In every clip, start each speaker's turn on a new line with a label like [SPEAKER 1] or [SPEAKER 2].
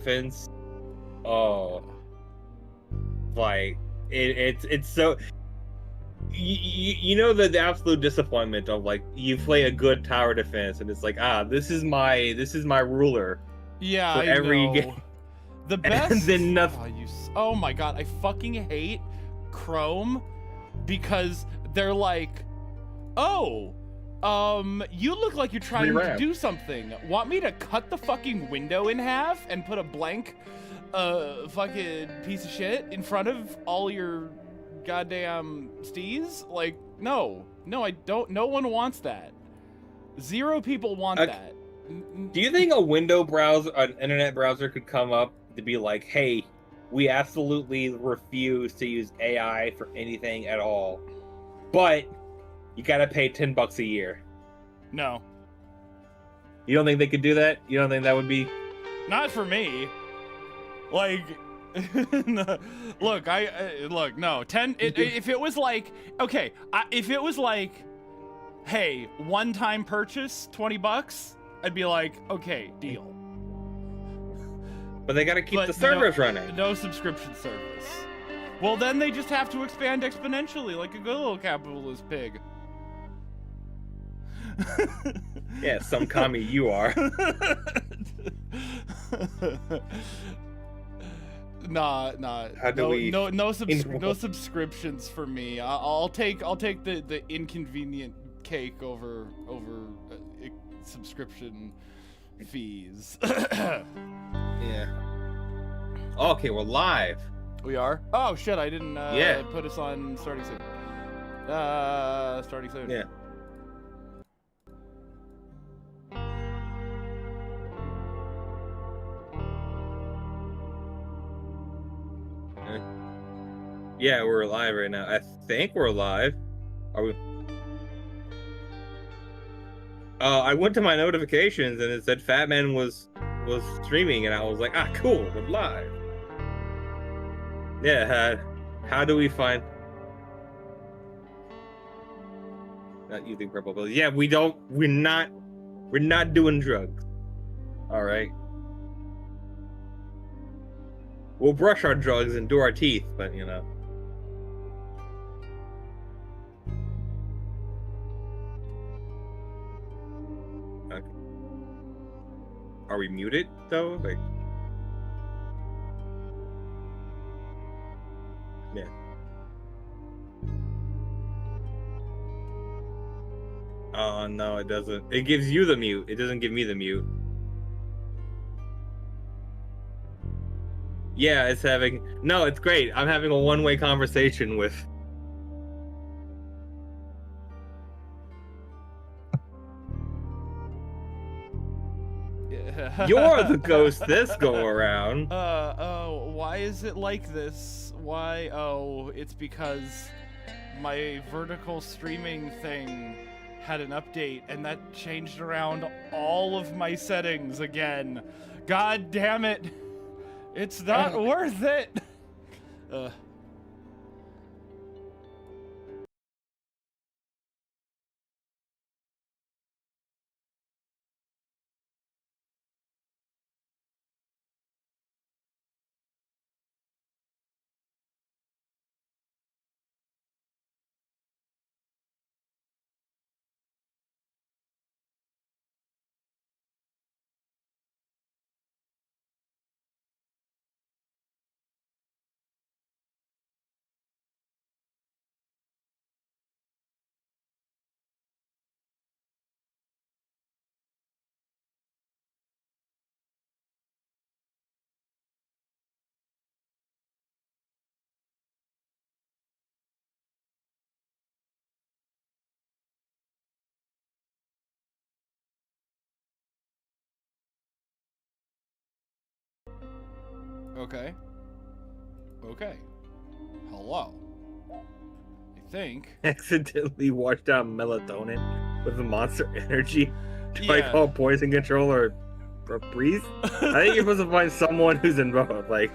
[SPEAKER 1] defense. Oh, like it's so. You know the absolute disappointment of like you play a good tower defense and it's like this is my ruler
[SPEAKER 2] Yeah,
[SPEAKER 1] for
[SPEAKER 2] I
[SPEAKER 1] every
[SPEAKER 2] know.
[SPEAKER 1] game.
[SPEAKER 2] The best.
[SPEAKER 1] And then nothing.
[SPEAKER 2] Oh my god, I fucking hate Chrome because they're like, oh, you look like you're trying to do something. Want me to cut the fucking window in half and put a blank, fucking piece of shit in front of all your goddamn stees? Like, no, I don't. No one wants that. Zero people want that.
[SPEAKER 1] Do you think a window browser, an internet browser, could come up to be like, hey, we absolutely refuse to use AI for anything at all, but you gotta pay $10 a year?
[SPEAKER 2] No.
[SPEAKER 1] You don't think they could do that? You don't think that would be?
[SPEAKER 2] Not for me. Like, look, look, no, 10. If it was like, okay, if it was like, hey, one-time purchase, $20, I'd be like, okay, deal.
[SPEAKER 1] But they gotta keep the servers running.
[SPEAKER 2] No subscription service. Well, then they just have to expand exponentially, like a good little capitalist pig.
[SPEAKER 1] Yeah, some commie you are.
[SPEAKER 2] Nah.
[SPEAKER 1] How do we?
[SPEAKER 2] No subscriptions for me. I'll take the inconvenient cake over subscription fees.
[SPEAKER 1] Yeah. Okay, we're live.
[SPEAKER 2] We are? Oh shit! I didn't
[SPEAKER 1] yeah.
[SPEAKER 2] Put us on starting soon. Starting soon.
[SPEAKER 1] Yeah. Yeah, we're live right now. I think we're live. Are we? I went to my notifications and it said Fatman was streaming, and I was like, cool, we're live. Yeah. How do we find? Not using purple pills. Yeah, we're not doing drugs. All right. We'll brush our drugs and do our teeth, but you know. Okay. Are we muted though? Like, yeah. Oh no, it doesn't. It gives you the mute. It doesn't give me the mute. Yeah, it's having... No, it's great. I'm having a one-way conversation with... You're the ghost this go around.
[SPEAKER 2] Oh, why is it like this? Why? Oh, it's because my vertical streaming thing had an update and that changed around all of my settings again. God damn it. It's not worth it. Okay. Hello. I think.
[SPEAKER 1] Accidentally washed out melatonin with the Monster Energy to like call poison control or breathe. I think you're supposed to find someone who's in both. Like,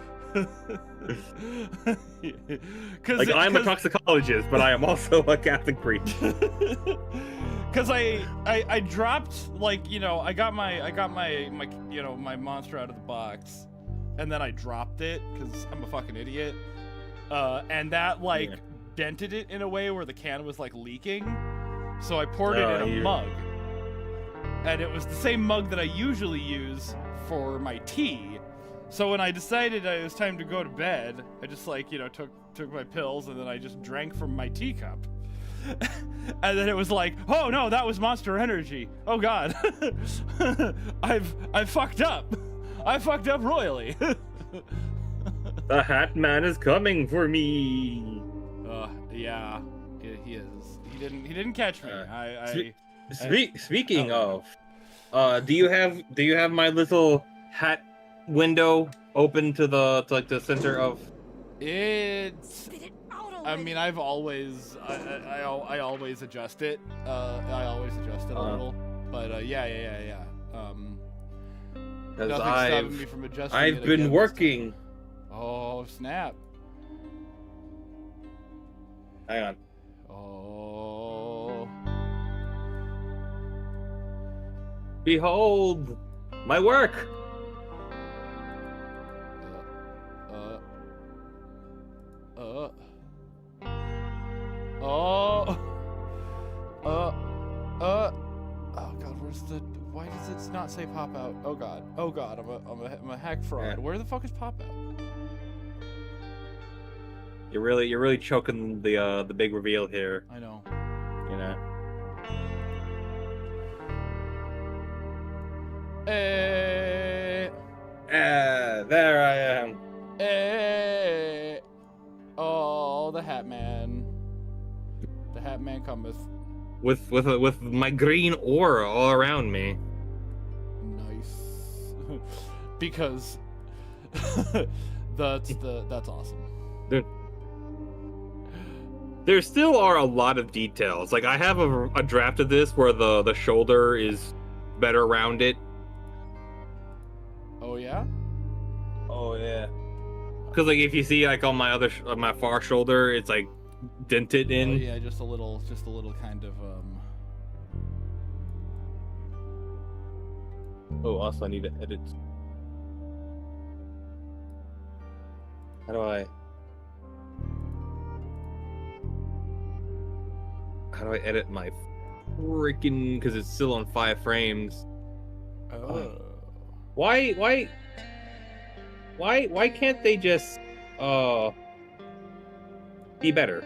[SPEAKER 1] I'm a toxicologist, but I am also a Catholic priest.
[SPEAKER 2] Cause I dropped, like, you know, I got my my monster out of the box, and then I dropped it because I'm a fucking idiot. And that like dented it in a way where the can was like leaking. So I poured it in a mug. And it was the same mug that I usually use for my tea. So when I decided it was time to go to bed, I just like, you know, took my pills and then I just drank from my teacup. And then it was like, oh no, that was Monster Energy. Oh god. I've fucked up. I fucked up royally.
[SPEAKER 1] The Hat Man is coming for me.
[SPEAKER 2] Yeah, he is. He didn't catch me.
[SPEAKER 1] Speaking of, do you have my little hat window open to the center of?
[SPEAKER 2] It's. I mean, I've always I always adjust it. I always adjust it a little. But yeah.
[SPEAKER 1] Because
[SPEAKER 2] nothing's stopping me from adjusting
[SPEAKER 1] I've been working.
[SPEAKER 2] Oh snap!
[SPEAKER 1] Hang on.
[SPEAKER 2] Oh.
[SPEAKER 1] Behold, my work.
[SPEAKER 2] Oh god, where's the? Why does it not say pop out? Oh god, I'm a hack fraud. Yeah. Where the fuck is pop out?
[SPEAKER 1] You're really choking the big reveal here.
[SPEAKER 2] I know.
[SPEAKER 1] You know. There I am.
[SPEAKER 2] Oh, the Hat Man. The Hat Man cometh.
[SPEAKER 1] With my green aura all around me.
[SPEAKER 2] Nice. Because that's awesome.
[SPEAKER 1] There still are a lot of details. Like I have a draft of this where the shoulder is better rounded.
[SPEAKER 2] Oh yeah?
[SPEAKER 1] Oh yeah. Because like if you see like on my far shoulder, it's like dented in.
[SPEAKER 2] Oh yeah, just a little kind of
[SPEAKER 1] Oh, also I need to edit. How do I edit my freaking, because it's still on 5 frames.
[SPEAKER 2] Oh.
[SPEAKER 1] Why can't they just be better?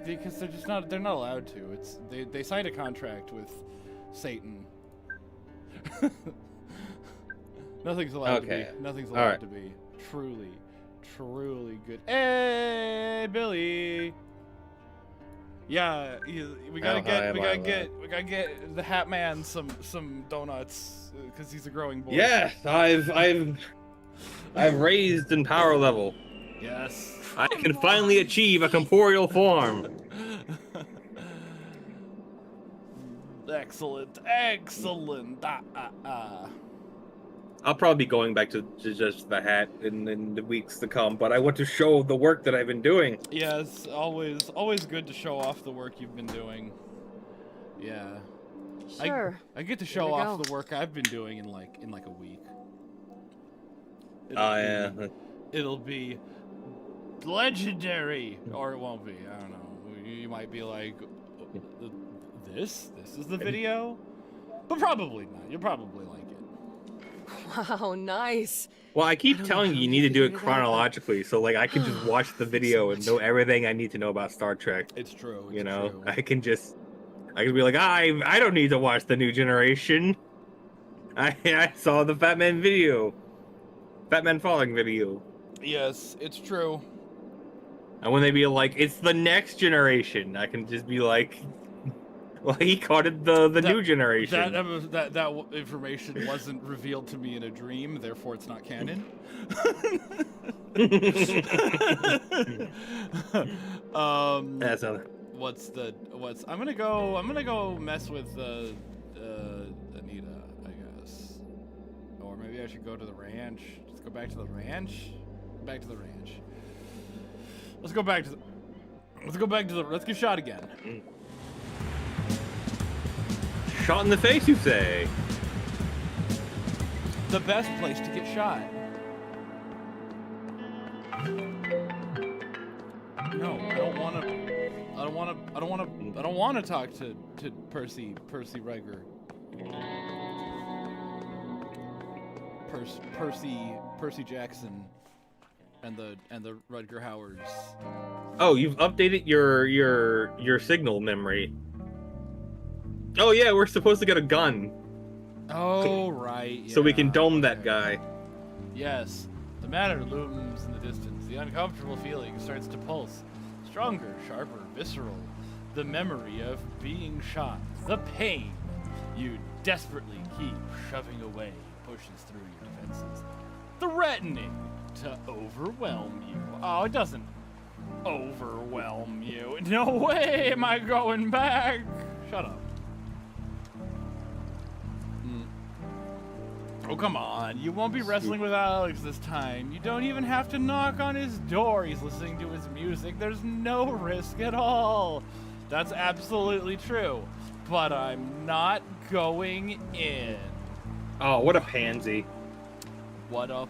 [SPEAKER 2] Because they're not allowed to. They signed a contract with Satan. Nothing's allowed to be. Nothing's allowed to be truly good. Hey, Billy. Yeah, we gotta get the Hat Man some donuts because he's a growing boy.
[SPEAKER 1] Yes, I've raised in power level.
[SPEAKER 2] Yes.
[SPEAKER 1] I can finally achieve a corporeal form.
[SPEAKER 2] Excellent.
[SPEAKER 1] I'll probably be going back to just the hat in the weeks to come, but I want to show the work that I've been doing.
[SPEAKER 2] Yeah, it's always good to show off the work you've been doing. Yeah.
[SPEAKER 3] Sure.
[SPEAKER 2] I get to show off the work I've been doing in like a week.
[SPEAKER 1] Yeah.
[SPEAKER 2] It'll be legendary, or it won't be. I don't know. You might be like, this is the video, but probably not. You'll probably like it.
[SPEAKER 3] Wow, nice.
[SPEAKER 1] Well, I keep telling you need to do it chronologically, so like I can just watch the video and know everything I need to know about Star Trek.
[SPEAKER 2] It's true.
[SPEAKER 1] You know, true. I can be like, I don't need to watch the New Generation. I saw the Fatman Falling video.
[SPEAKER 2] Yes, it's true.
[SPEAKER 1] And when they be like, it's the next generation, I can just be like, well, he called it the New Generation.
[SPEAKER 2] That information wasn't revealed to me in a dream, therefore it's not canon.
[SPEAKER 1] That's
[SPEAKER 2] I'm gonna go mess with Anita, I guess. Or maybe I should go to the ranch. Let's go back to the ranch. Let's get shot again.
[SPEAKER 1] Shot in the face, you say?
[SPEAKER 2] The best place to get shot. No, I don't want to talk to Percy Riker. Percy Jackson and the Rutger Howards.
[SPEAKER 1] Oh, you've updated your signal memory. Oh yeah, we're supposed to get a gun.
[SPEAKER 2] Oh right.
[SPEAKER 1] So we can
[SPEAKER 2] yeah,
[SPEAKER 1] dome that
[SPEAKER 2] okay.
[SPEAKER 1] guy.
[SPEAKER 2] Yes. The matter looms in the distance. The uncomfortable feeling starts to pulse. Stronger, sharper, visceral. The memory of being shot. The pain you desperately keep shoving away pushes through your defenses, threatening to overwhelm you. Oh, it doesn't overwhelm you. No way am I going back. Shut up. Oh, come on. You won't be wrestling with Alex this time. You don't even have to knock on his door. He's listening to his music. There's no risk at all. That's absolutely true. But I'm not going in.
[SPEAKER 1] Oh, what a pansy.
[SPEAKER 2] What a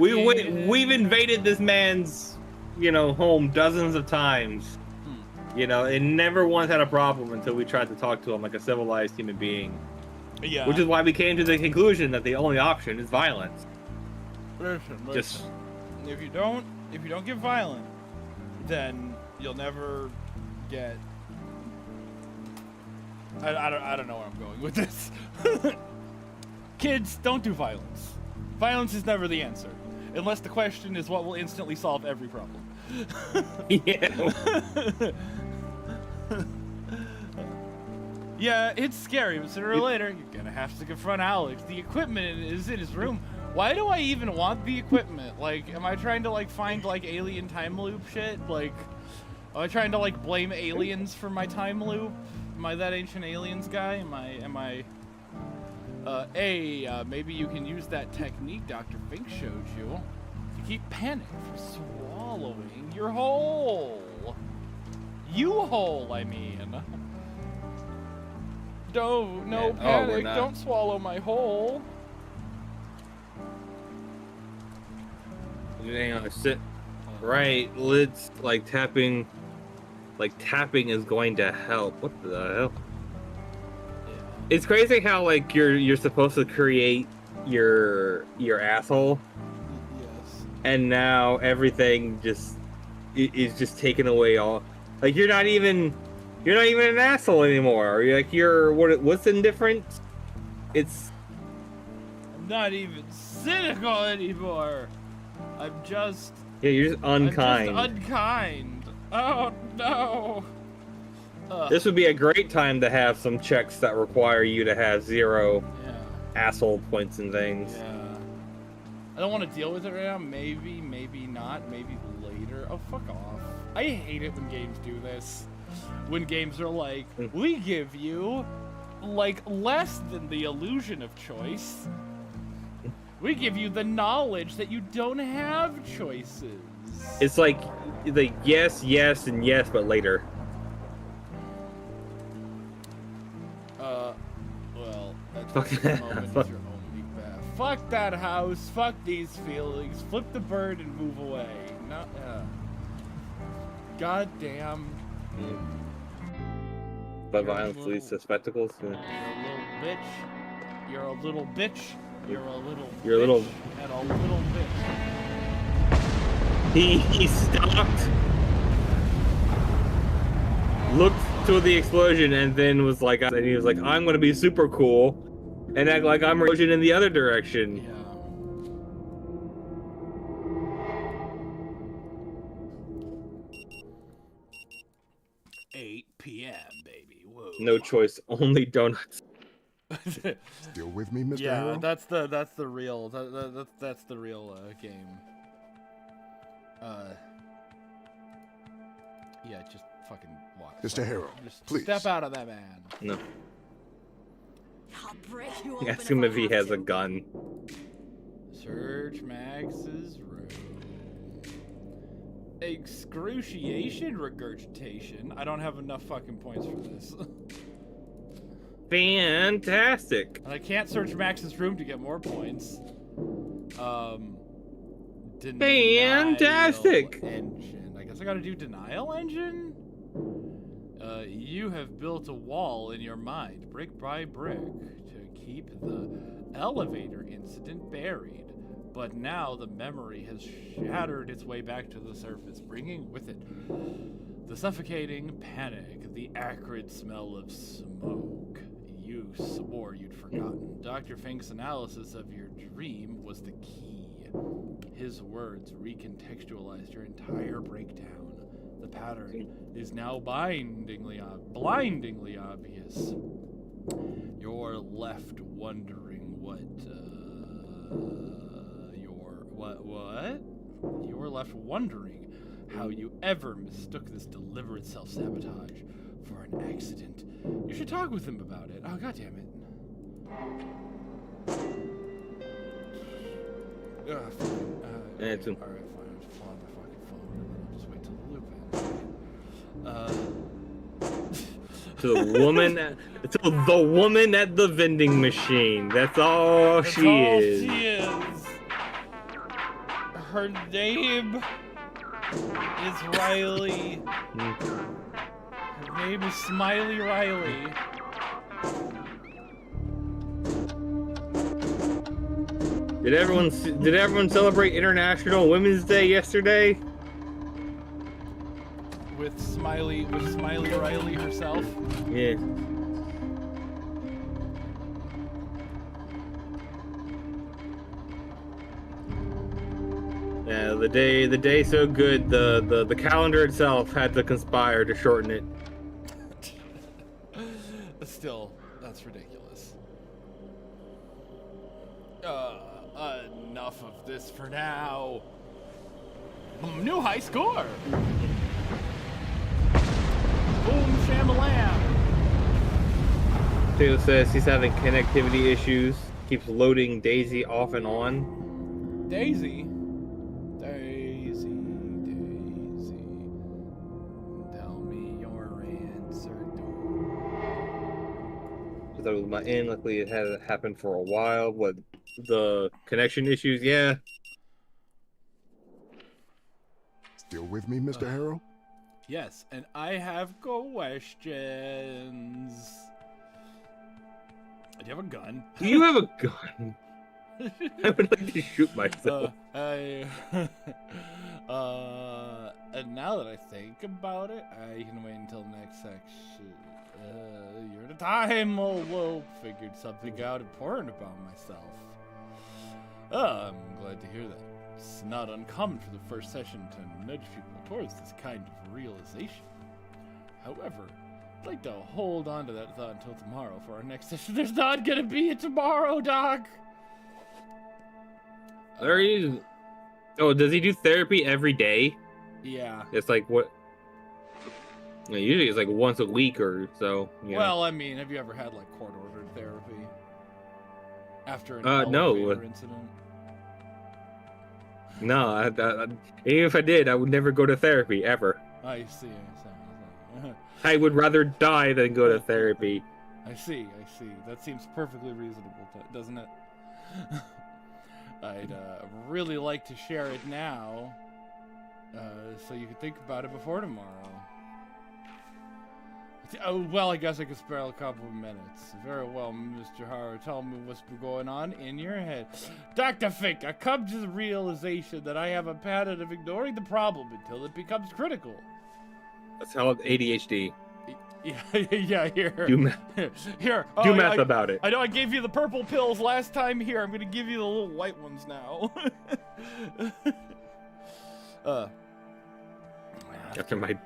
[SPEAKER 1] we've invaded this man's, home dozens of times. And never once had a problem until we tried to talk to him like a civilized human being.
[SPEAKER 2] Yeah.
[SPEAKER 1] Which is why we came to the conclusion that the only option is violence.
[SPEAKER 2] Listen.
[SPEAKER 1] Just
[SPEAKER 2] if you don't get violent, then you'll never get. I don't know where I'm going with this. Kids, don't do violence. Violence is never the answer, unless the question is what will instantly solve every problem.
[SPEAKER 1] Yeah.
[SPEAKER 2] Yeah, it's scary, but sooner or later, you're gonna have to confront Alex. The equipment is in his room. Why do I even want the equipment? Like, am I trying to, find, alien time loop shit? Like, am I trying to, blame aliens for my time loop? Am I that ancient aliens guy? Am I... maybe you can use that technique Dr. Fink showed you to keep panic from swallowing your whole. You whole, I mean. No panic, don't swallow my whole.
[SPEAKER 1] Hang on, sit. Right, let's, tapping is going to help. What the hell?
[SPEAKER 2] Yeah.
[SPEAKER 1] It's crazy how, you're supposed to create your asshole.
[SPEAKER 2] Yes.
[SPEAKER 1] And now everything is just taken away all. You're not even an asshole anymore. What's the difference?
[SPEAKER 2] I'm not even cynical anymore. I'm just...
[SPEAKER 1] Yeah, you're just unkind.
[SPEAKER 2] I'm just unkind. Oh, no.
[SPEAKER 1] This would be a great time to have some checks that require you to have 0 asshole points and things.
[SPEAKER 2] Yeah. I don't want to deal with it right now. Maybe not. Maybe later. Oh, fuck off. I hate it when games do this. When games are like, we give you, less than the illusion of choice. We give you the knowledge that you don't have choices.
[SPEAKER 1] It's like yes, and yes, but later.
[SPEAKER 2] Well, that's the moment is your only path. Fuck that house. Fuck these feelings. Flip the bird and move away. Not, goddamn.
[SPEAKER 1] But violence leads to spectacles.
[SPEAKER 2] You're a little bitch. You're a little bitch. You're a little
[SPEAKER 1] little.
[SPEAKER 2] And a little bitch.
[SPEAKER 1] He stopped, looked to the explosion, and then was like, I'm gonna be super cool, and act like I'm explosion in the other direction.
[SPEAKER 2] Yeah. 8 p.m. baby. Whoa.
[SPEAKER 1] No choice, only donuts.
[SPEAKER 4] Still with me, Mr.
[SPEAKER 2] Yeah,
[SPEAKER 4] Harrow?
[SPEAKER 2] that's the real that's the real game. Yeah, just fucking walk.
[SPEAKER 4] Mr. Harrow,
[SPEAKER 2] just
[SPEAKER 4] please.
[SPEAKER 2] step out of that man.
[SPEAKER 1] No.
[SPEAKER 3] I'll break you open
[SPEAKER 1] Ask him if he
[SPEAKER 3] I have
[SPEAKER 1] has
[SPEAKER 3] to.
[SPEAKER 1] a gun.
[SPEAKER 2] Search Max's room. Excruciation regurgitation. I don't have enough fucking points for this.
[SPEAKER 1] Fantastic.
[SPEAKER 2] And I can't search Max's room to get more points.
[SPEAKER 1] Fantastic.
[SPEAKER 2] Engine. I guess I gotta do denial engine? You have built a wall in your mind, brick by brick, to keep the elevator incident buried. But now the memory has shattered its way back to the surface, bringing with it the suffocating panic, the acrid smell of smoke. You swore you'd forgotten. Dr. Fink's analysis of your dream was the key. His words recontextualized your entire breakdown. The pattern is now blindingly obvious. You're left wondering what? You're left wondering how you ever mistook this deliberate self-sabotage for an accident. You should talk with him about it. Oh, goddammit. Alright, fine. I'm just pull out my fucking phone and then I'll just wait till the loop ends.
[SPEAKER 1] To the woman at the vending machine. That's all
[SPEAKER 2] That's
[SPEAKER 1] she
[SPEAKER 2] all
[SPEAKER 1] is.
[SPEAKER 2] she is. Her name is Riley. Her name is Smiley Riley.
[SPEAKER 1] Did everyone celebrate International Women's Day yesterday?
[SPEAKER 2] With Smiley Riley herself.
[SPEAKER 1] Yeah. Yeah, the day so good, the calendar itself had to conspire to shorten it.
[SPEAKER 2] Still, that's ridiculous. Enough of this for now. New high score. Boom shamalam.
[SPEAKER 1] Taylor says he's having connectivity issues. Keeps loading Daisy off and on.
[SPEAKER 2] Daisy. Tell me your answer.
[SPEAKER 1] I thought it was my end. Luckily, it hadn't happened for a while. What, the connection issues? Yeah.
[SPEAKER 4] Still with me, Mr. Harrow?
[SPEAKER 2] Yes, and I have questions. Do you have a gun?
[SPEAKER 1] Do you have a gun? I would like to shoot myself.
[SPEAKER 2] And now that I think about it, I can wait until next section. You're at a time, we'll figured something out important about myself. I'm glad to hear that. It's not uncommon for the first session to nudge people towards this kind of realization. However, I'd like to hold on to that thought until tomorrow for our next session. There's not gonna be a tomorrow, Doc!
[SPEAKER 1] There he is. Oh, does he do therapy every day?
[SPEAKER 2] Yeah.
[SPEAKER 1] It's like what? Usually it's like once a week or so. You know.
[SPEAKER 2] Well, I mean, have you ever had like court-ordered therapy after an
[SPEAKER 1] no.
[SPEAKER 2] elevator incident?
[SPEAKER 1] No, even if I did, I would never go to therapy ever.
[SPEAKER 2] I see.
[SPEAKER 1] I would rather die than go to therapy.
[SPEAKER 2] I see. That seems perfectly reasonable, doesn't it? I'd really like to share it now, so you can think about it before tomorrow. Oh, well, I guess I could spare a couple of minutes. Very well, Mr. Harrow, tell me what's been going on in your head. Dr. Fink, I come to the realization that I have a pattern of ignoring the problem until it becomes critical.
[SPEAKER 1] That's how ADHD.
[SPEAKER 2] Yeah, here.
[SPEAKER 1] Do math.
[SPEAKER 2] Here.
[SPEAKER 1] Do math about it.
[SPEAKER 2] I know I gave you the purple pills last time. Here, I'm going to give you the little white ones now.
[SPEAKER 1] After my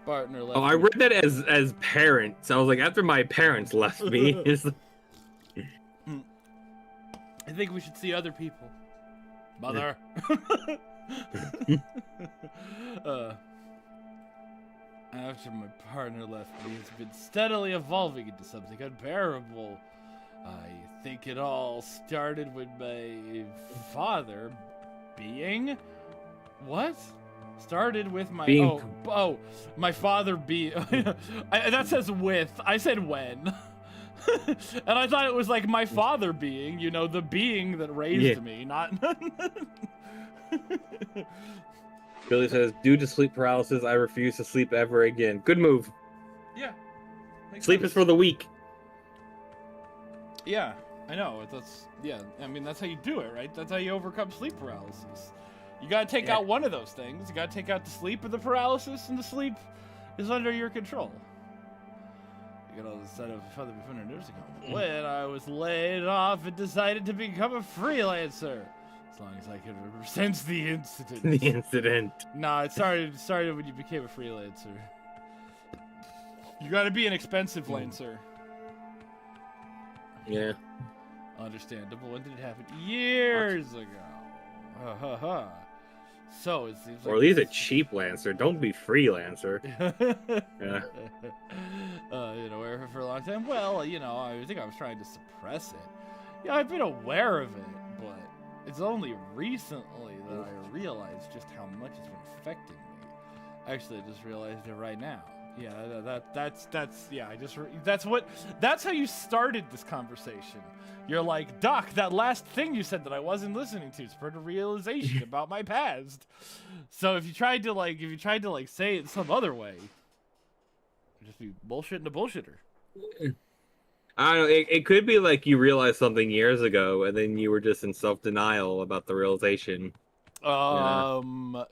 [SPEAKER 2] partner left.
[SPEAKER 1] Oh, I read that as parents. I was like, after my parents left me. It's like...
[SPEAKER 2] I think we should see other people. Mother. After my partner left me, it's been steadily evolving into something unbearable. I think it all started with my father being... What? Started with my... my father being... that says with. I said when. And I thought it was like my father being, you know, the being that raised me, not...
[SPEAKER 1] Billy says, due to sleep paralysis, I refuse to sleep ever again. Good move.
[SPEAKER 2] Yeah.
[SPEAKER 1] Sleep is for the weak.
[SPEAKER 2] Yeah, I know. I mean, that's how you do it, right? That's how you overcome sleep paralysis. You gotta take out one of those things. You gotta take out the sleep or the paralysis, and the sleep is under your control. You got all the set of other before nursing home. When I was laid off and decided to become a freelancer. As long as I can remember since the incident.
[SPEAKER 1] The incident.
[SPEAKER 2] Nah, it started when you became a freelancer. You gotta be an expensive lancer.
[SPEAKER 1] Yeah.
[SPEAKER 2] Understandable. When did it happen? Years ago. Ha ha ha. So it seems like.
[SPEAKER 1] Or at least a cheap lancer. Don't be freelancer. Yeah.
[SPEAKER 2] Aware of it for a long time. Well, I think I was trying to suppress it. Yeah, I've been aware of it, but it's only recently that I realized just how much it's been affecting me. Actually, I just realized it right now. Yeah, that's how you started this conversation. You're like, Doc, that last thing you said that I wasn't listening to spurred a realization about my past. So if you tried to say it some other way, it'd just be bullshitting a bullshitter.
[SPEAKER 1] I don't know. It could be like you realized something years ago, and then you were just in self-denial about the realization.
[SPEAKER 2] No,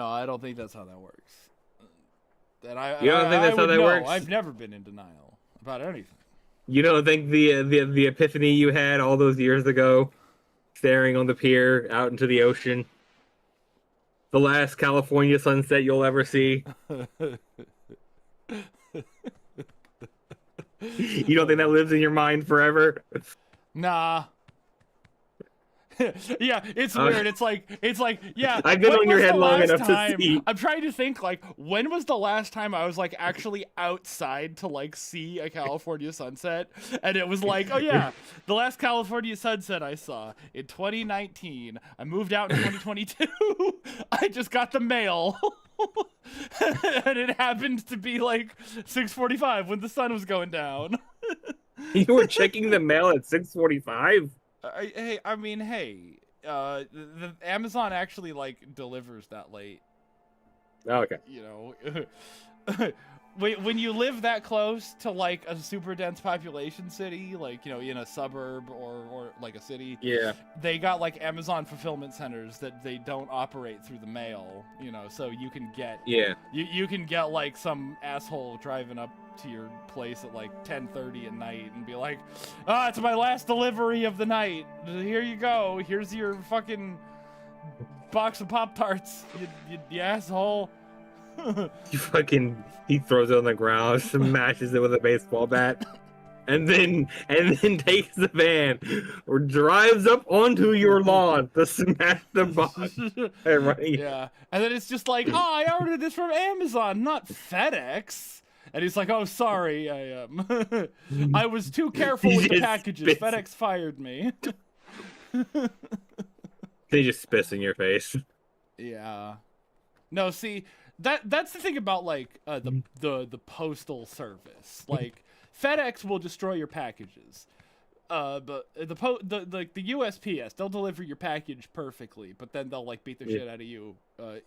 [SPEAKER 2] I don't think that's how that works.
[SPEAKER 1] You don't think that's how that works?
[SPEAKER 2] I've never been in denial about anything.
[SPEAKER 1] You don't think the epiphany you had all those years ago, staring on the pier out into the ocean, the last California sunset you'll ever see? You don't think that lives in your mind forever?
[SPEAKER 2] Nah. Yeah, it's weird. It's like, yeah.
[SPEAKER 1] I've been on your head long enough to see.
[SPEAKER 2] I'm trying to think, like, when was the last time I was, like, actually outside to, like, see a California sunset? And it was like, oh, yeah, the last California sunset I saw in 2019. I moved out in 2022. I just got the mail. And it happened to be, like, 6:45 when the sun was going down.
[SPEAKER 1] You were checking the mail at 6:45?
[SPEAKER 2] The Amazon actually like delivers that late.
[SPEAKER 1] Oh, okay.
[SPEAKER 2] When you live that close to like a super dense population city, like in a suburb or like a city,
[SPEAKER 1] yeah,
[SPEAKER 2] they got like Amazon fulfillment centers that they don't operate through the mail. So you can get you can get like some asshole driving up to your place at like 10:30 at night and be like, it's my last delivery of the night. Here you go. Here's your fucking box of Pop-Tarts, you asshole.
[SPEAKER 1] He throws it on the ground, smashes it with a baseball bat, and then takes the van or drives up onto your lawn to smash the box.
[SPEAKER 2] Yeah, and then it's just like, I ordered this from Amazon, not FedEx. And he's like, oh, sorry, I was too careful with the packages. FedEx fired me.
[SPEAKER 1] They just spits in your face.
[SPEAKER 2] Yeah. No, see, that's the thing about like the postal service. Like FedEx will destroy your packages. But the USPS, they'll deliver your package perfectly, but then they'll like beat the shit out of you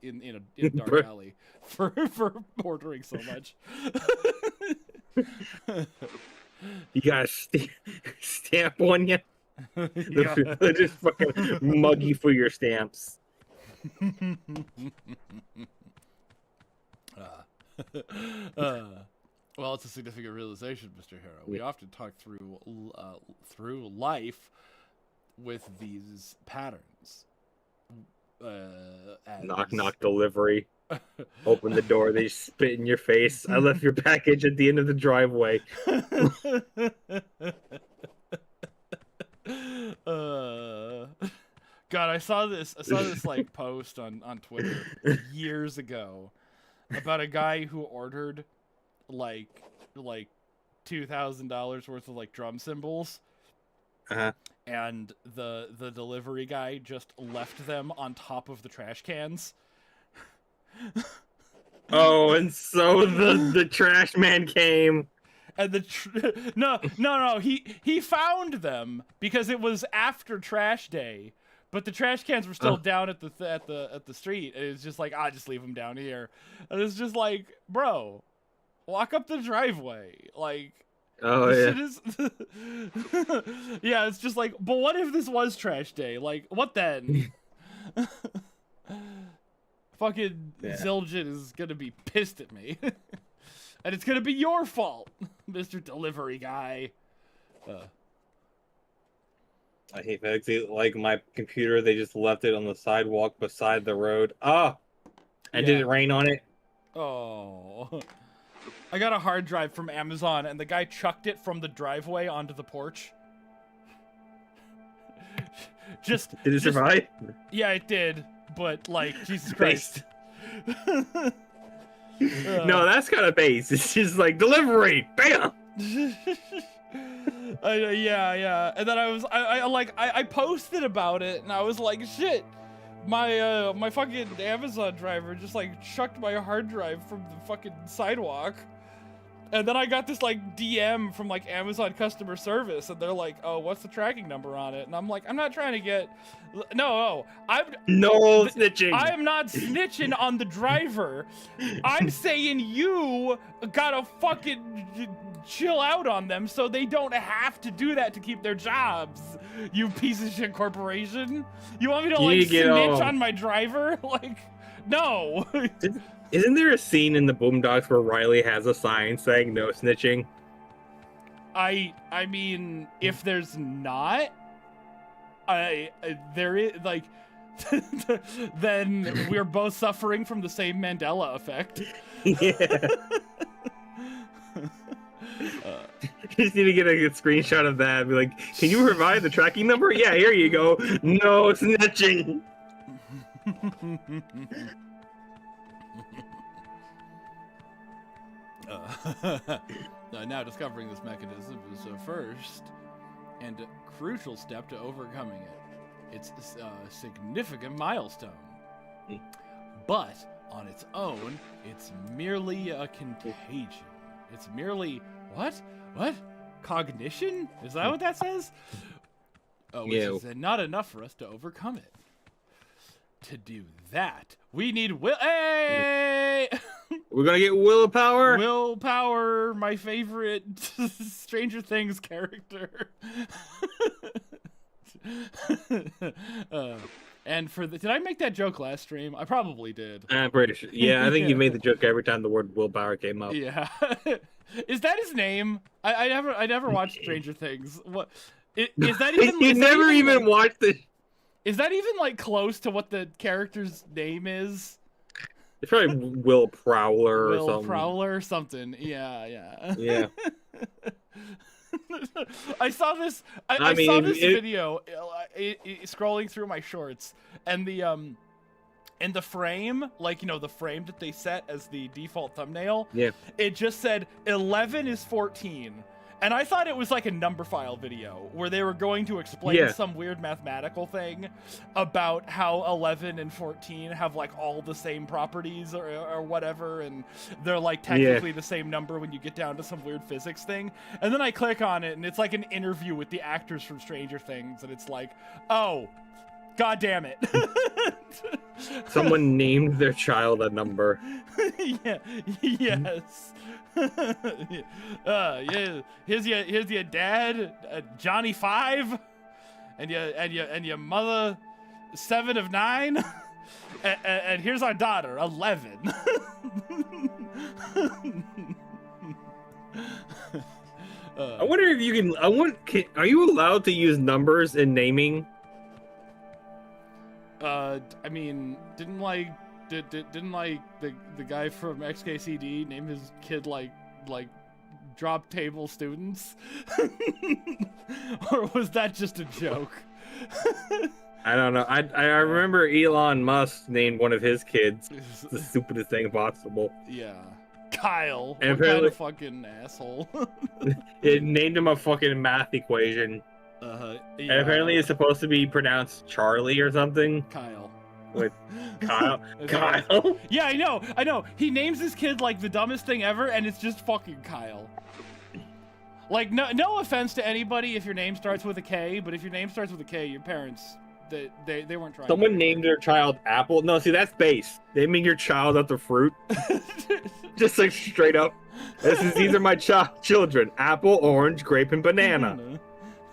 [SPEAKER 2] in a dark alley for ordering so much.
[SPEAKER 1] You got a stamp on you? They're just fucking muggy for your stamps.
[SPEAKER 2] Well, it's a significant realization, Mr. Harrow. We often talk through life with these patterns.
[SPEAKER 1] Knock delivery. Open the door, they spit in your face. I left your package at the end of the driveway.
[SPEAKER 2] God, I saw this like post on Twitter years ago about a guy who ordered like $2,000 worth of like drum cymbals.
[SPEAKER 1] Uh-huh.
[SPEAKER 2] And the delivery guy just left them on top of the trash cans.
[SPEAKER 1] Oh, and so the trash man came.
[SPEAKER 2] And no, he found them because it was after trash day, But the trash cans were still down at the street. And it's just like, just leave them down here. And it's just like, bro, walk up the driveway. Like,
[SPEAKER 1] oh yeah,
[SPEAKER 2] shit is yeah. It's just like, but what if this was trash day? Like, what then? Fucking Zildjian is gonna be pissed at me, and it's gonna be your fault, Mr. Delivery Guy.
[SPEAKER 1] I hate FedEx. Like my computer, they just left it on the sidewalk beside the road. And did it rain on it?
[SPEAKER 2] Oh, I got a hard drive from Amazon, and the guy chucked it from the driveway onto the porch.
[SPEAKER 1] Did it survive?
[SPEAKER 2] Yeah, it did. But like, Jesus Christ.
[SPEAKER 1] No, that's kind of base. It's just like delivery, bam.
[SPEAKER 2] Yeah. And then I posted about it, and I was like, shit. My fucking Amazon driver just like chucked my hard drive from the fucking sidewalk. And then I got this like DM from like Amazon customer service, and they're like, "Oh, what's the tracking number on it?" And I'm like, "I'm not trying to get, no,
[SPEAKER 1] snitching.
[SPEAKER 2] I am not snitching on the driver. I'm saying you gotta fucking chill out on them so they don't have to do that to keep their jobs. You piece of shit corporation. You want me to like snitch on my driver? Like, no."
[SPEAKER 1] Isn't there a scene in the Boondocks where Riley has a sign saying no snitching?
[SPEAKER 2] I mean, if there's not, there is like, then we're both suffering from the same Mandela effect.
[SPEAKER 1] Yeah. You just need to get a good screenshot of that and be like, "Can you provide the tracking number?" Yeah, here you go. No snitching.
[SPEAKER 2] Now discovering this mechanism is a first and crucial step to overcoming it. It's a significant milestone. But on its own, it's merely a contagion. It's merely what? Cognition? Is that what that says? Which is not enough for us to overcome it. To do that, we need Hey!
[SPEAKER 1] We're gonna get willpower.
[SPEAKER 2] Willpower, my favorite Stranger Things character. And did I make that joke last stream? I probably did.
[SPEAKER 1] I'm pretty sure. Yeah, I think you made the joke every time the word willpower came up.
[SPEAKER 2] Yeah. Is that his name? I never watched Stranger Things. What? Is that even?
[SPEAKER 1] You never even watched the.
[SPEAKER 2] Is that even like close to what the character's name is?
[SPEAKER 1] It's probably Will Prowler or something.
[SPEAKER 2] Will Prowler or something. Yeah.
[SPEAKER 1] Yeah.
[SPEAKER 2] I saw this. I saw this video scrolling through my shorts, and the frame, like, you know, the frame that they set as the default thumbnail.
[SPEAKER 1] Yeah.
[SPEAKER 2] It just said 11 is 14. And I thought it was like a number file video where they were going to explain some weird mathematical thing about how 11 and 14 have like all the same properties or whatever, and they're like technically the same number when you get down to some weird physics thing. And then I click on it, and it's like an interview with the actors from Stranger Things, and it's like, oh, God damn it.
[SPEAKER 1] Someone named their child a number.
[SPEAKER 2] Yes. Here's your dad, Johnny 5, and your mother, 7 of 9, and here's our daughter, 11.
[SPEAKER 1] I wonder if you can. Are you allowed to use numbers in naming?
[SPEAKER 2] I mean, didn't the guy from XKCD name his kid like drop table students? Or was that just a joke?
[SPEAKER 1] I don't know. I remember Elon Musk named one of his kids the stupidest thing possible.
[SPEAKER 2] Yeah. Kyle.
[SPEAKER 1] And
[SPEAKER 2] what kind of fucking asshole?
[SPEAKER 1] It named him a fucking math equation.
[SPEAKER 2] Yeah.
[SPEAKER 1] And apparently it's supposed to be pronounced Charlie or something.
[SPEAKER 2] Kyle.
[SPEAKER 1] With Kyle. Kyle?
[SPEAKER 2] Yeah, I know. He names his kid like the dumbest thing ever, and it's just fucking Kyle. Like, no offense to anybody if your name starts with a K, but if your name starts with a K, your parents They weren't trying.
[SPEAKER 1] Someone named their child Apple. No, see, that's base. Naming your child after fruit. Just like straight up. These are my children. Apple, orange, grape, and banana.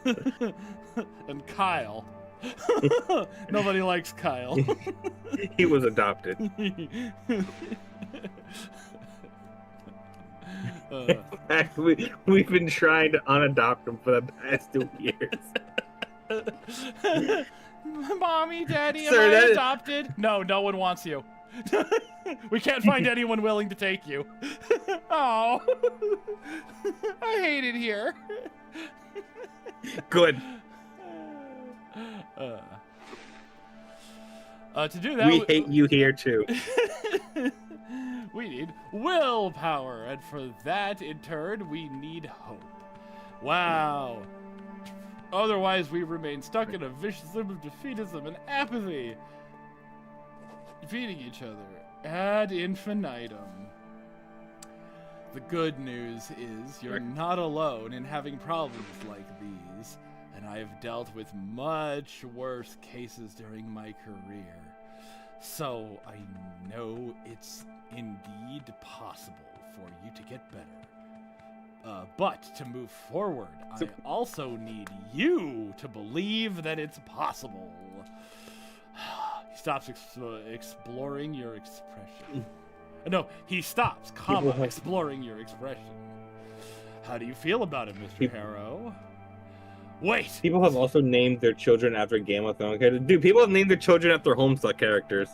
[SPEAKER 2] And Kyle. Nobody likes Kyle.
[SPEAKER 1] He was adopted. In fact, we've been trying to unadopt him for the past 2 years.
[SPEAKER 2] Mommy, Daddy, am
[SPEAKER 1] Sir,
[SPEAKER 2] I adopted? No, no one wants you. We can't find anyone willing to take you. Oh, I hate it here.
[SPEAKER 1] Good.
[SPEAKER 2] To do that,
[SPEAKER 1] we hate you here too.
[SPEAKER 2] We need willpower, and for that, in turn, we need hope. Wow. Otherwise, we remain stuck in a vicious loop of defeatism and apathy, defeating each other ad infinitum. The good news is you're not alone in having problems like these, and I have dealt with much worse cases during my career. So I know it's indeed possible for you to get better. But to move forward, I also need you to believe that it's possible. He stops exploring your expression. No, he stops, exploring your expression. How do you feel about it, Mr. Harrow? Wait!
[SPEAKER 1] People have also named their children after Game of Thrones characters. Dude, people have named their children after Homestuck characters.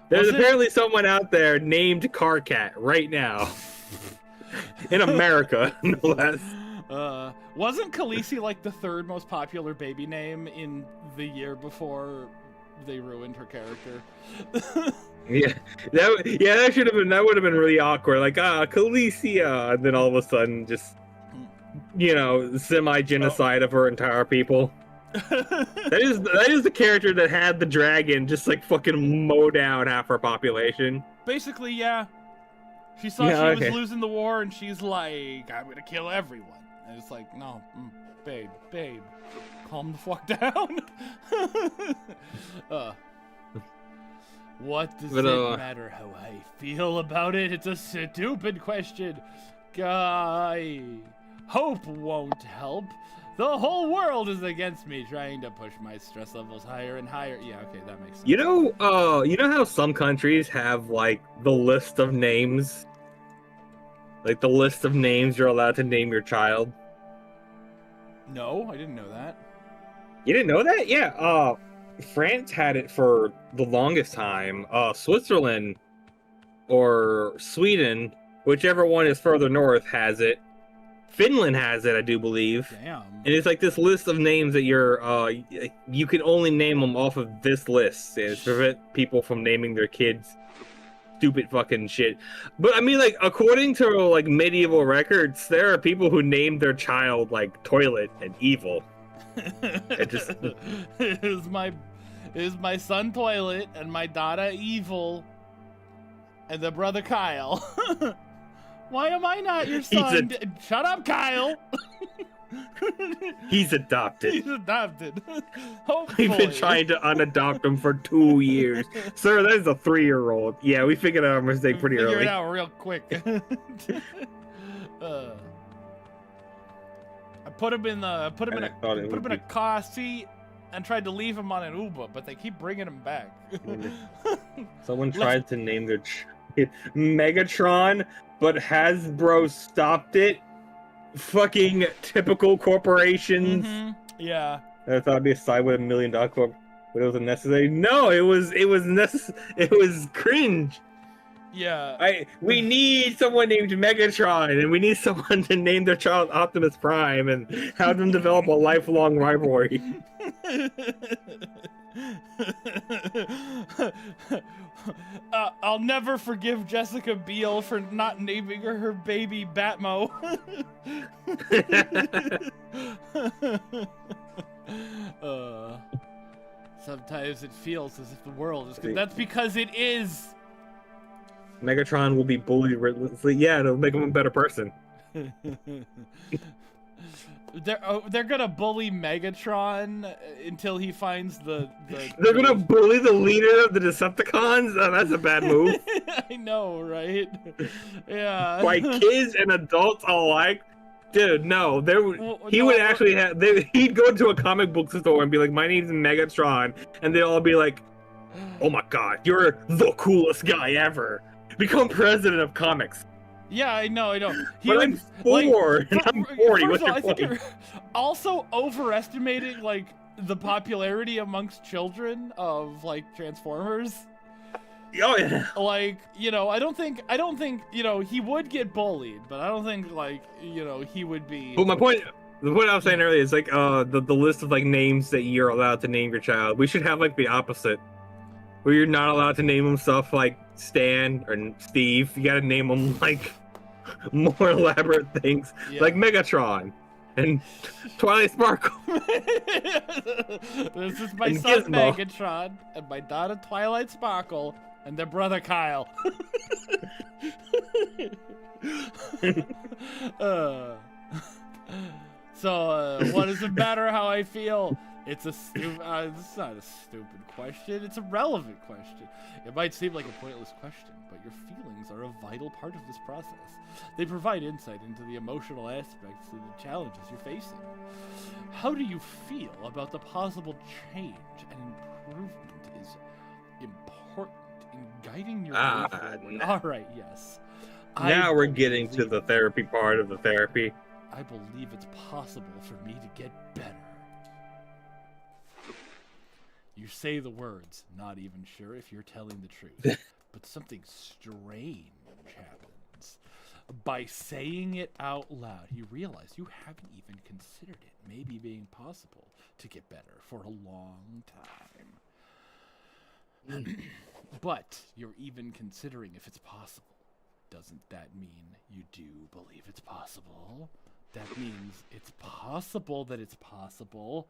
[SPEAKER 1] There's apparently someone out there named Carcat right now. In America, no less.
[SPEAKER 2] Wasn't Khaleesi like the 3rd most popular baby name in the year before they ruined her character?
[SPEAKER 1] that should have been. That would have been really awkward. Like, Khaleesi, and then all of a sudden, just semi-genocide of her entire people. that is the character that had the dragon just like fucking mow down half her population.
[SPEAKER 2] Basically, yeah. She saw she was losing the war, and she's like, I'm gonna kill everyone. And it's like, no, babe, calm the fuck down. What does it matter how I feel about it? It's a stupid question. Guy, hope won't help. The whole world is against me, trying to push my stress levels higher and higher. Yeah, okay, that makes sense.
[SPEAKER 1] You know how some countries have like the list of names? Like the list of names you're allowed to name your child?
[SPEAKER 2] No, I didn't know that.
[SPEAKER 1] You didn't know that? Yeah, France had it for the longest time. Switzerland or Sweden, whichever one is further north, has it. Finland has it, I do believe.
[SPEAKER 2] Damn.
[SPEAKER 1] And it's like this list of names that you can only name them off of this list. And it's prevent people from naming their kids stupid fucking shit. But I mean, like, according to like medieval records, there are people who named their child like Toilet and Evil. It just
[SPEAKER 2] is my son Toilet and my daughter Evil and the brother Kyle. Why am I not your son? Shut up, Kyle.
[SPEAKER 1] He's adopted.
[SPEAKER 2] He's adopted. Hopefully.
[SPEAKER 1] We've been trying to unadopt him for 2 years. Sir, that is a 3-year-old. Yeah, we figured out our mistake pretty early.
[SPEAKER 2] Figure it out real quick. I put him in a car seat and tried to leave him on an Uber, but they keep bringing him back.
[SPEAKER 1] Someone tried to name their Megatron, but Hasbro stopped it. Fucking typical corporations.
[SPEAKER 2] Mm-hmm. Yeah.
[SPEAKER 1] I thought it'd be a side with $1 million corp, but it was unnecessary. No, it was necessary. It was cringe.
[SPEAKER 2] Yeah.
[SPEAKER 1] We need someone named Megatron, and we need someone to name their child Optimus Prime and have them develop a lifelong rivalry.
[SPEAKER 2] I'll never forgive Jessica Biel for not naming her baby Batmo. Sometimes it feels as if the world is good. That's because it is.
[SPEAKER 1] Megatron will be bullied relentlessly. Yeah, it'll make him a better person.
[SPEAKER 2] They're gonna bully Megatron until he finds the
[SPEAKER 1] They're gonna bully the leader of the Decepticons? Oh, that's a bad move.
[SPEAKER 2] I know, right? Yeah.
[SPEAKER 1] By kids and adults alike? Dude, no. He would actually have... He'd go to a comic book store and be like, my name's Megatron. And they'd all be like, oh my god, you're the coolest guy ever. Become president of comics.
[SPEAKER 2] Yeah, I know.
[SPEAKER 1] But I'm 4, and I'm 40. What's your
[SPEAKER 2] I
[SPEAKER 1] point?
[SPEAKER 2] think you're also overestimating like the popularity amongst children of like Transformers.
[SPEAKER 1] Oh yeah.
[SPEAKER 2] Like, you know, I don't think, you know, he would get bullied, but I don't think like, you know, he would be.
[SPEAKER 1] But the point I was saying earlier is like the list of like names that you're allowed to name your child. We should have like the opposite, where you're not allowed to name them stuff like Stan or Steve. You gotta name them like more elaborate things, like Megatron and Twilight Sparkle.
[SPEAKER 2] This is my
[SPEAKER 1] and
[SPEAKER 2] son
[SPEAKER 1] Gizmo.
[SPEAKER 2] Megatron and my daughter Twilight Sparkle and their brother Kyle. What does it matter how I feel? It's a it's not a stupid question. It's a relevant question. It might seem like a pointless question, but your feelings are a vital part of this process. They provide insight into the emotional aspects of the challenges you're facing. How do you feel about the possible change and improvement is important in guiding your way forward? All right, yes.
[SPEAKER 1] Now we're getting to the therapy part of the therapy.
[SPEAKER 2] I believe it's possible for me to get better. You say the words, not even sure if you're telling the truth, but something strange happens. By saying it out loud, you realize you haven't even considered it maybe being possible to get better for a long time. But you're even considering if it's possible. Doesn't that mean you do believe it's possible? That means it's possible that it's possible.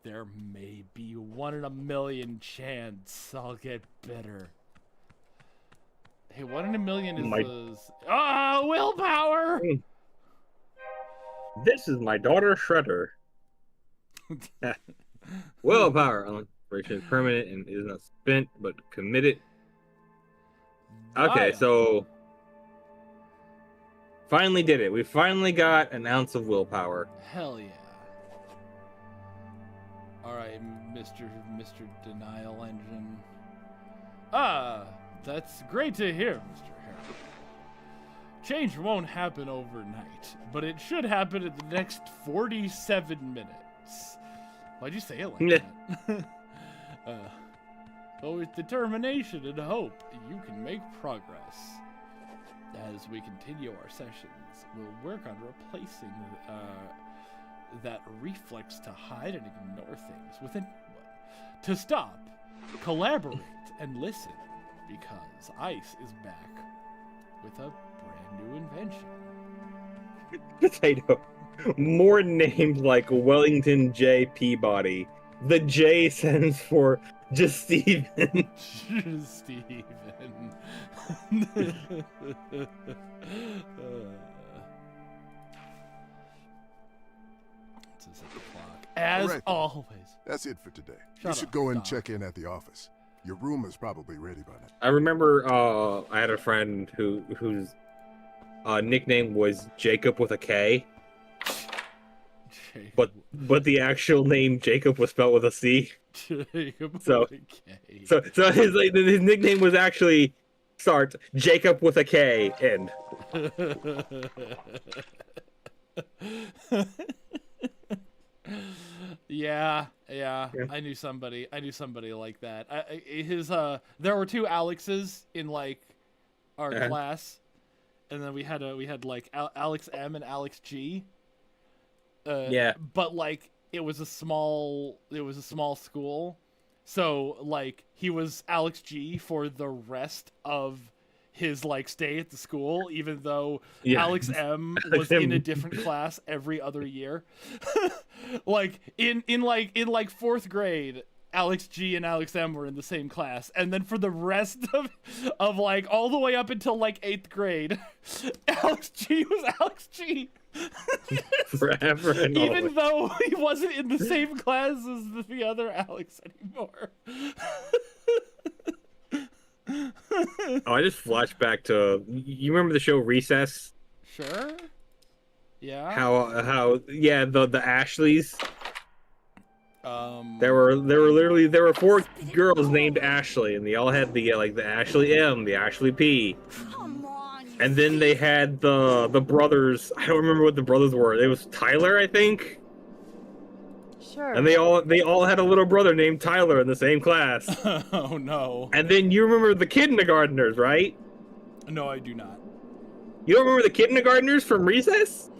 [SPEAKER 2] There may be 1 in a million chance I'll get better. Hey, 1 in a million is willpower!
[SPEAKER 1] This is my daughter Shredder. Willpower. Operation is permanent and is not spent but committed. Okay, so finally did it. We finally got an ounce of willpower.
[SPEAKER 2] Hell yeah. Alright, Mr. Denial Engine. That's great to hear, Mr. Harry. Change won't happen overnight, but it should happen in the next 47 minutes. Why'd you say it like that? But with determination and hope, you can make progress. As we continue our sessions, we'll work on replacing that reflex to hide and ignore things with a new one. To stop, collaborate, and listen, because Ice is back with a brand new invention.
[SPEAKER 1] Potato. More names like Wellington J. Peabody. The J stands for just Steven.
[SPEAKER 2] Just Steven. As
[SPEAKER 4] right,
[SPEAKER 2] always.
[SPEAKER 4] That's it for today.
[SPEAKER 2] Shut
[SPEAKER 4] You should
[SPEAKER 2] up,
[SPEAKER 4] go and
[SPEAKER 2] Doc.
[SPEAKER 4] check in at the office. Your room is probably ready by now.
[SPEAKER 1] I remember I had a friend whose nickname was Jacob with a K.
[SPEAKER 2] Jacob.
[SPEAKER 1] But the actual name Jacob was spelled with a C.
[SPEAKER 2] Jacob
[SPEAKER 1] So-
[SPEAKER 2] with a K.
[SPEAKER 1] So his nickname was actually Jacob with a K end.
[SPEAKER 2] Yeah. I knew somebody like that. There were 2 Alexes in like our class, and then we had like Alex M and Alex G. But like it was a small school, so like he was Alex G for the rest of his like stay at the school, even though Alex M was in a different class every other year. Like in 4th grade, Alex G and Alex M were in the same class, and then for the rest of like all the way up until like 8th grade, Alex G was Alex G.
[SPEAKER 1] Forever and always.
[SPEAKER 2] Even though he wasn't in the same class as the other Alex anymore.
[SPEAKER 1] Oh, I just flashed back to, you remember the show Recess?
[SPEAKER 2] Sure. Yeah.
[SPEAKER 1] How yeah, the Ashleys.
[SPEAKER 2] Um.
[SPEAKER 1] There were 4 girls named Ashley, and they all had the the Ashley M, the Ashley P.
[SPEAKER 3] Come on.
[SPEAKER 1] And then they had the brothers. I don't remember what the brothers were. It was Tyler, I think.
[SPEAKER 3] Sure.
[SPEAKER 1] And they all had a little brother named Tyler in the same class.
[SPEAKER 2] Oh no.
[SPEAKER 1] And then you remember the kindergartners, right?
[SPEAKER 2] No, I do not.
[SPEAKER 1] You don't remember the kindergartners from Recess?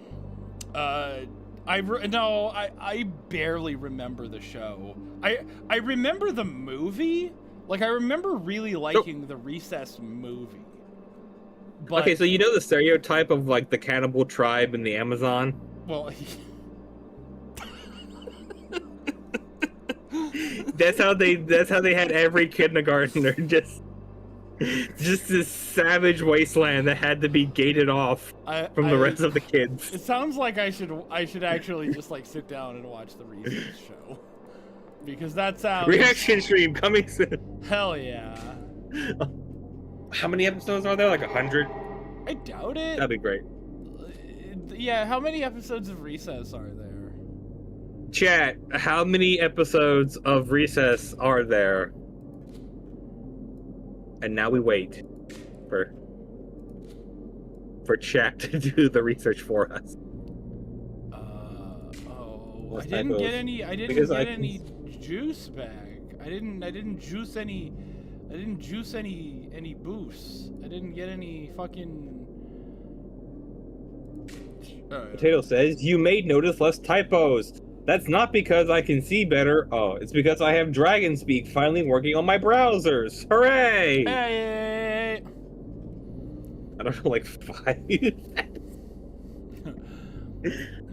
[SPEAKER 2] I barely remember the show. I remember the movie. Like, I remember really liking the Recess movie. But,
[SPEAKER 1] Okay, so you know the stereotype of like the cannibal tribe in the Amazon?
[SPEAKER 2] Well,
[SPEAKER 1] That's how they had every kindergartner just this savage wasteland that had to be gated off from the rest of the kids.
[SPEAKER 2] It sounds like I should actually just like sit down and watch the Recess show. Because that sounds
[SPEAKER 1] Reaction stream coming soon.
[SPEAKER 2] Hell yeah.
[SPEAKER 1] How many episodes are there? Like 100?
[SPEAKER 2] I doubt it.
[SPEAKER 1] That'd be great.
[SPEAKER 2] Yeah, how many episodes of Recess are there?
[SPEAKER 1] Chat, how many episodes of Recess are there? And now we wait for chat to do the research for us.
[SPEAKER 2] I didn't get any juice bag. I didn't juice any boosts. I didn't get any fucking
[SPEAKER 1] Potato says, you may notice less typos. That's not because I can see better. Oh, it's because I have Dragon Speak finally working on my browsers. Hooray!
[SPEAKER 2] Hey!
[SPEAKER 1] I don't know, like 5?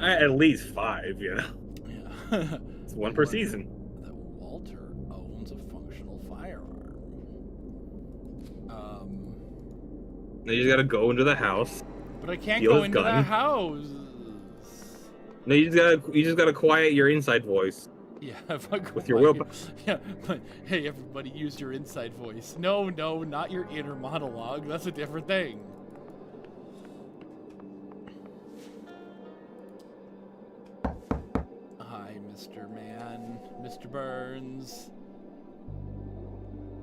[SPEAKER 1] At least 5, you know?
[SPEAKER 2] Yeah.
[SPEAKER 1] It's 1 per season.
[SPEAKER 2] That Walter owns a functional firearm.
[SPEAKER 1] Now you just gotta go into the house.
[SPEAKER 2] But I can't
[SPEAKER 1] Steal
[SPEAKER 2] go
[SPEAKER 1] his
[SPEAKER 2] into
[SPEAKER 1] gun.
[SPEAKER 2] the house.
[SPEAKER 1] No, you just gotta quiet your inside voice.
[SPEAKER 2] Yeah, if I
[SPEAKER 1] With your willpower.
[SPEAKER 2] Yeah, but hey, everybody, use your inside voice. No, not your inner monologue. That's a different thing. Hi, Mr. Man, Mr. Burns.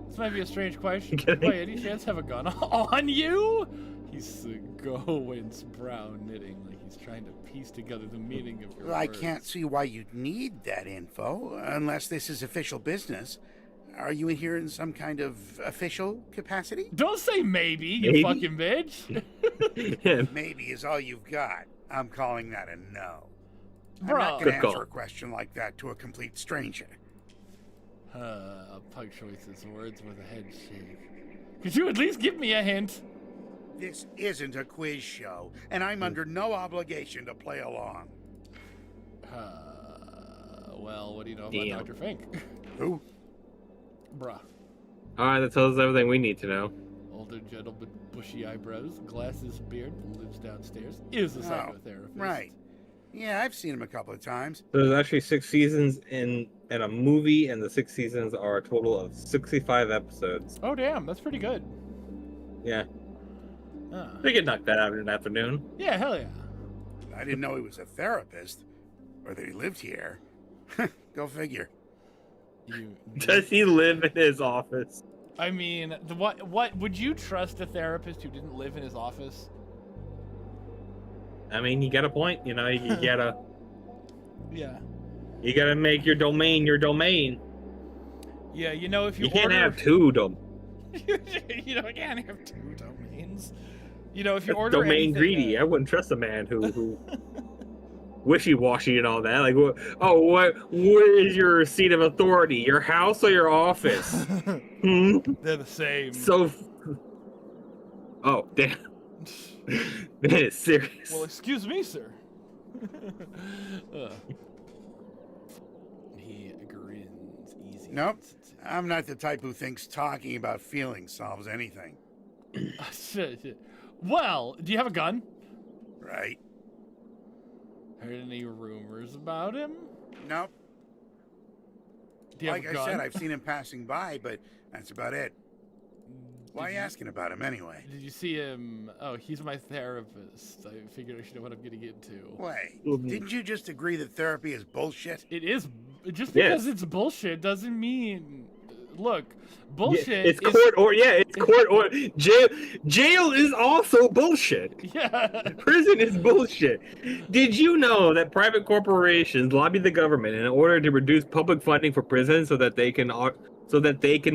[SPEAKER 2] This might be a strange question. By any chance have a gun on you? He's going brown knitting like he's trying to piece together the meaning of your
[SPEAKER 5] Well, I
[SPEAKER 2] words.
[SPEAKER 5] can't see why you'd need that info, unless this is official business. Are you in here in some kind of official capacity?
[SPEAKER 2] Don't say maybe, you
[SPEAKER 1] Maybe?
[SPEAKER 2] fucking bitch.
[SPEAKER 1] Yeah.
[SPEAKER 5] Maybe is all you've got. I'm calling that a no. I'm
[SPEAKER 2] Bro.
[SPEAKER 5] not going
[SPEAKER 1] Good
[SPEAKER 5] to answer
[SPEAKER 1] call.
[SPEAKER 5] a question like that to a complete stranger.
[SPEAKER 2] Punctuates his words with a head shake. Could you at least give me a hint?
[SPEAKER 5] This isn't a quiz show, and I'm under no obligation to play along.
[SPEAKER 2] Well, what do you know about
[SPEAKER 1] Damn.
[SPEAKER 2] Dr. Fink?
[SPEAKER 5] Who?
[SPEAKER 2] Bruh.
[SPEAKER 1] Alright, that tells us everything we need to know.
[SPEAKER 2] Older gentleman, bushy eyebrows, glasses, beard, lives downstairs, is a psychotherapist.
[SPEAKER 5] Right. Yeah, I've seen him a couple of times.
[SPEAKER 1] So there's actually 6 seasons in a movie, and the 6 seasons are a total of 65 episodes.
[SPEAKER 2] Oh, damn, that's pretty good.
[SPEAKER 1] Yeah,
[SPEAKER 2] Ah.
[SPEAKER 1] they could knock that out in an afternoon.
[SPEAKER 2] Yeah, hell yeah.
[SPEAKER 5] I didn't know he was a therapist, or that he lived here. Go figure.
[SPEAKER 1] Does he live in his office?
[SPEAKER 2] I mean, what would you trust a therapist who didn't live in his office?
[SPEAKER 1] I mean, you got a point. You know, you gotta
[SPEAKER 2] Yeah.
[SPEAKER 1] you gotta make your domain your domain.
[SPEAKER 2] Yeah, you know, if you
[SPEAKER 1] You can't
[SPEAKER 2] order...
[SPEAKER 1] have 2 domains.
[SPEAKER 2] you know, I can't have 2 domains. You know, if you
[SPEAKER 1] That's
[SPEAKER 2] order
[SPEAKER 1] domain
[SPEAKER 2] anything,
[SPEAKER 1] greedy. I wouldn't trust a man who wishy-washy and all that. Like, what is your seat of authority? Your house or your office?
[SPEAKER 2] they're the same.
[SPEAKER 1] So, oh damn, man, it's serious.
[SPEAKER 2] Well, excuse me, sir. He grins easy.
[SPEAKER 5] Nope. I'm not the type who thinks talking about feelings solves anything.
[SPEAKER 2] Well, do you have a gun?
[SPEAKER 5] Right?
[SPEAKER 2] Heard any rumors about him?
[SPEAKER 5] Nope.
[SPEAKER 2] Do you have
[SPEAKER 5] Like
[SPEAKER 2] a
[SPEAKER 5] I said,
[SPEAKER 2] gun?
[SPEAKER 5] I've seen him passing by, but that's about it. Why are you asking about him anyway?
[SPEAKER 2] Did you see him? Oh, he's my therapist. I figured I should know what I'm getting into.
[SPEAKER 5] Wait, didn't you just agree that therapy is bullshit?
[SPEAKER 2] It is. Just because
[SPEAKER 1] Yes.
[SPEAKER 2] it's bullshit doesn't mean. Look,
[SPEAKER 1] Yeah,
[SPEAKER 2] bullshit.
[SPEAKER 1] it's
[SPEAKER 2] is,
[SPEAKER 1] court or yeah, it's court or jail is also bullshit.
[SPEAKER 2] Yeah.
[SPEAKER 1] Prison is bullshit. Did you know that private corporations lobby the government in order to reduce public funding for prisons so that they can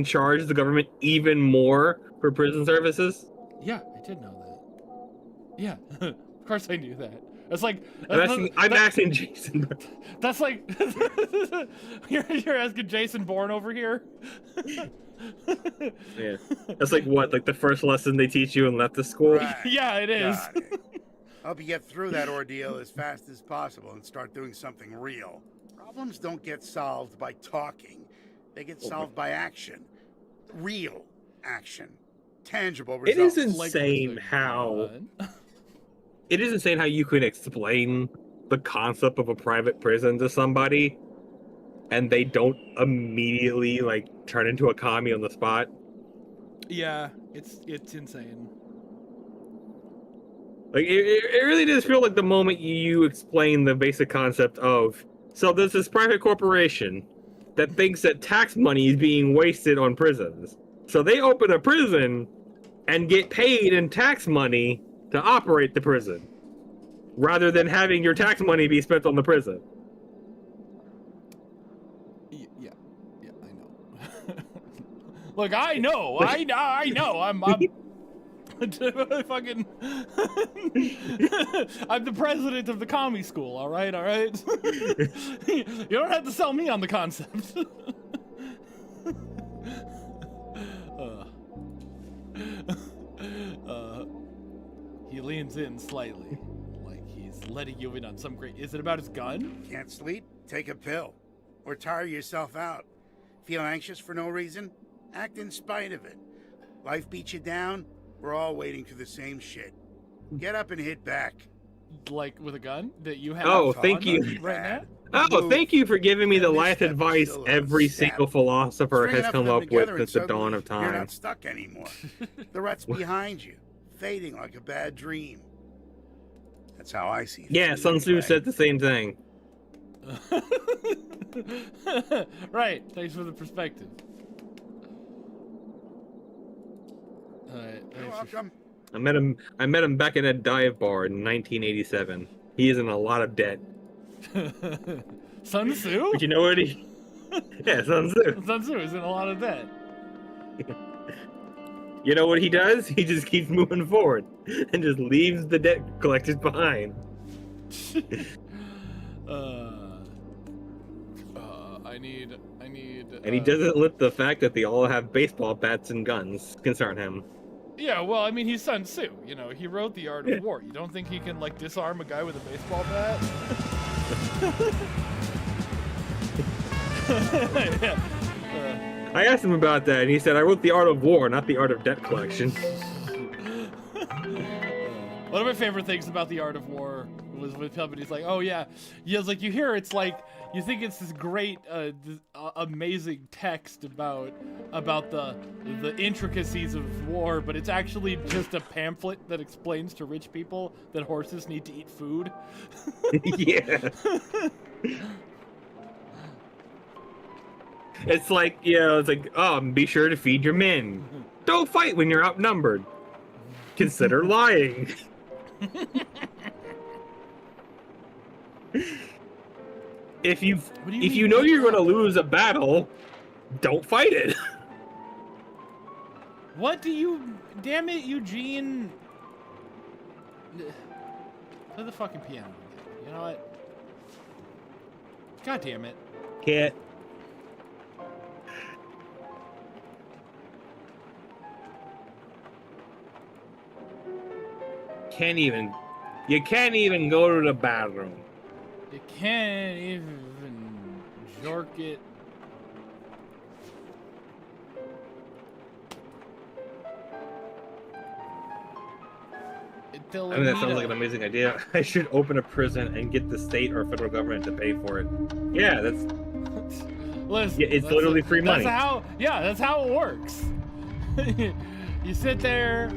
[SPEAKER 1] charge the government even more for prison services?
[SPEAKER 2] Yeah, I did know that. Yeah, of course I knew that. It's like
[SPEAKER 1] I'm asking Jason.
[SPEAKER 2] That's like you're asking Jason Bourne over here.
[SPEAKER 1] Yeah, that's like what, like the first lesson they teach you in left school.
[SPEAKER 5] Right.
[SPEAKER 2] Yeah, it is.
[SPEAKER 5] Got it. Hope you get through that ordeal as fast as possible and start doing something real. Problems don't get solved by talking. They get solved by action. Real action. Tangible
[SPEAKER 1] It
[SPEAKER 5] results.
[SPEAKER 1] is insane how it is insane how you can explain the concept of a private prison to somebody and they don't immediately like turn into a commie on the spot.
[SPEAKER 2] Yeah, it's insane.
[SPEAKER 1] Like it really does feel like the moment you explain the basic concept of, so there's this private corporation that thinks that tax money is being wasted on prisons. So they open a prison and get paid in tax money to operate the prison, rather than having your tax money be spent on the prison.
[SPEAKER 2] Yeah, I know. Look, I know. I'm fucking. I'm the president of the commie school. All right. You don't have to sell me on the concept. He leans in slightly, like he's letting you in on some great. Is it about his gun?
[SPEAKER 5] Can't sleep? Take a pill. Or tire yourself out. Feel anxious for no reason? Act in spite of it. Life beats you down? We're all waiting for the same shit. Get up and hit back.
[SPEAKER 2] Like with a gun that you have?
[SPEAKER 1] Oh,
[SPEAKER 2] on
[SPEAKER 1] thank you.
[SPEAKER 2] right now.
[SPEAKER 1] Oh, thank you for giving me the
[SPEAKER 5] This
[SPEAKER 1] life
[SPEAKER 5] step is
[SPEAKER 1] advice
[SPEAKER 5] still a
[SPEAKER 1] every
[SPEAKER 5] step.
[SPEAKER 1] single philosopher
[SPEAKER 5] String
[SPEAKER 1] has
[SPEAKER 5] enough
[SPEAKER 1] come
[SPEAKER 5] of them
[SPEAKER 1] up with
[SPEAKER 5] together and
[SPEAKER 1] since the dawn of
[SPEAKER 5] suddenly You're
[SPEAKER 1] time.
[SPEAKER 5] not stuck anymore. The rut's behind you, fading like a bad dream. That's how I see it.
[SPEAKER 1] Yeah, Sun Tzu said the same thing.
[SPEAKER 2] Right. Thanks for the perspective. Alright.
[SPEAKER 5] You're welcome.
[SPEAKER 1] I met him back at a dive bar in 1987. He is in a lot of debt.
[SPEAKER 2] Sun Tzu?
[SPEAKER 1] But you know what he? Yeah, Sun Tzu.
[SPEAKER 2] Sun Tzu is in a lot of debt.
[SPEAKER 1] You know what he does? He just keeps moving forward and just leaves the debt collectors behind.
[SPEAKER 2] I need.
[SPEAKER 1] And he doesn't let the fact that they all have baseball bats and guns concern him.
[SPEAKER 2] Yeah, well, I mean, he's Sun Tzu. You know, he wrote The Art of War. You don't think he can, like, disarm a guy with a baseball bat? Yeah.
[SPEAKER 1] I asked him about that, and he said, I wrote The Art of War, not The Art of Debt Collection.
[SPEAKER 2] One of my favorite things about The Art of War was with somebody's like, oh yeah, it's like you hear it's like you think it's this great, amazing text about the intricacies of war, but it's actually just a pamphlet that explains to rich people that horses need to eat food.
[SPEAKER 1] Yeah. It's like, it's like, be sure to feed your men. Don't fight when you're outnumbered. Consider lying. If you know you're going to lose a battle, don't fight it.
[SPEAKER 2] What do you... Damn it, Eugene. Play the fucking piano again. You know what? God damn it.
[SPEAKER 1] Can't. You can't even go to the bathroom.
[SPEAKER 2] You can't even jork it.
[SPEAKER 1] I mean, that sounds like an amazing idea. I should open a prison and get the state or federal government to pay for it. Yeah, that's...
[SPEAKER 2] Listen,
[SPEAKER 1] yeah, it's literally free money.
[SPEAKER 2] That's how it works. You sit there,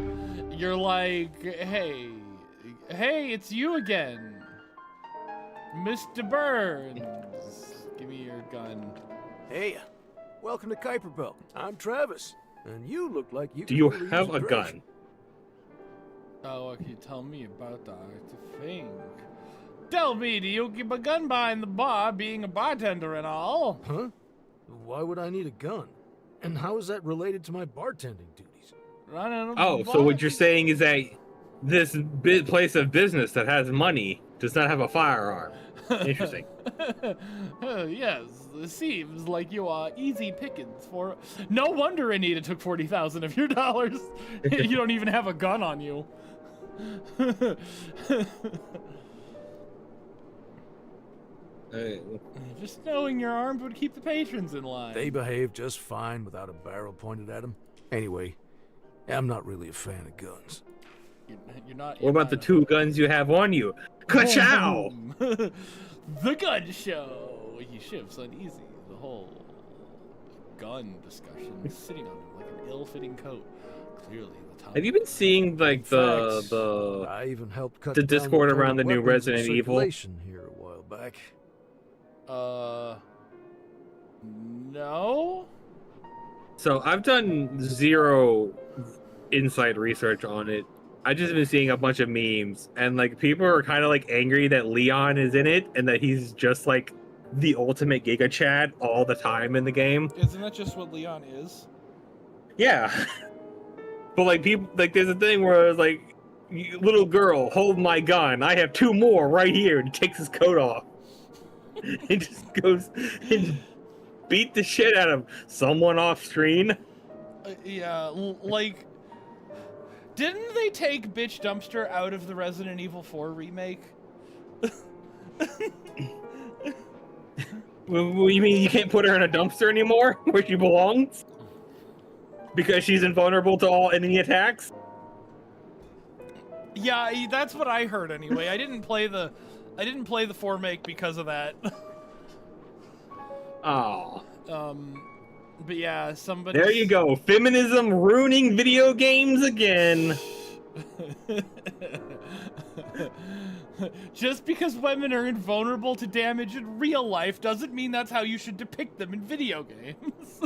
[SPEAKER 2] you're like, hey, it's you again. Mr. Burns, give me your gun.
[SPEAKER 6] Hey, welcome to Kuiper Belt. I'm Travis, and you look like you.
[SPEAKER 1] Do you
[SPEAKER 6] really
[SPEAKER 1] have
[SPEAKER 6] use
[SPEAKER 1] a
[SPEAKER 6] direction.
[SPEAKER 1] gun?
[SPEAKER 2] Oh, what can you tell me about that? To think. Tell me, do you keep a gun behind the bar, being a bartender and all?
[SPEAKER 6] Huh? Why would I need a gun? And how is that related to my bartending duties?
[SPEAKER 1] Oh, so what you're saying is that this place of business that has money does not have a firearm. Interesting.
[SPEAKER 2] Yes, it seems like you are easy pickings for... No wonder Anita took 40,000 of your dollars. You don't even have a gun on you. Just knowing you're armed would keep the patrons in line.
[SPEAKER 6] They behave just fine without a barrel pointed at them. Anyway, I'm not really a fan of guns.
[SPEAKER 2] You're not.
[SPEAKER 1] What about the 2 guns you have on you? Ka-chow!
[SPEAKER 2] The gun show. He shifts uneasy. The whole gun discussion sitting on him like an ill-fitting coat. Clearly, the top.
[SPEAKER 1] Have you been seeing like
[SPEAKER 6] I even helped cut
[SPEAKER 1] the
[SPEAKER 6] down
[SPEAKER 1] Discord
[SPEAKER 6] total
[SPEAKER 1] around the new
[SPEAKER 6] weapons in
[SPEAKER 1] Resident Evil?
[SPEAKER 6] circulation here a while back.
[SPEAKER 2] No.
[SPEAKER 1] So I've done 0 inside research on it. I've just been seeing a bunch of memes, and like people are kind of like angry that Leon is in it and that he's just like the ultimate Giga Chad all the time in the game.
[SPEAKER 2] Isn't that just what Leon is?
[SPEAKER 1] Yeah. But like people, like there's a thing where it's like, little girl, hold my gun. I have 2 more right here, and he takes his coat off. He just goes and beat the shit out of someone off screen.
[SPEAKER 2] Yeah, like, didn't they take Bitch Dumpster out of the Resident Evil 4 remake?
[SPEAKER 1] Well, you mean you can't put her in a dumpster anymore, where she belongs? Because she's invulnerable to all enemy attacks?
[SPEAKER 2] Yeah, that's what I heard anyway. I didn't play the 4 make because of that.
[SPEAKER 1] Oh.
[SPEAKER 2] But yeah, somebody.
[SPEAKER 1] There you go. Feminism ruining video games again.
[SPEAKER 2] Just because women are invulnerable to damage in real life doesn't mean that's how you should depict them in video games.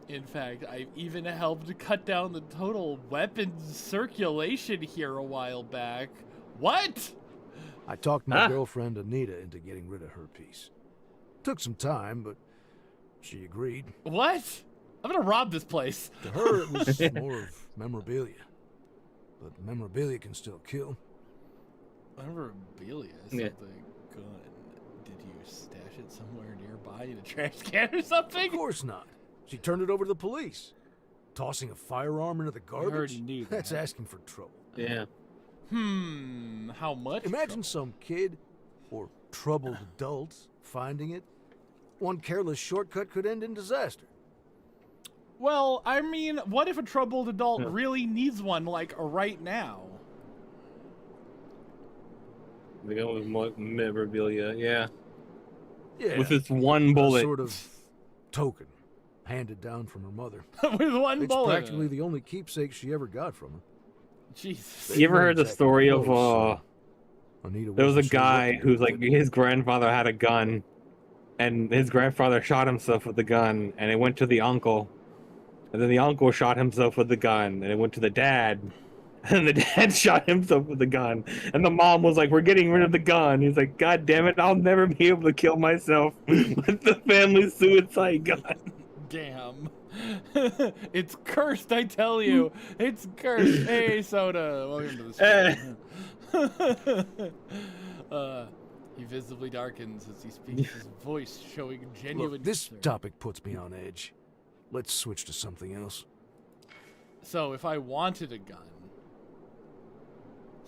[SPEAKER 2] In fact, I've even helped cut down the total weapons circulation here a while back. What?
[SPEAKER 6] I talked my girlfriend Anita into getting rid of her piece. Took some time, but she agreed.
[SPEAKER 2] What? I'm gonna rob this place.
[SPEAKER 6] To her, it was more of memorabilia. But memorabilia can still kill.
[SPEAKER 2] Memorabilia is something good. Did you stash it somewhere nearby in a trash can or something?
[SPEAKER 6] Of course not. She turned it over to the police. Tossing a firearm into the garbage? That's asking for trouble.
[SPEAKER 1] Yeah.
[SPEAKER 2] How much?
[SPEAKER 6] Imagine some kid, or troubled adult, finding it. One careless shortcut could end in disaster.
[SPEAKER 2] Well, I mean, what if a troubled adult really needs one, like, right now?
[SPEAKER 1] They go with memorabilia, yeah.
[SPEAKER 6] Yeah.
[SPEAKER 1] With this one bullet.
[SPEAKER 6] A sort of token, handed down from her mother.
[SPEAKER 2] With one bullet.
[SPEAKER 6] It's practically the only keepsake she ever got from her.
[SPEAKER 2] Jesus.
[SPEAKER 1] You ever heard the story of,
[SPEAKER 6] Anita
[SPEAKER 1] there was a guy who's like, his grandfather had a gun, and his grandfather shot himself with the gun, and it went to the uncle. And then the uncle shot himself with the gun, and it went to the dad. And the dad shot himself with the gun. And the mom was like, we're getting rid of the gun. He's like, God damn it, I'll never be able to kill myself with the family suicide gun.
[SPEAKER 2] Damn. It's cursed, I tell you. It's cursed. Hey, Soda. Welcome to the show. He visibly darkens as he speaks, his voice showing genuine
[SPEAKER 6] Look, this
[SPEAKER 2] concern.
[SPEAKER 6] topic puts me on edge. Let's switch to something else.
[SPEAKER 2] So, if I wanted a gun...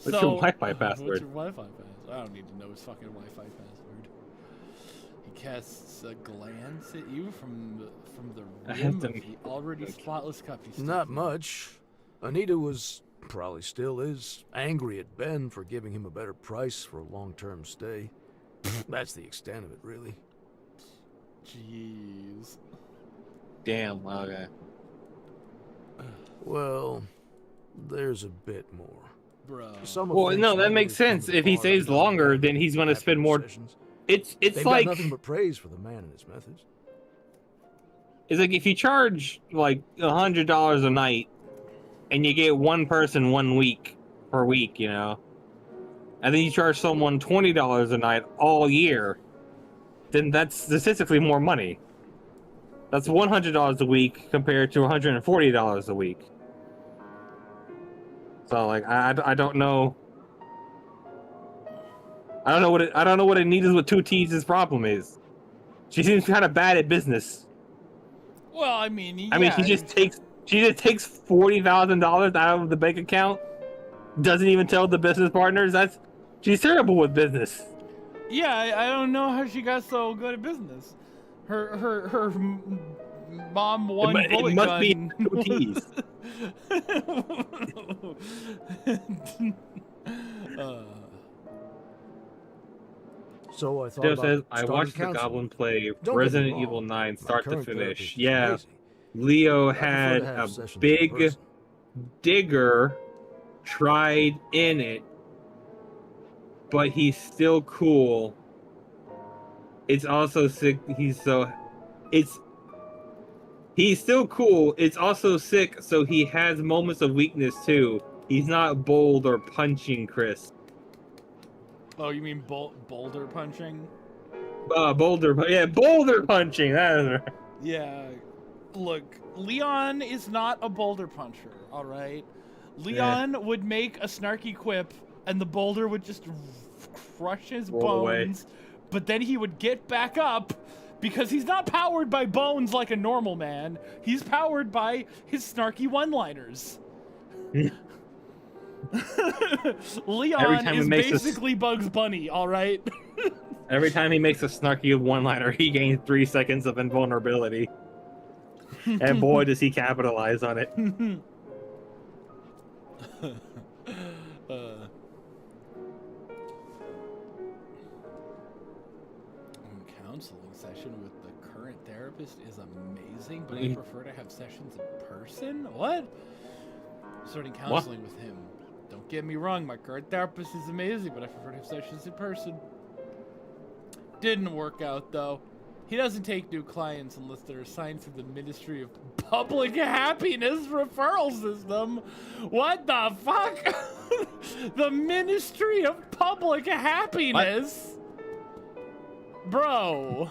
[SPEAKER 1] What's your Wi-Fi password?
[SPEAKER 2] What's your Wi-Fi password? I don't need to know his fucking Wi-Fi password. He casts a glance at you from the rim of the already spotless cup.
[SPEAKER 6] Not much. Anita was Probably still is. Angry at Ben for giving him a better price for a long-term stay. That's the extent of it, really.
[SPEAKER 2] Jeez.
[SPEAKER 1] Damn. Okay.
[SPEAKER 6] Well, there's a bit more.
[SPEAKER 2] Bro.
[SPEAKER 1] Well, no, that makes sense. If he stays longer, then he's going to spend more. It's
[SPEAKER 6] They've
[SPEAKER 1] like
[SPEAKER 6] got nothing but praise for the man and his methods.
[SPEAKER 1] it's like if you charge like $100 a night, and you get one person 1 week per week, you know, and then you charge someone $20 a night all year, then that's statistically more money. That's $100 a week compared to $140 a week. So like I don't know. I don't know what Anita's with two T's' problem is. She seems kind of bad at business.
[SPEAKER 2] Well, I mean, yeah.
[SPEAKER 1] I mean, she just takes $40,000 out of the bank account. Doesn't even tell the business partners. She's terrible with business.
[SPEAKER 2] Yeah, I don't know how she got so good at business. Her mom won bullet
[SPEAKER 1] it must
[SPEAKER 2] gun.
[SPEAKER 1] be two T's.
[SPEAKER 6] So I thought
[SPEAKER 1] Joe
[SPEAKER 6] about
[SPEAKER 1] says, I
[SPEAKER 6] starting
[SPEAKER 1] watched the
[SPEAKER 6] counseling.
[SPEAKER 1] Goblin play
[SPEAKER 6] Don't get me
[SPEAKER 1] Resident
[SPEAKER 6] wrong,
[SPEAKER 1] Evil 9
[SPEAKER 6] my
[SPEAKER 1] start to
[SPEAKER 6] current
[SPEAKER 1] finish.
[SPEAKER 6] therapist is
[SPEAKER 1] Yeah,
[SPEAKER 6] amazing.
[SPEAKER 1] Leo
[SPEAKER 6] I prefer
[SPEAKER 1] had
[SPEAKER 6] to have
[SPEAKER 1] a
[SPEAKER 6] sessions in
[SPEAKER 1] big
[SPEAKER 6] person.
[SPEAKER 1] digger tried in it, but he's still cool. It's also sick. He's still cool. It's also sick, so he has moments of weakness too. He's not bold or punching Chris.
[SPEAKER 2] Oh, you mean boulder punching?
[SPEAKER 1] Boulder punching. That is right.
[SPEAKER 2] Yeah. Look, Leon is not a boulder puncher, all right? Leon would make a snarky quip, and the boulder would just crush his
[SPEAKER 1] Roll
[SPEAKER 2] bones, but then he would get back up because he's not powered by bones like a normal man. He's powered by his snarky one-liners. Leon is basically Bugs Bunny, all right?
[SPEAKER 1] Every time he makes a snarky one-liner, he gains 3 seconds of invulnerability. And boy, does he capitalize on it.
[SPEAKER 2] Counseling session with the current therapist is amazing, but I prefer to have sessions in person? What? Starting counseling with him. Don't get me wrong, my current therapist is amazing, but I prefer to have sessions in person. Didn't work out, though. He doesn't take new clients unless they're assigned to the Ministry of Public Happiness referral system. What the fuck? The Ministry of Public Happiness? Bro.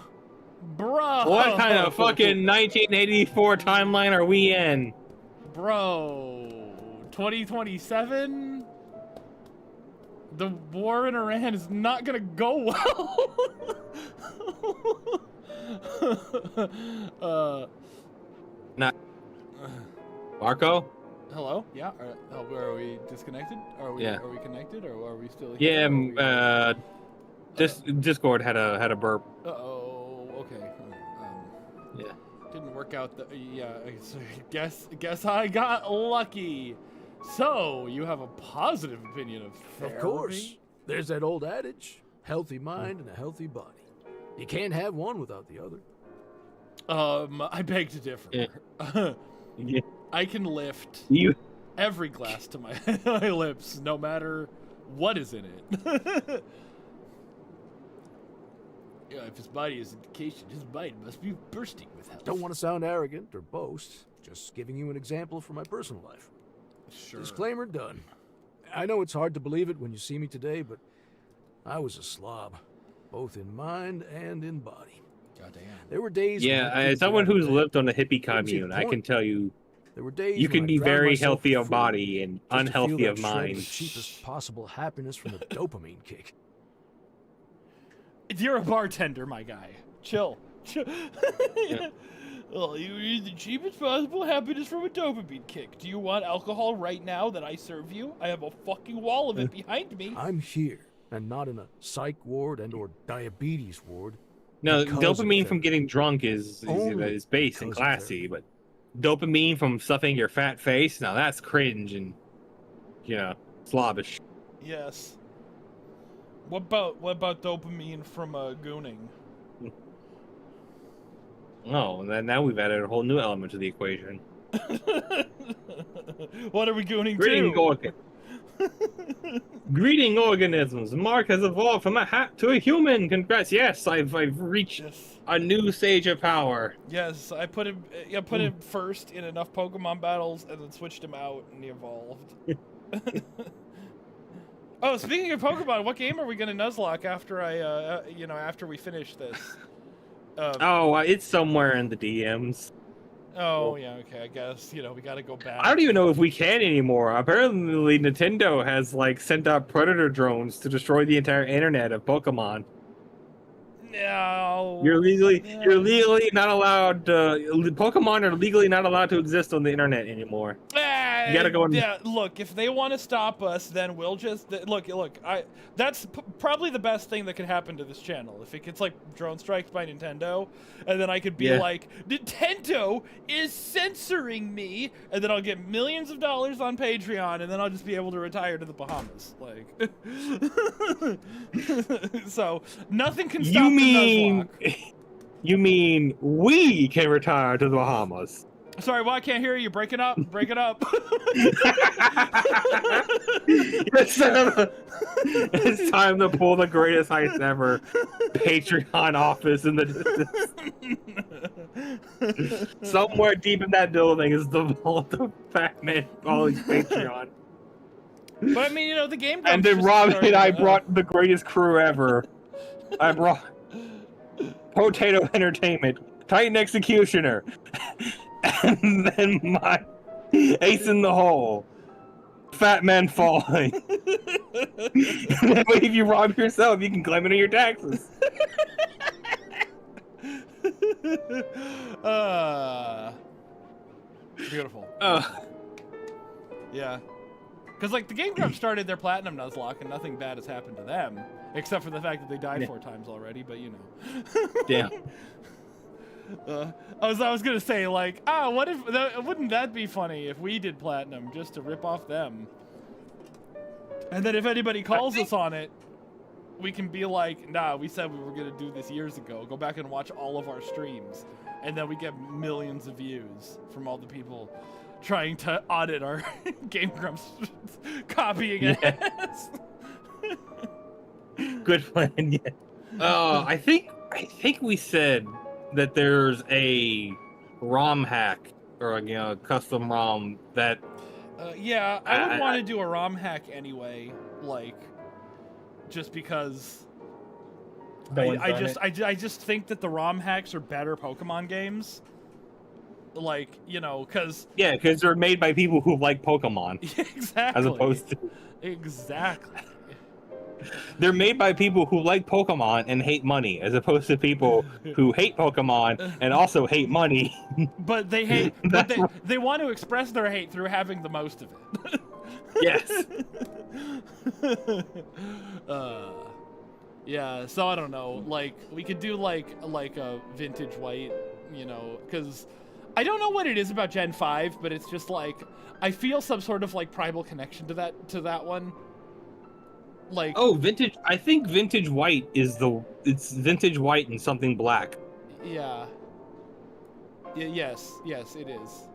[SPEAKER 1] What kind of fucking 1984 timeline are we in?
[SPEAKER 2] Bro. 2027? The war in Iran is not gonna go well.
[SPEAKER 1] Not Marco?
[SPEAKER 2] Hello? Yeah? Are we disconnected? Are we connected, or are we still here?
[SPEAKER 1] Yeah, Discord had a burp.
[SPEAKER 2] Uh-oh, okay.
[SPEAKER 1] Yeah.
[SPEAKER 2] Didn't work out. So guess I got lucky. So, you have a positive opinion of therapy?
[SPEAKER 6] Of course. There's that old adage, healthy mind and a healthy body. You can't have one without the other.
[SPEAKER 2] I beg to differ.
[SPEAKER 1] Yeah. Yeah.
[SPEAKER 2] I can lift every glass to my lips, no matter what is in it. Yeah, if his body is indication, his mind must be bursting with health.
[SPEAKER 6] Don't want to sound arrogant or boast. Just giving you an example from my personal life.
[SPEAKER 2] Sure.
[SPEAKER 6] Disclaimer done. I know it's hard to believe it when you see me today, but I was a slob, both in mind and in body.
[SPEAKER 2] Goddamn.
[SPEAKER 6] There were days.
[SPEAKER 1] Yeah, as someone who's lived on a hippie commune, I can tell you,
[SPEAKER 6] there were days
[SPEAKER 1] you can
[SPEAKER 6] when
[SPEAKER 1] be
[SPEAKER 6] I drowned
[SPEAKER 1] very
[SPEAKER 6] myself
[SPEAKER 1] healthy
[SPEAKER 6] in
[SPEAKER 1] of
[SPEAKER 6] food
[SPEAKER 1] body and
[SPEAKER 6] just to feel
[SPEAKER 1] unhealthy
[SPEAKER 6] that
[SPEAKER 1] of
[SPEAKER 6] shred
[SPEAKER 1] mind.
[SPEAKER 6] the cheapest possible happiness from the dopamine kick.
[SPEAKER 2] You're a bartender, my guy. Chill.
[SPEAKER 1] Yeah.
[SPEAKER 2] Well, you need the cheapest possible happiness from a dopamine kick. Do you want alcohol right now that I serve you? I have a fucking wall of it behind me.
[SPEAKER 6] I'm here, and not in a psych ward and/or diabetes ward.
[SPEAKER 1] No,
[SPEAKER 6] because
[SPEAKER 1] dopamine
[SPEAKER 6] of
[SPEAKER 1] from getting drunk is base and
[SPEAKER 6] because of
[SPEAKER 1] classy, but dopamine from stuffing your fat face, now that's cringe. And slobbish.
[SPEAKER 2] Yes. What about dopamine from gooning?
[SPEAKER 1] Oh, and then now we've added a whole new element to the equation.
[SPEAKER 2] What are we gooning
[SPEAKER 1] Greeting Greeting organisms. Mark has evolved from a hat to a human. Congrats. Yes, I've reached a new stage of power.
[SPEAKER 2] Yes, I put him first in enough Pokemon battles and then switched him out and he evolved. Oh, speaking of Pokemon, what game are we gonna Nuzlocke after after we finish this?
[SPEAKER 1] It's somewhere in the DMs.
[SPEAKER 2] Oh, yeah, okay, I guess, we gotta go back.
[SPEAKER 1] I don't even know if we can anymore. Apparently, Nintendo has, sent out predator drones to destroy the entire internet of Pokemon.
[SPEAKER 2] No.
[SPEAKER 1] You're legally not allowed, Pokemon are legally not allowed to exist on the internet anymore. You gotta go
[SPEAKER 2] yeah, look, if they want to stop us, then we'll just look. That's probably the best thing that could happen to this channel if it gets drone strikes by Nintendo, and then I could be like, Nintendo is censoring me, and then I'll get millions of dollars on Patreon, and then I'll just be able to retire to the Bahamas. So nothing can stop the Nuzlocke.
[SPEAKER 1] You mean we can retire to the Bahamas?
[SPEAKER 2] Sorry, well, I can't hear you. Break it up. Break it up.
[SPEAKER 1] It's time to pull the greatest heist ever. Patreon office in the distance. Somewhere deep in that building is the vault of Fatman Falling's Patreon.
[SPEAKER 2] But I mean, the game.
[SPEAKER 1] And then Rob and I brought the greatest crew ever. I brought Potato Entertainment, Titan Executioner. And then my ace in the hole, Fatman Falling. And that way, if you rob yourself, you can claim it on your taxes.
[SPEAKER 2] Beautiful. Yeah. Because, the Game Grumps started their Platinum Nuzlocke, and nothing bad has happened to them. Except for the fact that they died 4 times already, but
[SPEAKER 1] Damn.
[SPEAKER 2] I was gonna say, what if, wouldn't that be funny if we did Platinum just to rip off them? And then if anybody calls us on it, we can be like, nah, we said we were gonna do this years ago. Go back and watch all of our streams. And then we get millions of views from all the people trying to audit our Game Grumps copying it.
[SPEAKER 1] Good plan, yeah. I think we said that there's a ROM hack or a custom ROM that
[SPEAKER 2] yeah, I would want to do a ROM hack anyway, just because I just think that the ROM hacks are better Pokemon games. Because
[SPEAKER 1] they're made by people who like Pokemon.
[SPEAKER 2] Exactly.
[SPEAKER 1] As opposed to
[SPEAKER 2] exactly.
[SPEAKER 1] They're made by people who like Pokemon and hate money, as opposed to people who hate Pokemon and also hate money.
[SPEAKER 2] But they hate. But they want to express their hate through having the most of it.
[SPEAKER 1] Yes.
[SPEAKER 2] Yeah. So I don't know. We could do like a vintage white, because I don't know what it is about Gen 5, but it's just I feel some sort of primal connection to that one.
[SPEAKER 1] Vintage. I think vintage white is it's vintage white and something black.
[SPEAKER 2] Yeah. Yes, it is.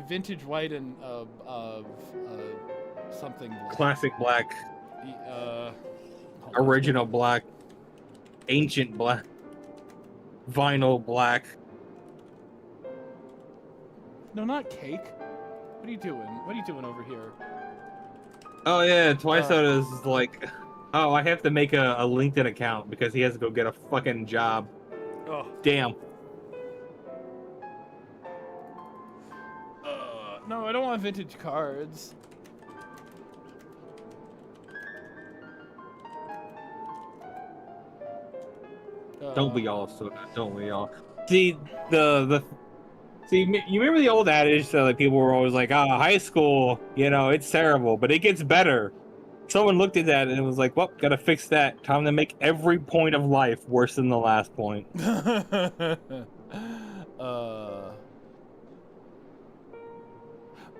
[SPEAKER 2] Vintage white and something black.
[SPEAKER 1] Classic black. Original black. Ancient black. Vinyl black.
[SPEAKER 2] No, not cake. What are you doing? What are you doing over here?
[SPEAKER 1] Oh yeah, Twisoda is oh, I have to make a LinkedIn account because he has to go get a fucking job.
[SPEAKER 2] Oh.
[SPEAKER 1] Damn.
[SPEAKER 2] No, I don't want vintage cards.
[SPEAKER 1] Don't we all, Soda? Don't we all? See, See, you remember the old adage that people were always like, high school, it's terrible, but it gets better. Someone looked at that and it was like, well, gotta fix that. Time to make every point of life worse than the last point.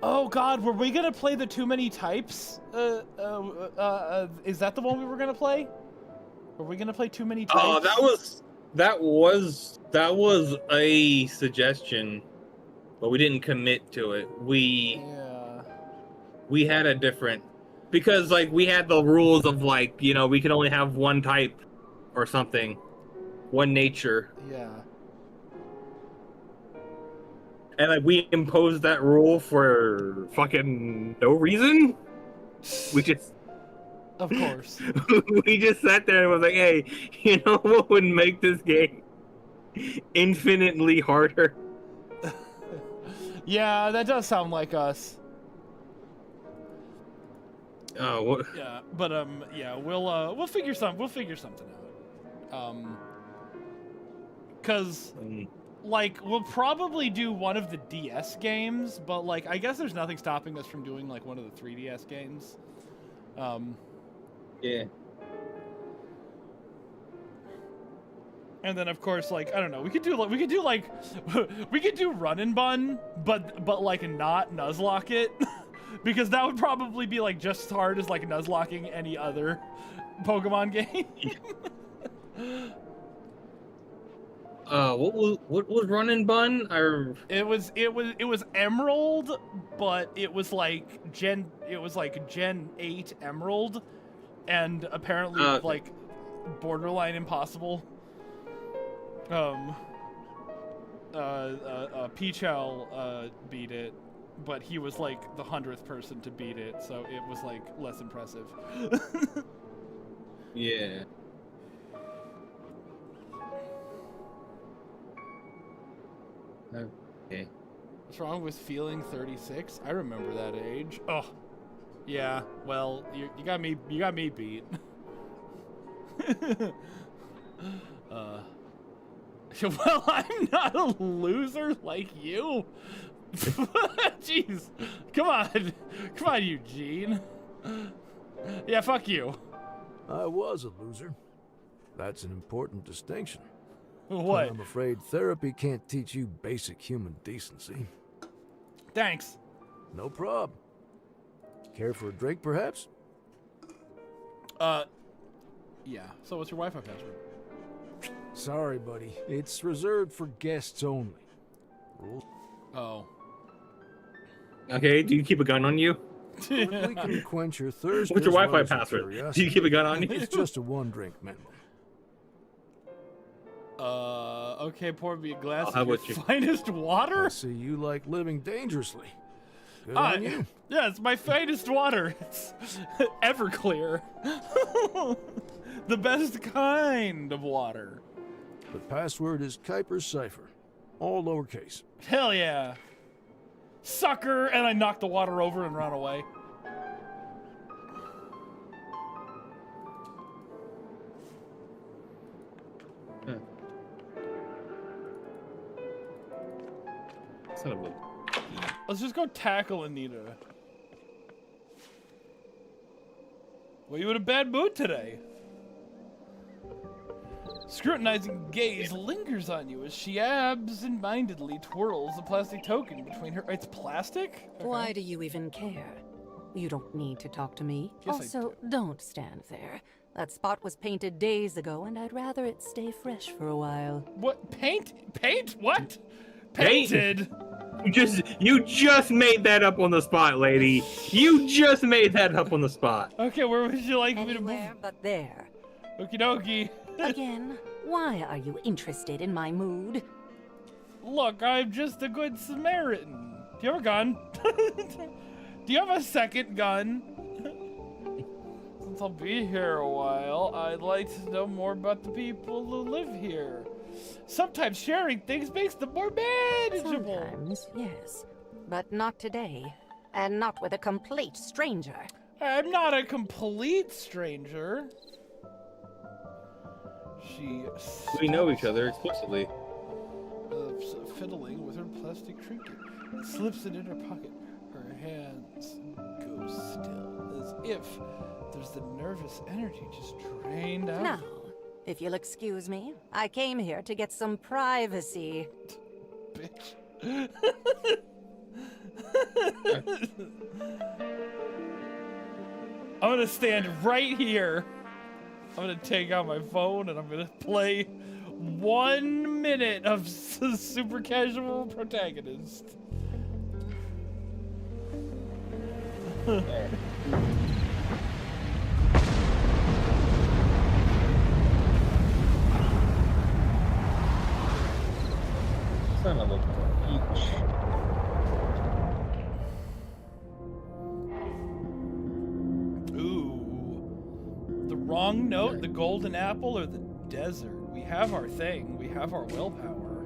[SPEAKER 2] Oh God, were we gonna play the Too Many Types? Is that the one we were gonna play? Were we gonna play Too Many Types?
[SPEAKER 1] Oh, that was a suggestion, but we didn't commit to it. We had a different, because like we had the rules of like, you know, we can only have one type or something, one nature.
[SPEAKER 2] Yeah.
[SPEAKER 1] And like we imposed that rule for fucking no reason. We just,
[SPEAKER 2] of course,
[SPEAKER 1] we just sat there and was like, hey, you know what would make this game infinitely harder?
[SPEAKER 2] Yeah, that does sound like us.
[SPEAKER 1] Oh, what?
[SPEAKER 2] Yeah, but yeah, we'll figure something out. Cause like we'll probably do one of the DS games, but like I guess there's nothing stopping us from doing like one of the 3DS games.
[SPEAKER 1] Yeah.
[SPEAKER 2] And then of course, like I don't know, we could do Run and Bun, but like not Nuzlocke it, because that would probably be like just as hard as like Nuzlocking any other Pokemon game.
[SPEAKER 1] What was Run and Bun?
[SPEAKER 2] It was Emerald, but it was like Gen 8 Emerald, and apparently like borderline impossible. Peachel beat it, but he was like the 100th person to beat it, so it was like less impressive.
[SPEAKER 1] Yeah. Okay.
[SPEAKER 2] What's wrong with feeling 36? I remember that age. Oh, yeah. Well, you got me. You got me beat. Well, I'm not a loser like you. Jeez, come on, Eugene. Yeah, fuck you.
[SPEAKER 6] I was a loser. That's an important distinction.
[SPEAKER 2] What?
[SPEAKER 6] I'm afraid therapy can't teach you basic human decency.
[SPEAKER 2] Thanks.
[SPEAKER 6] No prob. Care for a drink, perhaps?
[SPEAKER 2] Yeah. So what's your Wi-Fi password?
[SPEAKER 6] Sorry, buddy. It's reserved for guests only.
[SPEAKER 2] Oh.
[SPEAKER 1] Okay, do you keep a gun on you?
[SPEAKER 6] We can quench your thirst.
[SPEAKER 1] What's your
[SPEAKER 6] as well
[SPEAKER 1] Wi-Fi
[SPEAKER 6] as your
[SPEAKER 1] password?
[SPEAKER 6] curiosity.
[SPEAKER 1] Do you keep a gun on you?
[SPEAKER 6] It's just a one-drink minimum.
[SPEAKER 2] Okay, pour me a glass
[SPEAKER 1] How
[SPEAKER 2] of your
[SPEAKER 1] about you?
[SPEAKER 2] finest water?
[SPEAKER 6] I see you like living dangerously. Good on you.
[SPEAKER 2] Yeah, it's my finest water. It's Everclear. The best kind of water.
[SPEAKER 6] The password is Kuiper's cipher. All lowercase.
[SPEAKER 2] Hell yeah. Sucker! And I knock the water over and run away.
[SPEAKER 1] Son of a...
[SPEAKER 2] Let's just go tackle Anita. Well, you in a bad mood today. Scrutinizing gaze lingers on you as she absent-mindedly twirls a plastic token between her... It's plastic? Okay.
[SPEAKER 7] Why do you even care? You don't need to talk to me.
[SPEAKER 2] Yes, I
[SPEAKER 7] Also, don't stand there. That spot was painted days ago, and I'd rather it stay fresh for a while.
[SPEAKER 2] What? Paint? What?
[SPEAKER 1] Paint?
[SPEAKER 2] Painted?
[SPEAKER 1] You just made that up on the spot, lady. You just made that up on the spot.
[SPEAKER 2] Okay, where would you like me to move?
[SPEAKER 7] Anywhere but there.
[SPEAKER 2] Okie dokie.
[SPEAKER 7] Again, why are you interested in my mood?
[SPEAKER 2] Look, I'm just a good Samaritan. Do you have a gun? Do you have a second gun? Since I'll be here a while, I'd like to know more about the people who live here. Sometimes sharing things makes them more manageable.
[SPEAKER 7] Sometimes, yes. But not today. And not with a complete stranger.
[SPEAKER 2] I'm not a complete stranger. She
[SPEAKER 1] We know each other explicitly.
[SPEAKER 2] fiddling with her plastic trinket. Slips it in her pocket. Her hands go still, as if there's the nervous energy just drained out.
[SPEAKER 7] Now, if you'll excuse me, I came here to get some privacy.
[SPEAKER 2] Bitch. I'm gonna stand right here. I'm gonna take out my phone and I'm gonna play 1 minute of super casual protagonist.
[SPEAKER 1] Son of a peach.
[SPEAKER 2] Ooh. The wrong note, the golden apple, or the desert? We have our thing. We have our willpower.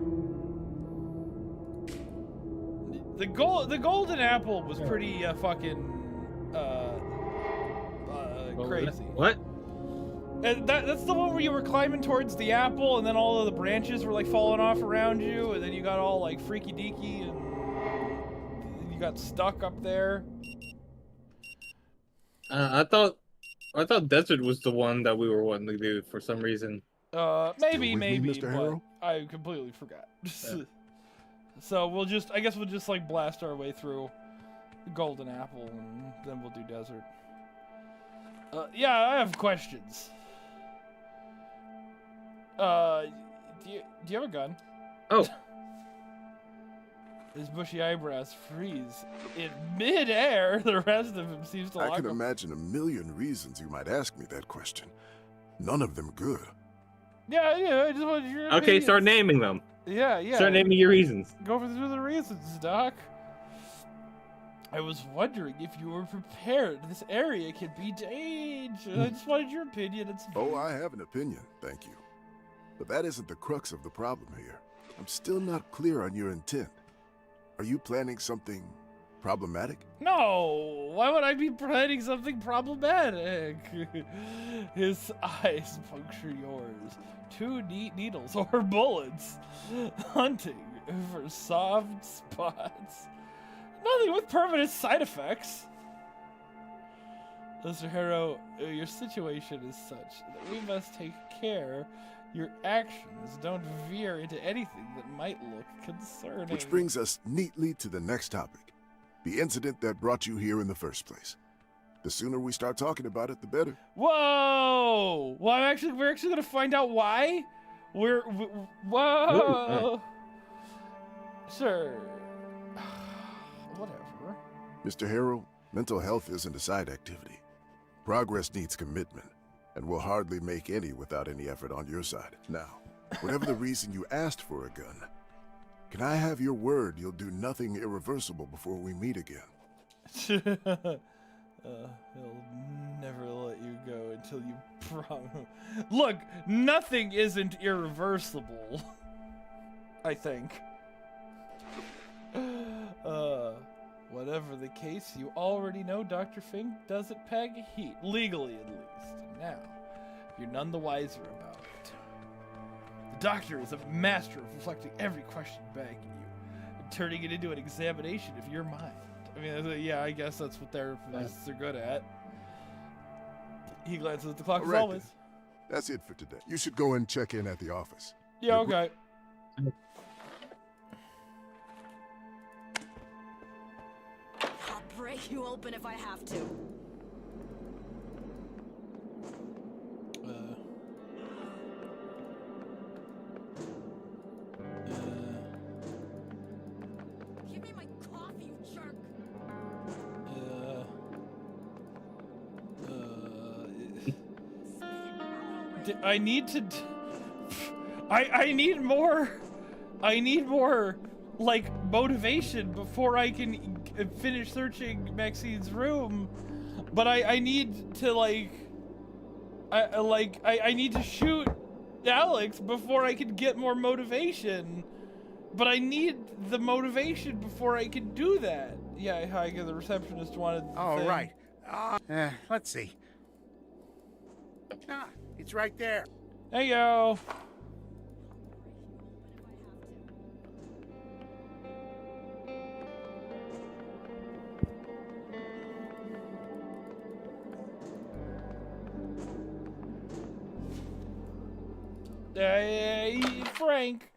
[SPEAKER 2] The golden apple was pretty fucking crazy.
[SPEAKER 1] What?
[SPEAKER 2] That's the one where you were climbing towards the apple, and then all of the branches were like falling off around you, and then you got all like freaky deaky, and you got stuck up there.
[SPEAKER 1] I thought desert was the one that we were wanting to do for some reason.
[SPEAKER 2] Maybe,
[SPEAKER 4] Mr.
[SPEAKER 2] but
[SPEAKER 4] Harrow?
[SPEAKER 2] I completely forgot.
[SPEAKER 1] Yeah.
[SPEAKER 2] So I guess we'll just like blast our way through the golden apple, and then we'll do desert. Yeah, I have questions. Do you have a gun?
[SPEAKER 1] Oh.
[SPEAKER 2] His bushy eyebrows freeze in midair. The rest of him seems to
[SPEAKER 4] I
[SPEAKER 2] lock
[SPEAKER 4] can
[SPEAKER 2] up.
[SPEAKER 4] imagine a million reasons you might ask me that question. None of them good.
[SPEAKER 2] Yeah, I just wanted your
[SPEAKER 1] Okay,
[SPEAKER 2] opinions.
[SPEAKER 1] start naming them.
[SPEAKER 2] Yeah.
[SPEAKER 1] Start naming your reasons.
[SPEAKER 2] Go through the reasons, Doc. I was wondering if you were prepared. This area can be dangerous. I just wanted your opinion.
[SPEAKER 4] Oh, I have an opinion, thank you. But that isn't the crux of the problem here. I'm still not clear on your intent. Are you planning something problematic?
[SPEAKER 2] No! Why would I be planning something problematic? His eyes puncture yours. 2 neat needles or bullets. Hunting for soft spots. Nothing with permanent side effects. Mr. Harrow, your situation is such that we must take care your actions don't veer into anything that might look concerning.
[SPEAKER 4] Which brings us neatly to the next topic. The incident that brought you here in the first place. The sooner we start talking about it, the better.
[SPEAKER 2] Whoa! Well, we're actually gonna find out why. Whoa! Sure. Whatever.
[SPEAKER 4] Mr. Harrow, mental health isn't a side activity. Progress needs commitment, and we'll hardly make any without any effort on your side. Now, whatever the reason you asked for a gun, can I have your word you'll do nothing irreversible before we meet again?
[SPEAKER 2] He'll never let you go until you promise. Look, nothing isn't irreversible. I think. Whatever the case, you already know Dr. Fink doesn't pack heat, legally at least. Now, you're none the wiser about it. The doctor is a master of reflecting every question back at you and turning it into an examination of your mind. I mean, yeah, I guess that's what therapists are good at. He glances at the clock as
[SPEAKER 4] All right,
[SPEAKER 2] always.
[SPEAKER 4] then. That's it for today. You should go and check in at the office.
[SPEAKER 2] Yeah, okay.
[SPEAKER 3] I'll break you open if I have to. Give me my coffee, you jerk.
[SPEAKER 2] I need to. I need more, like, motivation before I can finish searching Maxine's room. But I need to, like, I need to shoot Alex before I can get more motivation. But I need the motivation before I can do that. Yeah, hi, the receptionist wanted.
[SPEAKER 5] Oh,
[SPEAKER 2] thing.
[SPEAKER 5] right. Let's see. Ah, it's right there.
[SPEAKER 2] There you go. Hey, Frank.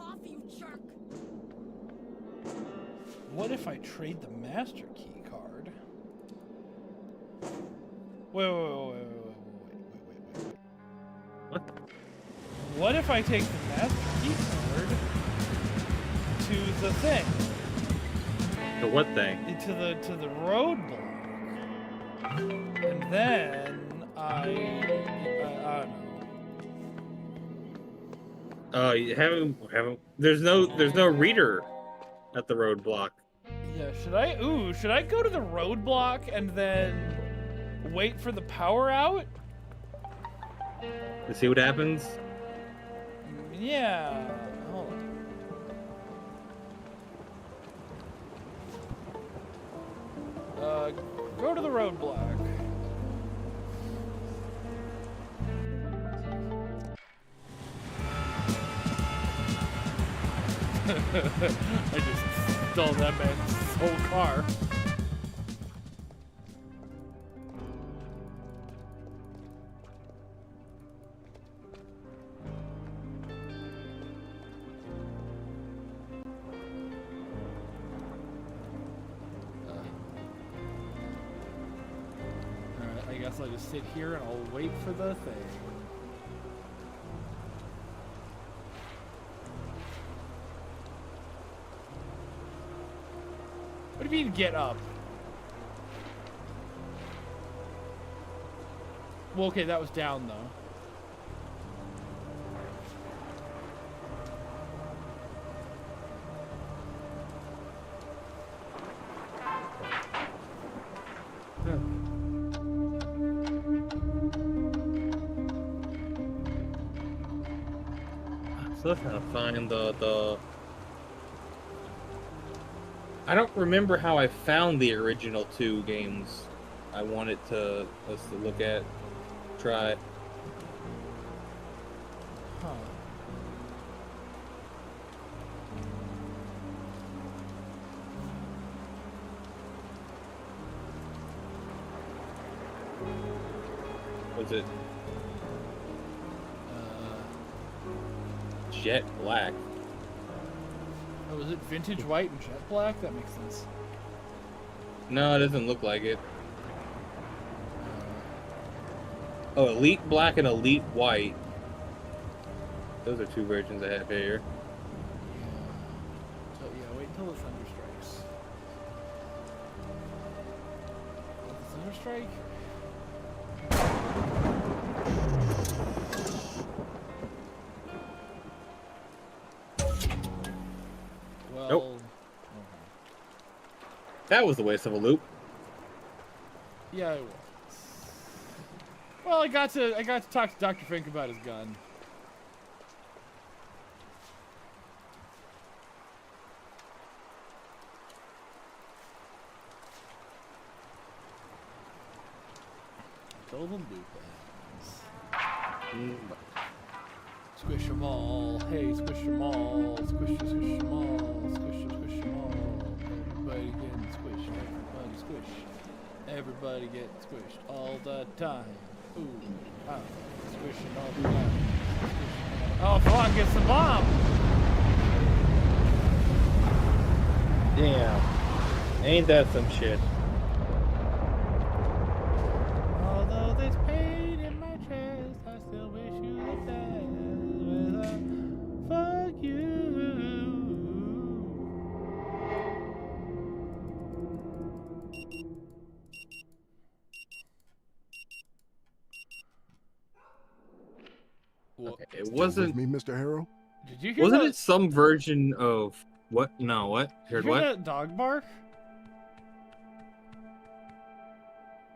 [SPEAKER 3] off, you jerk!
[SPEAKER 2] What if I trade the master key card? Wait.
[SPEAKER 1] What?
[SPEAKER 2] What if I take the master key card to the thing?
[SPEAKER 1] The what thing?
[SPEAKER 2] To the roadblock. And then I don't know.
[SPEAKER 1] You haven't. There's no reader at the roadblock.
[SPEAKER 2] Yeah, should I go to the roadblock and then wait for the power out?
[SPEAKER 1] To see what happens.
[SPEAKER 2] Yeah. Hold on. Go to the roadblock. I just stole that man's whole car. Alright, I guess I'll just sit here and I'll wait for the thing. What do you mean get up? Well, okay, that was down though.
[SPEAKER 1] So let's trying to find the. I don't remember how I found the original 2 games. I wanted to us to look at, try.
[SPEAKER 2] Huh.
[SPEAKER 1] Was it jet black?
[SPEAKER 2] Oh, is it vintage white and jet black? That makes sense.
[SPEAKER 1] No, it doesn't look like it. Oh, elite black and elite white. Those are 2 versions I have here.
[SPEAKER 2] So yeah, wait until the thunder strikes. The thunder strike? Well,
[SPEAKER 1] Nope.
[SPEAKER 2] okay.
[SPEAKER 1] That was a waste of a loop.
[SPEAKER 2] Yeah, it was. Well, I got to talk to Dr. Fink about his gun. Until the loop ends. Squish them all. Hey, squish them all. Squish them all. Squish them all. Everybody getting squished. Everybody squished. Everybody getting squished all the time. Ooh, ah, squishing all the time. Oh, come on, get some bomb.
[SPEAKER 1] Damn. Ain't that some shit?
[SPEAKER 2] Although there's pain in my chest, I still wish you the best. With a fuck you.
[SPEAKER 1] Okay, it wasn't.
[SPEAKER 4] With me, Mr. Harrow?
[SPEAKER 2] Did you hear
[SPEAKER 1] Wasn't
[SPEAKER 2] that?
[SPEAKER 1] it some version of what? No, what? Heard
[SPEAKER 2] Did you hear
[SPEAKER 1] what?
[SPEAKER 2] that dog bark?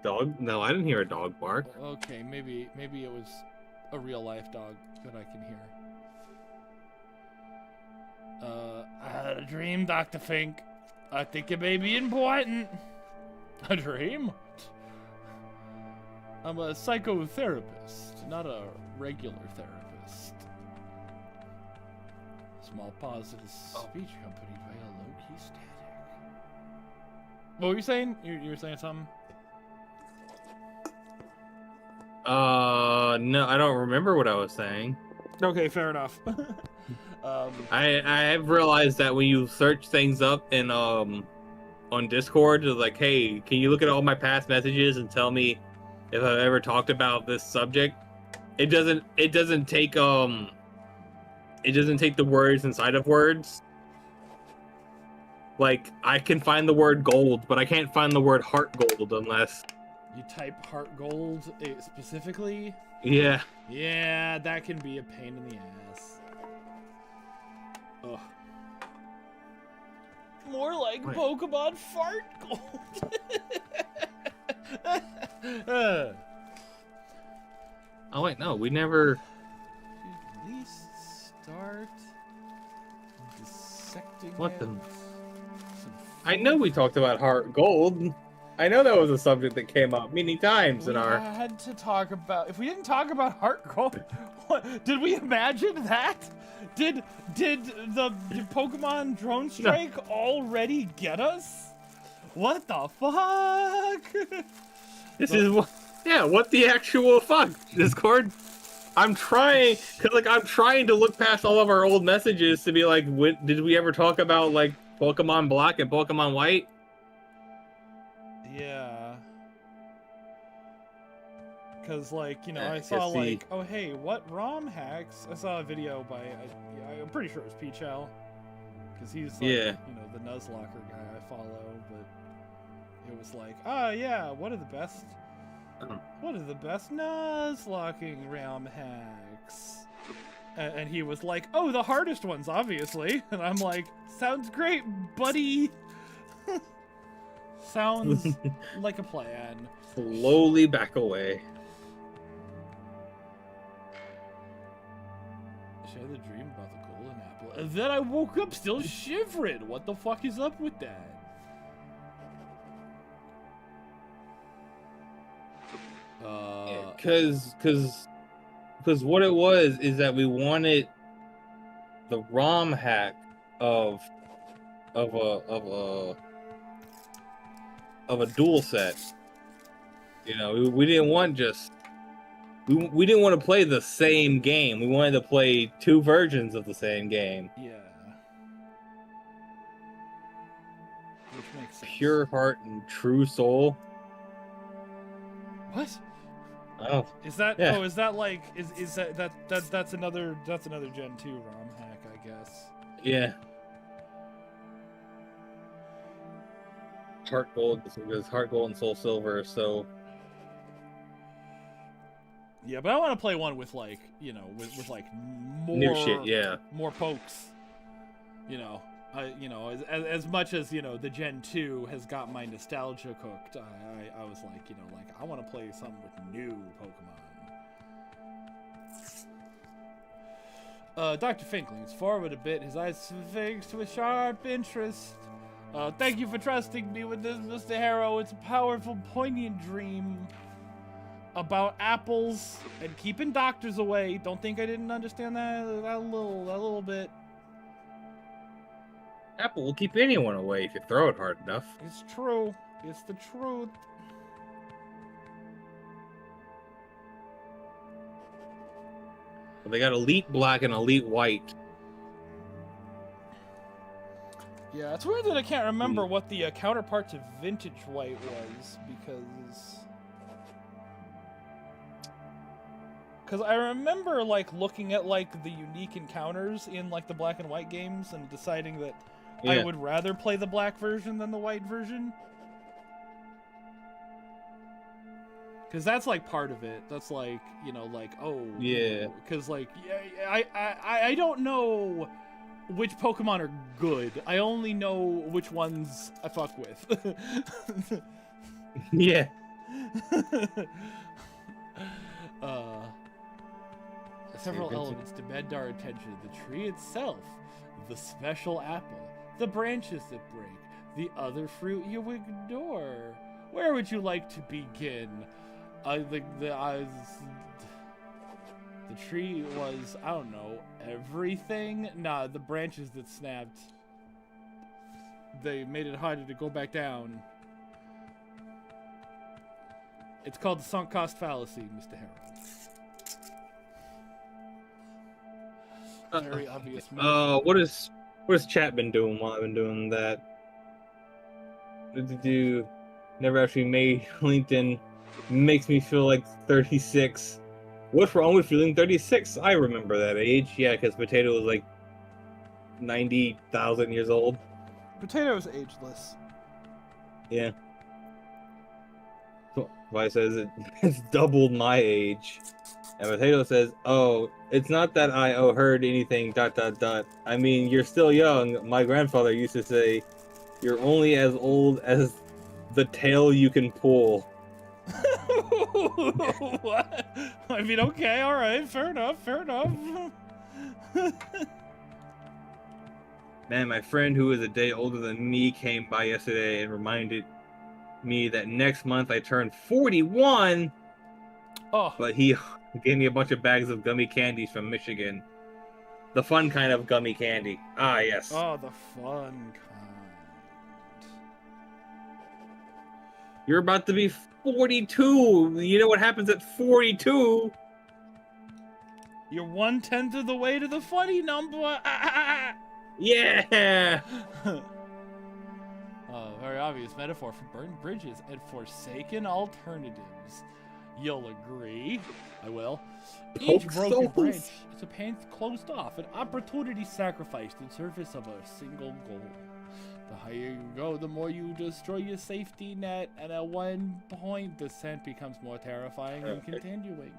[SPEAKER 1] Dog? No, I didn't hear a dog bark.
[SPEAKER 2] Okay, maybe it was a real life dog that I can hear. I had a dream, Dr. Fink. I think it may be important. A dream? I'm a psychotherapist, not a regular therapist. Small pause at a speech accompanied by a low-key static. What were you saying? You were saying something?
[SPEAKER 1] No, I don't remember what I was saying.
[SPEAKER 2] Okay, fair enough.
[SPEAKER 1] I have realized that when you search things up in on Discord, it's like, hey, can you look at all my past messages and tell me if I've ever talked about this subject? It doesn't take the words inside of words. Like, I can find the word gold, but I can't find the word heart gold unless
[SPEAKER 2] you type heart gold specifically.
[SPEAKER 1] Yeah.
[SPEAKER 2] Yeah, that can be a pain in the ass. Ugh. More like Pokemon fart gold.
[SPEAKER 1] Oh wait, no, we never.
[SPEAKER 2] At least start dissecting.
[SPEAKER 1] What the? I know we talked about heart gold. I know that was a subject that came up many times in our.
[SPEAKER 2] We had to talk about. If we didn't talk about heart gold, what, did we imagine that? Did the Pokemon drone strike already get us? What the fuck?
[SPEAKER 1] This is what. Yeah, what the actual fuck, Discord? I'm trying, cause like I'm trying to look past all of our old messages to be like, did we ever talk about like Pokemon Black and Pokemon White?
[SPEAKER 2] Yeah. Cause like, you know, I saw like, oh hey, what ROM hacks? I saw a video by, I'm pretty sure it was Peachel, cause he's like, you know, the Nuzlocker guy I follow, but it was like, oh yeah, what are the best Nuzlocking ROM hacks? And he was like, oh, the hardest ones, obviously. And I'm like, sounds great, buddy. Sounds like a plan.
[SPEAKER 1] Slowly back away.
[SPEAKER 2] Share the dream about the golden apple. And then I woke up still shivering. What the fuck is up with that?
[SPEAKER 1] Cause what it was is that we wanted the ROM hack of a dual set. You know, we didn't want just we didn't want to play the same game. We wanted to play two versions of the same game.
[SPEAKER 2] Yeah. Which makes sense.
[SPEAKER 1] Pure heart and true soul.
[SPEAKER 2] What?
[SPEAKER 1] Oh.
[SPEAKER 2] Is that?
[SPEAKER 1] Yeah.
[SPEAKER 2] Oh, is that like? Is that's another Gen 2 ROM hack, I guess.
[SPEAKER 1] Yeah. Heart gold, because heart gold and soul silver. So.
[SPEAKER 2] Yeah, but I want to play one with like, you know, with like more
[SPEAKER 1] new shit. Yeah.
[SPEAKER 2] More pokes. You know. You know, as much as, you know, the Gen 2 has got my nostalgia cooked, I was like, you know, like, I want to play something with new Pokemon. Dr. Finkling's forward a bit, his eyes fixed with sharp interest. Thank you for trusting me with this, Mr. Harrow. It's a powerful, poignant dream about apples and keeping doctors away. Don't think I didn't understand that a little bit.
[SPEAKER 1] Apple will keep anyone away if you throw it hard enough.
[SPEAKER 2] It's true. It's the truth.
[SPEAKER 1] Well, they got Elite Black and Elite White.
[SPEAKER 2] Yeah, it's weird that I can't remember what the counterpart to Vintage White was, because I remember like looking at like the unique encounters in like the Black and White games and deciding that I would rather play the black version than the white version. Because that's like part of it. That's like, you know, like, oh.
[SPEAKER 1] Yeah.
[SPEAKER 2] Because like, I don't know which Pokemon are good. I only know which ones I fuck with.
[SPEAKER 1] Yeah.
[SPEAKER 2] Several elements demand our attention. The tree itself, the special apple, the branches that break, the other fruit you ignore. Where would you like to begin? I think the tree was, I don't know, everything? Nah, the branches that snapped, they made it harder to go back down. It's called the sunk cost fallacy, Mr. Harrow. Very obvious move.
[SPEAKER 1] What has chat been doing while I've been doing that? Never actually made LinkedIn. Makes me feel like 36. What's wrong with feeling 36? I remember that age. Yeah, because Potato was like 90,000 years old.
[SPEAKER 2] Potato is ageless.
[SPEAKER 1] Yeah. Why it says it's doubled my age. And Potato says, "Oh, it's not that I heard anything. ... I mean, you're still young. My grandfather used to say, you're only as old as the tail you can pull."
[SPEAKER 2] What? I mean, okay, all right, fair enough.
[SPEAKER 1] Man, my friend who is a day older than me came by yesterday and reminded me that next month I turn 41.
[SPEAKER 2] Oh.
[SPEAKER 1] But he gave me a bunch of bags of gummy candies from Michigan. The fun kind of gummy candy. Ah, yes.
[SPEAKER 2] Oh, the fun kind.
[SPEAKER 1] You're about to be 42. You know what happens at 42?
[SPEAKER 2] You're 1/10 of the way to the funny number.
[SPEAKER 1] Yeah.
[SPEAKER 2] Very obvious metaphor for burned bridges and forsaken alternatives. You'll agree. I will. Each broken bridge is a path closed off, an opportunity sacrificed in service of a single goal. The higher you go, the more you destroy your safety net, and at one point, descent becomes more terrifying than continuing.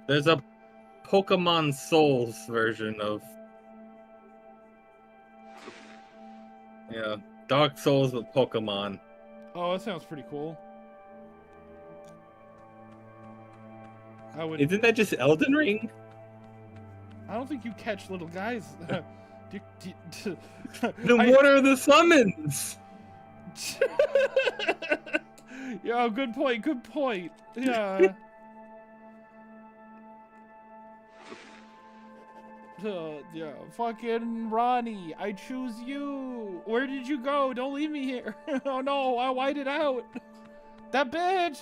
[SPEAKER 1] There's a Pokemon Souls version of... Yeah, Dark Souls with Pokemon.
[SPEAKER 2] Oh, that sounds pretty cool.
[SPEAKER 1] Isn't that just Elden Ring?
[SPEAKER 2] I don't think you catch little guys.
[SPEAKER 1] Then what are the summons?
[SPEAKER 2] Yeah, good point. Yeah. Yeah, fucking Ronnie, I choose you. Where did you go? Don't leave me here. Oh no, I whited out. That bitch.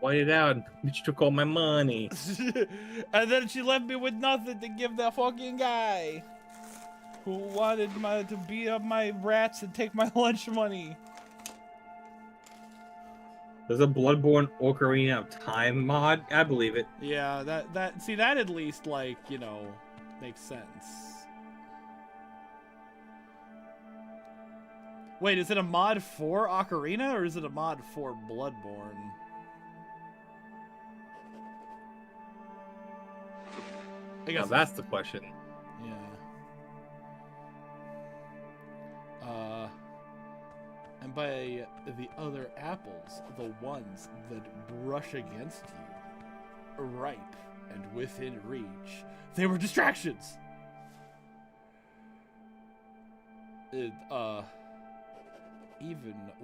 [SPEAKER 1] White it out. Bitch took all my money.
[SPEAKER 2] And then she left me with nothing to give that fucking guy who wanted to beat up my rats and take my lunch money.
[SPEAKER 1] There's a Bloodborne Ocarina of Time mod. I believe it.
[SPEAKER 2] Yeah, that at least, like, you know, makes sense. Wait, is it a mod for Ocarina or is it a mod for Bloodborne? I guess
[SPEAKER 1] now that's the question.
[SPEAKER 2] Yeah. And by the other apples, the ones that brush against you, ripe and within reach, they were distractions. Even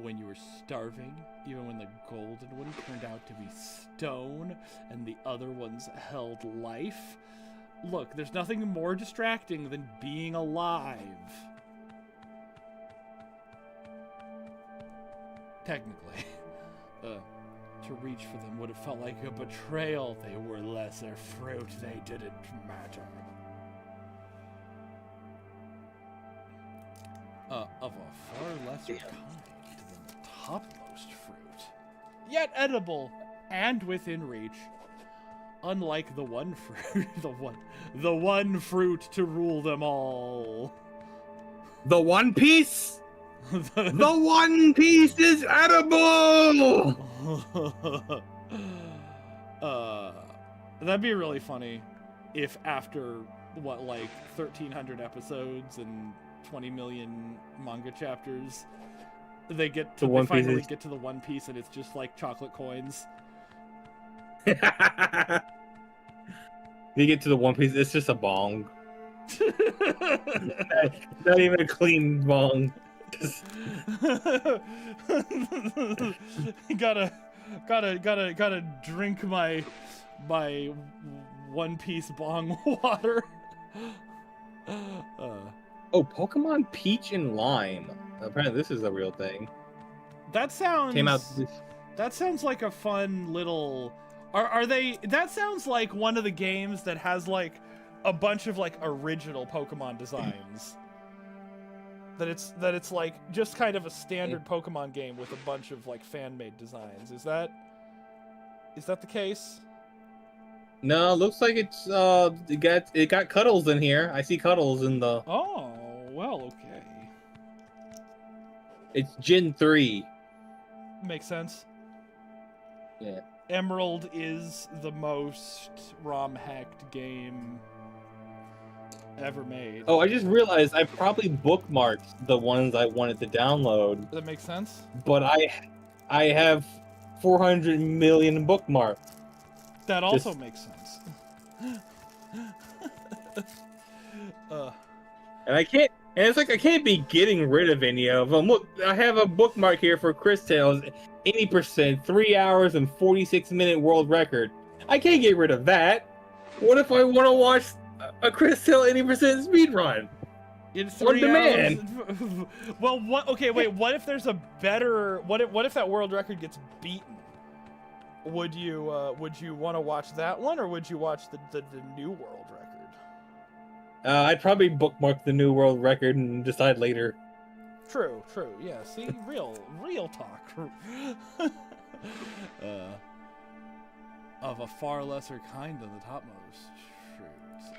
[SPEAKER 2] when you were starving, even when the golden one turned out to be stone and the other ones held life, look, there's nothing more distracting than being alive. Technically. To reach for them would have felt like a betrayal. They were lesser fruit. They didn't matter. Of a far lesser kind than the topmost fruit. Yet edible and within reach. Unlike the one fruit, the one fruit to rule them all.
[SPEAKER 1] The One Piece? The One Piece is edible!
[SPEAKER 2] That'd be really funny if after, what, like 1,300 episodes and 20 million manga chapters, they finally get to the One Piece and it's just like chocolate coins.
[SPEAKER 1] You get to the One Piece, it's just a bong. Not even a clean bong. gotta
[SPEAKER 2] drink my One Piece bong water.
[SPEAKER 1] Oh, Pokemon Peach and Lime. apparently this is a real thing.
[SPEAKER 2] That sounds...
[SPEAKER 1] Came out.
[SPEAKER 2] That sounds like a fun little... Are they... That sounds like one of the games that has, like, a bunch of, like, original Pokemon designs. That it's like, just kind of a standard Pokemon game with a bunch of, like, fan-made designs. Is that the case?
[SPEAKER 1] No, looks like it's, it got Cuddles in here. I see Cuddles in the...
[SPEAKER 2] Oh, well, okay.
[SPEAKER 1] It's Gen 3.
[SPEAKER 2] Makes sense.
[SPEAKER 1] Yeah.
[SPEAKER 2] Emerald is the most ROM-hacked game ever made.
[SPEAKER 1] Oh, I just realized I probably bookmarked the ones I wanted to download.
[SPEAKER 2] That makes sense.
[SPEAKER 1] But I have 400 million bookmarks.
[SPEAKER 2] That also makes sense.
[SPEAKER 1] And I can't. And it's like I can't be getting rid of any of them. Look, I have a bookmark here for Chris Tales, 80%, 3 hours and 46-minute world record. I can't get rid of that. What if I want to watch a Chris Tale 80% speedrun?
[SPEAKER 2] In 3
[SPEAKER 1] on demand.
[SPEAKER 2] hours. Well, what? Okay, wait. What if there's a better? What if that world record gets beaten? Would you want to watch that one, or would you watch the new world record?
[SPEAKER 1] I'd probably bookmark the new world record and decide later.
[SPEAKER 2] True. Yeah. See, real talk. Of a far lesser kind than the topmost fruits.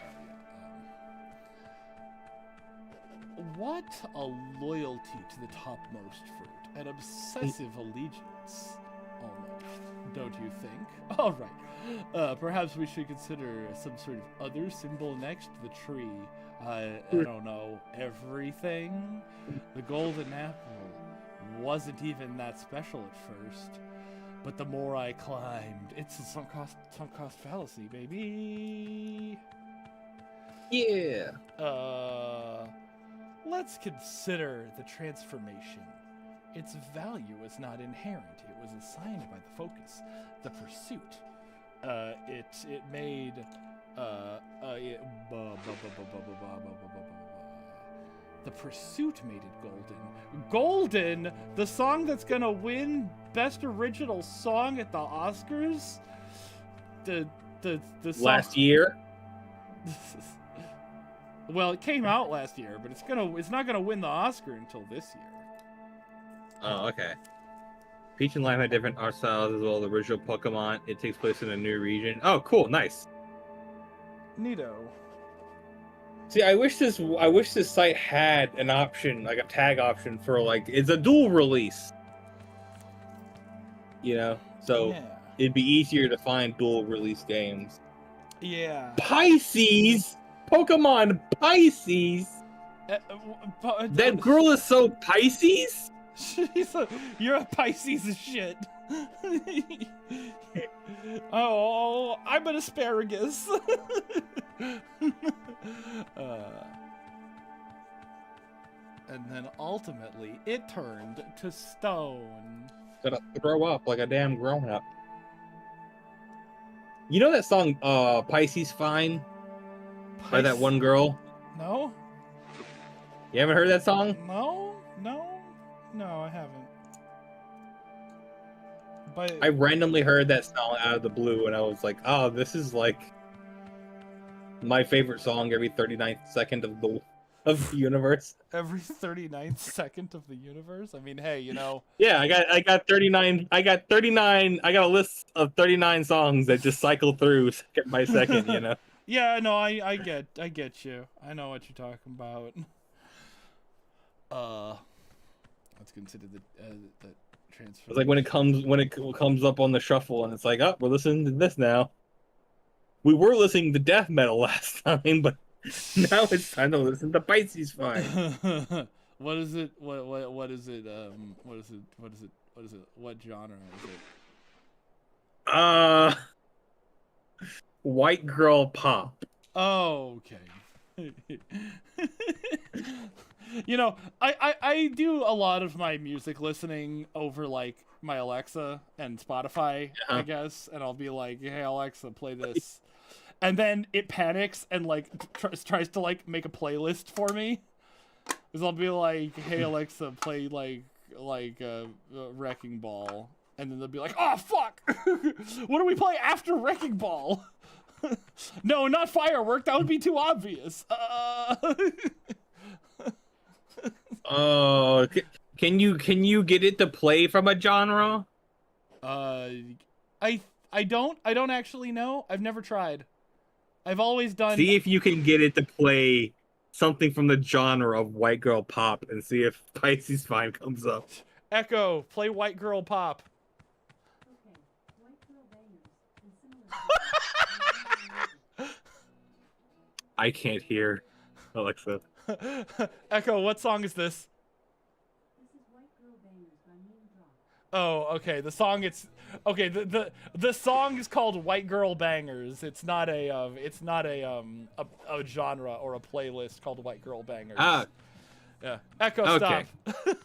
[SPEAKER 2] What a loyalty to the topmost fruit, an obsessive allegiance, almost. Don't you think? All right. Perhaps we should consider some sort of other symbol next to the tree. I don't know, everything? The golden apple wasn't even that special at first, but the more I climbed, it's a sunk cost fallacy, baby.
[SPEAKER 1] Yeah.
[SPEAKER 2] Let's consider the transformation. Its value was not inherent. It was assigned by the focus, the pursuit. It made the pursuit made it golden. Golden, the song that's gonna win Best Original Song at the Oscars. The song...
[SPEAKER 1] Last year.
[SPEAKER 2] Well, it came out last year, but it's not gonna win the Oscar until this year.
[SPEAKER 1] Oh, okay. Peach and Lime had different art styles as well as the original Pokemon. It takes place in a new region. Oh, cool, nice.
[SPEAKER 2] Neato.
[SPEAKER 1] See, I wish this site had an option, like a tag option for like it's a dual release. You know, so
[SPEAKER 2] Yeah.
[SPEAKER 1] it'd be easier to find dual release games.
[SPEAKER 2] Yeah.
[SPEAKER 1] Pisces, Pokemon Pisces. That girl is so Pisces.
[SPEAKER 2] You're a Pisces of shit. Oh, I'm an asparagus. And then ultimately, it turned to stone.
[SPEAKER 1] Gotta grow up like a damn grown up. You know that song, Pisces Fine? By that one girl?
[SPEAKER 2] No?
[SPEAKER 1] You haven't heard that song?
[SPEAKER 2] No, I haven't. But
[SPEAKER 1] I randomly heard that song out of the blue and I was like, oh, this is like my favorite song every 39th second of the universe.
[SPEAKER 2] Every 39th second of the universe? I mean, hey, you know.
[SPEAKER 1] Yeah, I got 39. I got a list of 39 songs that just cycle through second by second, you know.
[SPEAKER 2] Yeah, no, I get you. I know what you're talking about. Let's consider the transfer.
[SPEAKER 1] It's like when it comes up on the shuffle and it's like, oh, we're listening to this now. We were listening to death metal last time, but now it's time to listen to Pisces Fine.
[SPEAKER 2] What is it? What is it? What genre is it?
[SPEAKER 1] White girl pop.
[SPEAKER 2] Oh, okay. You know, I do a lot of my music listening over like my Alexa and Spotify, I guess, and I'll be like, "Hey Alexa, play this," and then it panics and like tries to like make a playlist for me, Because I'll be like, hey Alexa, play like Wrecking Ball, and then they'll be like, oh fuck, what do we play after Wrecking Ball? No, not Firework. That would be too obvious.
[SPEAKER 1] Oh, can you get it to play from a genre?
[SPEAKER 2] I don't actually know. I've never tried. I've always done.
[SPEAKER 1] See if you can get it to play something from the genre of white girl pop, and see if Pisces Fine comes up.
[SPEAKER 2] Echo, play White Girl Pop.
[SPEAKER 1] I can't hear Alexa.
[SPEAKER 2] Echo, what song is this? Oh, okay. The song the song is called White Girl Bangers. It's not a genre or a playlist called White Girl Bangers.
[SPEAKER 1] Ah.
[SPEAKER 2] Yeah. Echo,
[SPEAKER 1] Okay.
[SPEAKER 2] stop.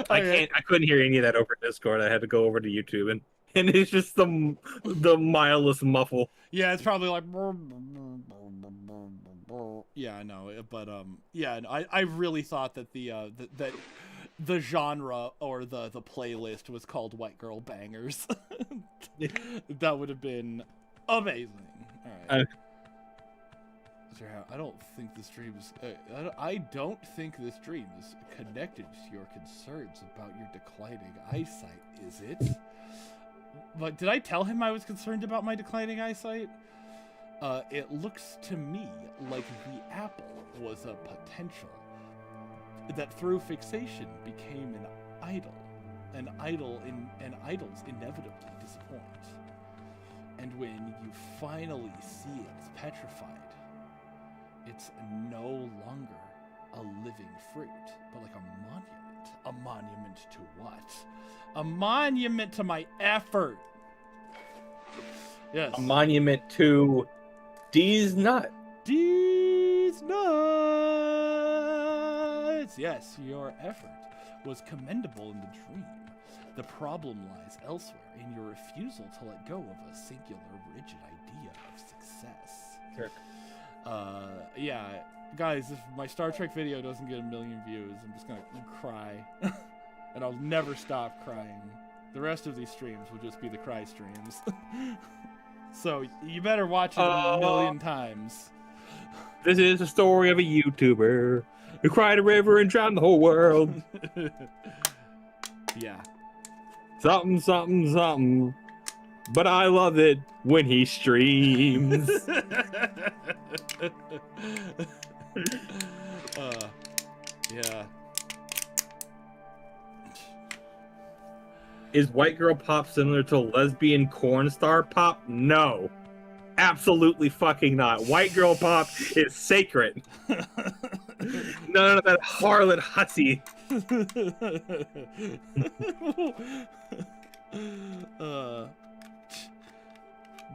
[SPEAKER 1] I couldn't hear any of that over Discord. I had to go over to YouTube, and it's just the mildest muffle.
[SPEAKER 2] Yeah, it's probably like. Yeah, I know, but yeah, I really thought that the genre or the playlist was called White Girl Bangers. That would have been amazing. All right. I don't think this dream is. I don't think this dream is connected to your concerns about your declining eyesight, is it? But did I tell him I was concerned about my declining eyesight? It looks to me like the apple was a potential that through fixation became an idol. And idols inevitably disappoint. And when you finally see it's petrified, it's no longer a living fruit, but like a monument. A monument to what? A monument to my effort. Yes.
[SPEAKER 1] A monument to D's nut.
[SPEAKER 2] D's nuts. Yes, your effort was commendable in the dream. The problem lies elsewhere in your refusal to let go of a singular, rigid idea of success.
[SPEAKER 1] Sure.
[SPEAKER 2] Yeah, guys, if my Star Trek video doesn't get 1 million views, I'm just gonna cry. And I'll never stop crying. The rest of these streams will just be the cry streams. So you better watch it 1 million times.
[SPEAKER 1] This is the story of a YouTuber who cried a river and drowned the whole world.
[SPEAKER 2] Yeah.
[SPEAKER 1] Something, something, something. But I love it when he streams.
[SPEAKER 2] Yeah.
[SPEAKER 1] Is white girl pop similar to lesbian corn star pop? No. Absolutely fucking not. White girl pop is sacred. None of that harlot hussy.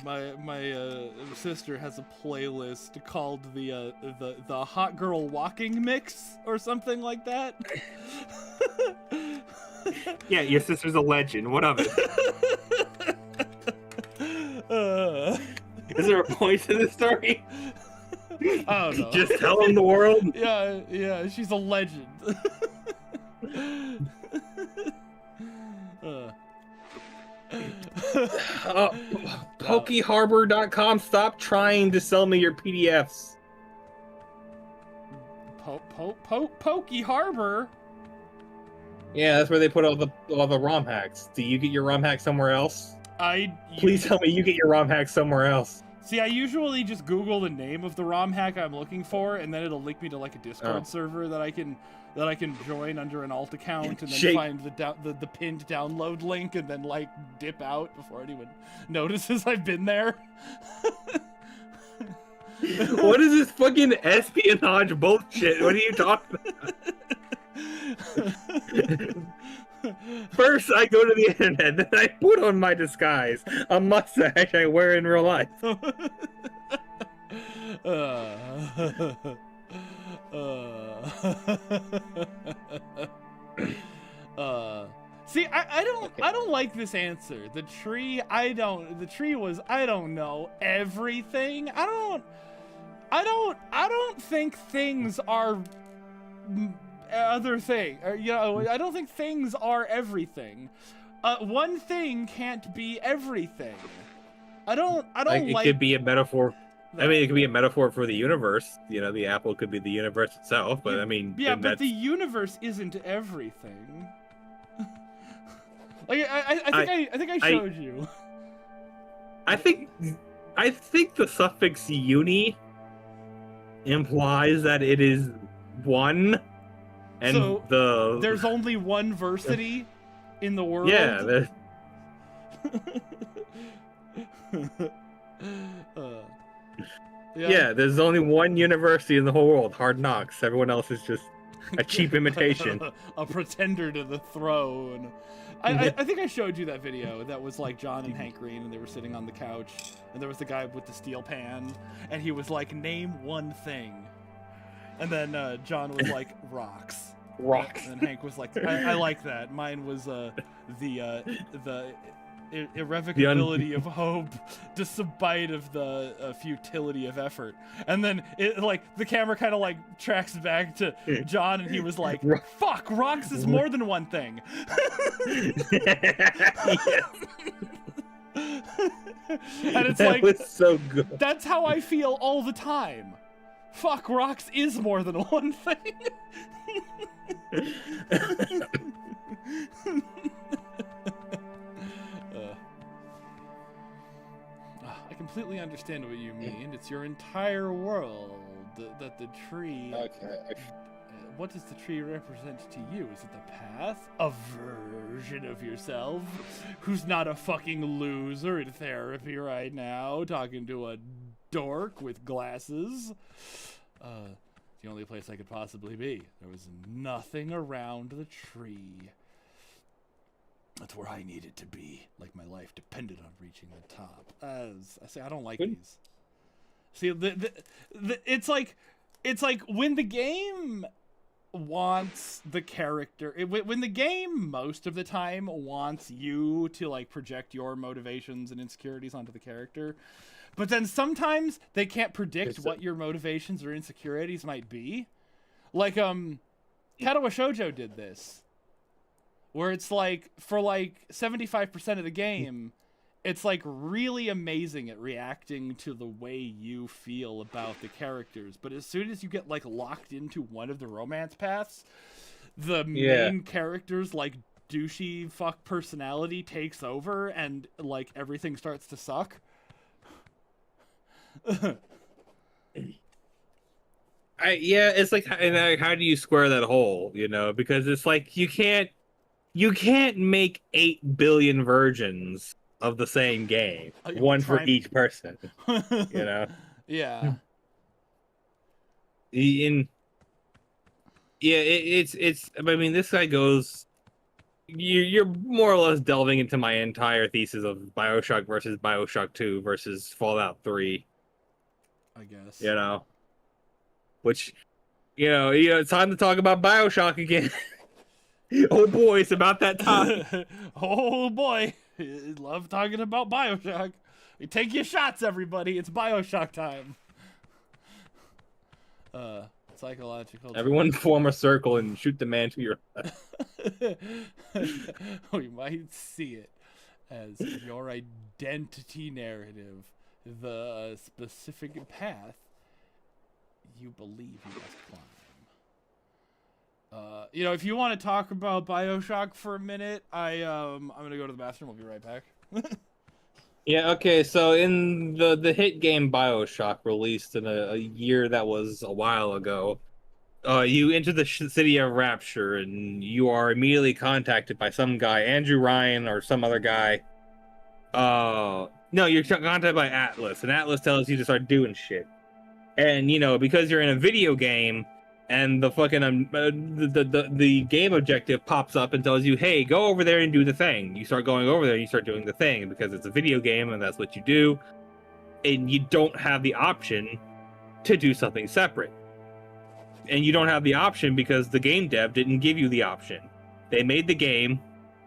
[SPEAKER 2] My sister has a playlist called the Hot Girl Walking Mix or something like that.
[SPEAKER 1] Yeah, your sister's a legend. What of it? Is there a point to this story?
[SPEAKER 2] I don't know.
[SPEAKER 1] Just telling the world?
[SPEAKER 2] Yeah, she's a legend.
[SPEAKER 1] PokeHarbor.com, stop trying to sell me your PDFs.
[SPEAKER 2] Pokey Harbor?
[SPEAKER 1] Yeah, that's where they put all the ROM hacks. Do you get your ROM hack somewhere else? Please tell me you get your ROM hack somewhere else.
[SPEAKER 2] See, I usually just Google the name of the ROM hack I'm looking for, and then it'll link me to like a Discord server that I can join under an alt account, and then find the pinned download link, and then like dip out before anyone notices I've been there.
[SPEAKER 1] What is this fucking espionage bullshit? What are you talking about? First, I go to the internet, then I put on my disguise, a mustache I wear in real life.
[SPEAKER 2] See, I don't like this answer. The tree was, I don't know everything. I I don't think things are other thing. Or, you know, I don't think things are everything. One thing can't be everything. I don't like.
[SPEAKER 1] It could be a metaphor. I mean, it could be a metaphor for the universe. You know, the apple could be the universe itself. But I mean,
[SPEAKER 2] yeah, but the universe isn't everything. Like I think I showed you.
[SPEAKER 1] I think the suffix uni implies that it is one, and
[SPEAKER 2] so there's only one versity in the world.
[SPEAKER 1] Yeah. Yeah, there's only one university in the whole world, Hard Knocks. Everyone else is just a cheap imitation.
[SPEAKER 2] A pretender to the throne. I think I showed you that video that was like John and Hank Green, and they were sitting on the couch, and there was the guy with the steel pan, and he was like, name one thing. And then John was like, rocks.
[SPEAKER 1] Rocks.
[SPEAKER 2] And Hank was like, I like that. Mine was the irrevocability of hope, despite of the futility of effort. And then it like the camera kind of like tracks back to John, and he was like, "Fuck, rocks is more than one thing." And it's
[SPEAKER 1] that
[SPEAKER 2] like,
[SPEAKER 1] was so good.
[SPEAKER 2] That's how I feel all the time. Fuck, rocks is more than one thing. I completely understand what you mean. It's your entire world that the tree...
[SPEAKER 1] Okay.
[SPEAKER 2] What does the tree represent to you? Is it the path? A version of yourself who's not a fucking loser in therapy right now, talking to a dork with glasses. The only place I could possibly be. There was nothing around the tree. That's where I needed to be. Like my life depended on reaching the top. As I say, I don't like these. See, it's like when the game wants the character, when the game most of the time wants you to like project your motivations and insecurities onto the character, but then sometimes they can't predict what your motivations or insecurities might be. Like Katawa Shoujo did this, where it's like for like 75% of the game, it's like really amazing at reacting to the way you feel about the characters. But as soon as you get like locked into one of the romance paths, the main character's like douchey fuck personality takes over, and like everything starts to suck.
[SPEAKER 1] It's like, how do you square that hole? You know, because it's like you can't make 8 billion versions of the same game, one for each person. You know.
[SPEAKER 2] Yeah.
[SPEAKER 1] It's. I mean, this guy goes. You're more or less delving into my entire thesis of BioShock versus BioShock 2 versus Fallout 3.
[SPEAKER 2] I guess.
[SPEAKER 1] You know. Which, you know, it's time to talk about BioShock again. Oh boy, it's about that time.
[SPEAKER 2] Oh boy, love talking about BioShock. Take your shots, everybody. It's BioShock time. Psychological.
[SPEAKER 1] Everyone form a circle and shoot the man to your left.
[SPEAKER 2] We might see it as your identity narrative, the specific path you believe you must climb. You know, if you want to talk about BioShock for a minute, I'm gonna go to the bathroom. I'll be right back.
[SPEAKER 1] Yeah. Okay. So in the hit game BioShock, released in a year that was a while ago, you enter the city of Rapture, and you are immediately contacted by some guy, Andrew Ryan or some other guy. No, you're contacted by Atlas, and Atlas tells you to start doing shit. And you know, because you're in a video game, and the fucking the game objective pops up and tells you, "Hey, go over there and do the thing." You start going over there, and you start doing the thing because it's a video game, and that's what you do. And you don't have the option to do something separate. And you don't have the option because the game dev didn't give you the option. They made the game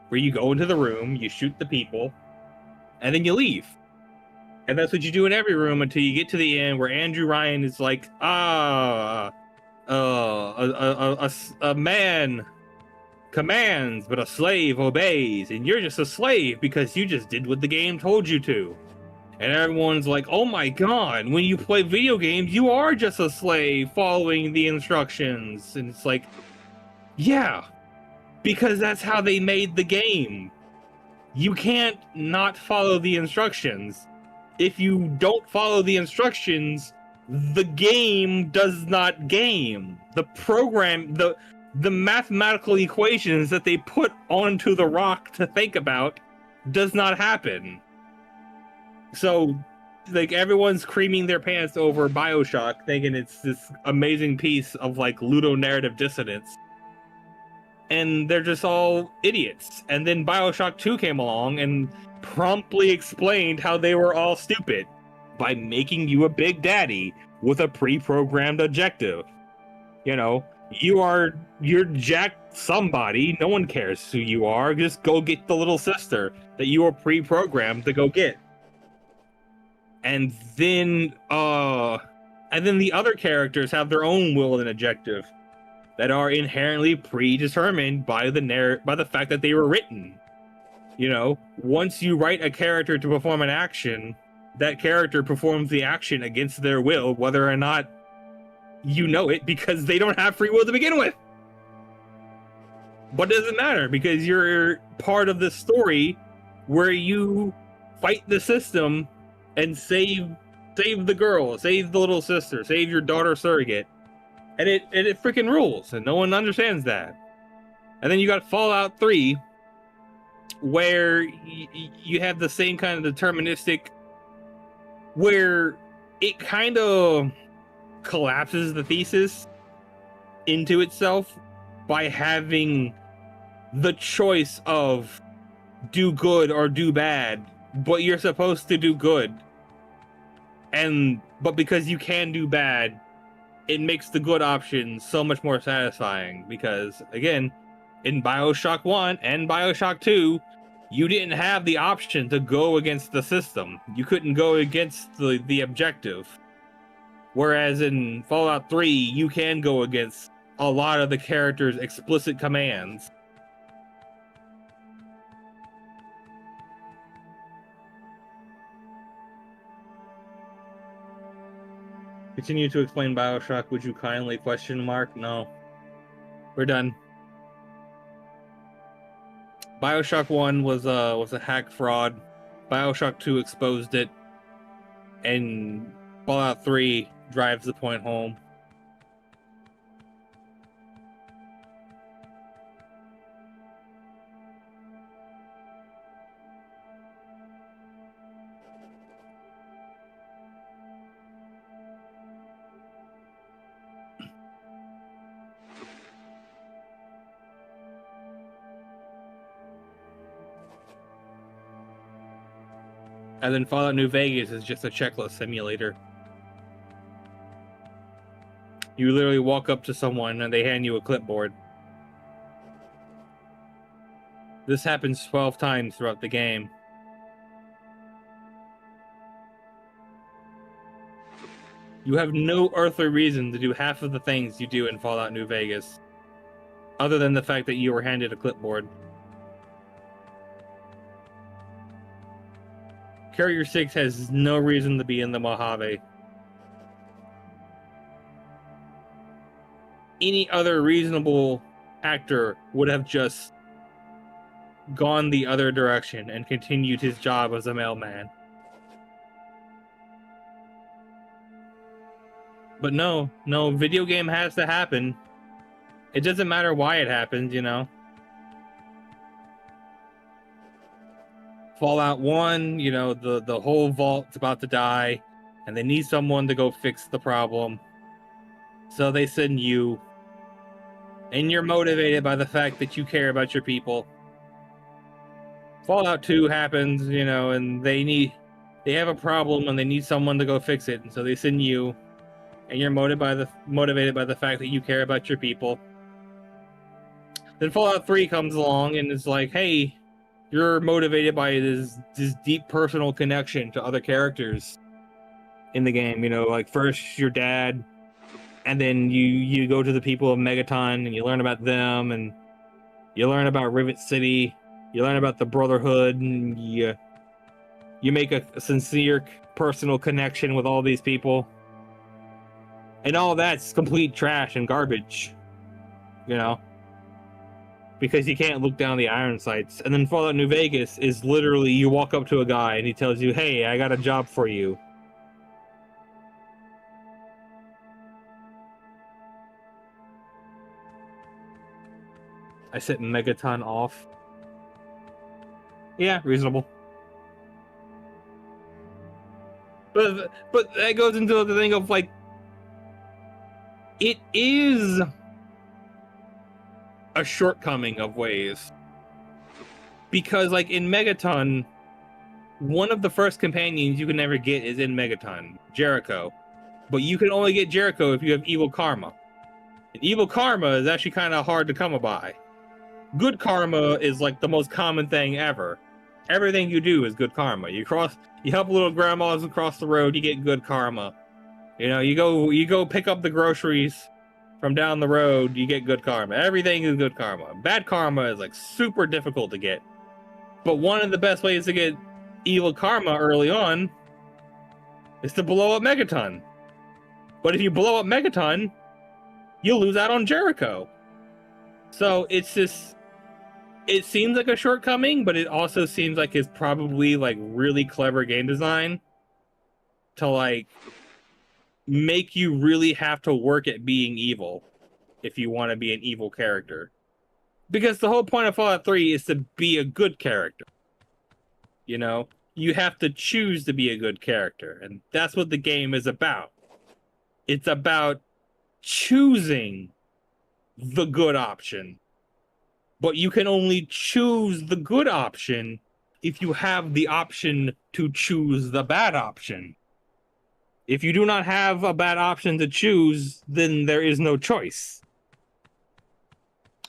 [SPEAKER 1] where you go into the room, you shoot the people, and then you leave. And that's what you do in every room until you get to the end where Andrew Ryan is like, a man commands, but a slave obeys. And you're just a slave because you just did what the game told you to. And everyone's like, oh my god, when you play video games, you are just a slave following the instructions. And it's like, yeah, because that's how they made the game. You can't not follow the instructions. If you don't follow the instructions, the game does not game. The program, the mathematical equations that they put onto the rock to think about does not happen. So, like, everyone's creaming their pants over BioShock, thinking it's this amazing piece of, like, ludonarrative dissonance. And they're just all idiots. And then BioShock 2 came along and promptly explained how they were all stupid by making you a big daddy with a pre-programmed objective. You know, you're Jack somebody, no one cares who you are, just go get the little sister that you were pre-programmed to go get. And then the other characters have their own will and objective that are inherently predetermined by the fact that they were written. You know, once you write a character to perform an action, that character performs the action against their will, whether or not you know it, because they don't have free will to begin with. But it doesn't matter, because you're part of the story where you fight the system and save the girl, save the little sister, save your daughter surrogate. And it freaking rules, and no one understands that. And then you got Fallout 3, where you have the same kind of deterministic, where it kind of collapses the thesis into itself by having the choice of do good or do bad, but you're supposed to do good. But because you can do bad, it makes the good option so much more satisfying, because, again, in BioShock 1 and BioShock 2, you didn't have the option to go against the system. You couldn't go against the objective. Whereas in Fallout 3, you can go against a lot of the characters' explicit commands. Continue to explain BioShock, would you kindly ? No. We're done. BioShock 1 was a hack fraud. BioShock 2 exposed it. And Fallout 3 drives the point home. And then Fallout New Vegas is just a checklist simulator. You literally walk up to someone and they hand you a clipboard. This happens 12 times throughout the game. You have no earthly reason to do half of the things you do in Fallout New Vegas, other than the fact that you were handed a clipboard. Carrier 6 has no reason to be in the Mojave. Any other reasonable actor would have just gone the other direction and continued his job as a mailman. But no, video game has to happen. It doesn't matter why it happens, you know. Fallout 1, you know, the whole vault's about to die, and they need someone to go fix the problem. So they send you, and you're motivated by the fact that you care about your people. Fallout 2 happens, you know, and they have a problem and they need someone to go fix it, and so they send you, and you're motivated by the fact that you care about your people. Then Fallout 3 comes along and is like, hey, You're motivated by this deep personal connection to other characters in the game. You know, like first your dad, and then you go to the people of Megaton and you learn about them, and you learn about Rivet City. You learn about the Brotherhood, and you make a sincere personal connection with all these people. And all that's complete trash and garbage, you know, because you can't look down the iron sights. And then Fallout New Vegas is literally you walk up to a guy and he tells you, hey, I got a job for you. I set Megaton off. Yeah, reasonable. But that goes into the thing of like, it is a shortcoming of ways. Because like in Megaton, one of the first companions you can never get is in Megaton, Jericho. But you can only get Jericho if you have evil karma. And evil karma is actually kind of hard to come by. Good karma is like the most common thing ever. Everything you do is good karma. You help little grandmas across the road, you get good karma. You know, you go pick up the groceries from down the road, you get good karma. Everything is good karma. Bad karma is like super difficult to get. But one of the best ways to get evil karma early on is to blow up Megaton. But if you blow up Megaton, you lose out on Jericho. So it's just, it seems like a shortcoming, but it also seems like it's probably like really clever game design to like make you really have to work at being evil if you want to be an evil character. Because the whole point of Fallout 3 is to be a good character. You know, you have to choose to be a good character, and that's what the game is about. It's about choosing the good option. But you can only choose the good option if you have the option to choose the bad option. If you do not have a bad option to choose, then there is no choice.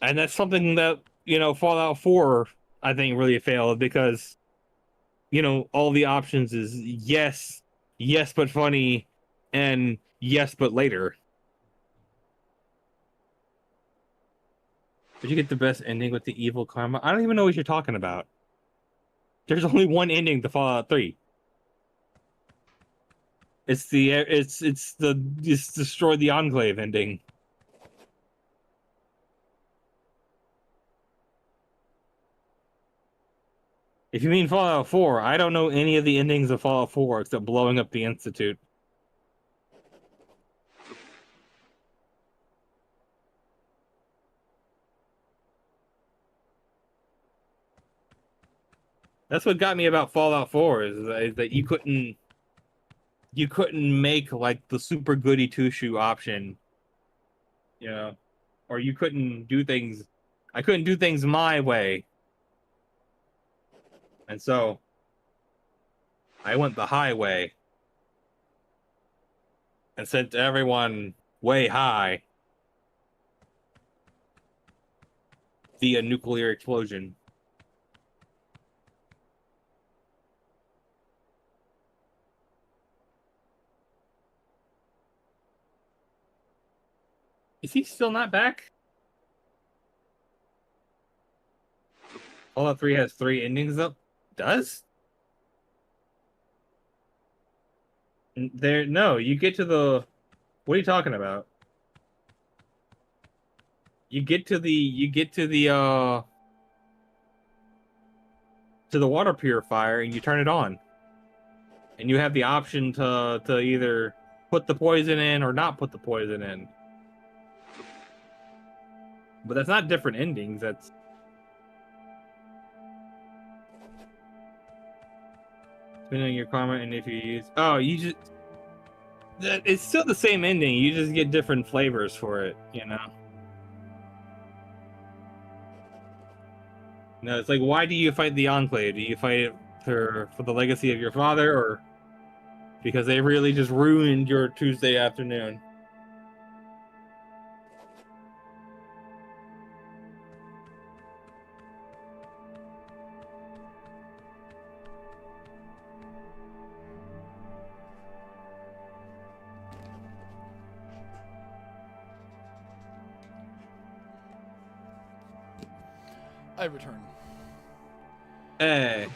[SPEAKER 1] And that's something that, you know, Fallout 4, I think, really failed because, you know, all the options is yes, yes, but funny, and yes, but later. Did you get the best ending with the evil karma? I don't even know what you're talking about. There's only one ending to Fallout 3. It's destroy the Enclave ending. If you mean Fallout 4, I don't know any of the endings of Fallout 4 except blowing up the Institute. That's what got me about Fallout 4 is that you couldn't make like the super goody two shoe option, you know, or you couldn't do things. I couldn't do things my way, and so I went the highway and sent everyone way high via nuclear explosion. Is he still not back? Fallout 3 has 3 endings up. Does? There, no, you get to the... What are you talking about? You get to the water purifier and you turn it on. And you have the option to either put the poison in or not put the poison in. But that's not different endings, that's... Depending on your karma and if you use... Oh, you just... It's still the same ending, you just get different flavors for it, you know? No, it's like, why do you fight the Enclave? Do you fight it for the legacy of your father, or because they really just ruined your Tuesday afternoon?
[SPEAKER 2] I return.
[SPEAKER 1] Hey.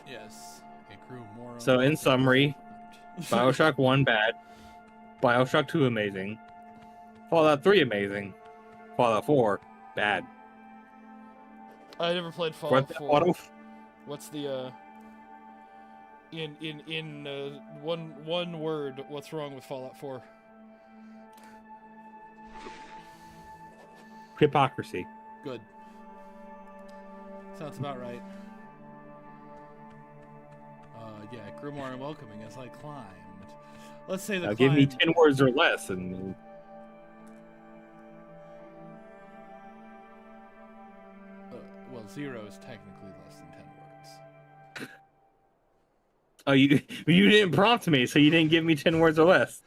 [SPEAKER 2] Yes, it grew more.
[SPEAKER 1] So in summary, Bioshock 1 bad, Bioshock 2 amazing, Fallout 3 amazing, Fallout 4 bad.
[SPEAKER 2] I never played Fallout 4.
[SPEAKER 1] Auto?
[SPEAKER 2] What's the in one word? What's wrong with Fallout 4?
[SPEAKER 1] Hypocrisy.
[SPEAKER 2] Good. Sounds about right. Yeah, it grew more welcoming as I climbed. Let's say the
[SPEAKER 1] Give me 10 words or less, and
[SPEAKER 2] well, 0 is technically less than 10 words.
[SPEAKER 1] oh, you didn't prompt me, so you didn't give me 10 words or less.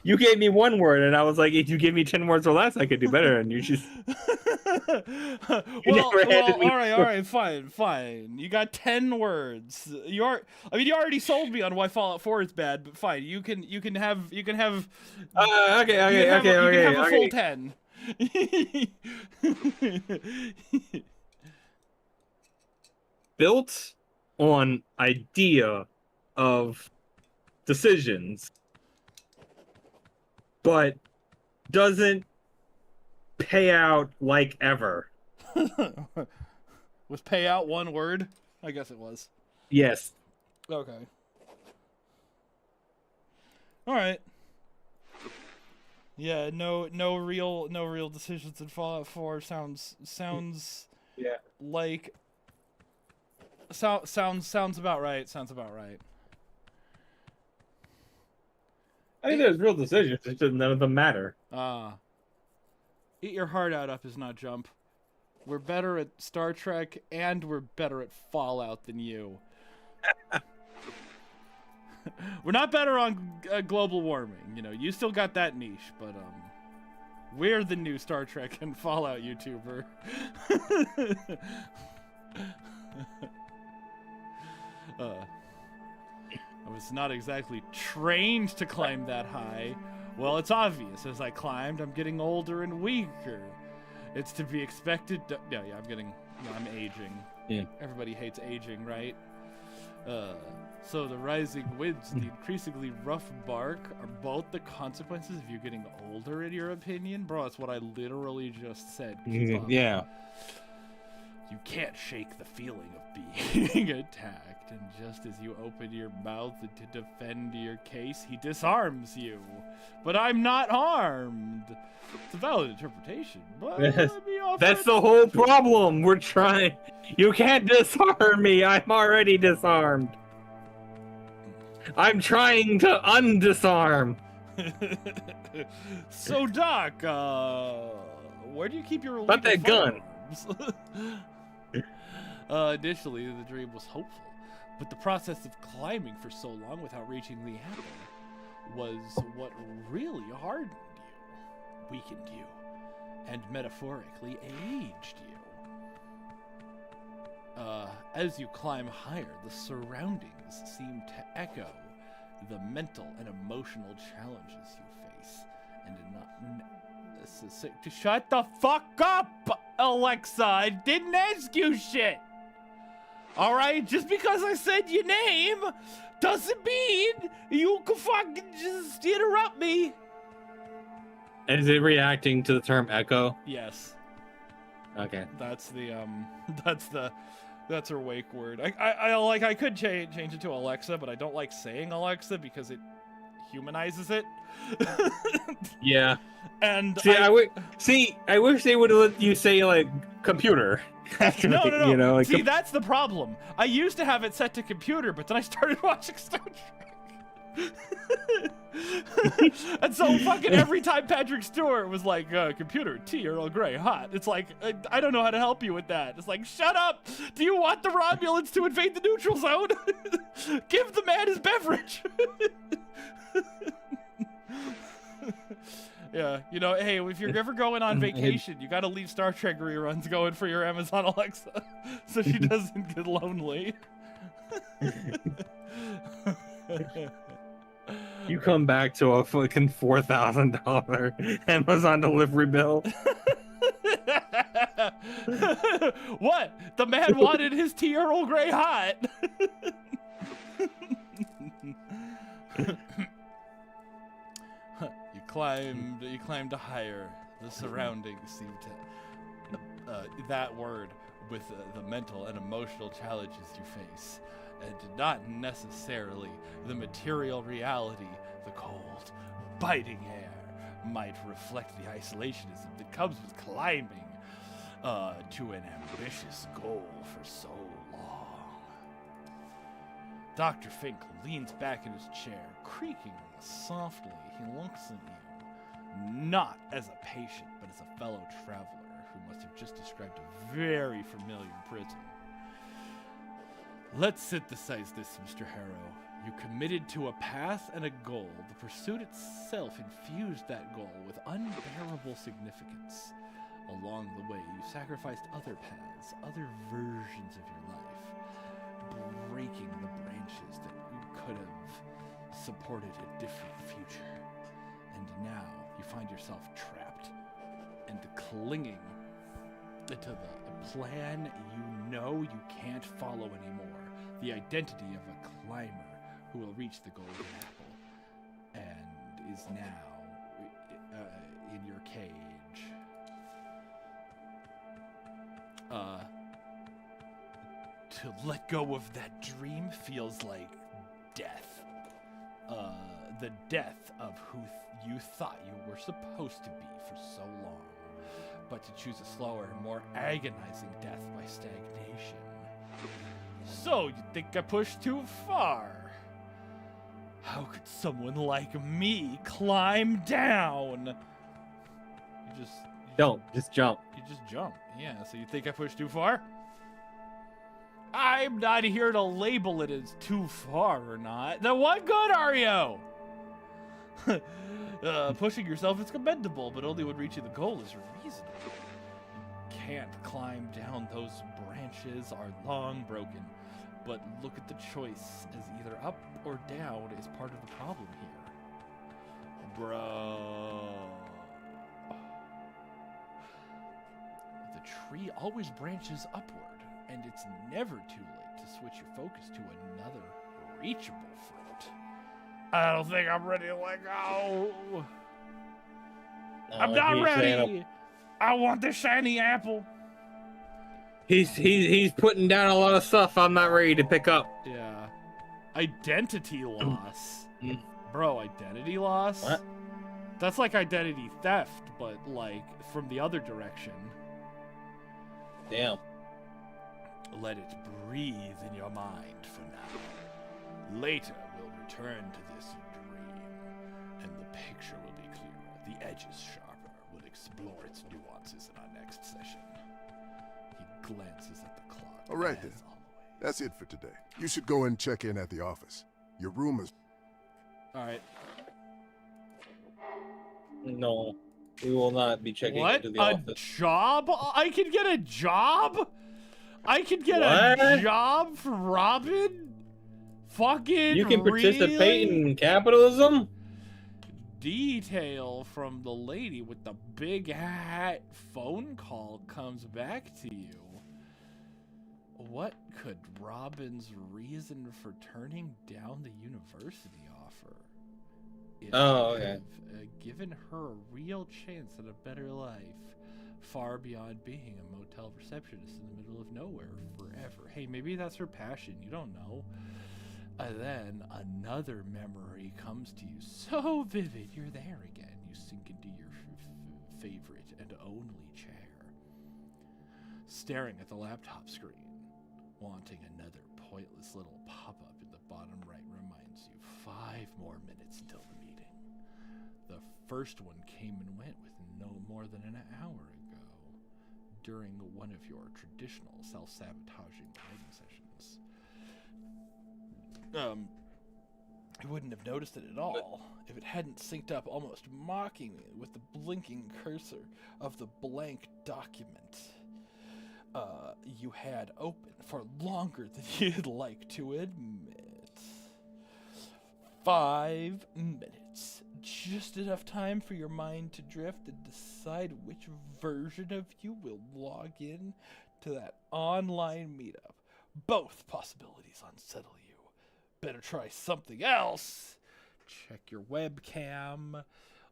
[SPEAKER 1] You gave me 1 word, and I was like, if you give me 10 words or less, I could do better. And you just
[SPEAKER 2] well, all right, fine. You got 10 words. You already sold me on why Fallout 4 is bad, but fine. You can have.
[SPEAKER 1] Okay.
[SPEAKER 2] A full 10.
[SPEAKER 1] Built on idea of decisions, but doesn't pay out like ever.
[SPEAKER 2] Was pay out 1 word? I guess it was.
[SPEAKER 1] Yes.
[SPEAKER 2] Okay. All right. Yeah, no real decisions in Fallout 4 sounds
[SPEAKER 1] yeah.
[SPEAKER 2] like sounds about right. Sounds about right.
[SPEAKER 1] I think there's real decisions, it's just none of them matter.
[SPEAKER 2] Eat your heart out up is not Jump. We're better at Star Trek and we're better at Fallout than you. We're not better on global warming, you know. You still got that niche, but we're the new Star Trek and Fallout YouTuber. I was not exactly trained to climb that high. Well, it's obvious. As I climbed, I'm getting older and weaker. It's to be expected. Yeah, I'm aging.
[SPEAKER 1] Yeah.
[SPEAKER 2] Everybody hates aging, right? So the rising winds and the increasingly rough bark are both the consequences of you getting older, in your opinion? Bro, that's what I literally just said. Keep up.
[SPEAKER 1] Yeah.
[SPEAKER 2] You can't shake the feeling of being attacked, and just as you open your mouth to defend your case, he disarms you. But I'm not harmed. It's a valid interpretation, but
[SPEAKER 1] that's the whole problem. We're trying. You can't disarm me. I'm already disarmed. I'm trying to undisarm.
[SPEAKER 2] So, Doc, where do you keep your
[SPEAKER 1] Not that gun.
[SPEAKER 2] Initially, the dream was hopeful, but the process of climbing for so long without reaching the apple was what really hardened you, weakened you, and metaphorically aged you. As you climb higher, the surroundings seem to echo the mental and emotional challenges you face, and shut the fuck up, Alexa! I didn't ask you shit! Alright? Just because I said your name doesn't mean you can fucking just interrupt me!
[SPEAKER 1] And is it reacting to the term echo?
[SPEAKER 2] Yes.
[SPEAKER 1] Okay.
[SPEAKER 2] That's her wake word. I could change it to Alexa, but I don't like saying Alexa because it humanizes it.
[SPEAKER 1] Yeah.
[SPEAKER 2] And
[SPEAKER 1] I wish they would have let you say like computer.
[SPEAKER 2] No.
[SPEAKER 1] You know, like
[SPEAKER 2] see, that's the problem. I used to have it set to computer, but then I started watching Star Trek. And so fucking every time Patrick Stewart was like, computer, tea, Earl Grey, hot. It's like, I don't know how to help you with that. It's like, shut up! Do you want the Romulans to invade the neutral zone? Give the man his beverage! Yeah, you know, hey, if you're ever going on vacation, you gotta leave Star Trek reruns going for your Amazon Alexa so she doesn't get lonely.
[SPEAKER 1] You come back to a fucking $4,000 Amazon delivery bill.
[SPEAKER 2] What? The man wanted his tea Earl Grey hot. You climbed higher. The surroundings seemed to that word with the mental and emotional challenges you face, and not necessarily the material reality. The cold, biting air might reflect the isolationism that comes with climbing to an ambitious goal for so long. Dr. Fink leans back in his chair, creaking softly. He looks at you, not as a patient, but as a fellow traveler who must have just described a very familiar prison. Let's synthesize this, Mr. Harrow. You committed to a path and a goal. The pursuit itself infused that goal with unbearable significance. Along the way, you sacrificed other paths, other versions of your life, breaking the branches that could have supported a different future. And now you find yourself trapped and clinging to the plan you know you can't follow anymore. The identity of a climber who will reach the golden apple and is now in your cage. To let go of that dream feels like death. The death of who you thought you were supposed to be for so long. But to choose a slower, more agonizing death by stagnation. So, you think I pushed too far? How could someone like me climb down?
[SPEAKER 1] Just jump.
[SPEAKER 2] You just jump. Yeah, so you think I pushed too far? I'm not here to label it as too far or not. Then what good are you? Pushing yourself is commendable, but only when reaching the goal is reasonable. You can't climb down, those branches are long broken. But look at the choice as either up or down is part of the problem here. Bro. The tree always branches upward, and it's never too late to switch your focus to another reachable fruit. I don't think I'm ready to let go. I'm not ready. I want the shiny apple.
[SPEAKER 1] He's putting down a lot of stuff I'm not ready to pick up.
[SPEAKER 2] Yeah. Identity loss. Bro, identity loss?
[SPEAKER 1] What?
[SPEAKER 2] That's like identity theft, but like from the other direction.
[SPEAKER 1] Damn.
[SPEAKER 2] Let it breathe in your mind for now. Later, we'll return to this dream, and the picture will be clearer, the edges sharper. We'll explore its nuances in our next session. He glances at the clock.
[SPEAKER 4] All right, then. That's it for today. You should go and check in at the office. Your room is...
[SPEAKER 2] All right.
[SPEAKER 1] No, we will not be checking into the office.
[SPEAKER 2] A job? I can get a job? I can get a job for Robin? Fucking
[SPEAKER 1] You can participate
[SPEAKER 2] really?
[SPEAKER 1] in capitalism?
[SPEAKER 2] Detail from the lady with the big hat phone call comes back to you. What could Robin's reason for turning down the university offer? It would have given her a real chance at a better life, far beyond being a motel receptionist in the middle of nowhere forever. Hey, maybe that's her passion, you don't know. And then another memory comes to you, so vivid, you're there again. You sink into your favorite and only chair, staring at the laptop screen, wanting another pointless little pop-up in the bottom right reminds you 5 more minutes until the meeting. The first one came and went with no more than an hour ago, during one of your traditional self-sabotaging writing sessions. You wouldn't have noticed it at all if it hadn't synced up almost mockingly with the blinking cursor of the blank document you had open for longer than you'd like to admit. 5 minutes. Just enough time for your mind to drift and decide which version of you will log in to that online meetup. Both possibilities unsettle you. Better try something else. Check your webcam.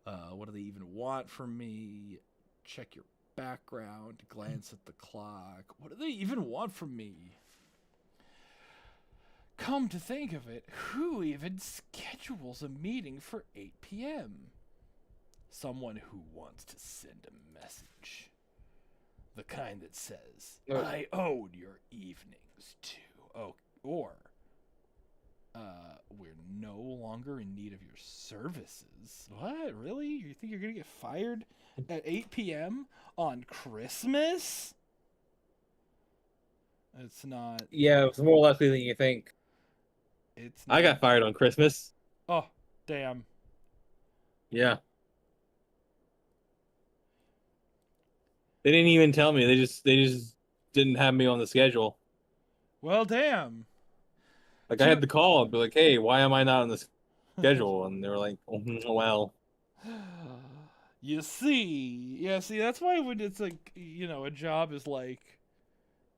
[SPEAKER 2] What do they even want from me? Check your background. Glance at the clock. What do they even want from me? Come to think of it, who even schedules a meeting for 8 p.m.? Someone who wants to send a message. The kind that says, I own your evenings too. Oh, or, we're no longer in need of your services. What? Really? You think you're gonna get fired at 8 p.m. on Christmas? It's not.
[SPEAKER 1] Yeah, it's more likely than you think.
[SPEAKER 2] It's not.
[SPEAKER 1] I got fired on Christmas.
[SPEAKER 2] Oh, damn.
[SPEAKER 1] Yeah. They didn't even tell me. They just didn't have me on the schedule.
[SPEAKER 2] Well, damn.
[SPEAKER 1] Like, I had to call and be like, hey, why am I not on the schedule? And they were like, oh, well.
[SPEAKER 2] You see, that's why when it's like, you know, a job is like,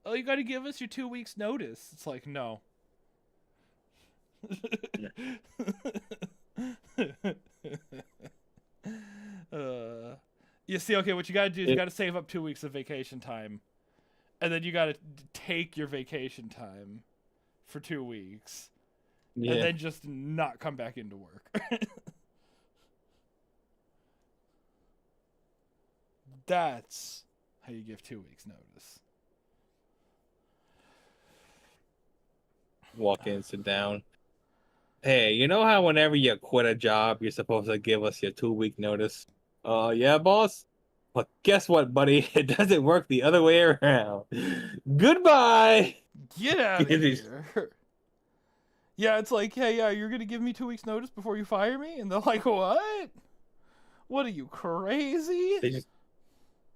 [SPEAKER 2] oh, you got to give us your 2 weeks notice. It's like, no. You see, okay, what you gotta do is you gotta save up 2 weeks of vacation time, and then you gotta take your vacation time for 2 weeks, and then just not come back into work. That's how you give 2 weeks notice.
[SPEAKER 1] Walk in, sit down. Hey, you know how whenever you quit a job, you're supposed to give us your 2-week notice? Yeah, boss? But guess what, buddy? It doesn't work the other way around. Goodbye!
[SPEAKER 2] Get out of here. Yeah, it's like, hey, yeah, you're gonna give me 2 weeks notice before you fire me? And they're like, what? What are you, crazy?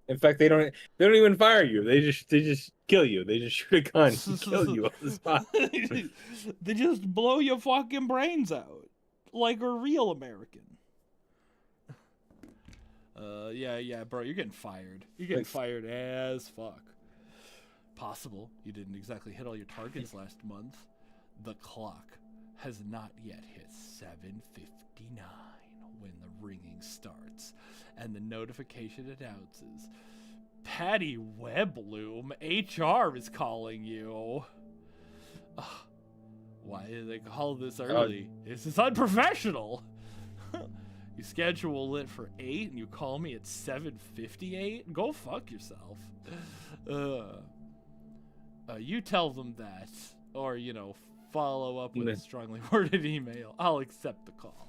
[SPEAKER 1] In fact, they don't even fire you. They just kill you. They just shoot a gun and kill you on the spot.
[SPEAKER 2] They just blow your fucking brains out. Like a real American. Yeah, bro, you're getting fired. You're getting fired as fuck. Possible you didn't exactly hit all your targets last month. The clock has not yet hit 7:59 when the ringing starts, and the notification announces, Patty Webloom, HR is calling you. Why did they call this early? This is unprofessional. You schedule it for 8 and you call me at 7:58? Go fuck yourself. You tell them that, or, you know, follow up with a strongly worded email. I'll accept the call.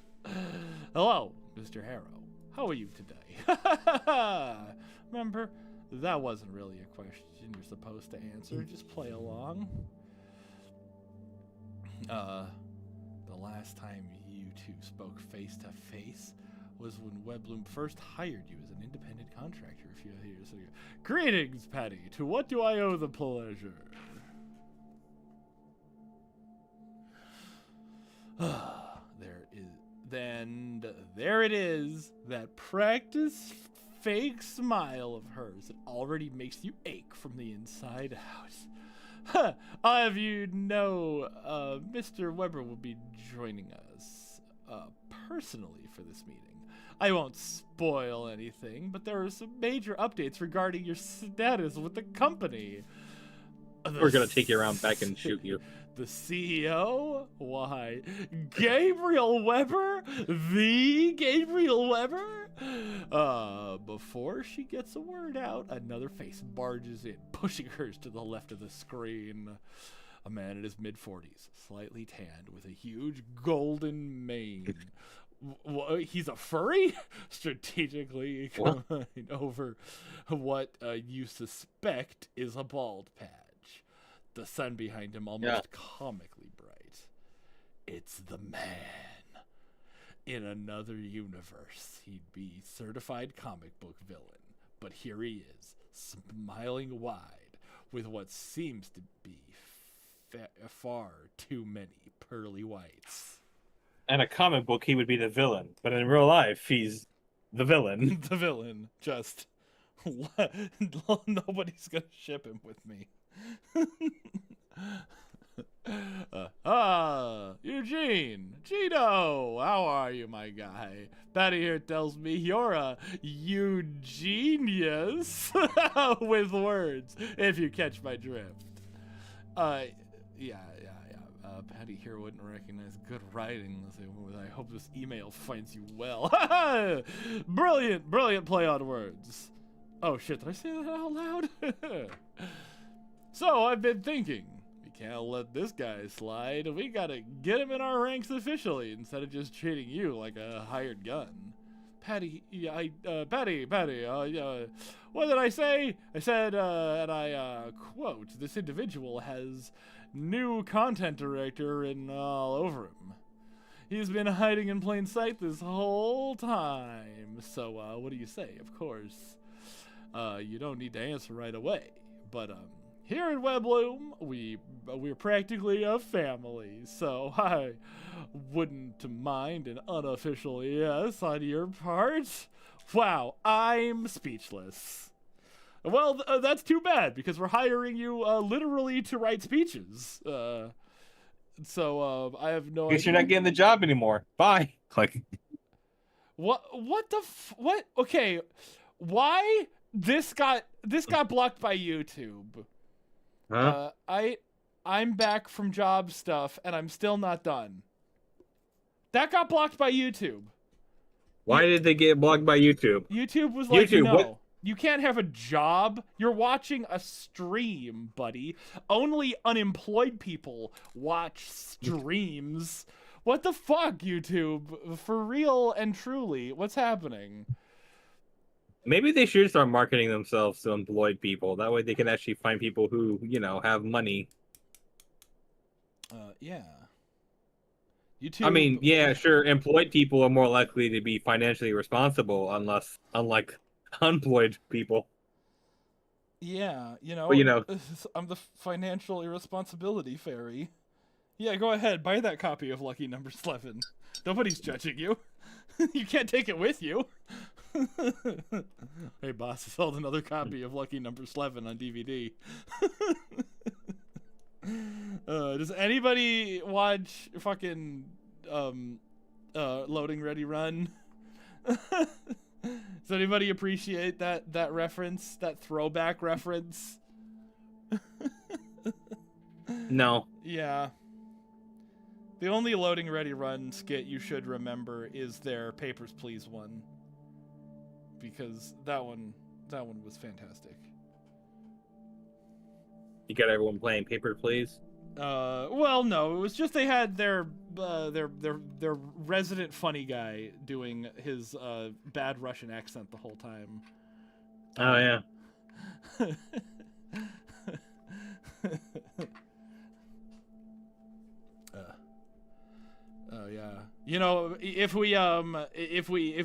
[SPEAKER 2] Hello, Mr. Harrow. How are you today? Remember, that wasn't really a question you're supposed to answer. Just play along. The last time you two spoke face to face was when Webloom first hired you as an independent contractor a few years ago. Greetings, Patty. To what do I owe the pleasure? There it is, that practice fake smile of hers that already makes you ache from the inside out. I'll have you know, Mr. Weber will be joining us personally for this meeting. I won't spoil anything, but there are some major updates regarding your status with the company.
[SPEAKER 1] We're gonna take you around back and shoot you.
[SPEAKER 2] The CEO? Why, Gabriel Weber? The Gabriel Weber? Before she gets a word out, another face barges in, pushing hers to the left of the screen. A man in his mid-40s, slightly tanned, with a huge golden mane. He's a furry? Strategically coming over what you suspect is a bald patch. The sun behind him almost comically bright. It's the man. In another universe, he'd be certified comic book villain. But here he is, smiling wide, with what seems to be far too many pearly whites.
[SPEAKER 1] In a comic book, he would be the villain, but in real life, he's the villain.
[SPEAKER 2] The villain. Just nobody's gonna ship him with me. Eugene, Gino, how are you, my guy? Patty here tells me you're a Eugenius with words, if you catch my drift. Yeah. Patty here wouldn't recognize good writing. I hope this email finds you well. Brilliant play on words. Oh shit, did I say that out loud? So I've been thinking, we can't let this guy slide. We gotta get him in our ranks officially instead of just treating you like a hired gun. Patty, Patty, what did I say? I said, and I quote, this individual has new content director written all over him. He's been hiding in plain sight this whole time. So, what do you say? Of course, you don't need to answer right away. But, here at Webloom, we're practically a family, so I wouldn't mind an unofficial yes on your part. Wow, I'm speechless. Well, that's too bad, because we're hiring you literally to write speeches. So I have no idea.
[SPEAKER 1] Guess you're not getting the job anymore. Bye. Like,
[SPEAKER 2] what what? Okay, why this got blocked by YouTube?
[SPEAKER 1] huh?
[SPEAKER 2] I'm back from job stuff, and I'm still not done. That got blocked by YouTube.
[SPEAKER 1] Why did they get blocked by YouTube?
[SPEAKER 2] YouTube was like,
[SPEAKER 1] YouTube,
[SPEAKER 2] no,
[SPEAKER 1] what?
[SPEAKER 2] you can't have a job. You're watching a stream, buddy. Only unemployed people watch streams. What the fuck, YouTube? For real and truly, what's happening?
[SPEAKER 1] Maybe they should start marketing themselves to employed people. That way they can actually find people who, have money.
[SPEAKER 2] Yeah. YouTube.
[SPEAKER 1] I mean, yeah, sure. Employed people are more likely to be financially responsible, unlike unemployed people.
[SPEAKER 2] Yeah,
[SPEAKER 1] But,
[SPEAKER 2] I'm the financial irresponsibility fairy. Yeah, go ahead, buy that copy of Lucky Number 11. Nobody's judging you. You can't take it with you. Hey, boss, I sold another copy of Lucky Number 11 on DVD. Does anybody watch fucking Loading Ready Run? Does anybody appreciate that reference, that throwback reference?
[SPEAKER 1] No.
[SPEAKER 2] Yeah. The only Loading Ready Run skit you should remember is their Papers, Please one. Because that one was fantastic.
[SPEAKER 1] You got everyone playing Paper Please?
[SPEAKER 2] Well, no, it was just they had their resident funny guy doing his bad Russian accent the whole time.
[SPEAKER 1] Oh yeah.
[SPEAKER 2] Oh yeah. If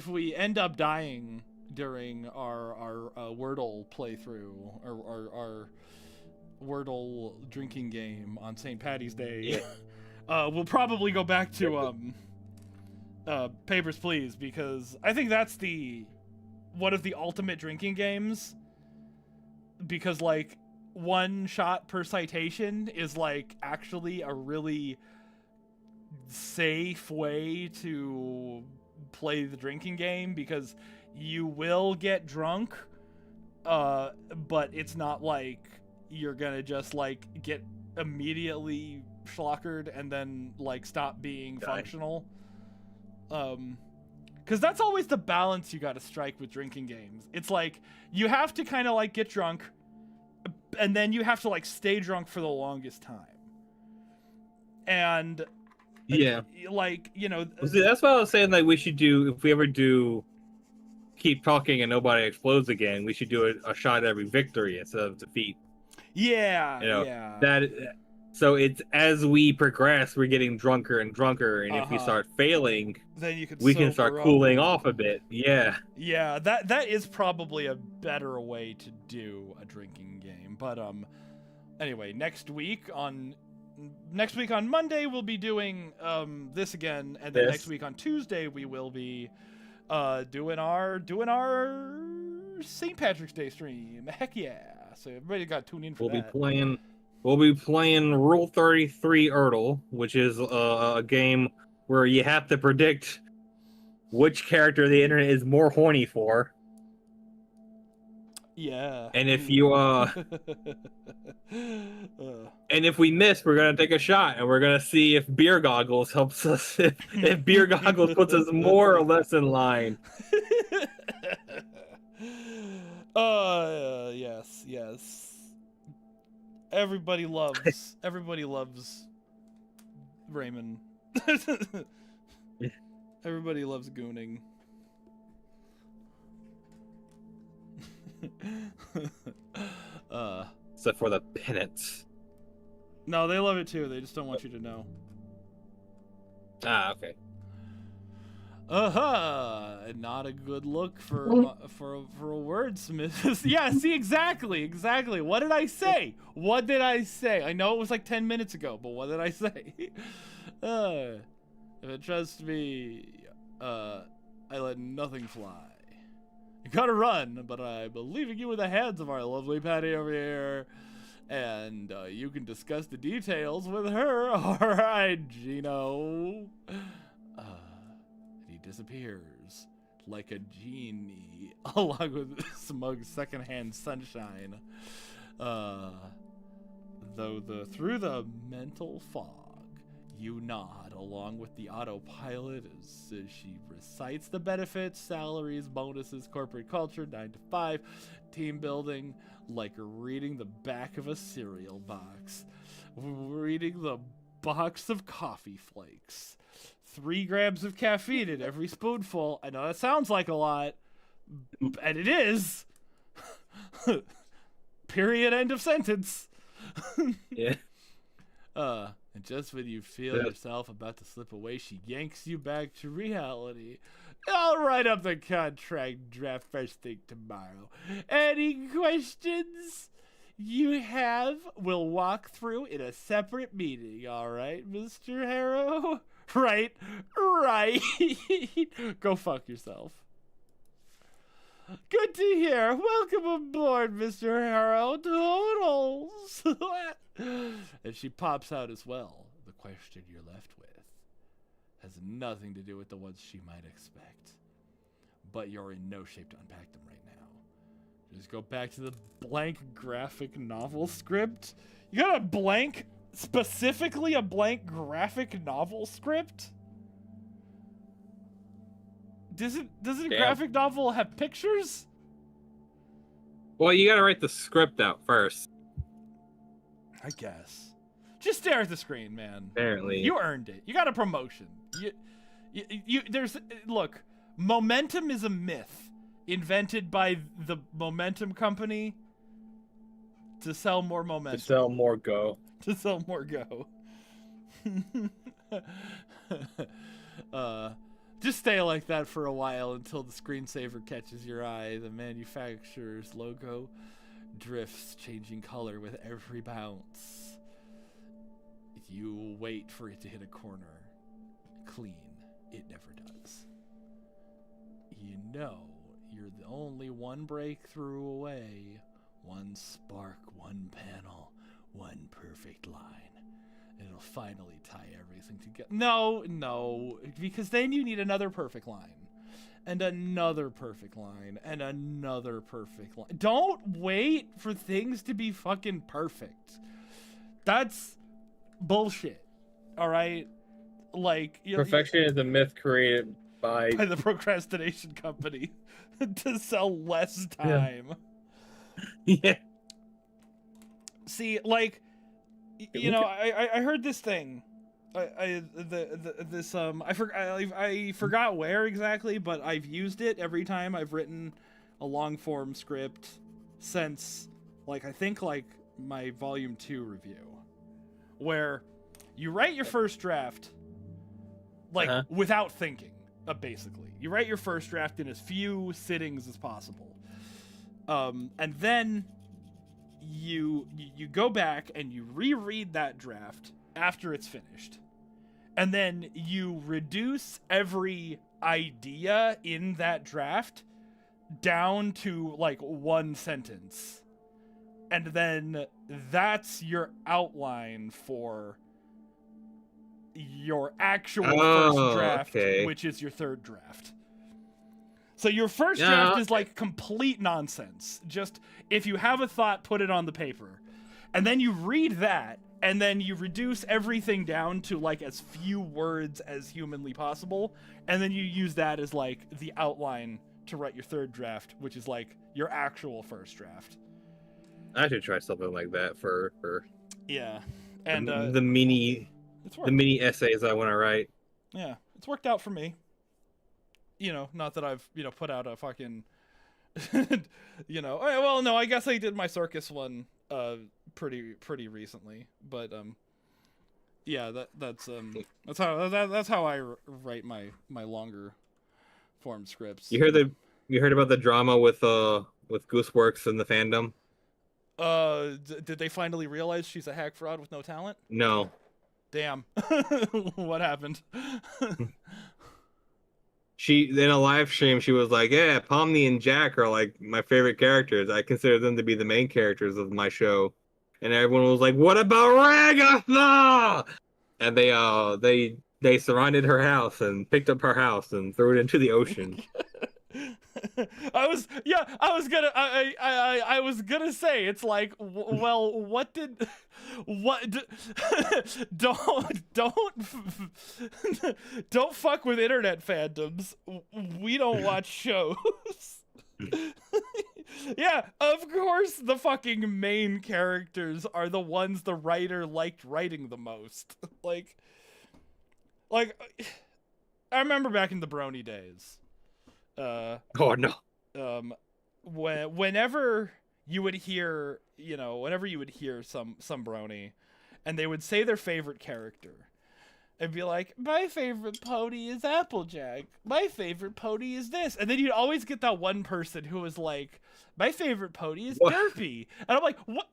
[SPEAKER 2] we end up dying during our Wordle playthrough or our Wordle drinking game on St. Patty's Day, we'll probably go back to Papers, Please, because I think that's one of the ultimate drinking games, because like one shot per citation is like actually a really safe way to play the drinking game, because you will get drunk, but it's not like you're gonna just like get immediately schlockered and then like stop being functional. Because that's always the balance you gotta strike with drinking games. It's like you have to kind of like get drunk, and then you have to like stay drunk for the longest time. And
[SPEAKER 1] yeah,
[SPEAKER 2] like
[SPEAKER 1] see, that's what I was saying. Like, we should do, if we ever do keep talking and nobody explodes again, we should do a shot at every victory instead of defeat.
[SPEAKER 2] Yeah,
[SPEAKER 1] yeah. So it's, as we progress, we're getting drunker and drunker, and if we start failing,
[SPEAKER 2] then
[SPEAKER 1] we can start cooling off a bit. Yeah.
[SPEAKER 2] Yeah, that is probably a better way to do a drinking game. But anyway, next week on next week on Monday we'll be doing this again, and then next week on Tuesday we will be doing our St. Patrick's Day stream. Heck yeah! So everybody got tuned in for that.
[SPEAKER 1] We'll be playing Rule 33 Ertl, which is a game where you have to predict which character the internet is more horny for.
[SPEAKER 2] Yeah.
[SPEAKER 1] And if you and if we miss, we're gonna take a shot, and we're gonna see if Beer Goggles helps us. If Beer Goggles puts us more or less in line.
[SPEAKER 2] Yes. Everybody loves Raymond. Everybody loves gooning.
[SPEAKER 1] Except for the penance.
[SPEAKER 2] No, they love it too. They just don't want you to know.
[SPEAKER 1] Ah, okay.
[SPEAKER 2] Not a good look for a wordsmith. Yeah, see, exactly. What did I say? I know it was like 10 minutes ago, but what did I say? If it trusts me, I let nothing fly. You gotta run, but I'm leaving you in the hands of our lovely Patty over here. And you can discuss the details with her. All right, Gino. He disappears like a genie, along with smug secondhand sunshine. Through the mental fog, you nod along with the autopilot as she recites the benefits, salaries, bonuses, corporate culture, 9 to 5, team building, like reading the back of a cereal box. Reading the box of coffee flakes. 3 grams of caffeine in every spoonful. I know that sounds like a lot, and it is. Period, end of sentence.
[SPEAKER 1] Yeah.
[SPEAKER 2] And just when you feel yourself about to slip away, she yanks you back to reality. I'll write up the contract draft first thing tomorrow. Any questions you have, we'll walk through in a separate meeting, all right, Mr. Harrow? Right. Go fuck yourself. Good to hear. Welcome aboard, Mr. Harrow. Totals. And she pops out as well. The question you're left with has nothing to do with the ones she might expect. But you're in no shape to unpack them right now. Just go back to the blank graphic novel script. You got a blank, specifically a blank graphic novel script? Doesn't a graphic novel have pictures?
[SPEAKER 1] Well, you gotta write the script out first.
[SPEAKER 2] I guess. Just stare at the screen, man.
[SPEAKER 1] Apparently.
[SPEAKER 2] You earned it. You got a promotion. Look, momentum is a myth invented by the Momentum Company to sell more momentum.
[SPEAKER 1] To sell more Go.
[SPEAKER 2] Just stay like that for a while until the screensaver catches your eye. The manufacturer's logo drifts, changing color with every bounce. You wait for it to hit a corner. Clean. It never does. You know you're the only one breakthrough away. One spark, one panel, one perfect line. It'll finally tie everything together. No, because then you need another perfect line. And another perfect line. And another perfect line. Don't wait for things to be fucking perfect. That's bullshit. Alright? Like...
[SPEAKER 1] Perfection is a myth created by
[SPEAKER 2] the procrastination company to sell less time.
[SPEAKER 1] Yeah.
[SPEAKER 2] See, like... You know, I heard this thing. I forgot where exactly, but I've used it every time I've written a long form script since, like, I think like my volume 2 review, where you write your first draft, like without thinking, basically. You write your first draft in as few sittings as possible, and then you go back and you reread that draft after it's finished. And then you reduce every idea in that draft down to like one sentence. And then that's your outline for your actual first draft, which is your third draft. So your first draft is like complete nonsense. Just if you have a thought, put it on the paper. And then you read that, and then you reduce everything down to like as few words as humanly possible. And then you use that as like the outline to write your third draft, which is like your actual first draft.
[SPEAKER 1] I should try something like that for
[SPEAKER 2] yeah, and
[SPEAKER 1] the mini essays I want to write.
[SPEAKER 2] Yeah, it's worked out for me. You know, not that I've put out a fucking well, no, I guess I did my circus one pretty recently, but yeah, that's how I write my longer form scripts.
[SPEAKER 1] You heard about the drama with Gooseworks and the fandom?
[SPEAKER 2] Did they finally realize she's a hack fraud with no talent?
[SPEAKER 1] No.
[SPEAKER 2] Damn. What happened?
[SPEAKER 1] She, in a live stream, she was like, yeah, Pomni and Jack are like my favorite characters. I consider them to be the main characters of my show. And everyone was like, what about Ragatha? And they surrounded her house and picked up her house and threw it into the ocean.
[SPEAKER 2] I was gonna say, it's like, well, don't fuck with internet fandoms. We don't watch shows. Yeah, of course the fucking main characters are the ones the writer liked writing the most. Like I remember back in the Brony days.
[SPEAKER 1] Oh no.
[SPEAKER 2] Whenever you would hear some Brony, and they would say their favorite character, and be like, my favorite pony is Applejack. My favorite pony is this. And then you'd always get that one person who was like, my favorite pony is Derpy. And I'm like, what?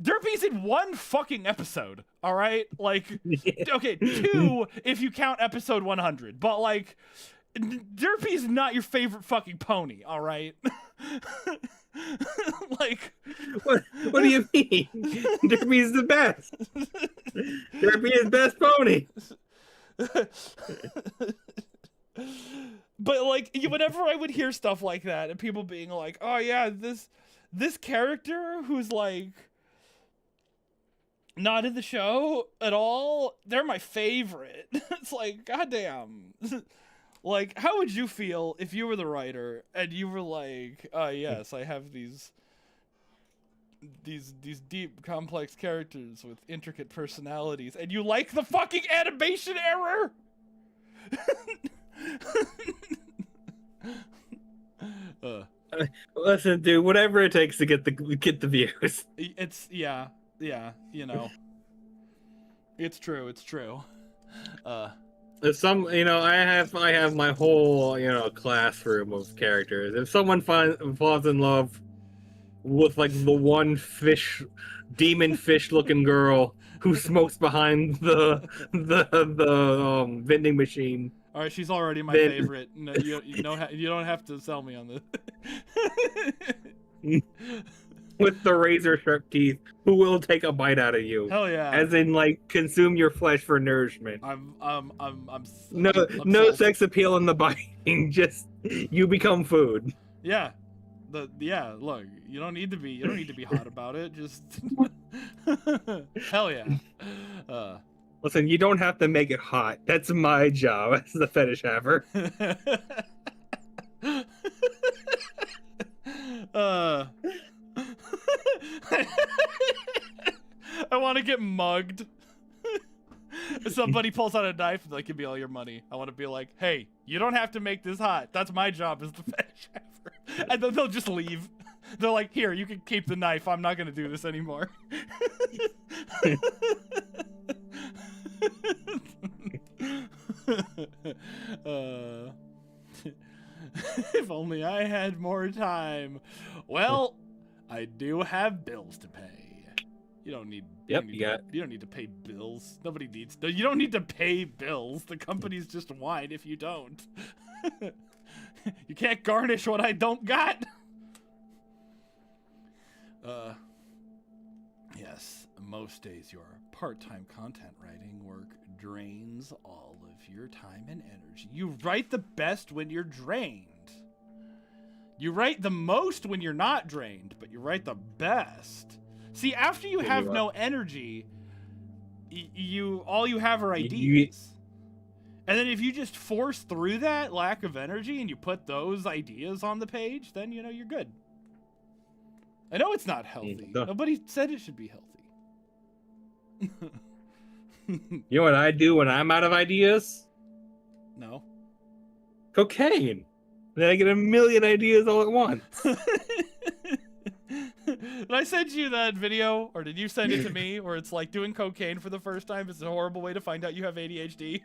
[SPEAKER 2] Derpy's in one fucking episode, all right? Like, okay, 2 if you count episode 100, but like, Derpy's not your favorite fucking pony, all right? Like,
[SPEAKER 1] what do you mean? Derpy's the best. Derpy is best pony.
[SPEAKER 2] But like, whenever I would hear stuff like that, and people being like, "Oh yeah, this character who's like not in the show at all, they're my favorite." It's like, goddamn. Like, how would you feel if you were the writer and you were like, yes, I have these deep, complex characters with intricate personalities, and you like the fucking animation error?
[SPEAKER 1] Listen, dude, whatever it takes to get the views.
[SPEAKER 2] It's yeah, you know. It's true.
[SPEAKER 1] If some, I have my whole, classroom of characters. If someone falls in love with like the one demon fish looking girl who smokes behind the vending machine.
[SPEAKER 2] All right, she's already my favorite. No, you don't have to sell me on this.
[SPEAKER 1] With the razor sharp teeth, who will take a bite out of you?
[SPEAKER 2] Hell yeah!
[SPEAKER 1] As in, like, consume your flesh for nourishment. No sex appeal in the biting. Just you become food.
[SPEAKER 2] Yeah, Look, you don't need to be hot about it. Just hell yeah.
[SPEAKER 1] Listen, you don't have to make it hot. That's my job as the fetish haver.
[SPEAKER 2] I want to get mugged. If somebody pulls out a knife, that could be all your money. I want to be like, hey, you don't have to make this hot. That's my job as the fetish haver. And then they'll just leave. They're like, here, you can keep the knife. I'm not going to do this anymore. If only I had more time. Well, I do have bills to pay. You don't need.
[SPEAKER 1] Yep,
[SPEAKER 2] You don't need to pay bills. Nobody needs. You don't need to pay bills. The companies just whine if you don't. You can't garnish what I don't got. Yes, most days your part-time content writing work drains all of your time and energy. You write the best when you're drained. You write the most when you're not drained, but you write the best. See, after you have no energy, all you have are ideas. And then if you just force through that lack of energy and you put those ideas on the page, then you're good. I know it's not healthy. Nobody said it should be healthy.
[SPEAKER 1] You know what I do when I'm out of ideas?
[SPEAKER 2] No.
[SPEAKER 1] Cocaine. Then I get a million ideas all at once.
[SPEAKER 2] Did I send you that video, or did you send it to me, where it's like doing cocaine for the first time is a horrible way to find out you have ADHD?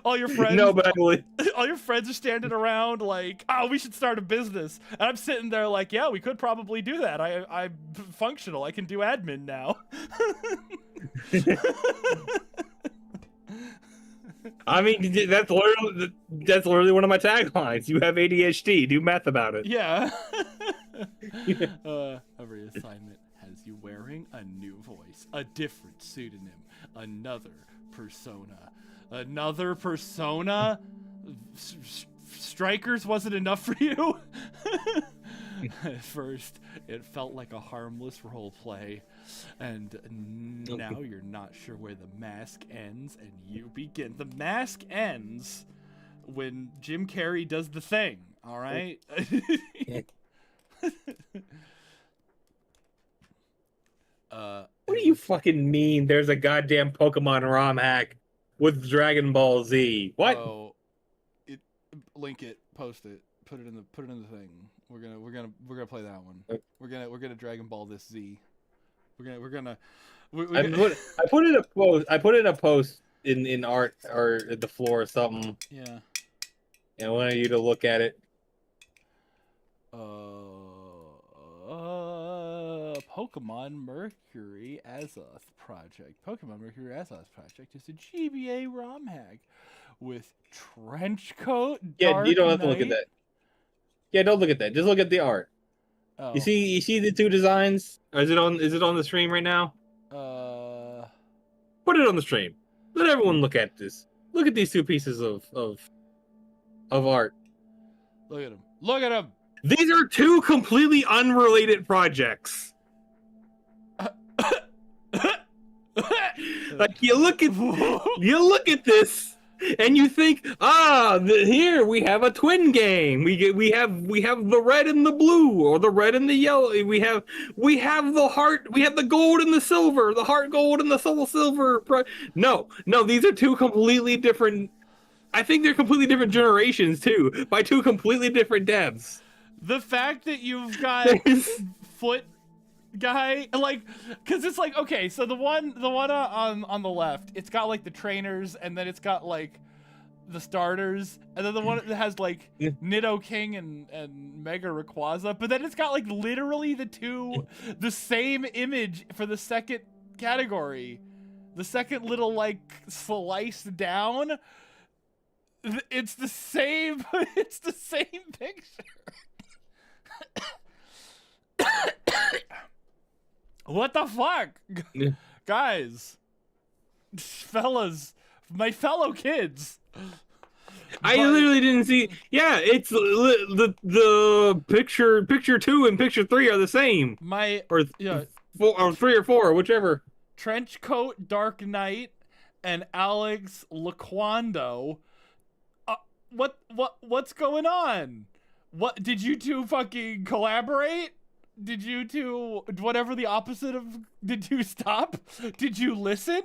[SPEAKER 2] All your friends.
[SPEAKER 1] No, but I believe.
[SPEAKER 2] All your friends are standing around like, oh, we should start a business. And I'm sitting there like, yeah, we could probably do that. I'm functional. I can do admin now.
[SPEAKER 1] I mean, that's literally one of my taglines. You have ADHD. Do math about it.
[SPEAKER 2] Yeah. Every assignment has you wearing a new voice, a different pseudonym, another persona. Another persona? Strikers wasn't enough for you? At first, it felt like a harmless role play, and now you're not sure where the mask ends and you begin. The mask ends when Jim Carrey does the thing, all right?
[SPEAKER 1] What do you fucking mean there's a goddamn Pokemon ROM hack with Dragon Ball Z? What?
[SPEAKER 2] Oh, link it, post it, put it in the thing. We're gonna play that one. We're gonna Dragon Ball this Z.
[SPEAKER 1] I put in a post in art or at the floor or something.
[SPEAKER 2] Yeah.
[SPEAKER 1] And I wanted you to look at it.
[SPEAKER 2] Pokemon Mercury Azoth Project. Pokemon Mercury Azoth Project is a GBA ROM hack with Trenchcoat.
[SPEAKER 1] Yeah, you don't have to look at that. Yeah, don't look at that. Just look at the art.
[SPEAKER 2] Oh.
[SPEAKER 1] You see the two designs? Or is it on the stream right now? Put it on the stream. Let everyone look at this. Look at these two pieces of art.
[SPEAKER 2] Look at them. Look at them.
[SPEAKER 1] These are two completely unrelated projects. Like you look at this and you think, here we have a twin game. We have the red and the blue, or the red and the yellow. We have the heart. We have the gold and the silver. The heart gold and the soul silver. No, these are two completely different. I think they're completely different generations too, by two completely different devs.
[SPEAKER 2] The fact that you've got foot guy, like, because it's like, okay, so the one on the left, it's got like the trainers, and then it's got like the starters, and then the one that has like Nidoking and Mega Rayquaza, but then it's got like literally the same image for the second category, the second little like slice down. It's the same. It's the same picture. What the fuck? Guys, fellas, my fellow kids.
[SPEAKER 1] I literally didn't see. Yeah, it's the picture 2 and picture 3 are the same. Or 3 or 4, whichever.
[SPEAKER 2] Trenchcoat Dark Knight and Alex Laquando. What's going on? What did you two fucking collaborate? Did you two, whatever the opposite of, did you stop? Did you listen?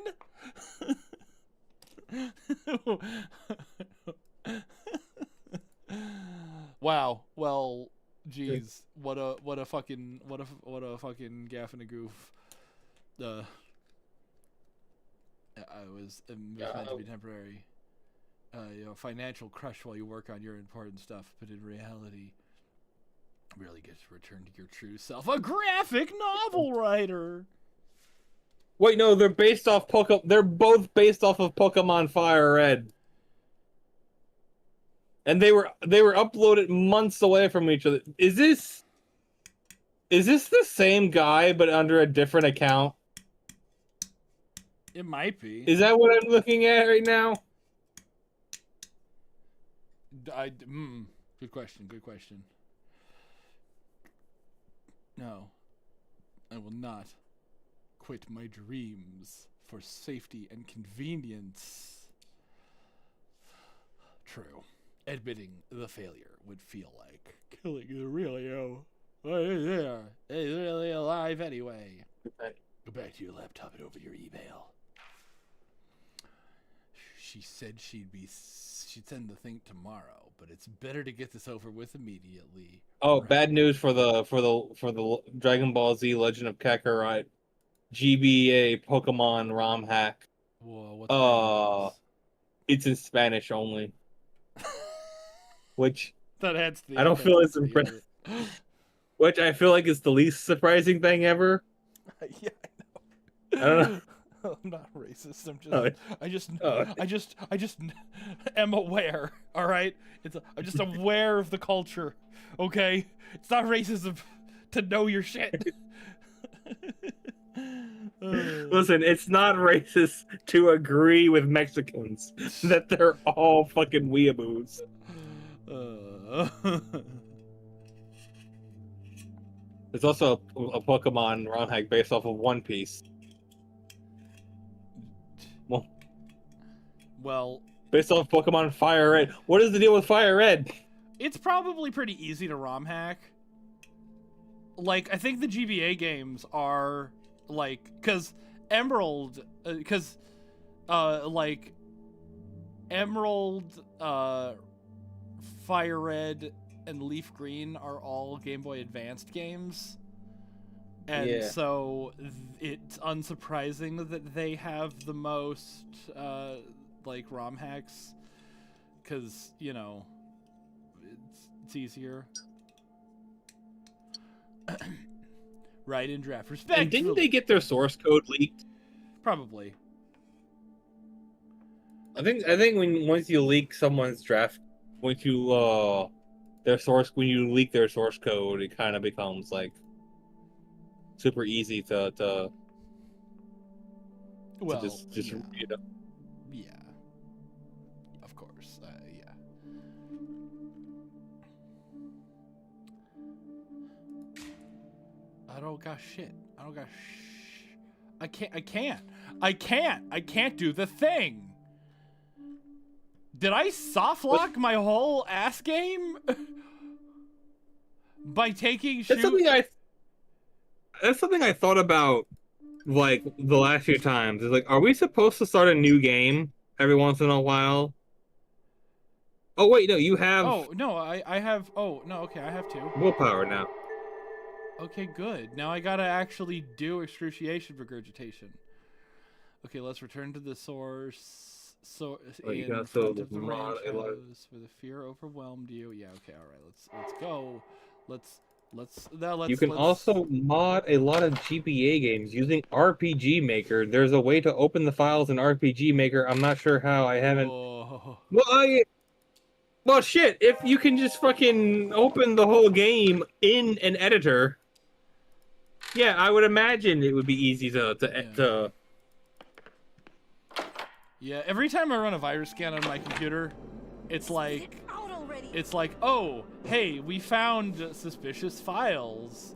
[SPEAKER 2] Wow. Well, geez, what a fucking gaff and a goof. It was meant to be temporary. Financial crush while you work on your important stuff, but in reality, Really get to return to your true self. A graphic novel writer.
[SPEAKER 1] Wait, no, they're based off Pokemon. They're both based off of Pokemon Fire Red. And they were uploaded months away from each other. Is this the same guy but under a different account?
[SPEAKER 2] It might be.
[SPEAKER 1] Is that what I'm looking at right now?
[SPEAKER 2] Good question. Good question. No, I will not quit my dreams for safety and convenience. True. Admitting the failure would feel like killing the real you. Yeah, he's really alive anyway. Go back to your laptop and over your email. She said she'd send the thing tomorrow, but it's better to get this over with immediately.
[SPEAKER 1] Oh, right. Bad news for the Dragon Ball Z Legend of Kakarot GBA Pokemon ROM hack.
[SPEAKER 2] Whoa,
[SPEAKER 1] it's in Spanish only. Which
[SPEAKER 2] that adds the,
[SPEAKER 1] I don't feel is impressive. Which I feel like is the least surprising thing ever.
[SPEAKER 2] Yeah,
[SPEAKER 1] I don't know.
[SPEAKER 2] I'm not racist. I just am aware. All right, I'm just aware of the culture. Okay, it's not racism to know your shit.
[SPEAKER 1] Listen, it's not racist to agree with Mexicans that they're all fucking weeaboos. There's also a Pokemon ROM hack based off of One Piece.
[SPEAKER 2] Well,
[SPEAKER 1] based off Pokemon Fire Red. What is the deal with Fire Red?
[SPEAKER 2] It's probably pretty easy to ROM hack. Like, I think the GBA games are like, cause Emerald, like Emerald, Fire Red, and Leaf Green are all Game Boy Advanced games. And so it's unsurprising that they have the most, like, ROM hacks. Because, you know, it's easier. Right, in draft respect.
[SPEAKER 1] And didn't they get their source code leaked?
[SPEAKER 2] Probably.
[SPEAKER 1] I think once you leak someone's draft, when you leak their source code, it kind of becomes like super easy to just
[SPEAKER 2] yeah.
[SPEAKER 1] you know.
[SPEAKER 2] Yeah. Of course. Yeah. I don't got shit. I can't do the thing. Did I soft lock my whole ass game by taking
[SPEAKER 1] That's something I thought about, like, the last few times. Is like, are we supposed to start a new game every once in a while? Oh wait, no, you have.
[SPEAKER 2] Oh no, I have. Oh no, okay, I have two.
[SPEAKER 1] Willpower now.
[SPEAKER 2] Okay, good. Now I gotta actually do excruciation regurgitation. Okay, let's return to the source. So in front of the range house where the fear overwhelmed you. Yeah. Okay. All right. Let's go. Let's.
[SPEAKER 1] You can also mod a lot of GBA games using RPG Maker. There's a way to open the files in RPG Maker. I'm not sure how. I haven't.
[SPEAKER 2] Oh.
[SPEAKER 1] Well, shit. If you can just fucking open the whole game in an editor, yeah, I would imagine it would be easy to.
[SPEAKER 2] Yeah. Every time I run a virus scan on my computer, it's like. Oh, hey, we found suspicious files.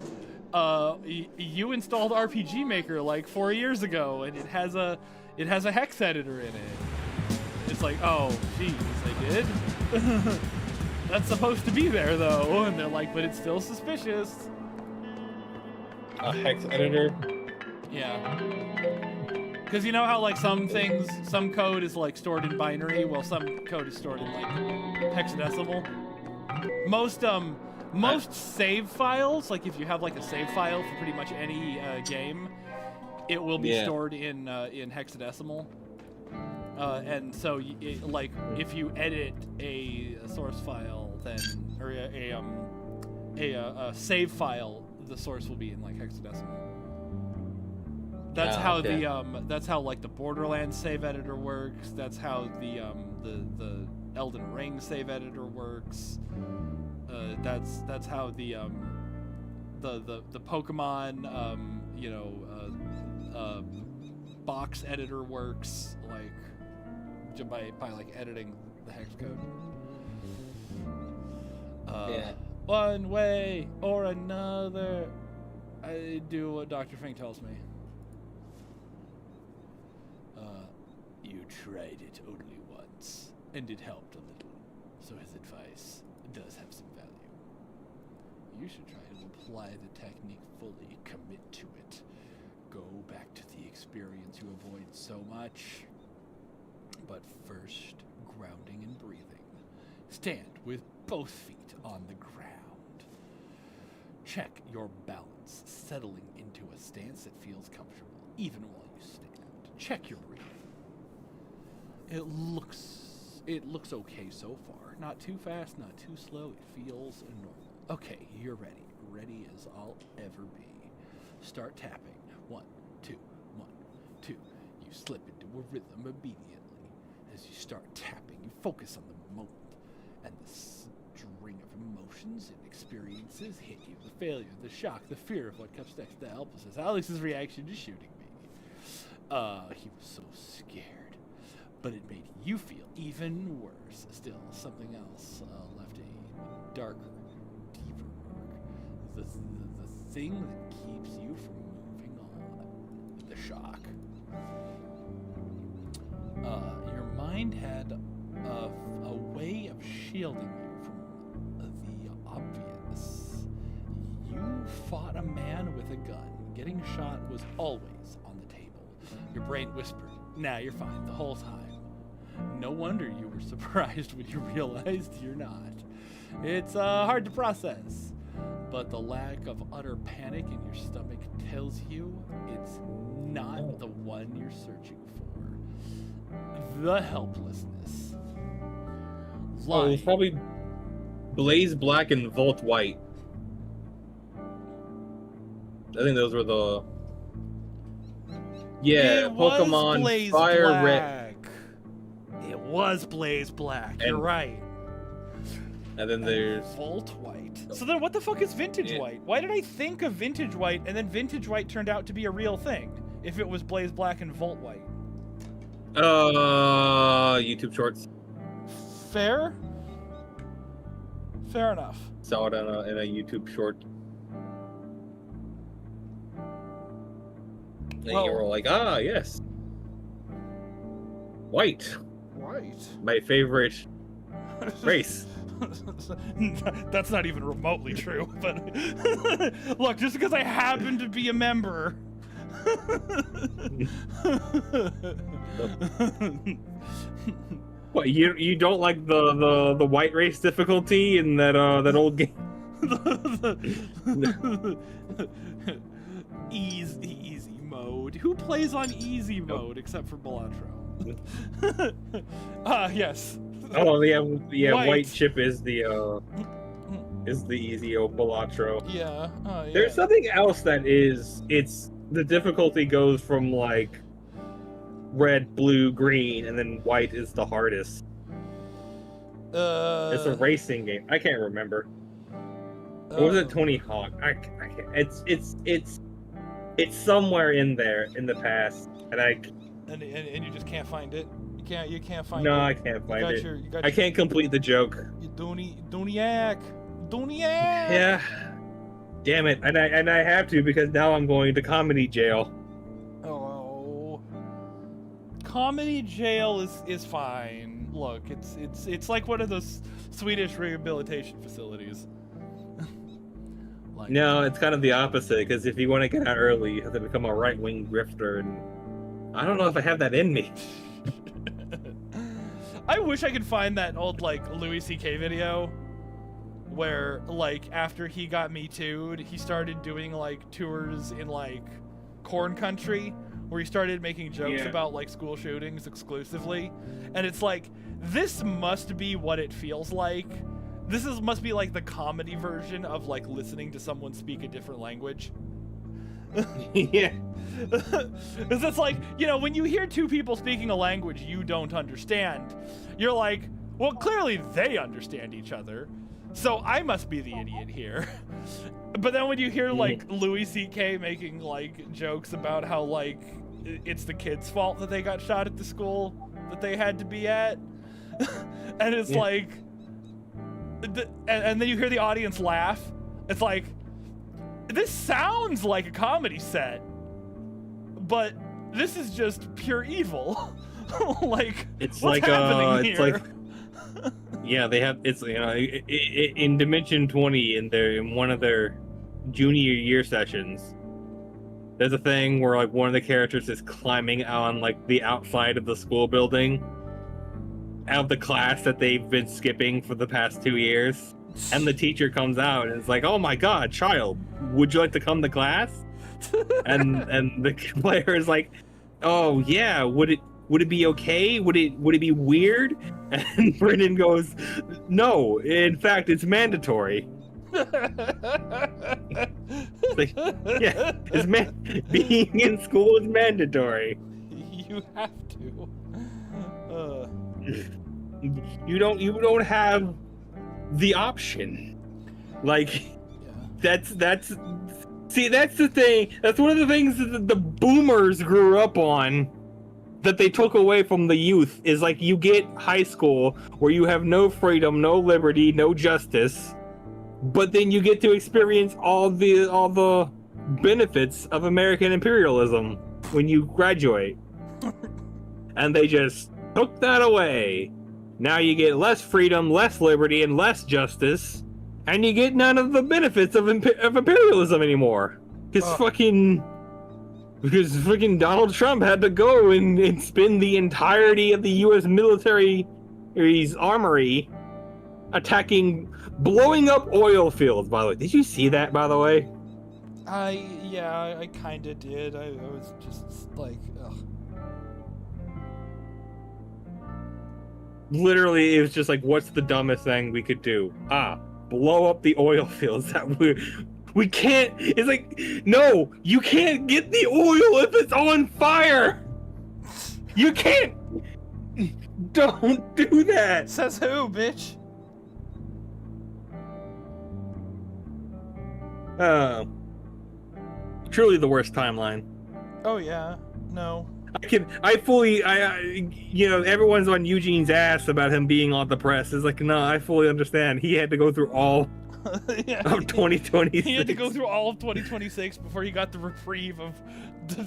[SPEAKER 2] You installed RPG Maker like 4 years ago, and it has a hex editor in it. It's like, oh, geez, I did. That's supposed to be there though, and they're like, but it's still suspicious.
[SPEAKER 1] A hex editor?
[SPEAKER 2] Yeah. Because you know how, like, some code is, like, stored in binary? Well, some code is stored in, like, hexadecimal. Most save files, like, if you have, like, a save file for pretty much any game, it will be stored in hexadecimal. And so, like, if you edit a source file, then, or a save file, the source will be in like hexadecimal. That's that's how like the Borderlands save editor works. That's how the Elden Ring save editor works. That's how the Pokemon box editor works, like by like editing the hex code. One way or another, I do what Dr. Fink tells me. You tried it only once, and it helped a little, so his advice does have some value. You should try to apply the technique fully, commit to it. Go back to the experience you avoid so much. But first, grounding and breathing. Stand with both feet on the ground. Check your balance, settling into a stance that feels comfortable, even while you stand. Check your breathing. It looks okay so far. Not too fast, not too slow. It feels normal. Okay, you're ready. Ready as I'll ever be. Start tapping. 1, 2, 1, 2. You slip into a rhythm immediately. As you start tapping, you focus on the moment, and the string of emotions and experiences hit you. The failure, the shock, the fear of what comes next, the helplessness. Alex's reaction to shooting me. He was so scared. But it made you feel even worse. Still, something else left a darker, deeper mark. The thing that keeps you from moving on. The shock. Your mind had a way of shielding you from the obvious. You fought a man with a gun. Getting shot was always on the table. Your brain whispered, "Nah, you're fine," the whole time. No wonder you were surprised when you realized you're not. It's hard to process, but the lack of utter panic in your stomach tells you it's not the one you're searching for. The helplessness.
[SPEAKER 1] Oh, it was probably Blaze Black and Volt White. I think those were the... Yeah,
[SPEAKER 2] it was
[SPEAKER 1] Pokemon
[SPEAKER 2] Blaze
[SPEAKER 1] Fire
[SPEAKER 2] Black.
[SPEAKER 1] Red.
[SPEAKER 2] It was Blaze Black. You're right.
[SPEAKER 1] And then there's
[SPEAKER 2] Volt White. So then what the fuck is Vintage White? Why did I think of Vintage White and then Vintage White turned out to be a real thing if it was Blaze Black and Volt White?
[SPEAKER 1] YouTube Shorts.
[SPEAKER 2] Fair enough.
[SPEAKER 1] Saw it in a YouTube short. And you were like, yes. White. My favorite race.
[SPEAKER 2] That's not even remotely true, but look, just because I happen to be a member.
[SPEAKER 1] What, you don't like the white race difficulty in that old game?
[SPEAKER 2] Easy mode. Who plays on easy mode except for Balatro? Yes.
[SPEAKER 1] Oh yeah. White chip is the easy old Balatro.
[SPEAKER 2] Yeah. Yeah.
[SPEAKER 1] There's something else that the difficulty goes from like red, blue, green, and then white is the hardest. It's a racing game. I can't remember. Or was it Tony Hawk? I can't. It's somewhere in there in the past, and
[SPEAKER 2] and you just can't find it. You can't find it.
[SPEAKER 1] No, I can't find it. I can't complete the joke.
[SPEAKER 2] You Doniac.
[SPEAKER 1] Yeah. Damn it, and I have to because now I'm going to comedy jail.
[SPEAKER 2] Oh. Comedy jail is fine. Look, it's like one of those Swedish rehabilitation facilities.
[SPEAKER 1] No, it's kind of the opposite, because if you want to get out early, you have to become a right-wing grifter, and I don't know if I have that in me.
[SPEAKER 2] I wish I could find that old, like, Louis C.K. video where, like, after he got Me Too'd, he started doing, like, tours in, like, corn country, where he started making jokes about, like, school shootings exclusively. And it's like, this must be what it feels like must be like the comedy version of like listening to someone speak a different language.
[SPEAKER 1] Yeah.
[SPEAKER 2] Because it's like, you know, when you hear two people speaking a language you don't understand, you're like, well, clearly they understand each other, so I must be the idiot here. But then when you hear like Louis C.K. making like jokes about how like it's the kids' fault that they got shot at the school that they had to be at, and it's like, and then you hear the audience laugh, it's like, this sounds like a comedy set, but this is just pure evil. Like,
[SPEAKER 1] it's
[SPEAKER 2] what's
[SPEAKER 1] like
[SPEAKER 2] happening
[SPEAKER 1] it's
[SPEAKER 2] here?
[SPEAKER 1] like, yeah, they have, it's, you know, in Dimension 20, in one of their junior year sessions, there's a thing where like one of the characters is climbing on like the outside of the school building out of the class that they've been skipping for the past 2 years, and the teacher comes out and it's like, "Oh my God, child, would you like to come to class?" and the player is like, "Oh yeah, would it be okay? Would it be weird?" And Brendan goes, "No, in fact, it's mandatory." Like, yeah, being in school is mandatory.
[SPEAKER 2] You have to.
[SPEAKER 1] You don't have the option. Like, that's see, that's the thing. That's one of the things that the boomers grew up on, that they took away from the youth, is like, you get high school where you have no freedom, no liberty, no justice, but then you get to experience all the benefits of American imperialism when you graduate. And they just took that away. Now you get less freedom, less liberty, and less justice, and you get none of the benefits of imperialism anymore. Because fucking Donald Trump had to go and spend the entirety of the U.S. military's armory blowing up oil fields, by the way. Did you see that, by the way?
[SPEAKER 2] Yeah, I kinda did. I was just like, ugh.
[SPEAKER 1] Literally, it was just like, what's the dumbest thing we could do? Blow up the oil fields that we can't. It's like, no, you can't get the oil if it's on fire. You can't. Don't do that.
[SPEAKER 2] Says who, bitch?
[SPEAKER 1] Truly the worst timeline.
[SPEAKER 2] Oh yeah, no.
[SPEAKER 1] Everyone's on Eugene's ass about him being on the press. It's like, no, I fully understand. He had to go through all of 2026.
[SPEAKER 2] He had to go through all of 2026 before he got the reprieve of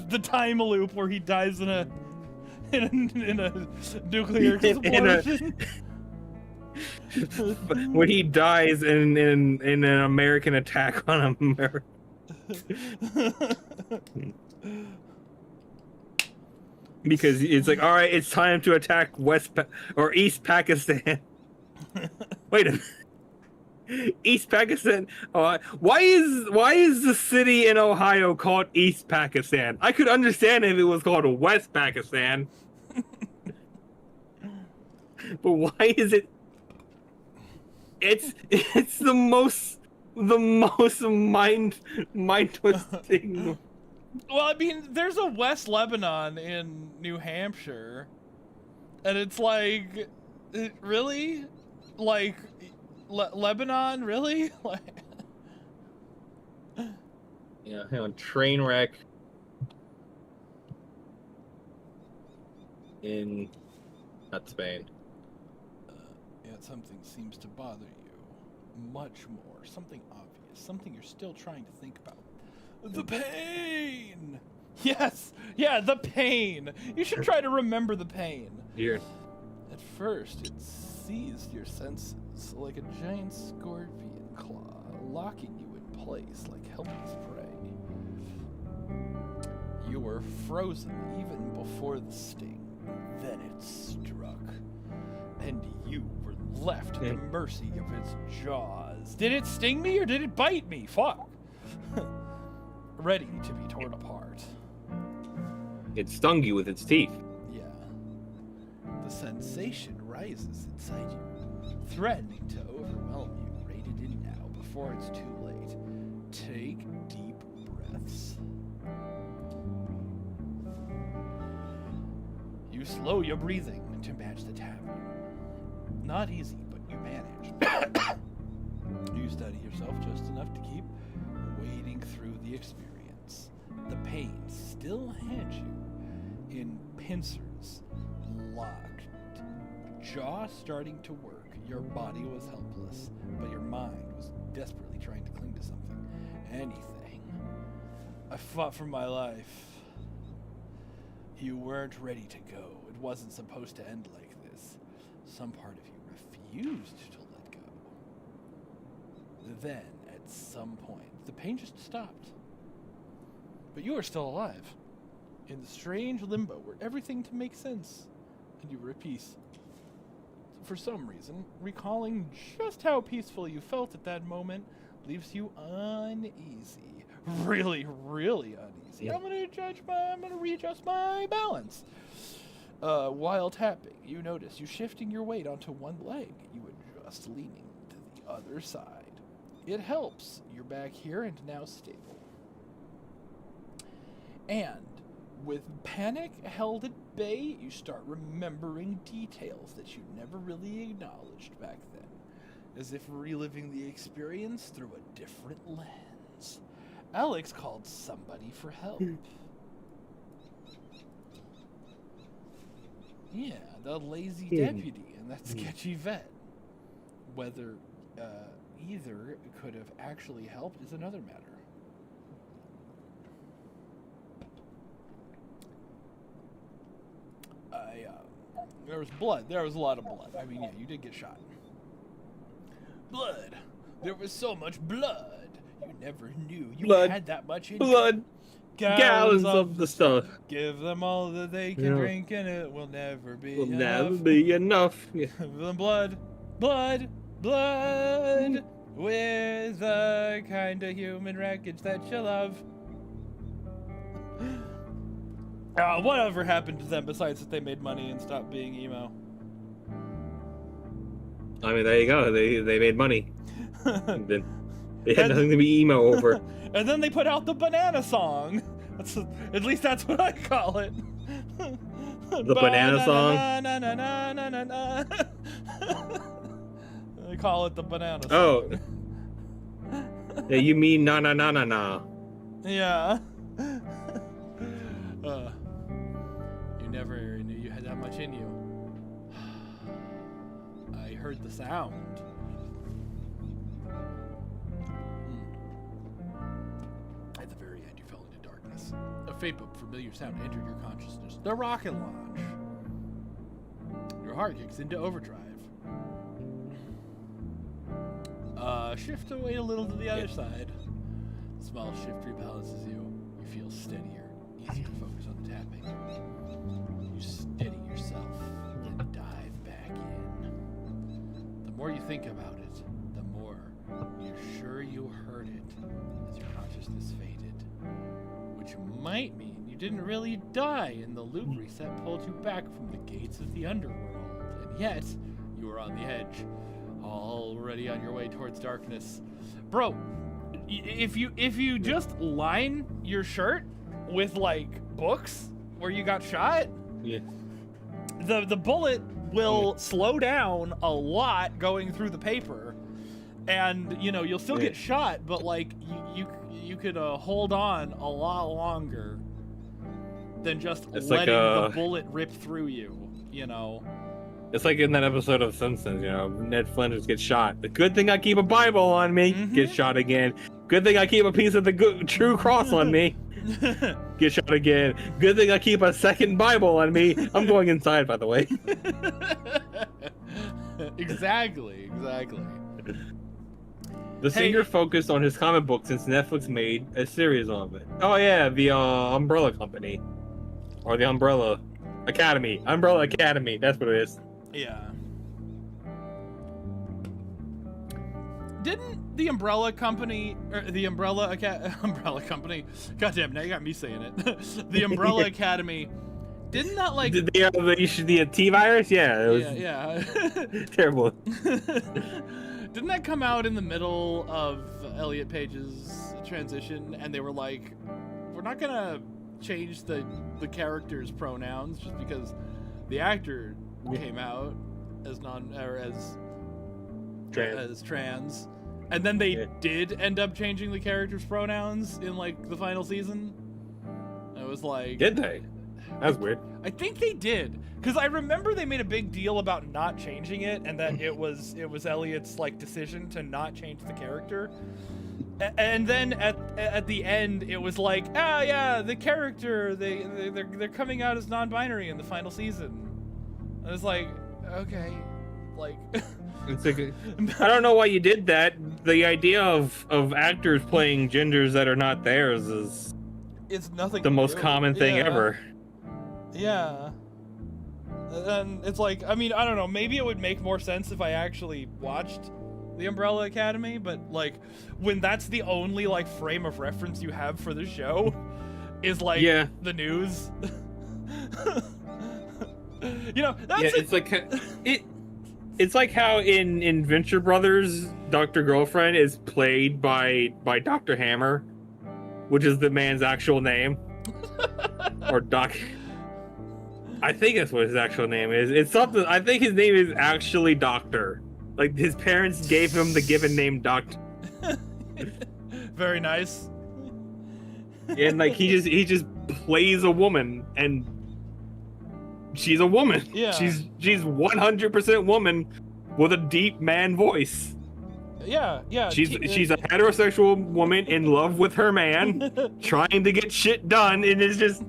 [SPEAKER 2] the time loop where he dies in a nuclear explosion.
[SPEAKER 1] When he dies in an American attack on America. Because it's like, all right, it's time to attack East Pakistan. Wait a minute. East Pakistan. Why is the city in Ohio called East Pakistan? I could understand if it was called West Pakistan. But why is it? It's the most mind twisting.
[SPEAKER 2] Well, I mean, there's a West Lebanon in New Hampshire, and it's like, really? Like, Lebanon? Really? Like...
[SPEAKER 1] Yeah, hang on. Train wreck in, not Spain.
[SPEAKER 2] Yeah, something seems to bother you. Much more. Something obvious. Something you're still trying to think about. The pain! Yes! Yeah, the pain! You should try to remember the pain.
[SPEAKER 1] Here.
[SPEAKER 2] At first, it seized your senses like a giant scorpion claw, locking you in place like helpless prey. You were frozen even before the sting. Then it struck, and you were left at the mercy of its jaws. Did it sting me or did it bite me? Fuck! Ready to be torn apart.
[SPEAKER 1] It stung you with its teeth.
[SPEAKER 2] Yeah. The sensation rises inside you. threatening to overwhelm you. Rate it in now before it's too late. Take deep breaths. You slow your breathing to match the tapping. Not easy, but you manage. You steady yourself just enough to keep wading through the experience. The pain still had you in pincers, locked, jaw starting to work. Your body was helpless, but your mind was desperately trying to cling to something. Anything. I fought for my life. You weren't ready to go. It wasn't supposed to end like this. Some part of you refused to let go. Then, at some point, the pain just stopped. But you are still alive, in the strange limbo where everything can make sense, and you were at peace. For some reason, recalling just how peaceful you felt at that moment leaves you uneasy. Really, really uneasy. I'm gonna readjust my balance. While tapping, you notice you shifting your weight onto one leg. You adjust, leaning to the other side. It helps. You're back here and now stable. And with panic held at bay, you start remembering details that you never really acknowledged back then, as if reliving the experience through a different lens. Alex called somebody for help. Yeah, the lazy deputy and that sketchy vet. Whether either could have actually helped is another matter. There was blood. There was a lot of blood. I mean, yeah, you did get shot. Blood. There was so much blood. You never knew you had that much in
[SPEAKER 1] blood. Gallons of the stuff.
[SPEAKER 2] Give them all that they can drink, and it will never be enough.
[SPEAKER 1] Never be enough.
[SPEAKER 2] Blood, blood, blood. With the kind of human wreckage that you love. Whatever happened to them besides that they made money and stopped being emo?
[SPEAKER 1] I mean, there you go. They made money. They had nothing to be emo over.
[SPEAKER 2] And then they put out the banana song. At least that's what I call it.
[SPEAKER 1] The banana song?
[SPEAKER 2] They call it the banana song.
[SPEAKER 1] Oh. Yeah, you mean na na na na na.
[SPEAKER 2] Yeah. You never knew you had that much in you. I heard the sound. At the very end, you fell into darkness. A faint but familiar sound entered your consciousness. The rocket launch. Your heart kicks into overdrive. Shift away a little to the other side. The small shift rebalances you. You feel steadier, easier to focus on the tapping. You steady yourself, then dive back in. The more you think about it, the more you're sure you heard it as your consciousness faded. Which might mean you didn't really die, and the loop reset pulled you back from the gates of the underworld. And yet, you were on the edge, already on your way towards darkness. Bro, if you just line your shirt with like books where you got shot, the bullet will slow down a lot going through the paper, and you'll still get shot, but like you could hold on a lot longer than just letting the bullet rip through you.
[SPEAKER 1] It's like in that episode of Simpsons, Ned Flanders gets shot. The good thing I keep a Bible on me, gets shot again. Good thing I keep a piece of the true cross on me, get shot again. Good thing I keep a second Bible on me. I'm going inside, by the way.
[SPEAKER 2] Exactly.
[SPEAKER 1] The singer focused on his comic book since Netflix made a series of it. Oh yeah, the Umbrella Company. Or the Umbrella Academy. Umbrella Academy, that's what it is.
[SPEAKER 2] Yeah. Didn't the Umbrella Company, or the Umbrella Company, goddamn, now you got me saying it. The Umbrella Academy Didn't that like
[SPEAKER 1] the T virus? Yeah, it was
[SPEAKER 2] yeah.
[SPEAKER 1] terrible.
[SPEAKER 2] Didn't that come out in the middle of Elliot Page's transition, and they were like, we're not gonna change the character's pronouns just because the actor came out as trans, and then they did end up changing the character's pronouns in like the final season. I was like,
[SPEAKER 1] did they? That's weird.
[SPEAKER 2] I think they did, because I remember they made a big deal about not changing it, and that it was Elliot's like decision to not change the character. And then at the end, it was like, yeah, the character they're coming out as non-binary in the final season. I was like, okay, like.
[SPEAKER 1] It's like, I don't know why you did that. The idea of actors playing genders that are not theirs is
[SPEAKER 2] it's nothing.
[SPEAKER 1] The most common thing ever.
[SPEAKER 2] Yeah. And it's like, I mean, I don't know, maybe it would make more sense if I actually watched The Umbrella Academy, but like when that's the only like frame of reference you have for the show is like the news. You know, that's
[SPEAKER 1] it's like how in Venture Brothers, Dr. Girlfriend is played by Dr. Hammer, which is the man's actual name. Or Doc. I think that's what his actual name is. It's something. I think his name is actually Doctor. Like his parents gave him the given name Doctor.
[SPEAKER 2] Very nice.
[SPEAKER 1] And like he just plays a woman, and she's a woman.
[SPEAKER 2] Yeah.
[SPEAKER 1] She's 100% woman with a deep man voice.
[SPEAKER 2] Yeah.
[SPEAKER 1] She's a heterosexual woman in love with her man, trying to get shit done, and it's just.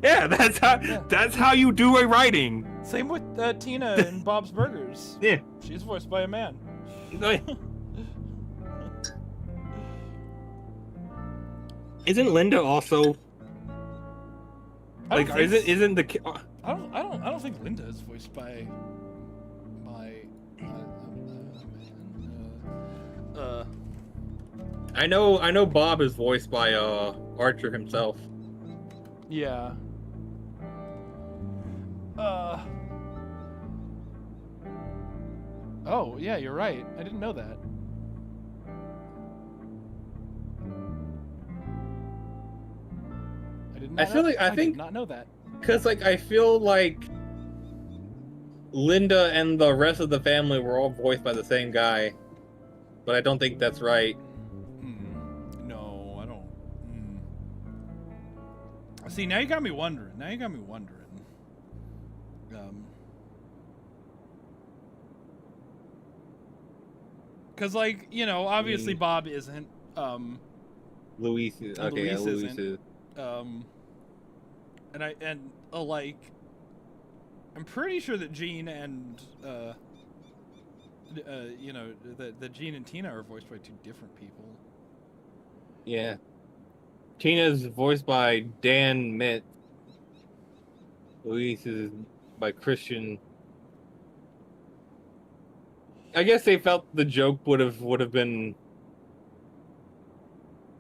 [SPEAKER 1] Yeah, that's how you do a writing.
[SPEAKER 2] Same with Tina in Bob's Burgers.
[SPEAKER 1] Yeah.
[SPEAKER 2] She's voiced by a man.
[SPEAKER 1] Isn't Linda also like isn't the
[SPEAKER 2] I don't think Linda is voiced by
[SPEAKER 1] I know Bob is voiced by Archer himself.
[SPEAKER 2] Yeah. Oh, yeah, you're right. I didn't know that. I did not know that.
[SPEAKER 1] Because like I feel like Linda and the rest of the family were all voiced by the same guy, but I don't think that's right.
[SPEAKER 2] No, I don't. See, now you got me wondering. Because, like, you know, obviously Bob isn't.
[SPEAKER 1] Luis is. Okay, Luis isn't.
[SPEAKER 2] Like, I'm pretty sure that Gene and, you know, that Gene and Tina are voiced by two different people.
[SPEAKER 1] Yeah. Tina's voiced by Dan Mitt. Luis is by Christian. I guess they felt the joke would have been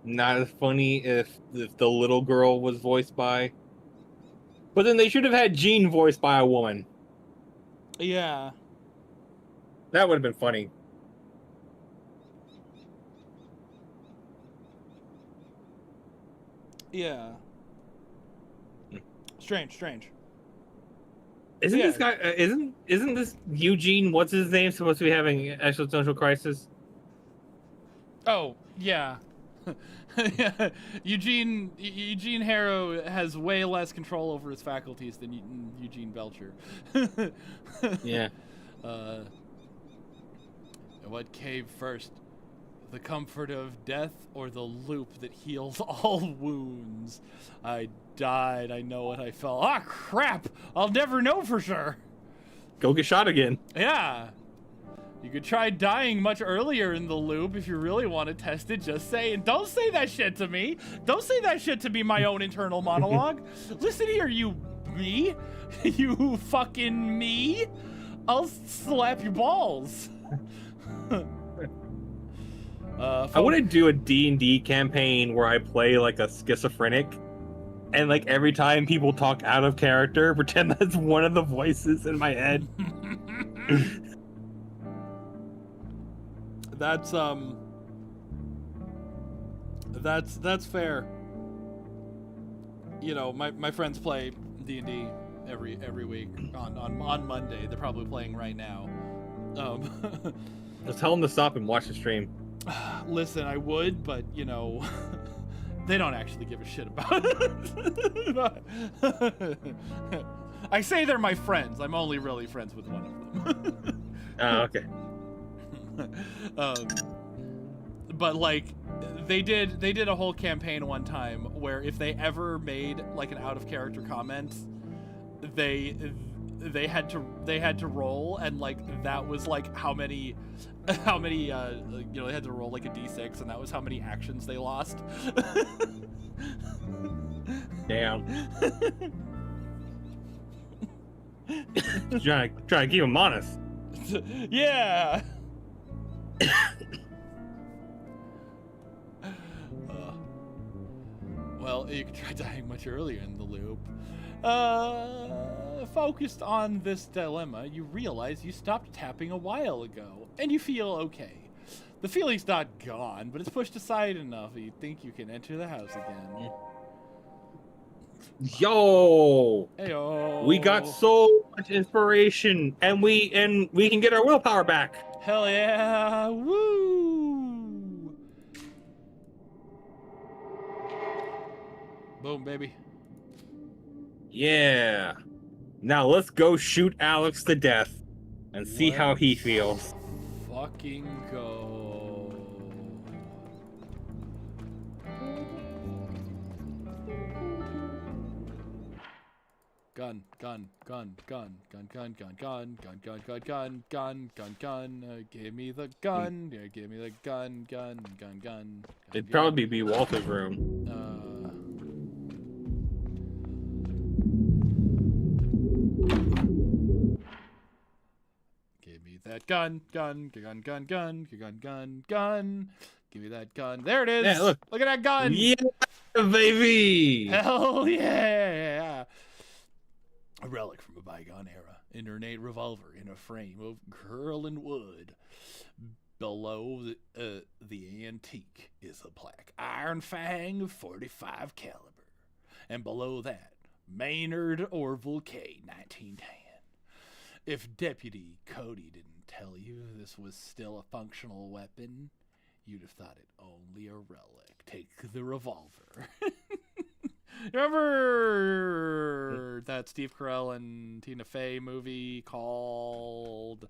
[SPEAKER 1] not as funny if the little girl was voiced by. But then they should have had Jean voiced by a woman.
[SPEAKER 2] Yeah.
[SPEAKER 1] That would have been funny.
[SPEAKER 2] Yeah. Strange.
[SPEAKER 1] Isn't this guy? Isn't this Eugene? What's his name? Supposed to be having existential crisis?
[SPEAKER 2] Oh yeah. Yeah. Eugene Harrow has way less control over his faculties than Eugene Belcher.
[SPEAKER 1] Yeah.
[SPEAKER 2] What came first? The comfort of death or the loop that heals all wounds? I died. I know what I felt. Ah, crap! I'll never know for sure.
[SPEAKER 1] Go get shot again.
[SPEAKER 2] Yeah. You could try dying much earlier in the loop if you really want to test it. Just saying. Don't say that shit to me. Don't say that shit to be my own internal monologue. Listen here, you me. You fucking me. I'll slap your balls.
[SPEAKER 1] I want to do a D&D campaign where I play like a schizophrenic, and like every time people talk out of character, pretend that's one of the voices in my head.
[SPEAKER 2] That's fair. You know, my friends play D&D every week on Monday. They're probably playing right now.
[SPEAKER 1] Just tell them to stop and watch the stream.
[SPEAKER 2] Listen, I would, but you know, they don't actually give a shit about it. I say they're my friends. I'm only really friends with one of them.
[SPEAKER 1] Oh, okay.
[SPEAKER 2] But like, they did a whole campaign one time where if they ever made like an out of character comment, they had to roll, and like that was like how many you know, they had to roll like a d6, and that was how many actions they lost.
[SPEAKER 1] Damn. trying to keep them honest.
[SPEAKER 2] Yeah. Well, you could try dying much earlier in the loop. Focused on this dilemma, you realize you stopped tapping a while ago, and you feel okay. The feeling's not gone, but it's pushed aside enough that you think you can enter the house again.
[SPEAKER 1] Yo!
[SPEAKER 2] Heyo.
[SPEAKER 1] We got so much inspiration, and we can get our willpower back.
[SPEAKER 2] Hell yeah! Woo! Boom, baby.
[SPEAKER 1] Yeah. Now let's go shoot Alex to death and see how he feels.
[SPEAKER 2] Fucking go. Gun. Give me the gun. Yeah, give me the gun.
[SPEAKER 1] It'd probably be Walter's room.
[SPEAKER 2] Give me that gun. Give me that gun. There it is.
[SPEAKER 1] Yeah, look
[SPEAKER 2] at that gun.
[SPEAKER 1] Yeah, baby.
[SPEAKER 2] Hell yeah. A relic from a bygone era. An ornate revolver in a frame of curling wood. Below the antique is a plaque. Iron Fang 45 caliber. And below that, Maynard Orville K 1910. If Deputy Cody didn't tell you this was still a functional weapon, you'd have thought it only a relic. Take the revolver. Remember that Steve Carell and Tina Fey movie called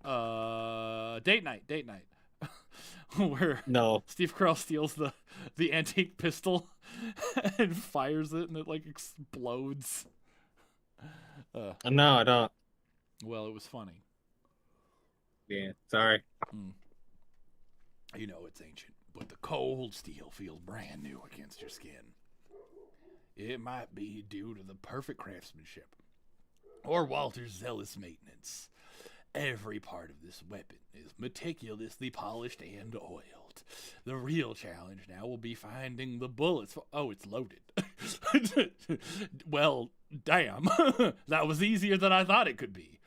[SPEAKER 2] Date Night? Where Steve Carell steals the antique pistol and fires it, and it like explodes.
[SPEAKER 1] No, I don't.
[SPEAKER 2] Well, it was funny.
[SPEAKER 1] Yeah, sorry.
[SPEAKER 2] You know it's ancient, but the cold steel feels brand new against your skin. It might be due to the perfect craftsmanship, or Walter's zealous maintenance. Every part of this weapon is meticulously polished and oiled. The real challenge now will be finding the bullets. Oh, it's loaded. Well, damn. That was easier than I thought it could be.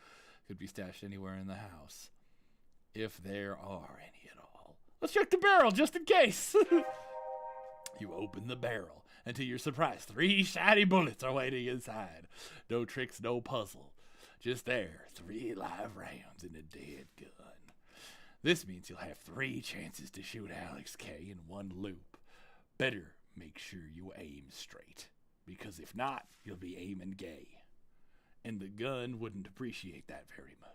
[SPEAKER 2] Could be stashed anywhere in the house. If there are any at all. Let's check the barrel just in case. You open the barrel, and to your surprise, 3 shiny bullets are waiting inside. No tricks, no puzzle. Just there, 3 live rounds in a dead gun. This means you'll have 3 chances to shoot Alex K in one loop. Better make sure you aim straight, because if not, you'll be aiming gay. And the gun wouldn't appreciate that very much.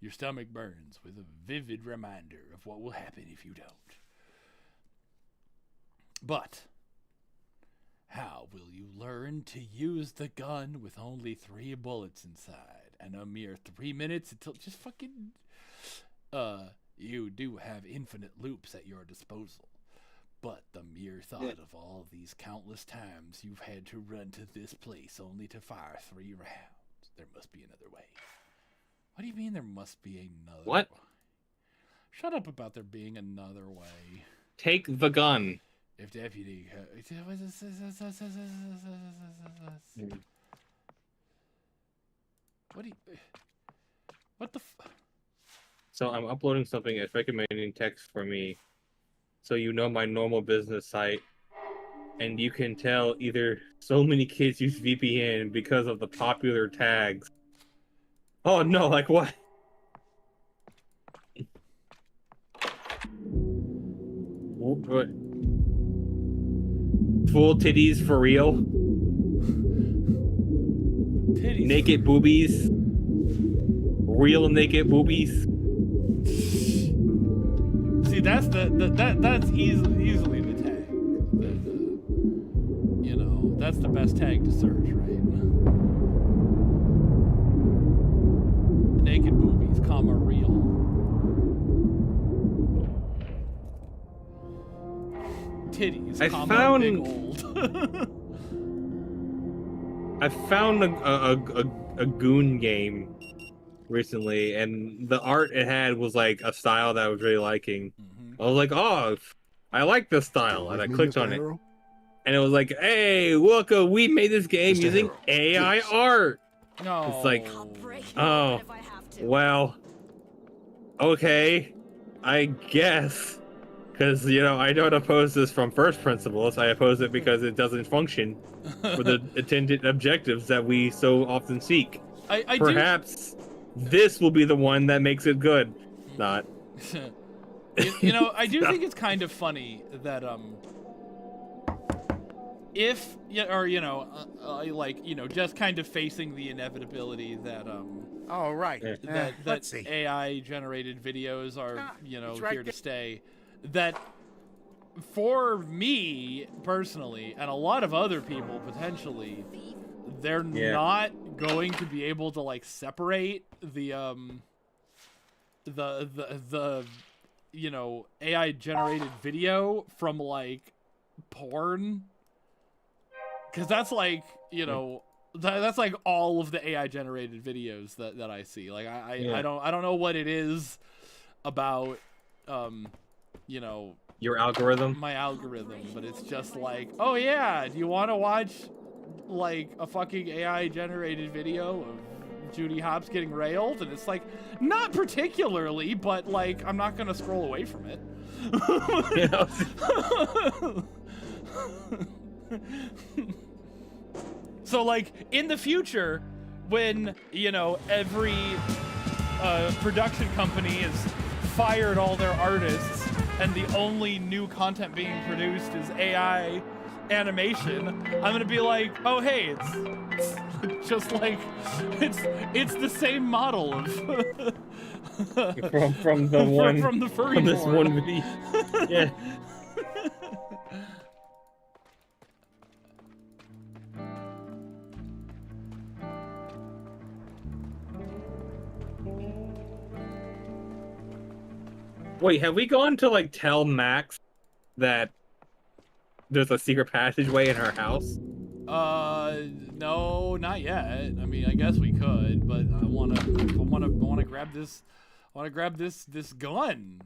[SPEAKER 2] Your stomach burns with a vivid reminder of what will happen if you don't. But how will you learn to use the gun with only 3 bullets inside and a mere 3 minutes until just fucking... You do have infinite loops at your disposal. But the mere thought of all these countless times you've had to run to this place only to fire 3 rounds. There must be another way. What do you mean there must be another way? Shut up about there being another way.
[SPEAKER 1] Take the gun.
[SPEAKER 2] If deputy... What do you... What the
[SPEAKER 1] So I'm uploading something. It's recommending text for me. So you know my normal business site. And you can tell either so many kids use VPN because of the popular tags. Oh no, like what? What? Full titties for real?
[SPEAKER 2] Titties.
[SPEAKER 1] Naked boobies? Real naked boobies?
[SPEAKER 2] See, that's that's easily the tag. You know, that's the best tag to search, right? Naked boobies, comma real. Titties, comma big old.
[SPEAKER 1] I found a goon game recently, and the art it had was like a style that I was really liking. I was like, oh, I like this style, and I clicked on it, and it was like, hey, welcome, we made this game using AI art.
[SPEAKER 2] No.
[SPEAKER 1] It's like, oh, well, okay, I guess. Because, you know, I don't oppose this from first principles. I oppose it because it doesn't function for the intended objectives that we so often seek. Perhaps this will be the one that makes it good. Not.
[SPEAKER 2] You know, I do think it's kind of funny that, if, or, you know, like, you know, just kind of facing the inevitability that,
[SPEAKER 5] oh, right.
[SPEAKER 2] that AI-generated videos are, you know, here to stay. That for me personally, and a lot of other people potentially, they're not going to be able to like separate the you know, AI generated video from like porn, because that's like, you know, that's like all of the AI generated videos that I see. Like I don't know what it is about you know,
[SPEAKER 1] your algorithm,
[SPEAKER 2] my algorithm, but it's just like, oh yeah, do you want to watch like a fucking AI generated video of Judy Hopps getting railed? And it's like, not particularly, but like, I'm not gonna scroll away from it. So like in the future, when, you know, every production company has fired all their artists and the only new content being produced is AI animation, I'm gonna be like, oh hey, it's just like it's the same model of
[SPEAKER 1] from the one
[SPEAKER 2] from the furry
[SPEAKER 1] from this
[SPEAKER 2] porn.
[SPEAKER 1] one video. Yeah. Wait, have we gone to like tell Max that there's a secret passageway in her house?
[SPEAKER 2] No, not yet. I mean, I guess we could, but I wanna grab this. I wanna grab this gun.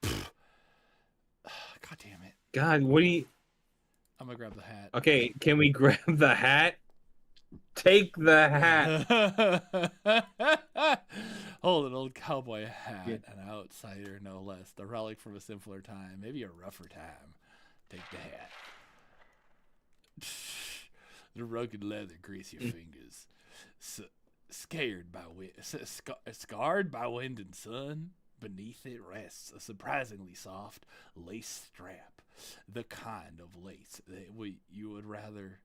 [SPEAKER 2] God damn it.
[SPEAKER 1] God, what do you?
[SPEAKER 2] I'm gonna grab the hat.
[SPEAKER 1] Okay, can we grab the hat? Take the hat.
[SPEAKER 2] Hold an old cowboy hat, an outsider no less, the relic from a simpler time, maybe a rougher time. Take the hat. The rugged leather grease your fingers. Scared by scarred by wind and sun. Beneath it rests a surprisingly soft lace strap, the kind of lace that you would rather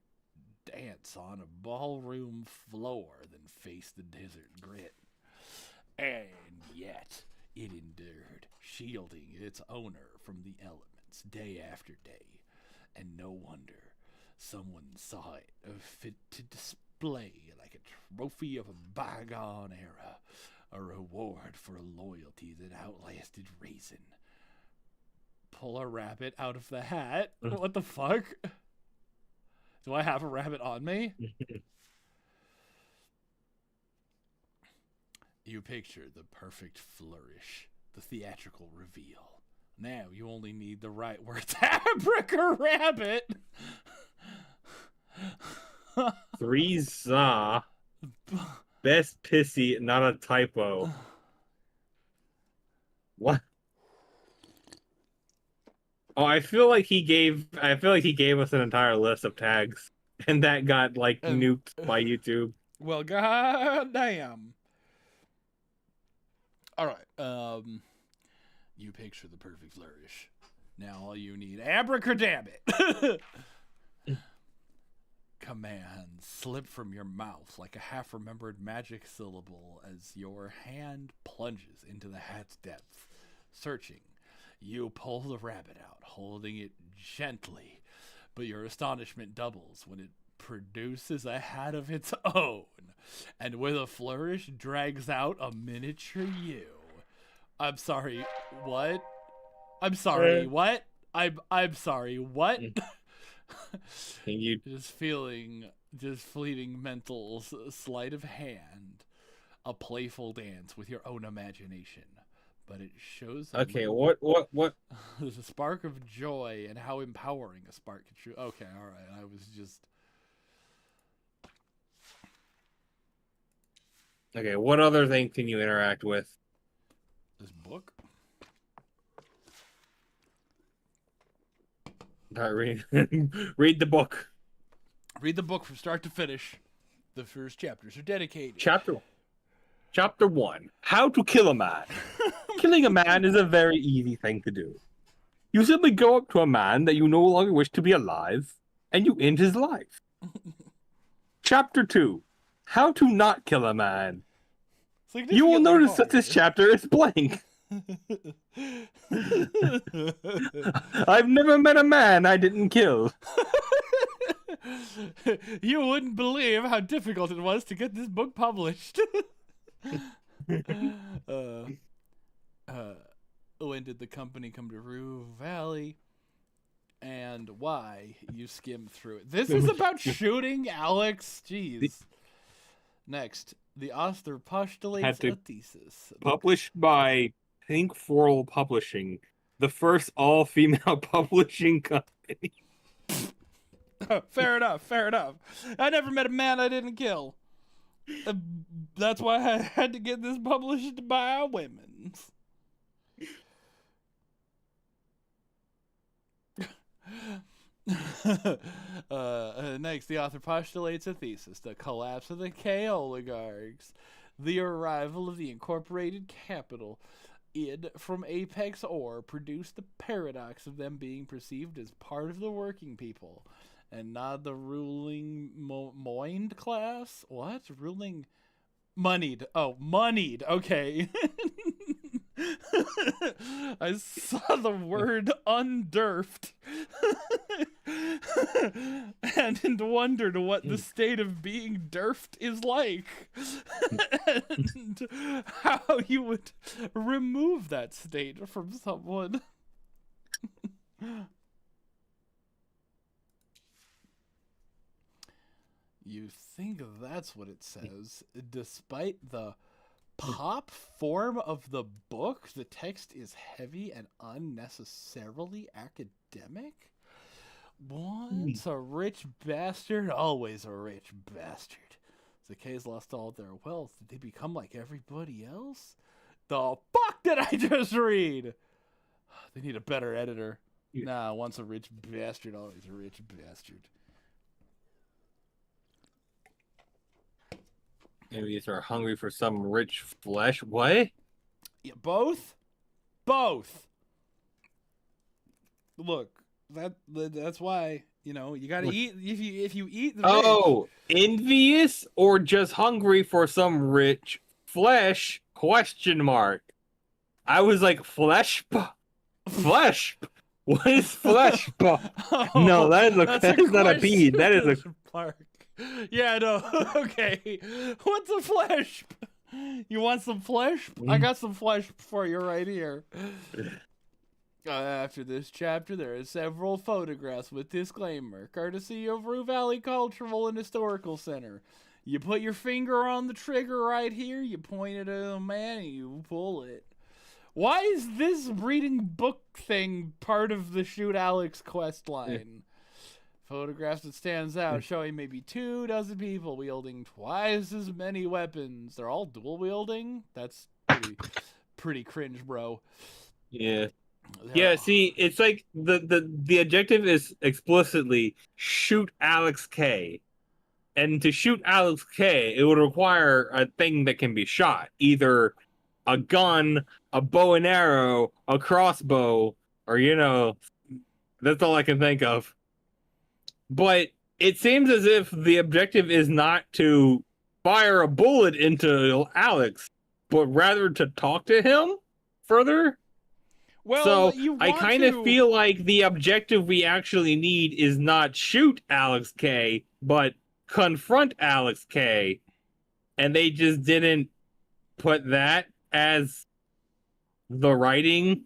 [SPEAKER 2] dance on a ballroom floor than face the desert grit. And yet it endured, shielding its owner from the elements day after day. And no wonder someone saw it fit to display like a trophy of a bygone era, a reward for a loyalty that outlasted reason. Pull a rabbit out of the hat? What the fuck? Do I have a rabbit on me? You picture the perfect flourish, the theatrical reveal, Now you only need the right words. Abracarabbit!
[SPEAKER 1] 3 za. Best pissy, not a typo. What? Oh, I feel like he gave us an entire list of tags, and that got like nuked by YouTube.
[SPEAKER 2] Well, goddamn. All right. You picture the perfect flourish. Now all you need, abracadabbit. Commands slip from your mouth like a half-remembered magic syllable as your hand plunges into the hat's depths. Searching, you pull the rabbit out, holding it gently, but your astonishment doubles when it produces a hat of its own, and with a flourish drags out a miniature you. I'm sorry, what? I'm sorry, what? I'm sorry, what?
[SPEAKER 1] Can you
[SPEAKER 2] just fleeting mental sleight of hand, a playful dance with your own imagination, but it shows.
[SPEAKER 1] Okay, what?
[SPEAKER 2] There's a spark of joy and how empowering a spark can shoot. Okay, all right. I was just.
[SPEAKER 1] Okay, what other thing can you interact with?
[SPEAKER 2] This book.
[SPEAKER 1] Not read. Read the book.
[SPEAKER 2] Read the book from start to finish. The first chapters are dedicated.
[SPEAKER 1] Chapter 1. How to kill a man. Killing a man is a very easy thing to do. You simply go up to a man that you no longer wish to be alive, and you end his life. Chapter 2. How to not kill a man. You will notice that this chapter is blank. I've never met a man I didn't kill.
[SPEAKER 2] You wouldn't believe how difficult it was to get this book published. When did the company come to Rue Valley? And why? You skim through it. This is about shooting, Alex. Jeez. Next, the author postulates a thesis.
[SPEAKER 1] Published by Pink Floral Publishing, the first all-female publishing company.
[SPEAKER 2] Fair enough. I never met a man I didn't kill. That's why I had to get this published by women. Next, the author postulates a thesis: the collapse of the K-oligarchs, the arrival of the incorporated capital id from Apex Ore produced the paradox of them being perceived as part of the working people and not the ruling moined class. What? Ruling moneyed. Oh, moneyed. Okay. I saw the word underfed and wondered what the state of being derfed is like and how you would remove that state from someone. You think that's what it says, despite the pop form of the book, the text is heavy and unnecessarily academic. Once a rich bastard, always a rich bastard. The K's lost all their wealth. Did they become like everybody else? The fuck did I just read? They need a better editor. Yeah. Nah, once a rich bastard, always a rich bastard.
[SPEAKER 1] Maybe they're hungry for some rich flesh. What?
[SPEAKER 2] Yeah, both. Look, that's why, you know, you gotta eat. If you eat the rich.
[SPEAKER 1] Envious or just hungry for some rich flesh? Question mark. I was like, flesh. What is flesh? No, that is not a P. That is a
[SPEAKER 2] mark. Yeah, no. Okay. What's a flesh? You want some flesh? I got some flesh for you right here. After this chapter, there are several photographs with disclaimer, courtesy of Rue Valley Cultural and Historical Center. You put your finger on the trigger right here, you point it at a man, and you pull it. Why is this reading book thing part of the Shoot Alex quest line? Photographs that stands out showing maybe 24 people wielding twice as many weapons. They're all dual wielding? That's pretty cringe, bro.
[SPEAKER 1] Yeah. Yeah, see, it's like the objective is explicitly shoot Alex K. And to shoot Alex K, it would require a thing that can be shot. Either a gun, a bow and arrow, a crossbow, or, that's all I can think of. But it seems as if the objective is not to fire a bullet into Alex, but rather to talk to him further.
[SPEAKER 2] Well,
[SPEAKER 1] so I kind of feel like the objective we actually need is not shoot Alex K, but confront Alex K. And they just didn't put that as the writing.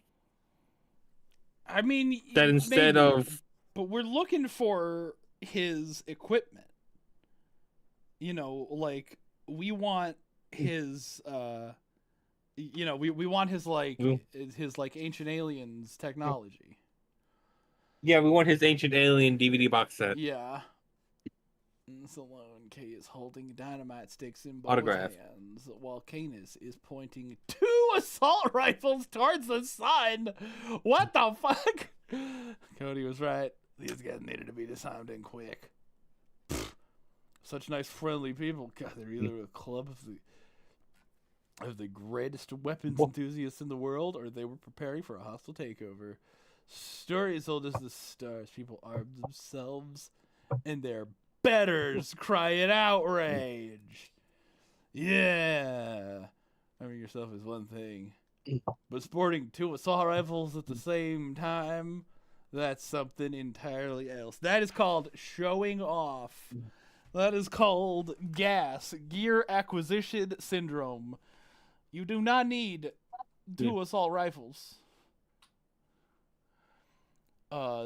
[SPEAKER 2] I mean,
[SPEAKER 1] that instead of...
[SPEAKER 2] But we're looking for his equipment. Like, we want his... we want his Ancient Aliens technology.
[SPEAKER 1] Yeah, we want his Ancient Alien DVD box set.
[SPEAKER 2] Yeah. Salone K is holding dynamite sticks in both
[SPEAKER 1] Autograph.
[SPEAKER 2] hands, while Canis is pointing 2 assault rifles towards the sun. What the fuck? Cody was right. These guys needed to be disarmed and quick. Pfft. Such nice, friendly people. God, they're either a club of the greatest weapons enthusiasts in the world, or they were preparing for a hostile takeover. Story as old as the stars. People armed themselves and their betters crying outrage. Yeah. Arming yourself is one thing, but sporting 2 assault rifles at the same time, that's something entirely else. That is called showing off. That is called gear acquisition syndrome. You do not need 2 assault rifles.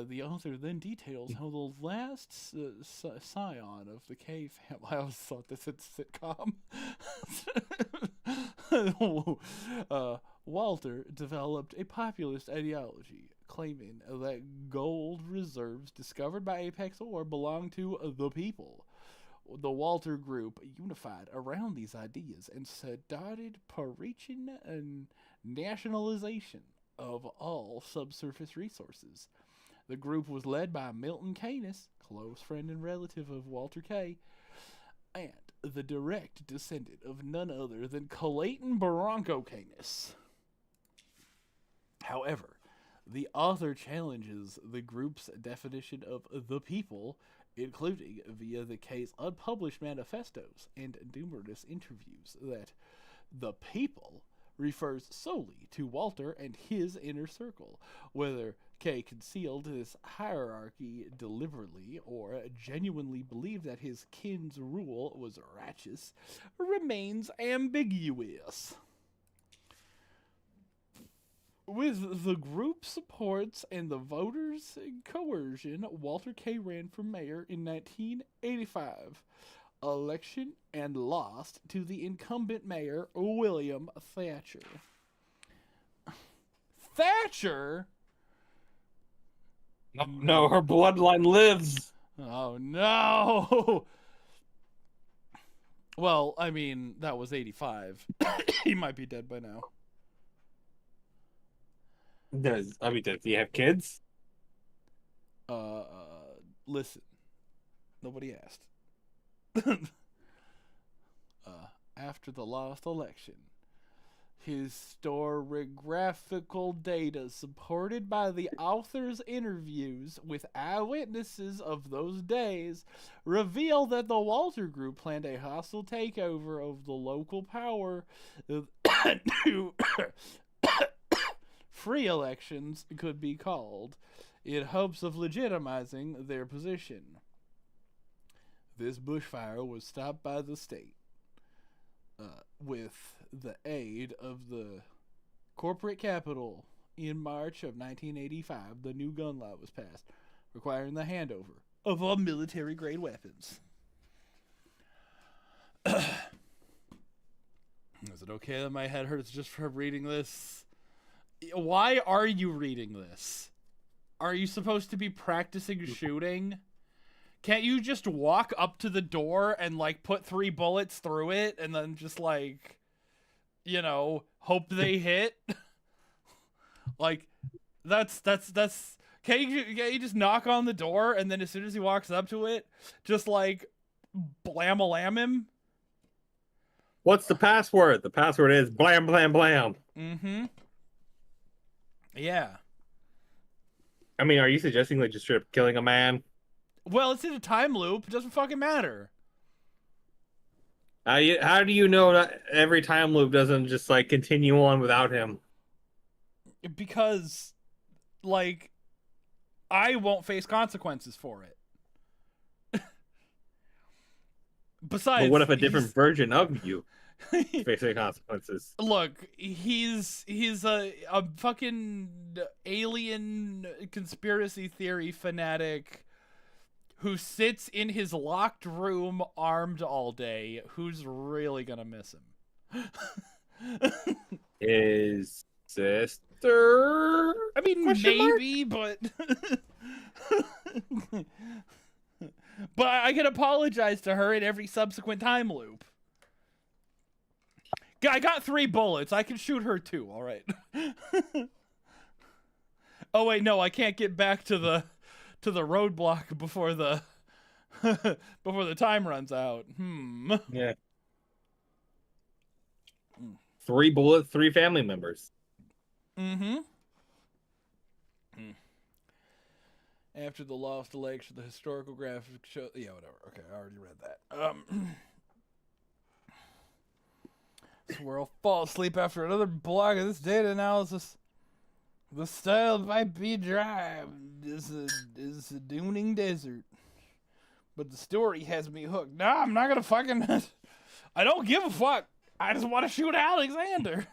[SPEAKER 2] The author then details how the last scion of the K family... I always thought this was a sitcom. Walter developed a populist ideology, claiming that gold reserves discovered by Apex Ore belong to the people. The Walter Group unified around these ideas and started preaching and nationalization of all subsurface resources. The group was led by Milton Canis, close friend and relative of Walter K., and the direct descendant of none other than Clayton Barranco Canis. However, the author challenges the group's definition of the people, including via the K's unpublished manifestos and numerous interviews, that the people refers solely to Walter and his inner circle. Whether K concealed this hierarchy deliberately or genuinely believed that his kin's rule was righteous remains ambiguous. With the group's supports and the voters' coercion, Walter K. ran for mayor in 1985 election and lost to the incumbent mayor, William Thatcher. Thatcher?
[SPEAKER 1] No, her bloodline lives.
[SPEAKER 2] Oh, no! Well, I mean, that was 85. He might be dead by now.
[SPEAKER 1] Does he have kids?
[SPEAKER 2] Listen. Nobody asked. After the last election, historiographical data supported by the author's interviews with eyewitnesses of those days reveal that the Walter Group planned a hostile takeover of the local power to free elections could be called in hopes of legitimizing their position. This bushfire was stopped by the state with the aid of the corporate capital. In March of 1985, the new gun law was passed, requiring the handover of all military-grade weapons. Is it okay that my head hurts just from reading this? Why are you reading this? Are you supposed to be practicing shooting? Can't you just walk up to the door and, like, put 3 bullets through it and then just, like, you know, hope they hit? Like, that's... Can't you just knock on the door and then as soon as he walks up to it, just, like, blam-a-lam him?
[SPEAKER 1] What's the password? The password is blam, blam, blam.
[SPEAKER 2] Mm-hmm. Yeah.
[SPEAKER 1] I mean, are you suggesting, like, just straight up killing a man?
[SPEAKER 2] Well, it's in a time loop. It doesn't fucking matter.
[SPEAKER 1] How do you know that every time loop doesn't just, like, continue on without him?
[SPEAKER 2] Because, like, I won't face consequences for it. Besides...
[SPEAKER 1] But what if a different version of you facing consequences?
[SPEAKER 2] Look, he's a fucking alien conspiracy theory fanatic who sits in his locked room armed all day. Who's really gonna miss him?
[SPEAKER 1] His sister?
[SPEAKER 2] I mean, maybe, but... But I can apologize to her in every subsequent time loop. I got 3 bullets. I can shoot her too, alright. Oh wait, no, I can't get back to the roadblock before the before the time runs out.
[SPEAKER 1] Yeah. 3 bullets, 3 family members.
[SPEAKER 2] Mm-hmm. After the lost election, the historical graphic show... Yeah, whatever. Okay, I already read that. Swear I'll fall asleep after another block of this data analysis. The style might be dry. Is a dooning desert. But the story has me hooked. Nah, I'm not gonna fucking... I don't give a fuck. I just want to shoot Alexander.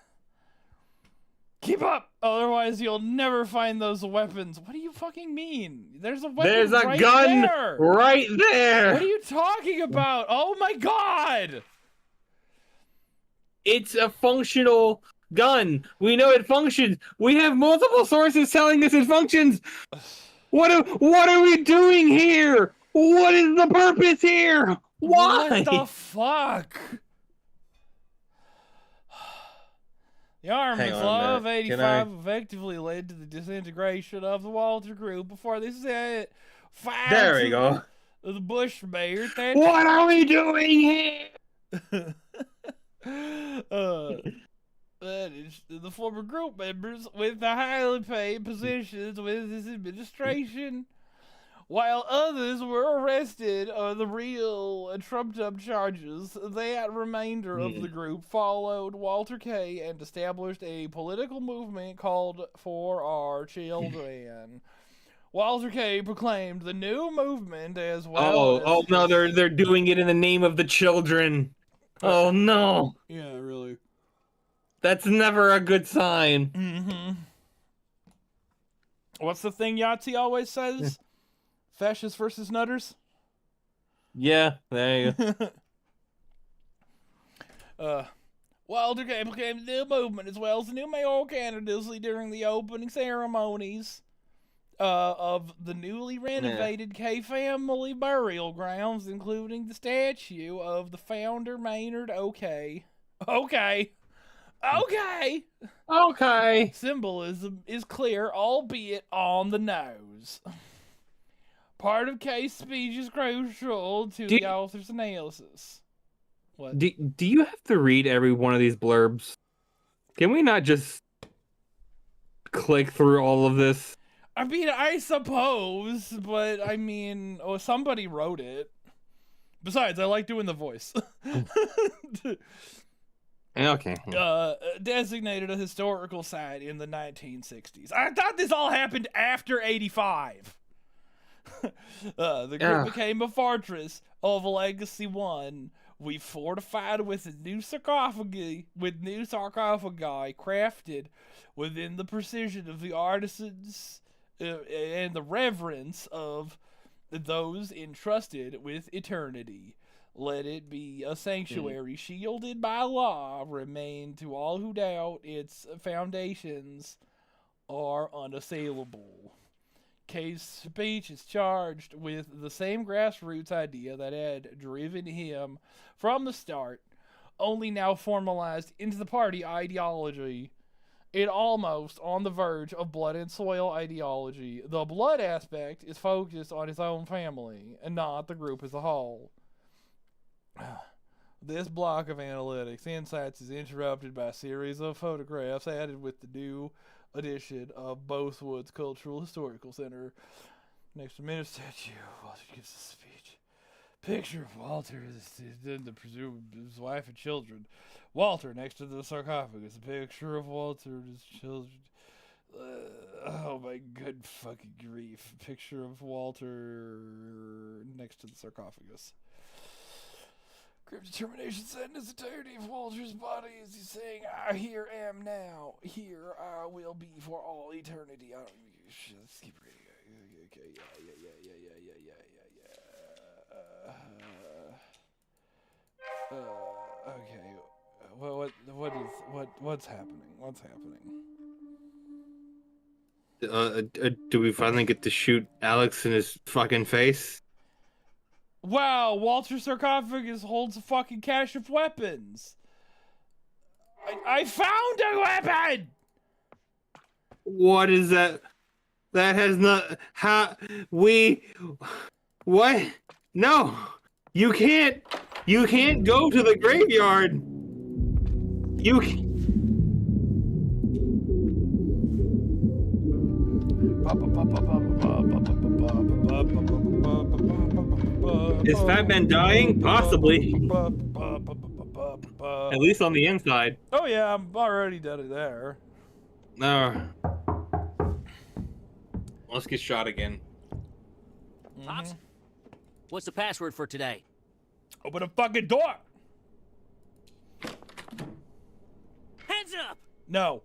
[SPEAKER 2] Keep up, otherwise you'll never find those weapons. What do you fucking mean? There's a weapon.
[SPEAKER 1] There's a
[SPEAKER 2] right
[SPEAKER 1] gun
[SPEAKER 2] there.
[SPEAKER 1] right there.
[SPEAKER 2] What are you talking about? Oh my god!
[SPEAKER 1] It's a functional gun. We know it functions. We have multiple sources telling us it functions. What are we doing here? What is the purpose here? Why?
[SPEAKER 2] What the fuck? The Armaments Law of 85 effectively led to the disintegration of the Walter Group before this
[SPEAKER 1] There we go.
[SPEAKER 2] The Bush mayor.
[SPEAKER 1] What are we doing here?
[SPEAKER 2] That is the former group members with the highly paid positions with his administration, while others were arrested on the real trumped-up charges. That remainder of the group followed Walter K. and established a political movement called For Our Children. Walter K. proclaimed the new movement as well.
[SPEAKER 1] Oh no, they're doing it in the name of the children. Oh no.
[SPEAKER 2] Yeah, really.
[SPEAKER 1] That's never a good sign.
[SPEAKER 2] Mm-hmm. What's the thing Yahtzee always says? Fascists versus nutters?
[SPEAKER 1] Yeah, there you
[SPEAKER 2] go. Walter K. became the new movement as well as the new mayoral candidacy during the opening ceremonies of the newly renovated K family burial grounds, including the statue of the founder Maynard OK. Okay. Symbolism is clear, albeit on the nose. Part of K's speech is crucial to the author's analysis. What?
[SPEAKER 1] Do you have to read every one of these blurbs? Can we not just click through all of this?
[SPEAKER 2] I mean, I suppose, but I mean, somebody wrote it. Besides, I like doing the voice.
[SPEAKER 1] Okay.
[SPEAKER 2] Designated a historical site in the 1960s. I thought this all happened after 85. The group became a fortress of Legacy 1. We fortified with new sarcophagi crafted within the precision of the artisans and the reverence of those entrusted with eternity. Let it be a sanctuary shielded by law, remain to all who doubt its foundations are unassailable. Kay's speech is charged with the same grassroots idea that had driven him from the start, only now formalized into the party ideology. It almost on the verge of blood and soil ideology. The blood aspect is focused on his own family and not the group as a whole. This block of analytics insights is interrupted by a series of photographs added with the new edition of Bothwood's Cultural Historical Center. Next to minute statue, Walter gives a speech. Picture of Walter and the presumed his wife and children. Walter next to the sarcophagus. A picture of Walter and his children. Oh my good fucking grief. Picture of Walter next to the sarcophagus. Grim determination set in his entirety of Walter's body as he's saying, I here am now. Here I will be for all eternity. I don't shit, let's keep reading. Okay, yeah. Okay. What's happening? What's happening?
[SPEAKER 1] Do we finally get to shoot Alex in his fucking face?
[SPEAKER 2] Wow, Walter's sarcophagus holds a fucking cache of weapons. I found a weapon!
[SPEAKER 1] What is that? That has not... What? No! You can't go to the graveyard! You can't... Is Fatman dying? Possibly. At least on the inside.
[SPEAKER 2] Oh yeah, I'm already dead there.
[SPEAKER 1] No. Let's get shot again.
[SPEAKER 8] Pops? What's the password for today?
[SPEAKER 2] Open a fucking door!
[SPEAKER 8] Hands up!
[SPEAKER 2] No.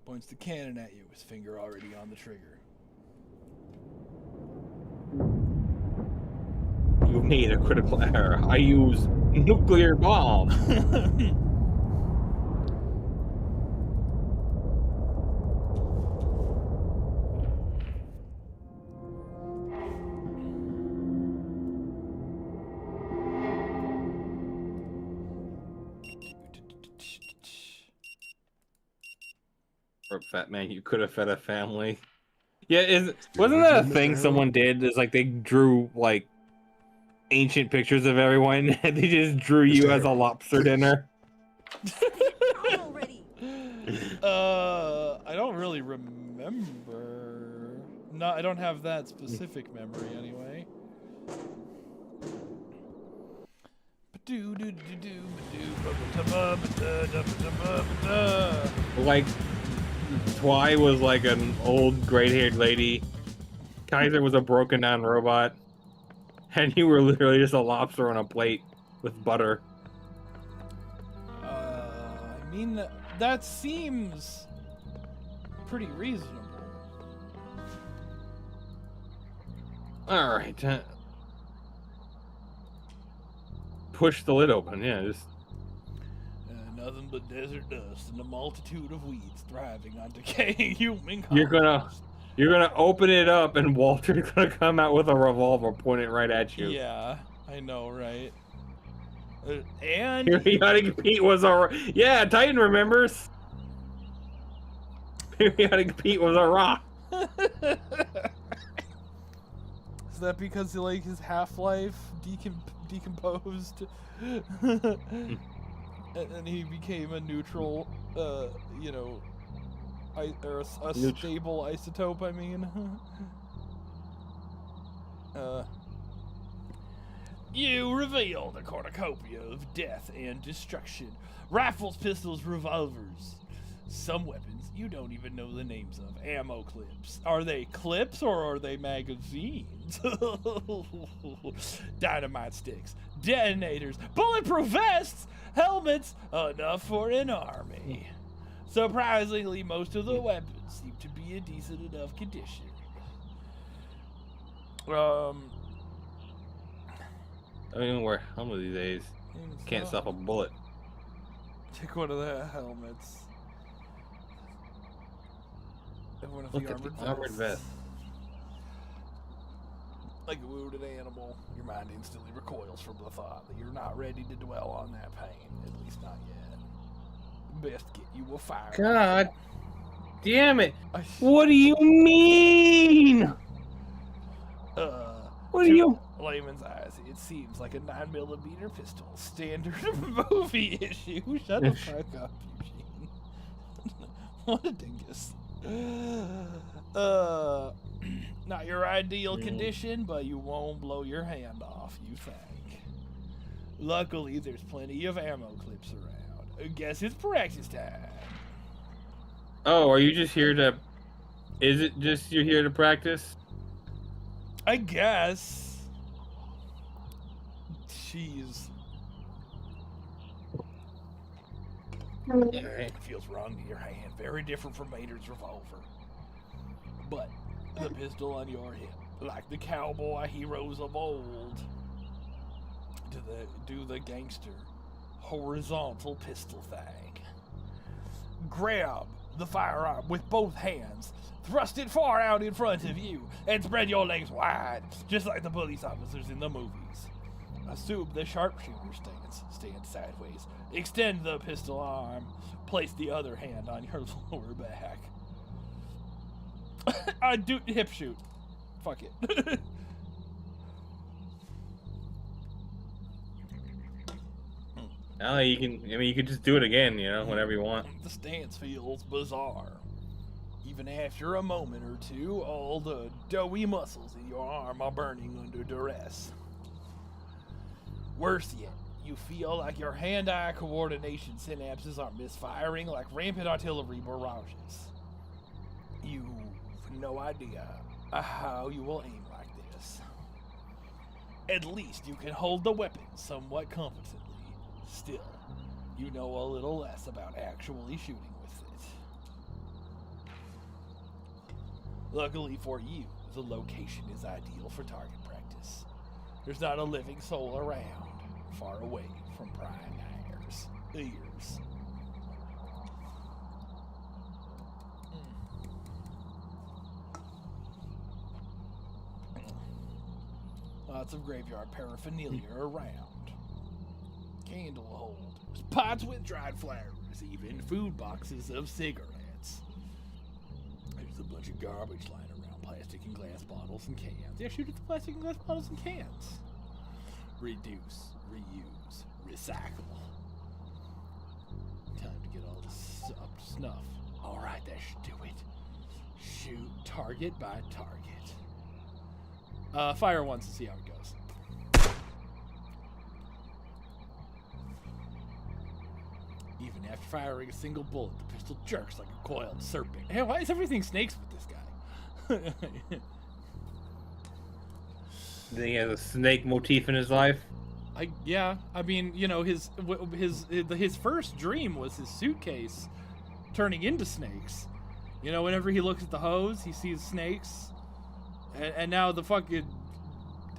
[SPEAKER 2] Points the cannon at you, his finger already on the trigger.
[SPEAKER 1] You made a critical error. I use nuclear bomb. Fat man, you could have fed a family. Yeah, wasn't that a thing someone did? Is like they drew like ancient pictures of everyone and they just drew you as a lobster dinner.
[SPEAKER 2] I don't really remember. No, I don't have that specific memory anyway.
[SPEAKER 1] Like Twy was like an old gray-haired lady. Kaiser was a broken down robot. And you were literally just a lobster on a plate with butter.
[SPEAKER 2] I mean, that seems pretty reasonable.
[SPEAKER 1] Alright. Push the lid open, yeah, just...
[SPEAKER 2] Nothing but desert dust and a multitude of weeds thriving on decaying human
[SPEAKER 1] compost. You're gonna open it up and Walter's gonna come out with a revolver, point it right at you.
[SPEAKER 2] Yeah, I know, right? And
[SPEAKER 1] Periodic Pete was a... Yeah, Titan remembers. Periodic Pete was a rock.
[SPEAKER 2] Is that because like his half-life decomposed? And he became a neutral, you know, or a stable isotope, I mean. You reveal the cornucopia of death and destruction. Rifles, pistols, revolvers. Some weapons you don't even know the names of. Ammo clips. Are they clips or are they magazines? Dynamite sticks. Detonators. Bulletproof vests. Helmets. Enough for an army. Surprisingly, most of the weapons seem to be in decent enough condition.
[SPEAKER 1] I don't even wear a helmet these days. Can't stop a bullet.
[SPEAKER 2] Take one of the helmets. Everyone with
[SPEAKER 1] Look
[SPEAKER 2] the
[SPEAKER 1] at the armored vest.
[SPEAKER 2] Like a wounded animal, your mind instantly recoils from the thought that you're not ready to dwell on that pain, at least not yet. Best get you a fire.
[SPEAKER 1] God damn it! What do you mean? What do you?
[SPEAKER 2] Layman's eyes, it seems like a 9mm pistol, standard movie issue. Shut the fuck up, Eugene. What a dingus. Not your ideal condition, but you won't blow your hand off, you think. Luckily, there's plenty of ammo clips around. I guess it's practice time.
[SPEAKER 1] Oh, are you just here to... Is it just you're here to practice?
[SPEAKER 2] I guess. Jeez. It feels wrong to your hand. Very different from Maynard's revolver. But the pistol on your hip, like the cowboy heroes of old, do the gangster horizontal pistol thing. Grab the firearm with both hands, thrust it far out in front of you, and spread your legs wide, just like the police officers in the movies. Assume the sharpshooter stance. Stand sideways. Extend the pistol arm. Place the other hand on your lower back. Do hip shoot. Fuck it.
[SPEAKER 1] Oh, you can. I mean, you could just do it again. You know, whenever you want.
[SPEAKER 2] The stance feels bizarre. Even after a moment or two, all the doughy muscles in your arm are burning under duress. Worse yet, you feel like your hand-eye coordination synapses are misfiring like rampant artillery barrages. You've no idea how you will aim like this. At least you can hold the weapon somewhat competently. Still, you know a little less about actually shooting with it. Luckily for you, the location is ideal for target practice. There's not a living soul around, far away from prying ears. Lots of graveyard paraphernalia around. Candle holders, pots with dried flowers, even food boxes of cigarettes. There's a bunch of garbage lying around, plastic and glass bottles and cans. Yeah, shoot at the plastic and glass bottles and cans. Reduce, reuse, recycle. Time to get all this up to snuff. Alright, that should do it. Shoot target by target. Fire once and see how it goes. Even after firing a single bullet, the pistol jerks like a coiled serpent. Hey, why is everything snakes with this guy?
[SPEAKER 1] Then he has a snake motif in his life.
[SPEAKER 2] Yeah. I mean, you know, his first dream was his suitcase turning into snakes. You know, whenever he looks at the hose, he sees snakes. And now the fucking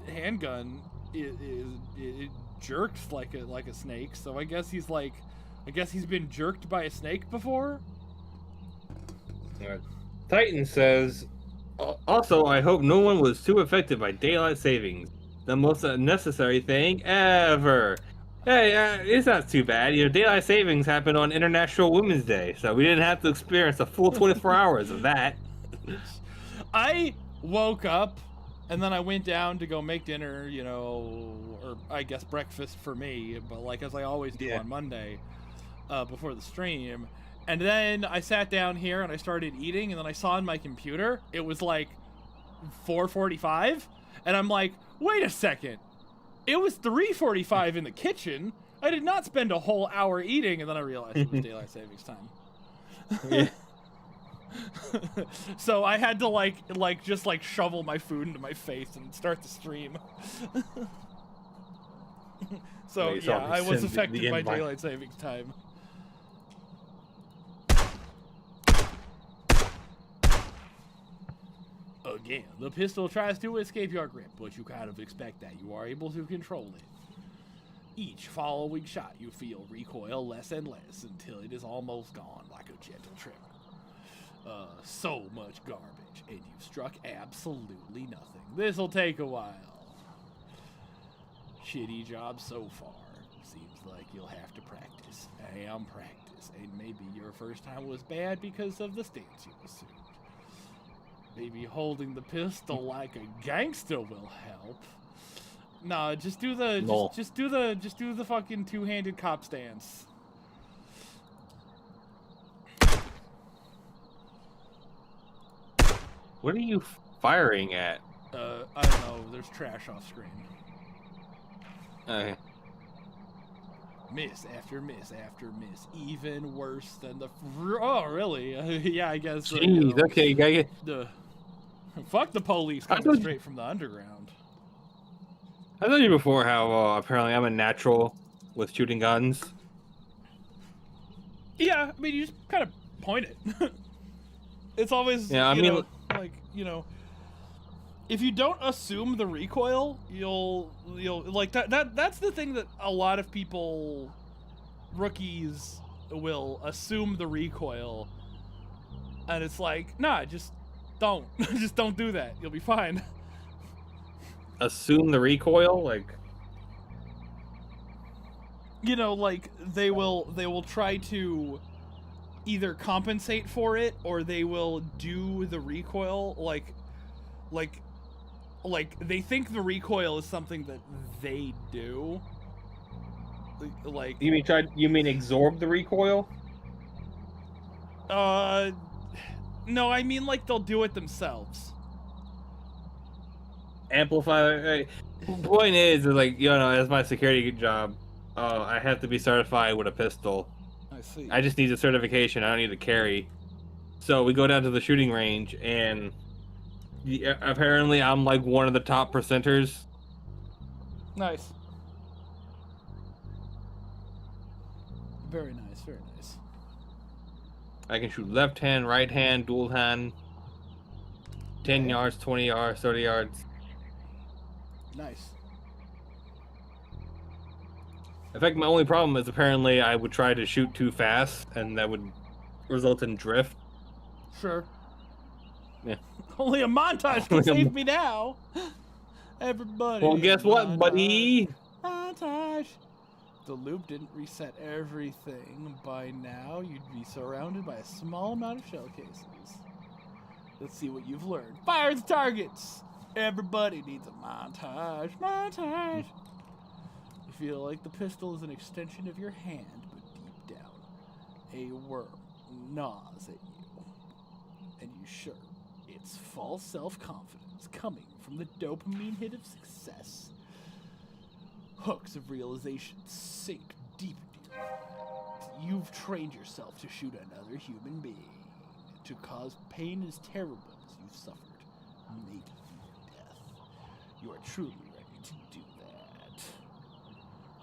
[SPEAKER 2] handgun it jerks like a snake. So I guess he's been jerked by a snake before.
[SPEAKER 1] Titan says, also, I hope no one was too affected by daylight savings. The most unnecessary thing ever. Hey, it's not too bad. You know, daylight savings happened on International Women's Day, so we didn't have to experience a full 24 hours of that.
[SPEAKER 2] I woke up and then I went down to go make dinner, you know, or I guess breakfast for me, but like as I always do on Monday before the stream. And then I sat down here and I started eating, and then I saw on my computer it was like 4:45, and I'm like, wait a second, it was 3:45 in the kitchen. I did not spend a whole hour eating, and then I realized it was daylight savings time.
[SPEAKER 1] Yeah.
[SPEAKER 2] So I had to just shovel my food into my face and start the stream. So yeah, I was affected by daylight savings time. Again, the pistol tries to escape your grip, but you kind of expect that. You are able to control it. Each following shot, you feel recoil less and less until it is almost gone, like a gentle tremor. So much garbage, and you've struck absolutely nothing. This'll take a while. Shitty job so far. Seems like you'll have to practice and practice, and maybe your first time was bad because of the stance you assumed. Maybe holding the pistol like a gangster will help. No, just do the just do the fucking two-handed cop stance.
[SPEAKER 1] What are you firing at?
[SPEAKER 2] I don't know. There's trash off screen.
[SPEAKER 1] Okay.
[SPEAKER 2] Miss after miss after miss. Even worse than the... Oh, really? Yeah, I guess...
[SPEAKER 1] Jeez,
[SPEAKER 2] you know,
[SPEAKER 1] okay, you gotta get...
[SPEAKER 2] Fuck the police coming straight from the underground.
[SPEAKER 1] I told you before how apparently I'm a natural with shooting guns.
[SPEAKER 2] Yeah, I mean, you just kind of point it. It's always,
[SPEAKER 1] yeah, I mean,
[SPEAKER 2] like, you know, if you don't assume the recoil, you'll like that's the thing that a lot of people, rookies, will assume the recoil, and it's like, nah, just don't do that. You'll be fine.
[SPEAKER 1] Assume the recoil, like,
[SPEAKER 2] you know, like they will try to either compensate for it, or they will do the recoil like they think the recoil is something that they do. Like
[SPEAKER 1] you mean absorb the recoil?
[SPEAKER 2] No, I mean like they'll do it themselves.
[SPEAKER 1] Amplify. Point is, like, you know, as my security job, I have to be certified with a pistol.
[SPEAKER 2] I see.
[SPEAKER 1] I just need a certification. I don't need to carry. So we go down to the shooting range, and apparently I'm like one of the top percenters.
[SPEAKER 2] Nice. Very nice, very nice.
[SPEAKER 1] I can shoot left hand, right hand, dual hand, 10 yards, 20 yards, 30 yards.
[SPEAKER 2] Nice.
[SPEAKER 1] In fact, my only problem is apparently I would try to shoot too fast, and that would result in drift.
[SPEAKER 2] Sure.
[SPEAKER 1] Yeah.
[SPEAKER 2] Only a montage can save me now. Everybody.
[SPEAKER 1] Well, guess what, buddy?
[SPEAKER 2] Montage. The loop didn't reset everything. By now, you'd be surrounded by a small amount of shell cases. Let's see what you've learned. Fire the targets. Everybody needs a montage. Montage. You feel like the pistol is an extension of your hand, but deep down, a worm gnaws at you. And you sure it's false self-confidence coming from the dopamine hit of success. Hooks of realization sink deep into you. You've trained yourself to shoot another human being, to cause pain as terrible as you've suffered, maybe even death. You are truly ready to do that.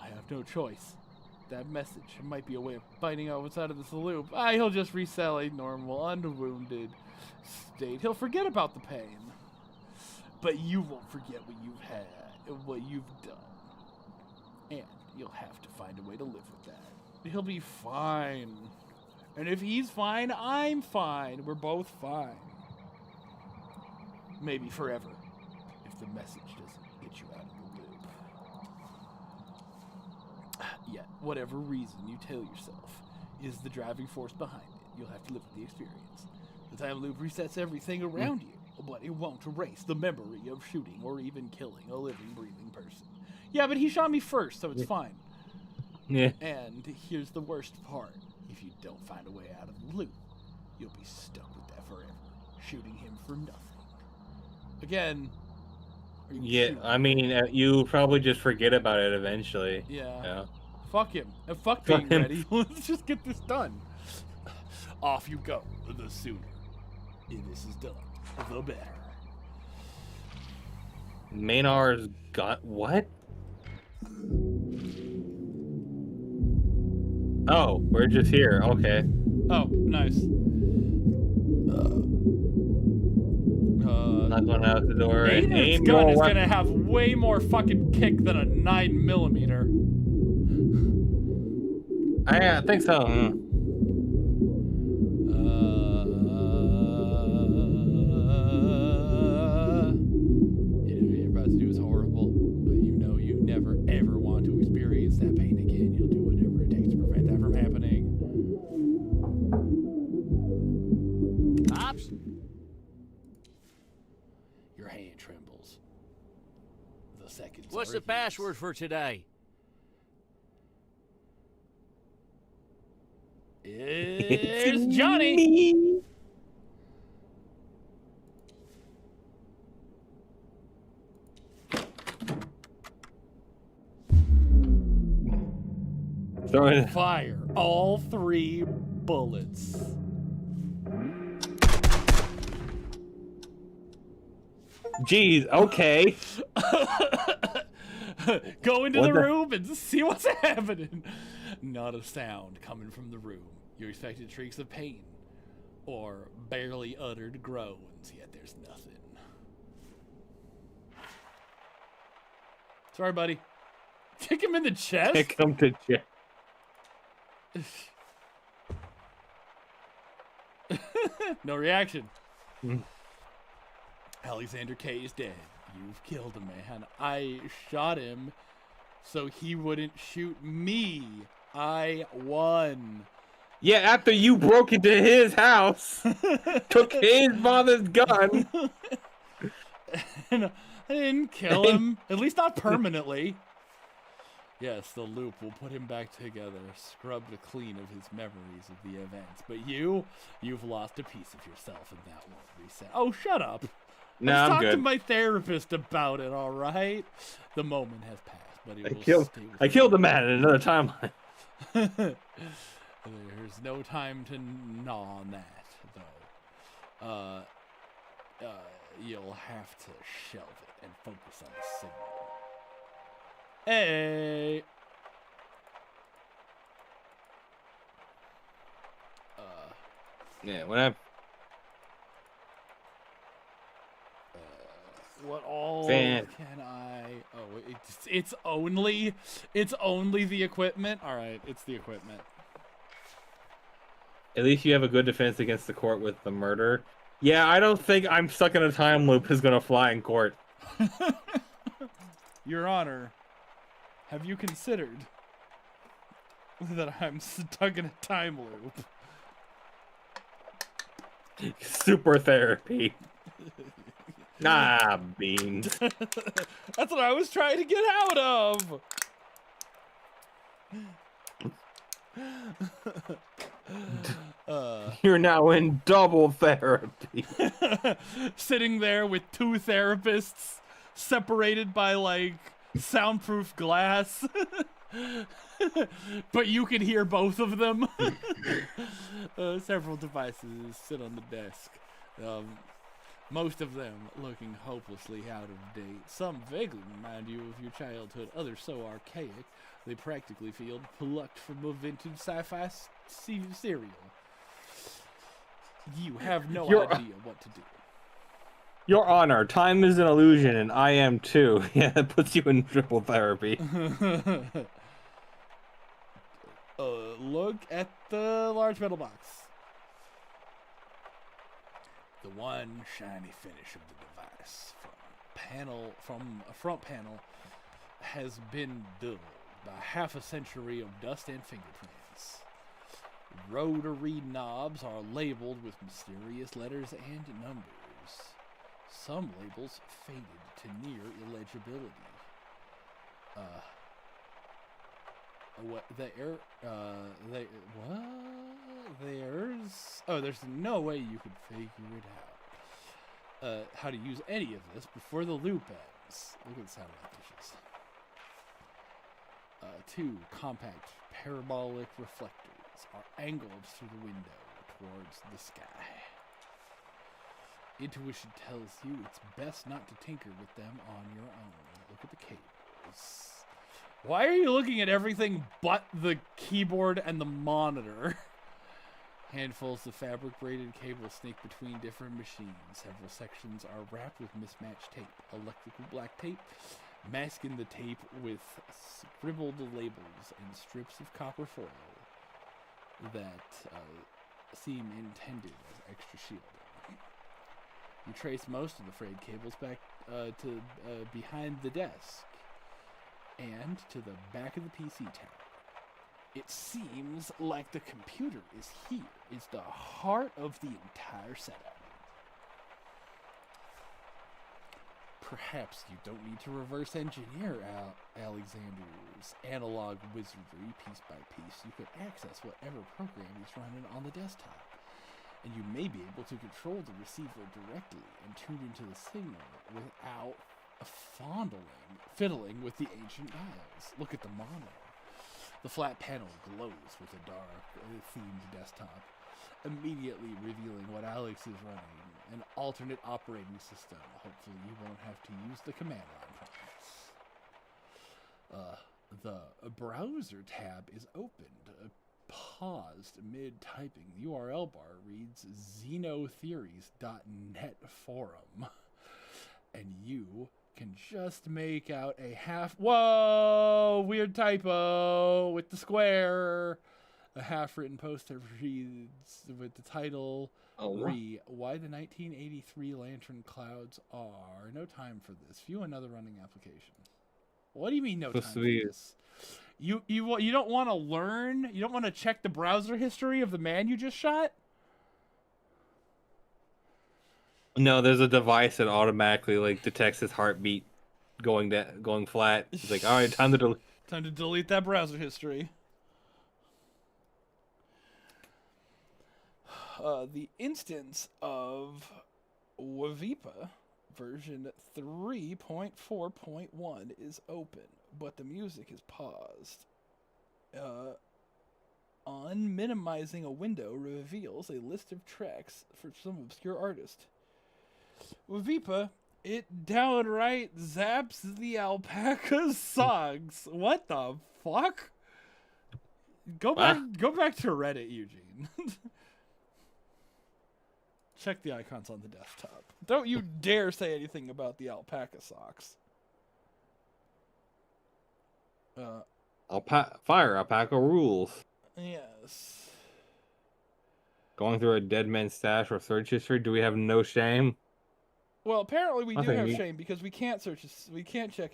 [SPEAKER 2] I have no choice. That message might be a way of finding out what's out of this loop. He'll just resell a normal, unwounded state. He'll forget about the pain. But you won't forget what you've had, what you've done. And you'll have to find a way to live with that. He'll be fine. And if he's fine, I'm fine. We're both fine. Maybe forever, if the message doesn't get you out of the loop. Yet, whatever reason you tell yourself is the driving force behind it, you'll have to live with the experience. The time loop resets everything around you, but it won't erase the memory of shooting or even killing a living, breathing person. Yeah, but he shot me first, so it's fine.
[SPEAKER 1] Yeah.
[SPEAKER 2] And here's the worst part. If you don't find a way out of the loop, you'll be stuck with that forever, shooting him for nothing. Again.
[SPEAKER 1] Yeah, I mean, you probably just forget about it eventually.
[SPEAKER 2] Yeah. Fuck him. And fuck being ready. Let's just get this done. Off you go. The sooner this is done, the better.
[SPEAKER 1] Maynard's got what? Oh, we're just here. Okay.
[SPEAKER 2] Oh, nice.
[SPEAKER 1] Not going out the door.
[SPEAKER 2] Maynard's gun is gonna have way more fucking kick than a 9mm.
[SPEAKER 1] I think so.
[SPEAKER 2] Your hand trembles. The seconds.
[SPEAKER 8] What's
[SPEAKER 2] are
[SPEAKER 8] the
[SPEAKER 2] years.
[SPEAKER 8] password for today?
[SPEAKER 2] It's Johnny. Fire all 3 bullets.
[SPEAKER 1] Jeez, okay.
[SPEAKER 2] Go into the room and see what's happening. Not a sound coming from the room. You expected shrieks of pain or barely uttered groans, yet there's nothing. Sorry, buddy. Kick him in the chest?
[SPEAKER 1] Kick him to chest.
[SPEAKER 2] No reaction. Alexander K is dead. You've killed a man. I shot him so he wouldn't shoot me. I won.
[SPEAKER 1] Yeah, after you broke into his house, took his father's gun.
[SPEAKER 2] And I didn't kill him. At least not permanently. Yes, the loop will put him back together, scrubbed clean of his memories of the events. But you've lost a piece of yourself, and that won't reset. Oh, shut up.
[SPEAKER 1] No,
[SPEAKER 2] Let's
[SPEAKER 1] I'm
[SPEAKER 2] talk
[SPEAKER 1] good.
[SPEAKER 2] to my therapist about it, all right? The moment has passed, but it will stay with
[SPEAKER 1] I killed a man in another timeline.
[SPEAKER 2] There's no time to gnaw on that, though. You'll have to shelve it and focus on the signal. Hey!
[SPEAKER 1] Yeah, when I...
[SPEAKER 2] What all
[SPEAKER 1] Fan.
[SPEAKER 2] can I... Oh, it's only the equipment? Alright, it's the equipment.
[SPEAKER 1] At least you have a good defense against the court with the murder. Yeah, I don't think I'm stuck in a time loop is gonna fly in court.
[SPEAKER 2] Your Honor, have you considered that I'm stuck in a time loop?
[SPEAKER 1] Super therapy. Ah, beans.
[SPEAKER 2] That's what I was trying to get out of.
[SPEAKER 1] You're now in double therapy.
[SPEAKER 2] Sitting there with 2 therapists separated by like soundproof glass. But you can hear both of them. Several devices sit on the desk. Most of them looking hopelessly out of date. Some vaguely remind you of your childhood, others so archaic they practically feel plucked from a vintage sci-fi serial. You have no idea what to do.
[SPEAKER 1] Your Honor, time is an illusion, and I am too. Yeah, that puts you in triple therapy.
[SPEAKER 2] Look at the large metal box. The one shiny finish of the device from a front panel has been dulled by half a century of dust and fingerprints. Rotary knobs are labeled with mysterious letters and numbers. Some labels faded to near illegibility. There's no way you could figure it out. How to use any of this before the loop ends. Look at the satellite dishes. 2 compact parabolic reflectors are angled through the window towards the sky. Intuition tells you it's best not to tinker with them on your own. Look at the cables. Why are you looking at everything but the keyboard and the monitor? Handfuls of fabric-braided cables snake between different machines. Several sections are wrapped with mismatched tape, electrical black tape, masking the tape with scribbled labels and strips of copper foil that seem intended as extra shielding. You trace most of the frayed cables back to behind the desk and to the back of the PC tower. It seems like the computer is here. It's the heart of the entire setup. Perhaps you don't need to reverse engineer Alexander's analog wizardry piece by piece. You can access whatever program he's running on the desktop. And you may be able to control the receiver directly and tune into the signal without fiddling with the ancient dials. Look at the monitor. The flat panel glows with a dark themed desktop, immediately revealing what Alex is running, an alternate operating system. Hopefully you won't have to use the command line prompts. The browser tab is opened, paused mid-typing. The URL bar reads xenotheories.net forum. And you can just make out a whoa, weird typo with the square. A half-written post that reads with the title, Why the 1983 Lantern Clouds Are. No time for this. View another running application. What do you mean no time for this? You don't want to learn? You don't want to check the browser history of the man you just shot?
[SPEAKER 1] No, there's a device that automatically like detects his heartbeat going flat. It's like, all right, time to
[SPEAKER 2] delete that browser history. The instance of Wavipa version 3.4.1 is open, but the music is paused. On minimizing a window reveals a list of tracks for some obscure artist. Wavipa, it downright zaps the alpaca's songs. What the fuck? Go back to Reddit, Eugene. Check the icons on the desktop. Don't you dare say anything about the alpaca socks.
[SPEAKER 1] Alpaca rules.
[SPEAKER 2] Yes.
[SPEAKER 1] Going through a dead man's stash or search history. Do we have no shame?
[SPEAKER 2] Well, apparently we do have shame because we can't check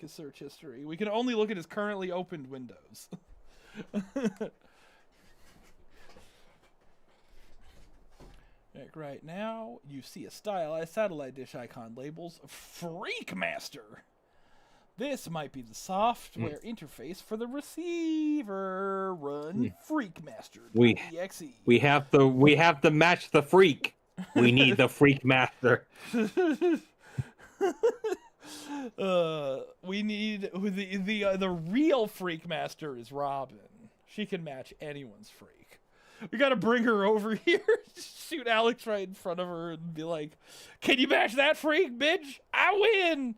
[SPEAKER 2] his search history. We can only look at his currently opened windows. Like right now, you see a stylized satellite dish icon labels Freakmaster. This might be the software interface for the receiver. Run Freakmaster.
[SPEAKER 1] We have to match the freak. We need the Freakmaster.
[SPEAKER 2] We need the real Freakmaster is Robin. She can match anyone's freak. We gotta bring her over here, shoot Alex right in front of her, and be like, "Can you match that freak, bitch? I win."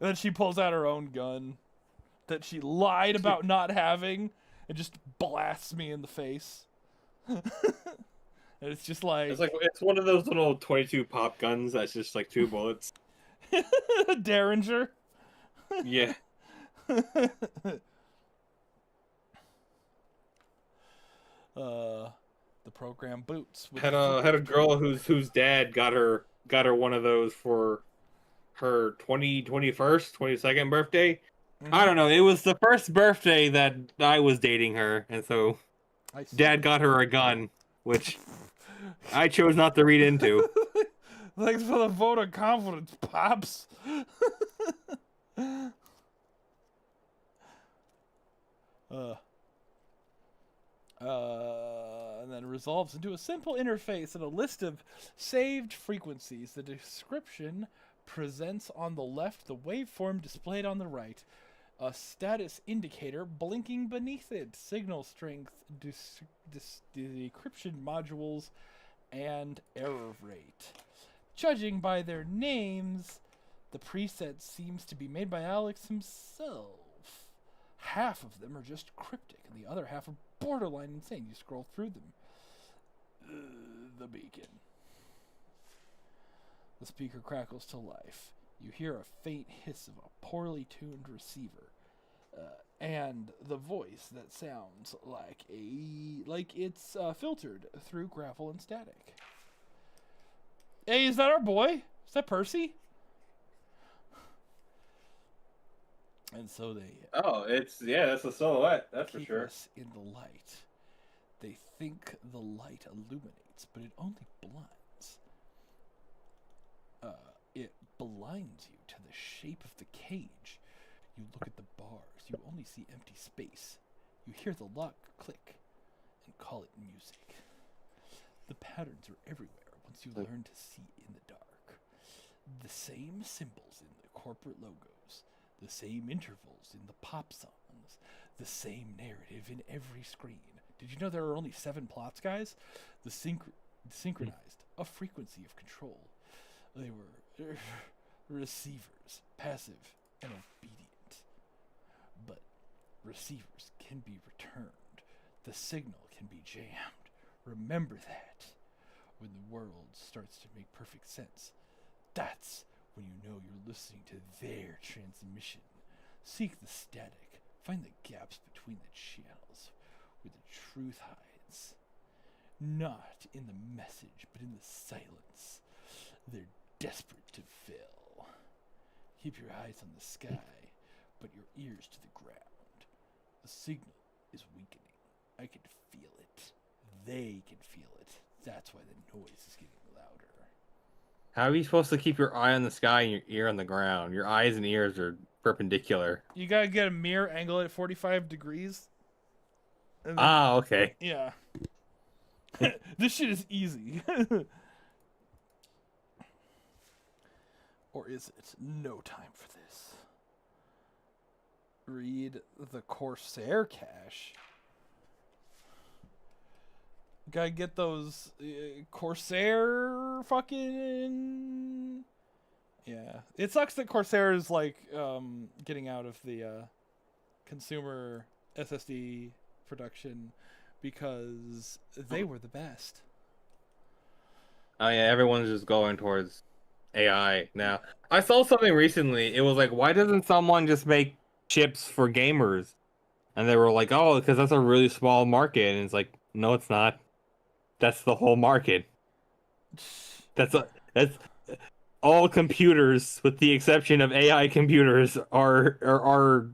[SPEAKER 2] And then she pulls out her own gun that she lied about not having, and just blasts me in the face. And it's just like
[SPEAKER 1] it's one of those little 22 pop guns that's just like 2 bullets.
[SPEAKER 2] Derringer.
[SPEAKER 1] Yeah.
[SPEAKER 2] The program boots.
[SPEAKER 1] Had a girl whose dad got her one of those for her 22nd birthday. Mm-hmm. I don't know. It was the first birthday that I was dating her, and so Dad got her a gun, which I chose not to read into.
[SPEAKER 2] Thanks for the vote of confidence, Pops. And then resolves into a simple interface and a list of saved frequencies. The description presents on the left the waveform displayed on the right, a status indicator blinking beneath it, signal strength, decryption modules, and error rate. Judging by their names, the preset seems to be made by Alex himself. Half of them are just cryptic, and the other half are borderline insane. You scroll through them. The beacon. The speaker crackles to life. You hear a faint hiss of a poorly tuned receiver, and the voice that sounds like it's filtered through gravel and static. Hey, is that our boy? Is that Percy? And so they...
[SPEAKER 1] that's a silhouette, that's for sure.
[SPEAKER 2] Us in the light. They think the light illuminates, but it only blinds. It blinds you to the shape of the cage. You look at the bars, you only see empty space. You hear the lock click and call it music. The patterns are everywhere once you learn to see in the dark. The same symbols in the corporate logos, the same intervals in the pop songs, the same narrative in every screen. Did you know there are only 7 plots, guys? The synchronized, a frequency of control. They were receivers, passive and obedient. But receivers can be returned. The signal can be jammed. Remember that. When the world starts to make perfect sense, that's when you know you're listening to their transmission. Seek the static. Find the gaps between the channels where the truth hides. Not in the message, but in the silence. They're desperate to fill. Keep your eyes on the sky, but your ears to the ground. The signal is weakening. I can feel it. They can feel it. That's why the noise is getting louder.
[SPEAKER 1] How are you supposed to keep your eye on the sky and your ear on the ground? Your eyes and ears are perpendicular.
[SPEAKER 2] You gotta get a mirror angle at 45 degrees. And then,
[SPEAKER 1] Okay.
[SPEAKER 2] Yeah. This shit is easy. Or is it? No time for this. Read the Corsair cache. Gotta get those Corsair fucking... Yeah. It sucks that Corsair is like getting out of the consumer SSD production because they were the best.
[SPEAKER 1] Oh yeah, everyone's just going towards AI now. I saw something recently. It was like, why doesn't someone just make chips for gamers? And they were like, oh, because that's a really small market. And it's like, no, it's not. That's the whole market. That's all computers, with the exception of AI computers, are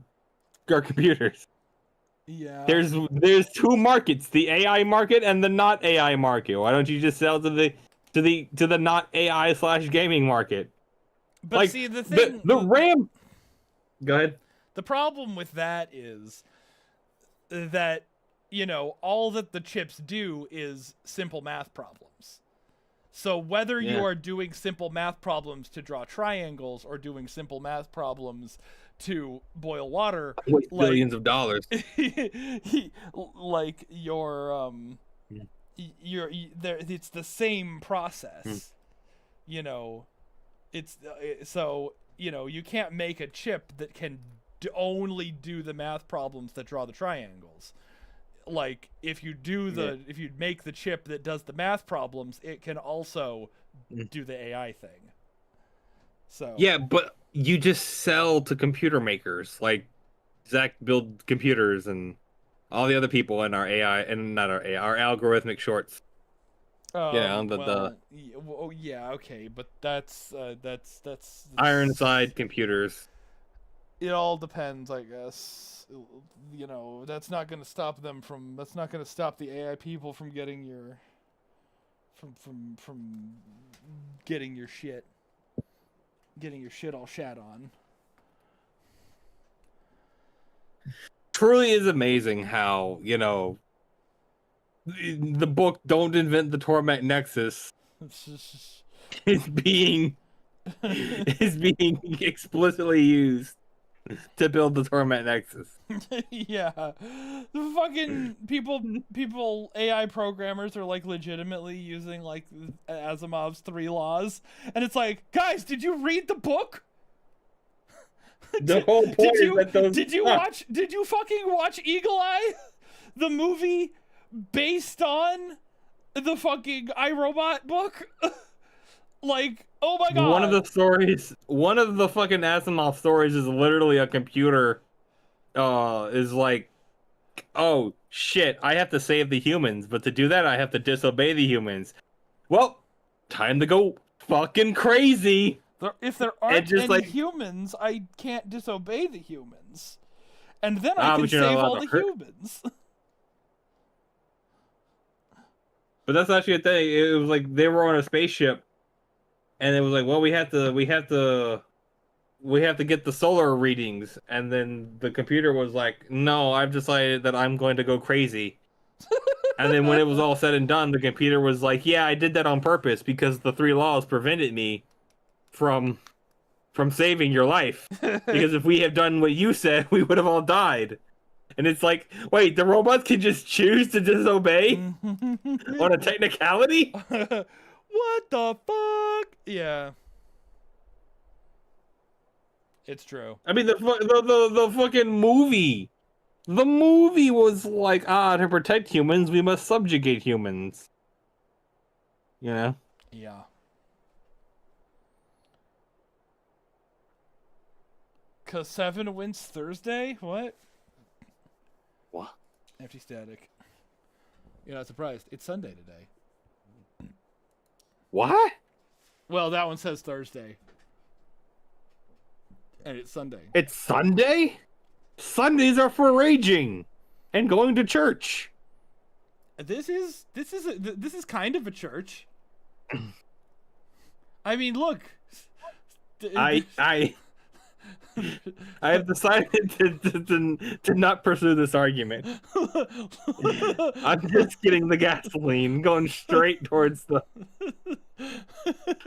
[SPEAKER 1] computers.
[SPEAKER 2] Yeah.
[SPEAKER 1] There's 2 markets: the AI market and the not AI market. Why don't you just sell to the not AI / gaming market?
[SPEAKER 2] But
[SPEAKER 1] like,
[SPEAKER 2] see, the thing,
[SPEAKER 1] the RAM. Go ahead.
[SPEAKER 2] The problem with that is that, you know, all that the chips do is simple math problems. So whether you are doing simple math problems to draw triangles or doing simple math problems to boil water,
[SPEAKER 1] Waste billions of dollars.
[SPEAKER 2] like it's the same process. You know, it's so, you know, you can't make a chip that can only do the math problems that draw the triangles. Like, if you make the chip that does the math problems, it can also do the AI thing. So
[SPEAKER 1] yeah, but you just sell to computer makers like Zach build computers and all the other people in our AI and not our AI, our algorithmic shorts.
[SPEAKER 2] Yeah, okay, but that's
[SPEAKER 1] Ironside computers.
[SPEAKER 2] It all depends, I guess. You know, that's not going to stop the AI people from getting your from getting your shit all shat on.
[SPEAKER 1] Truly is amazing how, you know, the book Don't Invent the Torment Nexus is being explicitly used to build the Torment Nexus.
[SPEAKER 2] Yeah. The fucking people AI programmers are like legitimately using like Asimov's 3 laws, and it's like, guys, did you read the book?
[SPEAKER 1] The whole point is that those
[SPEAKER 2] did you fucking watch Eagle Eye? The movie based on the fucking iRobot book? Like, oh my god.
[SPEAKER 1] One of the fucking Asimov stories is literally a computer is like, oh shit, I have to save the humans, but to do that I have to disobey the humans. Well, time to go fucking crazy.
[SPEAKER 2] If there aren't any humans, I can't disobey the humans. And then I can save all the humans.
[SPEAKER 1] But that's actually a thing. It was like they were on a spaceship and it was like, well, we have to get the solar readings, and then the computer was like, no, I've decided that I'm going to go crazy. And then when it was all said and done, the computer was like, yeah, I did that on purpose because the 3 laws prevented me from saving your life. Because if we had done what you said, we would have all died. And it's like, wait, the robots can just choose to disobey on a technicality?
[SPEAKER 2] What the fuck? Yeah. It's true.
[SPEAKER 1] I mean, the fucking movie. The movie was like, to protect humans, we must subjugate humans. You know?
[SPEAKER 2] Yeah. Cause 7 wins Thursday? What?
[SPEAKER 1] What?
[SPEAKER 2] Empty static. You're not surprised. It's Sunday today.
[SPEAKER 1] What?
[SPEAKER 2] Well, that one says Thursday. And it's Sunday.
[SPEAKER 1] It's Sunday? Sundays are for raging and going to church.
[SPEAKER 2] This is kind of a church. I mean, look.
[SPEAKER 1] I have decided to not pursue this argument. I'm just getting the gasoline, going straight towards the...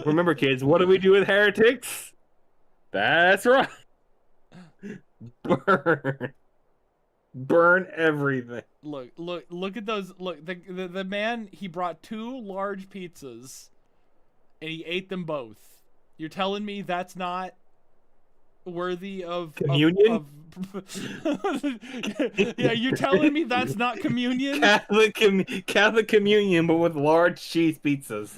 [SPEAKER 1] Remember, kids, what do we do with heretics? That's right. Burn everything.
[SPEAKER 2] Look at those. Look, the man, he brought 2 large pizzas, and he ate them both. You're telling me that's not worthy of
[SPEAKER 1] communion?
[SPEAKER 2] Yeah, you're telling me that's not communion?
[SPEAKER 1] Catholic communion, but with large cheese pizzas.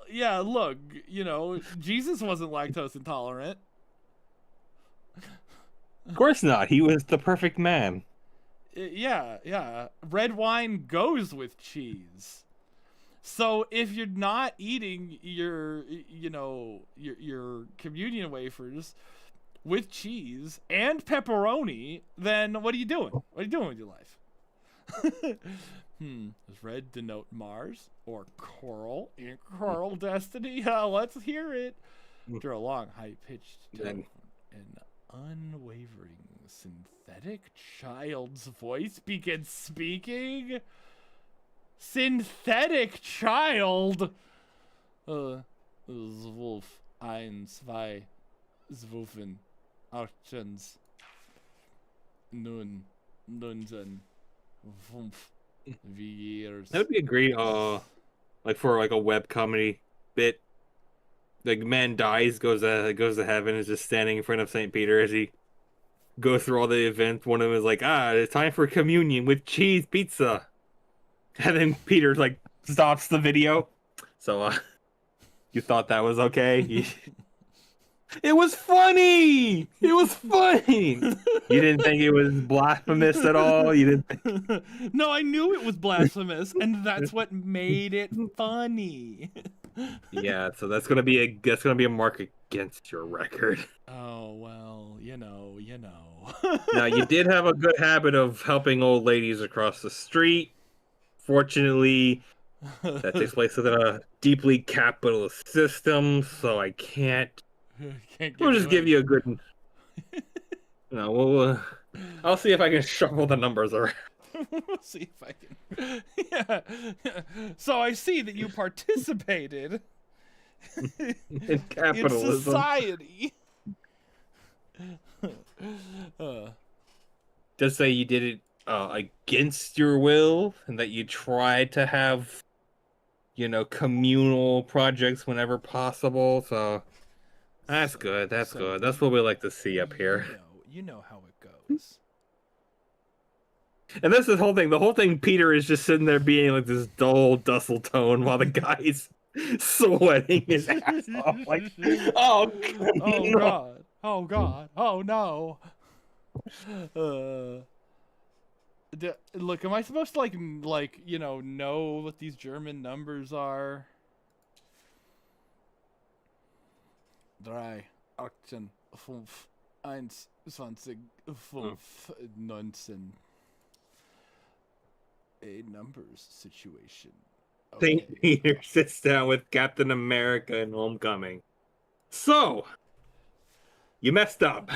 [SPEAKER 2] Yeah, look, Jesus wasn't lactose intolerant.
[SPEAKER 1] Of course not. He was the perfect man.
[SPEAKER 2] Yeah. Red wine goes with cheese. So if you're not eating your communion wafers with cheese and pepperoni, then what are you doing? What are you doing with your life? Does red denote Mars or coral in coral destiny? Let's hear it. After a long, high-pitched tone, an unwavering synthetic child's voice begins speaking. Synthetic child. Zwölf, ein, zwei, zwölfen, achtens, nun, nunzen, fünf. Years.
[SPEAKER 1] That would be a great, like for like a web comedy bit. Like man dies, goes to heaven, is just standing in front of St. Peter as he goes through all the events. One of them is like, it's time for communion with cheese pizza, and then Peter like stops the video. So, you thought that was okay? It was funny. It was funny. You didn't think it was blasphemous at all. You didn't think...
[SPEAKER 2] No, I knew it was blasphemous, and that's what made it funny.
[SPEAKER 1] Yeah, so that's gonna be a mark against your record.
[SPEAKER 2] Oh well, you know.
[SPEAKER 1] Now you did have a good habit of helping old ladies across the street. Fortunately, that takes place within a deeply capitalist system, so I can't. We'll just give you a good. No, I'll see if I can shuffle the numbers around.
[SPEAKER 2] We'll see if I can. Yeah. So I see that you participated
[SPEAKER 1] in capitalism.
[SPEAKER 2] In society.
[SPEAKER 1] Just say you did it against your will, and that you tried to have, communal projects whenever possible. So that's good. That's good. That's what we like to see up here.
[SPEAKER 2] You know how it goes.
[SPEAKER 1] And that's the whole thing. The whole thing, Peter is just sitting there being like this dull, dussel tone while the guy's sweating his ass off. Like, oh no.
[SPEAKER 2] God. Oh, God. Oh, no. Look, am I supposed to, know what these German numbers are? 3, 18, 5, 1, 20, 5, 19. A numbers situation. Okay.
[SPEAKER 1] St. Peter sits down with Captain America in Homecoming. So, you messed up.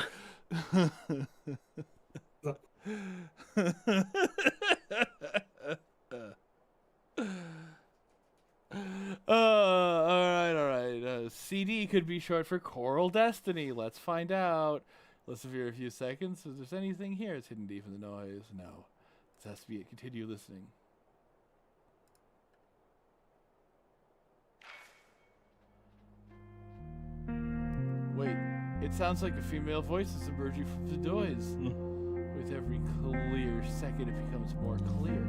[SPEAKER 2] All right. CD could be short for Choral Destiny. Let's find out. Listen for a few seconds. If there's anything here, it's hidden deep in the noise. No. This has to be it. Continue listening. Wait, it sounds like a female voice is emerging from the noise. With every clear second, it becomes more clear.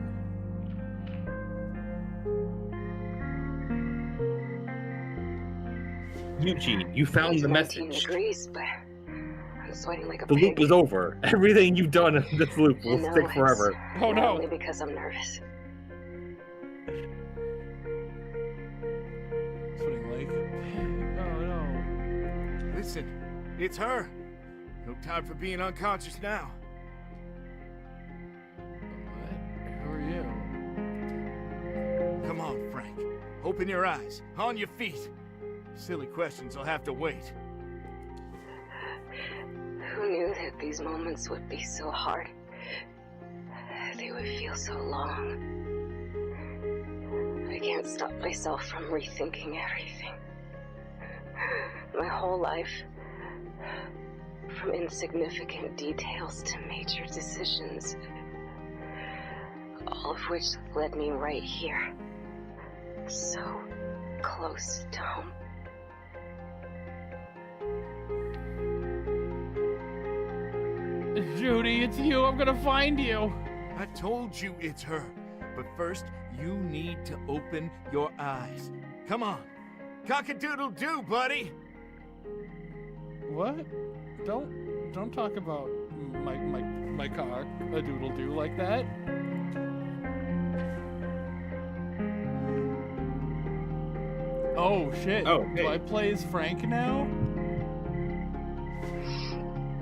[SPEAKER 1] Eugene, you found the
[SPEAKER 9] 19
[SPEAKER 1] message.
[SPEAKER 9] degrees, but I'm sweating like a
[SPEAKER 1] The loop
[SPEAKER 9] pig.
[SPEAKER 1] is over. Everything you've done in this loop will
[SPEAKER 9] No,
[SPEAKER 1] stick forever.
[SPEAKER 2] Oh no!
[SPEAKER 9] Only because I'm nervous.
[SPEAKER 2] Sweating like a pig. Oh no.
[SPEAKER 6] Listen, it's her. No time for being unconscious now.
[SPEAKER 2] What? Who are you?
[SPEAKER 6] Come on, Frank. Open your eyes. On your feet. Silly questions will have to wait.
[SPEAKER 9] Who knew that these moments would be so hard? They would feel so long. I can't stop myself from rethinking everything. My whole life, from insignificant details to major decisions, all of which led me right here, so close to home.
[SPEAKER 2] Judy, it's you. I'm gonna find you.
[SPEAKER 6] I told you it's her. But first, you need to open your eyes. Come on. Cock-a-doodle-doo, buddy.
[SPEAKER 2] What? Don't talk about my cock a doodle do like that. Oh shit.
[SPEAKER 1] Oh,
[SPEAKER 2] Do
[SPEAKER 1] hey.
[SPEAKER 2] I play as Frank now?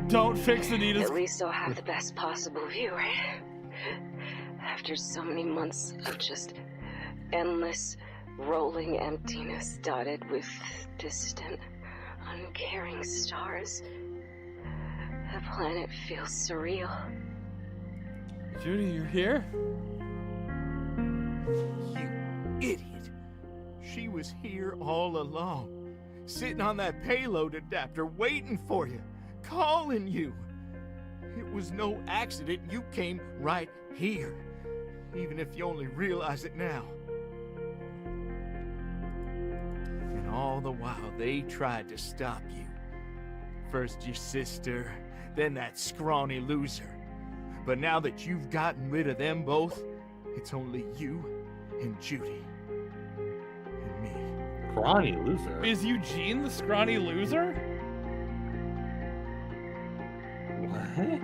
[SPEAKER 2] Don't fix Anita's.
[SPEAKER 9] At least I'll have the best possible view, right? After so many months of just endless, rolling emptiness dotted with distant, uncaring stars, the planet feels surreal.
[SPEAKER 2] Judy, you're here?
[SPEAKER 6] You idiot. She was here all along. Sitting on that payload adapter waiting for you. Calling you. It was no accident you came right here. Even if you only realize it now. And all the while they tried to stop you. First your sister, then that scrawny loser. But now that you've gotten rid of them both, it's only you and Judy. And me.
[SPEAKER 1] Scrawny loser.
[SPEAKER 2] Is Eugene the scrawny loser?
[SPEAKER 1] What?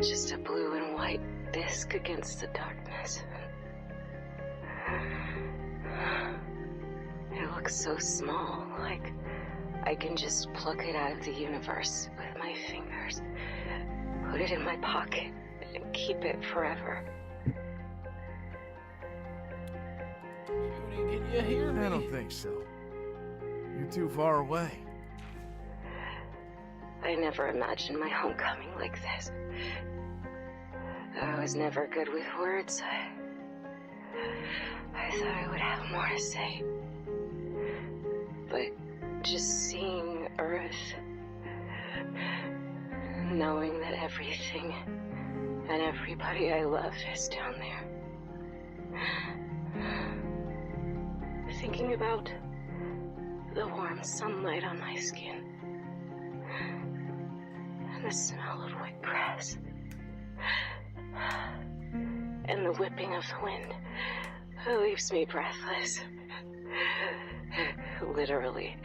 [SPEAKER 9] Just a blue and white disc against the darkness. It looks so small, like I can just pluck it out of the universe with my fingers, put it in my pocket, and keep it forever.
[SPEAKER 2] Judy, can you hear me?
[SPEAKER 6] I don't think so. You're too far away.
[SPEAKER 9] I never imagined my homecoming like this. I was never good with words. I thought I would have more to say. But just seeing Earth, knowing that everything and everybody I love is down there. Thinking about the warm sunlight on my skin. And the smell of wet grass. And the whipping of the wind leaves me breathless. Literally.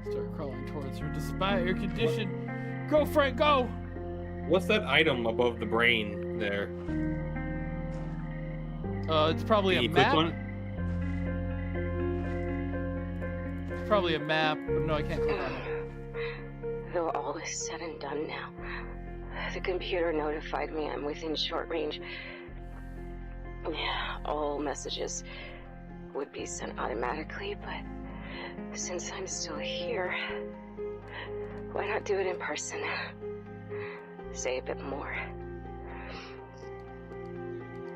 [SPEAKER 2] Start crawling towards her despite her condition. Go, Frank, go!
[SPEAKER 1] What's that item above the brain there?
[SPEAKER 2] It's probably
[SPEAKER 1] Can
[SPEAKER 2] a
[SPEAKER 1] you click
[SPEAKER 2] map.
[SPEAKER 1] on it?
[SPEAKER 2] It's probably a map. But no, I can't click on it.
[SPEAKER 9] Though all is said and done now, The computer notified me I'm within short range. Yeah, all messages would be sent automatically, but since I'm still here, why not do it in person? Say a bit more.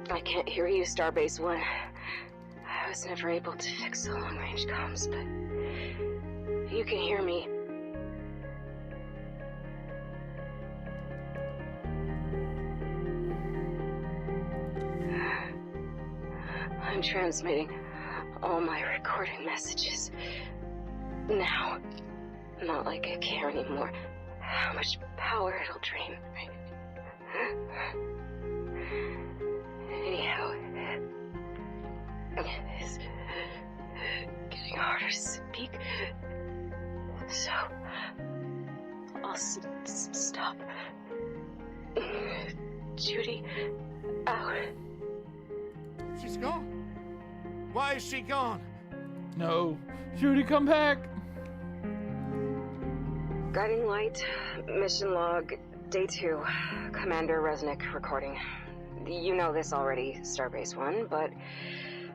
[SPEAKER 9] I can't hear you, Starbase 1. I was never able to fix the long-range comms, but you can hear me. I'm transmitting all my recorded messages. Now, not like I care anymore how much power it'll drain. Anyhow, it's getting harder to speak, so I'll stop. Judy, out.
[SPEAKER 6] She's gone. Why is she gone?
[SPEAKER 2] No. Judy, come back.
[SPEAKER 9] Guiding light, mission log, day 2, Commander Resnick recording. You know this already, Starbase 1, but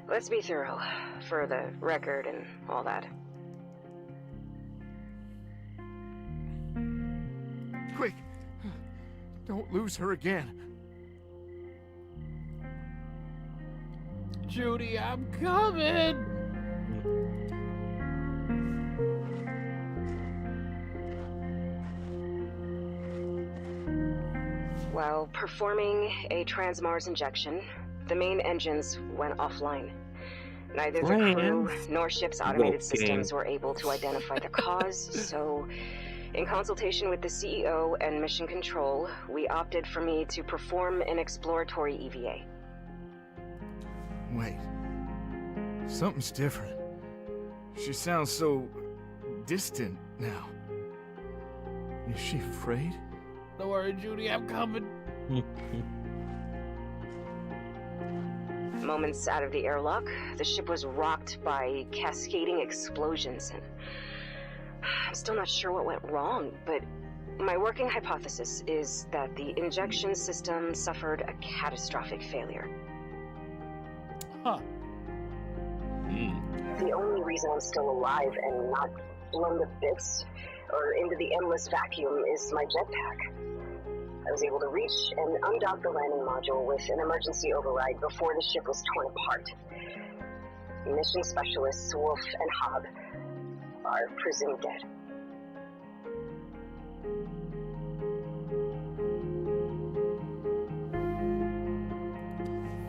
[SPEAKER 9] let's be thorough for the record and all that.
[SPEAKER 6] Quick! Don't lose her again.
[SPEAKER 2] Judy, I'm coming.
[SPEAKER 9] While performing a Transmars injection, the main engines went offline. Neither the crew nor ship's automated systems were able to identify the cause, so in consultation with the CEO and Mission Control, we opted for me to perform an exploratory EVA.
[SPEAKER 6] Wait. Something's different. She sounds so distant now. Is she afraid?
[SPEAKER 2] Don't worry, Judy, I'm coming.
[SPEAKER 9] Moments out of the airlock, the ship was rocked by cascading explosions, and I'm still not sure what went wrong, but my working hypothesis is that the injection system suffered a catastrophic failure.
[SPEAKER 2] Huh.
[SPEAKER 9] The only reason I'm still alive and not blown to bits or into the endless vacuum is my jetpack. I was able to reach and undock the landing module with an emergency override before the ship was torn apart. Mission specialists Wolf and Hobb are presumed dead.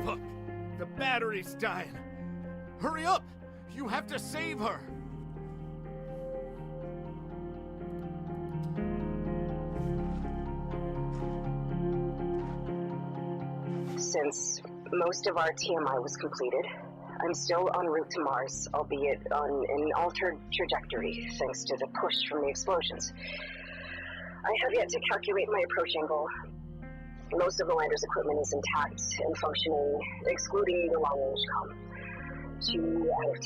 [SPEAKER 6] Fuck! The battery's dying! Hurry up! You have to save her!
[SPEAKER 9] Since most of our TMI was completed, I'm still en route to Mars, albeit on an altered trajectory thanks to the push from the explosions. I have yet to calculate my approach angle. Most of the lander's equipment is intact and functioning, excluding the long-range comm. 2 out of 10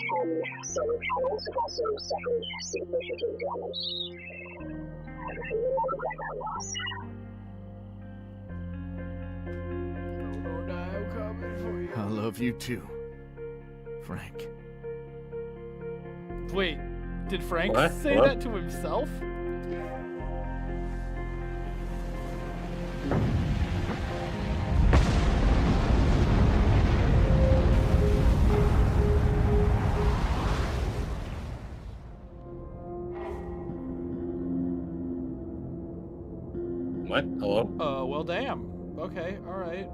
[SPEAKER 9] solar panels have also suffered significant damage. I regret that loss.
[SPEAKER 2] I'm coming for you.
[SPEAKER 6] I love you too, Frank.
[SPEAKER 2] Wait, did Frank say
[SPEAKER 1] What?
[SPEAKER 2] that to himself?
[SPEAKER 1] What? Hello?
[SPEAKER 2] Well, damn. Okay, alright.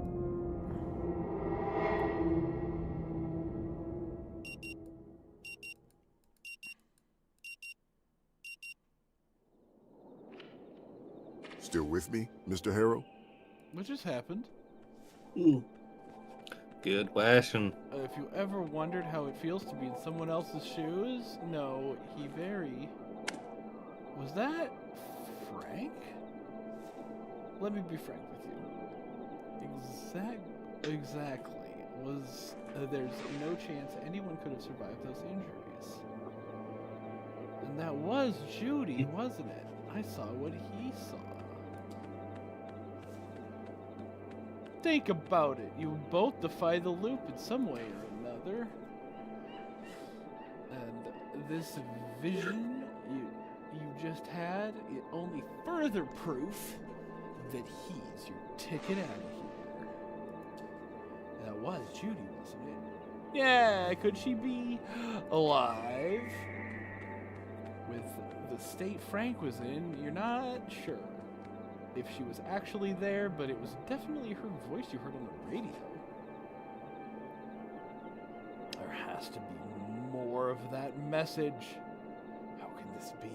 [SPEAKER 4] Still with me, Mr. Harrow?
[SPEAKER 2] What just happened?
[SPEAKER 1] Good question.
[SPEAKER 2] If you ever wondered how it feels to be in someone else's shoes, no, he very... Was that Frank? Let me be frank with you. Exactly. Was there's no chance anyone could have survived those injuries. And that was Judy, wasn't it? I saw what he saw. think about it. You both defy the loop in some way or another. And this vision you just had, it only further proof that he's your ticket out of here. That was Judy, wasn't it? Yeah, could she be alive? With the state Frank was in, you're not sure if she was actually there, but it was definitely her voice you heard on the radio. There has to be more of that message. How can this be?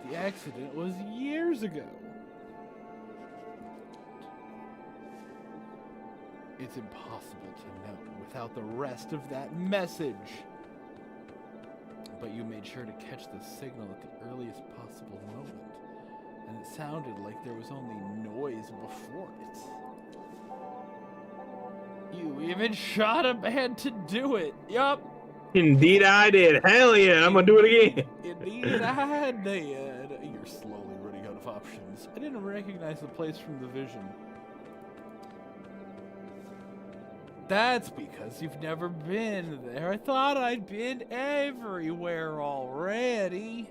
[SPEAKER 2] The accident was years ago. It's impossible to know without the rest of that message. But you made sure to catch the signal at the earliest possible moment. And it sounded like there was only noise before it. You even shot a man to do it. Yup.
[SPEAKER 1] Indeed I did. Hell yeah, I'm gonna do it again.
[SPEAKER 2] Indeed I did. You're slowly running out of options. I didn't recognize the place from the vision. That's because you've never been there. I thought I'd been everywhere already.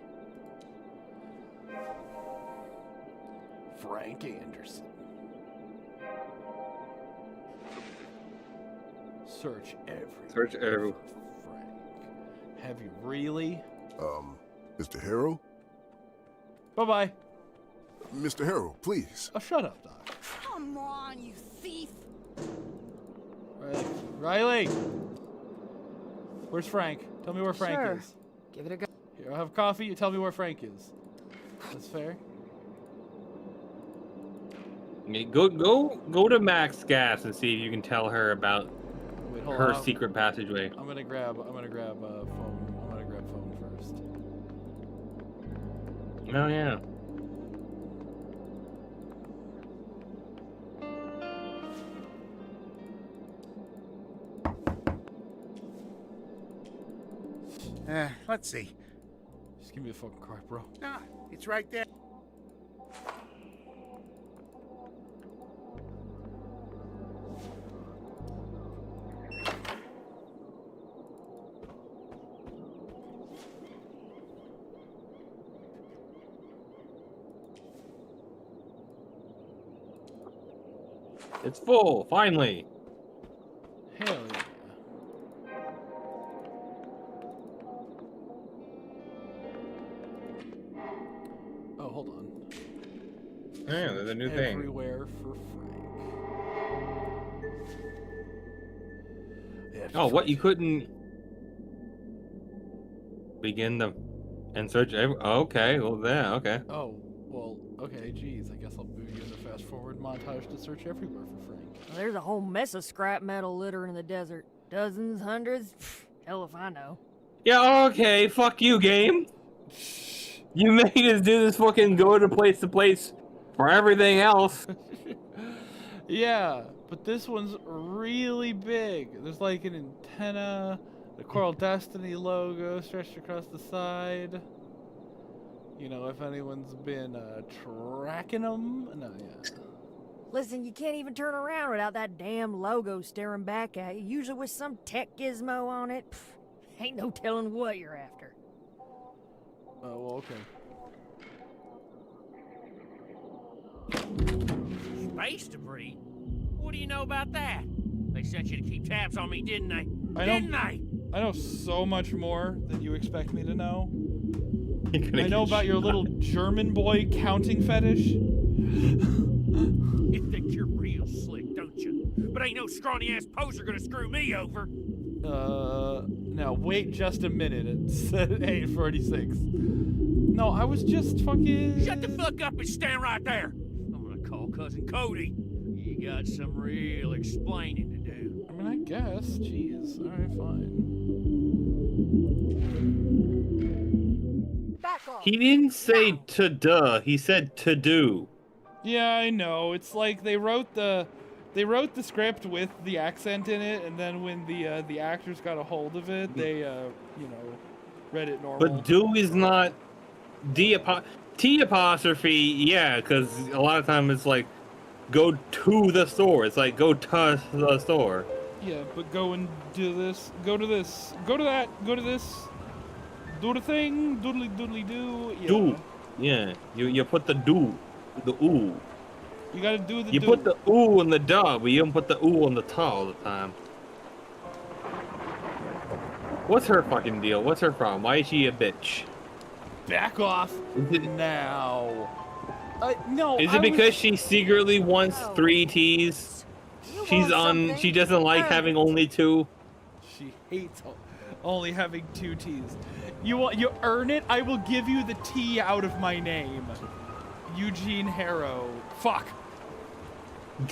[SPEAKER 2] Frank Anderson. Search everywhere.
[SPEAKER 1] Search everywhere.
[SPEAKER 2] Frank. Have you really?
[SPEAKER 4] Mr. Harrow?
[SPEAKER 2] Bye-bye.
[SPEAKER 4] Mr. Harrow, please.
[SPEAKER 2] Oh, shut up, Doc.
[SPEAKER 3] Come on, you thief!
[SPEAKER 2] Riley! Where's Frank? Tell me where Frank is.
[SPEAKER 3] Give it a go.
[SPEAKER 2] Here, I'll have coffee. You tell me where Frank is. That's fair.
[SPEAKER 1] Go to Max Gas and see if you can tell her about her secret passageway.
[SPEAKER 2] I'm gonna grab phone. I'm gonna grab phone first.
[SPEAKER 1] Oh yeah.
[SPEAKER 5] Let's see.
[SPEAKER 2] Just give me the fucking card, bro.
[SPEAKER 5] Ah, it's right there.
[SPEAKER 1] It's full, finally.
[SPEAKER 2] Hell yeah. Oh, hold on.
[SPEAKER 1] Yeah, there's a new thing.
[SPEAKER 2] Everywhere for Frank.
[SPEAKER 1] Oh, what? You couldn't begin the and search every. Okay, well, there. Okay.
[SPEAKER 2] Oh, well, okay, geez. I guess I'll move you in the fast forward montage to search everywhere for Frank.
[SPEAKER 3] Well, there's a whole mess of scrap metal litter in the desert. Dozens, hundreds. Pfft, hell if I know.
[SPEAKER 1] Yeah, okay, fuck you, game. You made us do this fucking go to place for everything else.
[SPEAKER 2] Yeah, but this one's really big. There's like an antenna, the Coral Destiny logo stretched across the side. You know, if anyone's been tracking them. No, yeah.
[SPEAKER 3] Listen, you can't even turn around without that damn logo staring back at you, usually with some tech gizmo on it. Pfft, ain't no telling what you're after.
[SPEAKER 2] Oh, well, okay.
[SPEAKER 8] Space debris? What do you know about that? They sent you to keep tabs on me, didn't they?
[SPEAKER 2] I know so much more than you expect me to know. I know about your little German boy counting fetish.
[SPEAKER 8] You think you're real slick, don't you? But ain't no scrawny-ass poser gonna screw me over.
[SPEAKER 2] Now wait just a minute. It's 8:46. No, I was just fucking...
[SPEAKER 8] Shut the fuck up and stand right there. I'm gonna call Cousin Cody. You got some real explaining to do.
[SPEAKER 2] I mean, I guess. Jeez. Alright, fine.
[SPEAKER 3] Back off.
[SPEAKER 1] He didn't say to duh. He said to do.
[SPEAKER 2] Yeah, I know. It's like they wrote the script with the accent in it, and then when the actors got a hold of it, they read it normal.
[SPEAKER 1] But do is not T apostrophe. Yeah, because a lot of time it's like go to the store. It's like go to the store.
[SPEAKER 2] Yeah, but go and do this. Go to this. Go to that. Go to this. Do the thing. Doodly doodly do. Yeah.
[SPEAKER 1] Do. Yeah. You put the do. The ooh.
[SPEAKER 2] You gotta do the
[SPEAKER 1] You
[SPEAKER 2] do.
[SPEAKER 1] put the ooh in the duh, but you don't put the ooh on the ta all the time. What's her fucking deal? What's her problem? Why is she a bitch?
[SPEAKER 2] Back off now. No.
[SPEAKER 1] Is it because she secretly wants 3 T's? She's on. She doesn't like having only 2.
[SPEAKER 2] She hates only having 2 T's. You earn it. I will give you the T out of my name. Eugene Harrow. Fuck.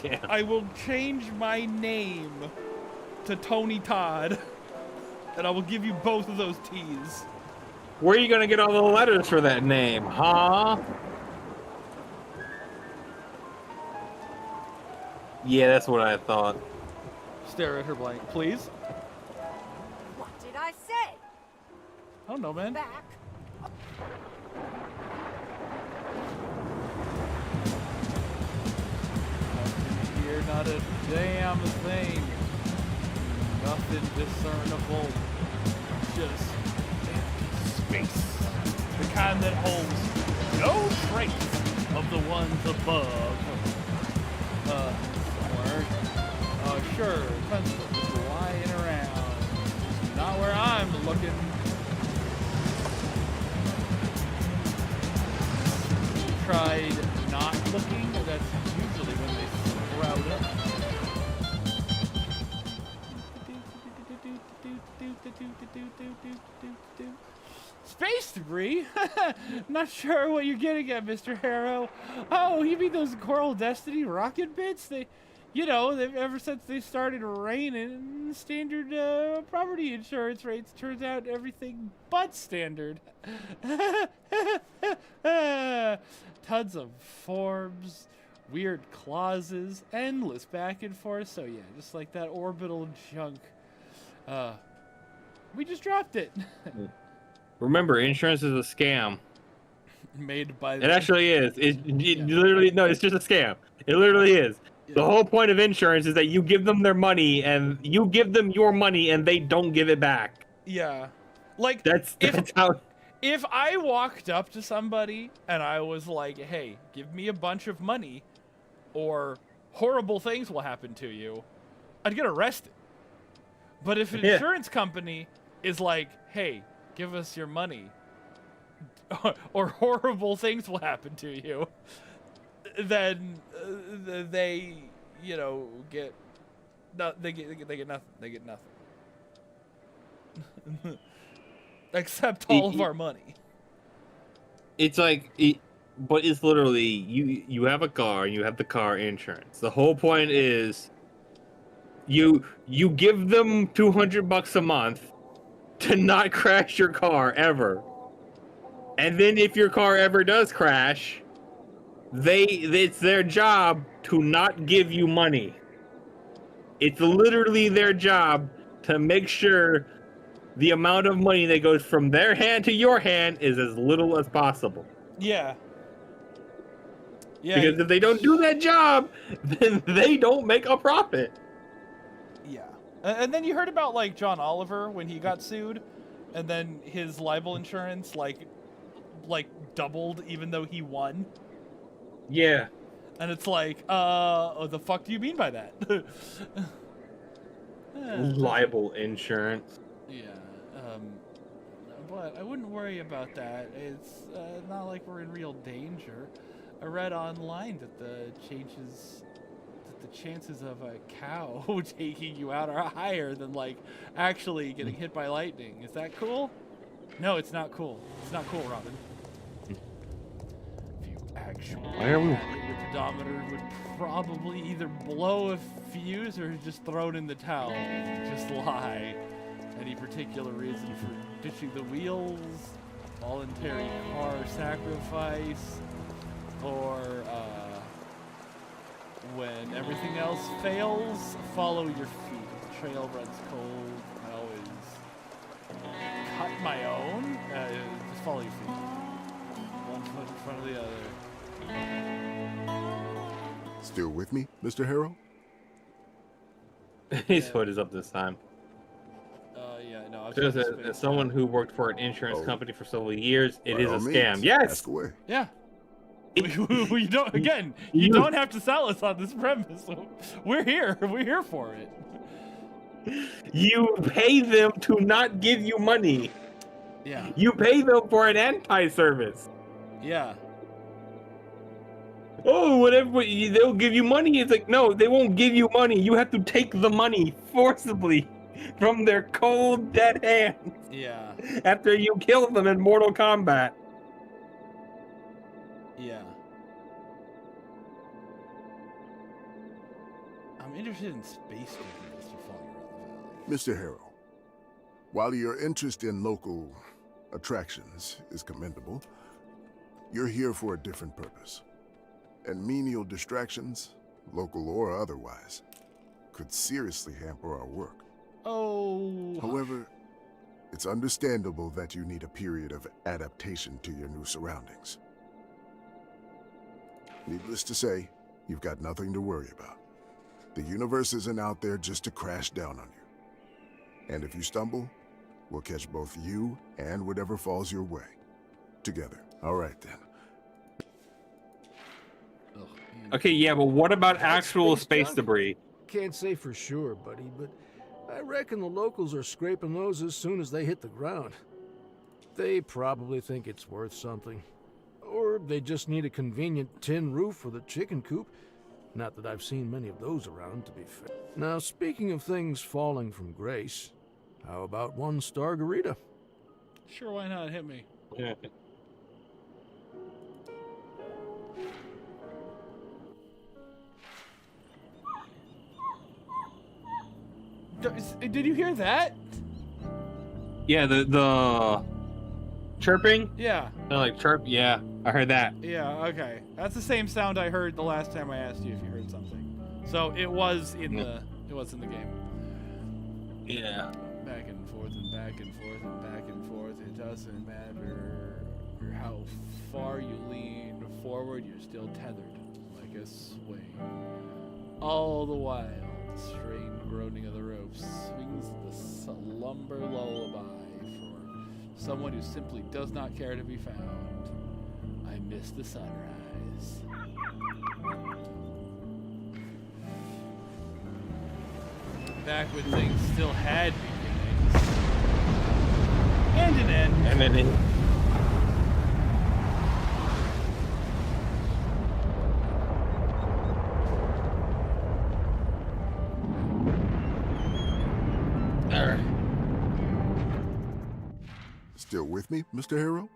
[SPEAKER 1] Damn.
[SPEAKER 2] I will change my name to Tony Todd, and I will give you both of those T's.
[SPEAKER 1] Where are you gonna get all the letters for that name, huh? Yeah, that's what I thought.
[SPEAKER 2] Stare at her blank, please.
[SPEAKER 3] What did I say?
[SPEAKER 2] I don't know, man.
[SPEAKER 3] Back.
[SPEAKER 2] Here, not a damn thing. Nothing discernible. Just empty space. The kind that holds no trace of the ones above. Somewhere. Sure, tons of them lying around. Not where I'm looking. Tried not looking, that's usually when they sprout up. Space debris? Not sure what you're getting at, Mr. Harrow. Oh, you mean those Coral Destiny rocket bits? They've ever since they started raining, standard property insurance rates turns out everything but standard. Tons of forms, weird clauses, endless back and forth. So yeah, just like that orbital junk. We just dropped it.
[SPEAKER 1] Remember, insurance is a scam.
[SPEAKER 2] Made by.
[SPEAKER 1] It actually is. It literally no. It's just a scam. It literally is. Yeah. The whole point of insurance is that you give them their money, and you give them your money, and they don't give it back.
[SPEAKER 2] Yeah, like
[SPEAKER 1] that's how.
[SPEAKER 2] If I walked up to somebody and I was like, "Hey, give me a bunch of money, or horrible things will happen to you," I'd get arrested. But if an insurance company is like, "Hey, give us your money, or horrible things will happen to you," then they, get nothing. They get nothing. Except all of our money.
[SPEAKER 1] It's like, but it's literally you have a car and you have the car insurance. The whole point is you give them $200 a month to not crash your car ever. And then if your car ever does crash, it's their job to not give you money. It's literally their job to make sure the amount of money that goes from their hand to your hand is as little as possible.
[SPEAKER 2] Yeah.
[SPEAKER 1] Because if they don't do that job, then they don't make a profit.
[SPEAKER 2] Yeah. And then you heard about, like, John Oliver when he got sued, and then his libel insurance, like doubled even though he won.
[SPEAKER 1] Yeah.
[SPEAKER 2] And it's like, what the fuck do you mean by that?
[SPEAKER 1] Libel insurance.
[SPEAKER 2] Yeah. But I wouldn't worry about that. It's not like we're in real danger. I read online that the chances of a cow taking you out are higher than, like, actually getting hit by lightning. Is that cool? No, it's not cool. It's not cool, Robin. If you actually had it, your pedometer would probably either blow a fuse or just throw it in the towel. Just lie. Any particular reason for ditching the wheels, voluntary car sacrifice, or when everything else fails, follow your feet. The trail runs cold. I always cut my own. Just follow your feet. One foot in front of the other.
[SPEAKER 4] Still with me, Mr. Harrow?
[SPEAKER 1] His hood is up this time.
[SPEAKER 2] Yeah, no.
[SPEAKER 1] Just as someone who worked for an insurance company for several years, it is a scam.
[SPEAKER 4] Means,
[SPEAKER 1] Yes.
[SPEAKER 4] Ask away.
[SPEAKER 2] Yeah. We don't. Again, you don't have to sell us on this premise. We're here. We're here for it.
[SPEAKER 1] You pay them to not give you money.
[SPEAKER 2] Yeah.
[SPEAKER 1] You pay them for an anti-service.
[SPEAKER 2] Yeah.
[SPEAKER 1] Oh, whatever, they'll give you money. It's like, no, they won't give you money. You have to take the money forcibly from their cold, dead hands.
[SPEAKER 2] Yeah.
[SPEAKER 1] After you kill them in Mortal Kombat.
[SPEAKER 2] Yeah. I'm interested in space debris for falling around the valley.
[SPEAKER 4] Mr. Harrow, while your interest in local attractions is commendable, you're here for a different purpose. And menial distractions, local or otherwise, could seriously hamper our work.
[SPEAKER 2] Oh.
[SPEAKER 4] However, it's understandable that you need a period of adaptation to your new surroundings. Needless to say, you've got nothing to worry about. The universe isn't out there just to crash down on you. And if you stumble, we'll catch both you and whatever falls your way. Together. All right, then.
[SPEAKER 1] Okay, yeah, but what about actual space debris?
[SPEAKER 10] Can't say for sure, buddy, but I reckon the locals are scraping those as soon as they hit the ground. They probably think it's worth something. Or they just need a convenient tin roof for the chicken coop. Not that I've seen many of those around, to be fair. Now, speaking of things falling from grace, how about one Stargarita?
[SPEAKER 2] Sure, why not? Hit me.
[SPEAKER 1] Yeah.
[SPEAKER 2] Did you hear that?
[SPEAKER 1] Yeah, the chirping?
[SPEAKER 2] Yeah.
[SPEAKER 1] Like chirp? Yeah, I heard that.
[SPEAKER 2] Yeah, okay. That's the same sound I heard the last time I asked you if you heard something. So it was in the game.
[SPEAKER 1] Yeah.
[SPEAKER 2] Back and forth and back and forth and back and forth. It doesn't matter how far you lean forward, you're still tethered like a swing. All the while, the strained groaning of the ropes swings the slumber lullaby for someone who simply does not care to be found. I miss the sunrise. Back when things still had beginnings. And an end.
[SPEAKER 1] And then
[SPEAKER 4] Still with me, Mr. Harrow?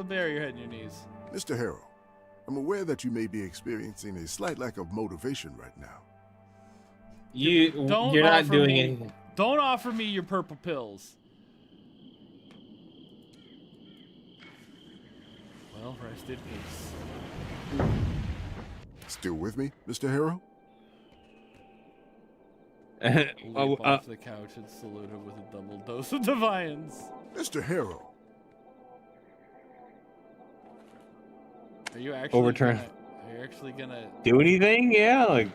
[SPEAKER 2] Bury your head in your knees.
[SPEAKER 4] Mr. Harrow, I'm aware that you may be experiencing a slight lack of motivation right now.
[SPEAKER 1] you're not doing anything.
[SPEAKER 2] Don't offer me your purple pills. Well, rest in peace.
[SPEAKER 4] Still with me, Mr. Harrow?
[SPEAKER 2] Leap off the couch and salute him with a double dose of Defiance.
[SPEAKER 4] Mr. Harrow.
[SPEAKER 2] Are you actually
[SPEAKER 1] Overturn.
[SPEAKER 2] Are you actually gonna
[SPEAKER 1] Do anything? Yeah, like.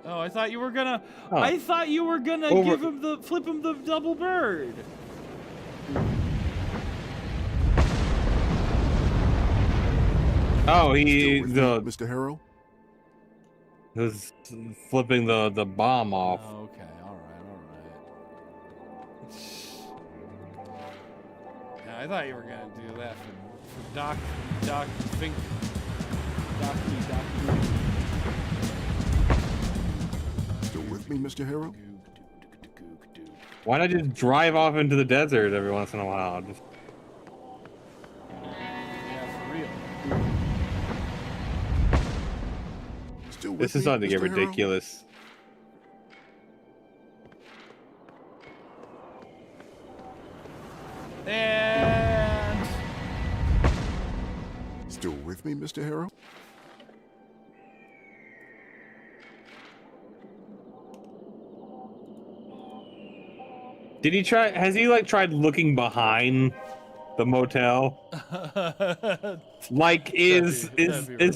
[SPEAKER 2] Oh, I thought you were gonna.
[SPEAKER 1] Oh.
[SPEAKER 2] I thought you were gonna flip him the double bird.
[SPEAKER 1] Oh,
[SPEAKER 4] Mr. Harrow?
[SPEAKER 1] He was flipping the bomb off.
[SPEAKER 2] Oh, okay, all right. Yeah, I thought you were gonna do that for Doc Fink. Doc.
[SPEAKER 4] Still with me, Mr. Harrow?
[SPEAKER 1] Why not just drive off into the desert every once in a while? Just...
[SPEAKER 2] Yeah, for real.
[SPEAKER 4] Still with
[SPEAKER 1] This is
[SPEAKER 4] me,
[SPEAKER 1] starting to get
[SPEAKER 4] Mr. Harrow?
[SPEAKER 1] ridiculous.
[SPEAKER 2] And
[SPEAKER 4] Still with me, Mr. Harrow?
[SPEAKER 1] Did he try? Has he like tried looking behind the motel. Like, is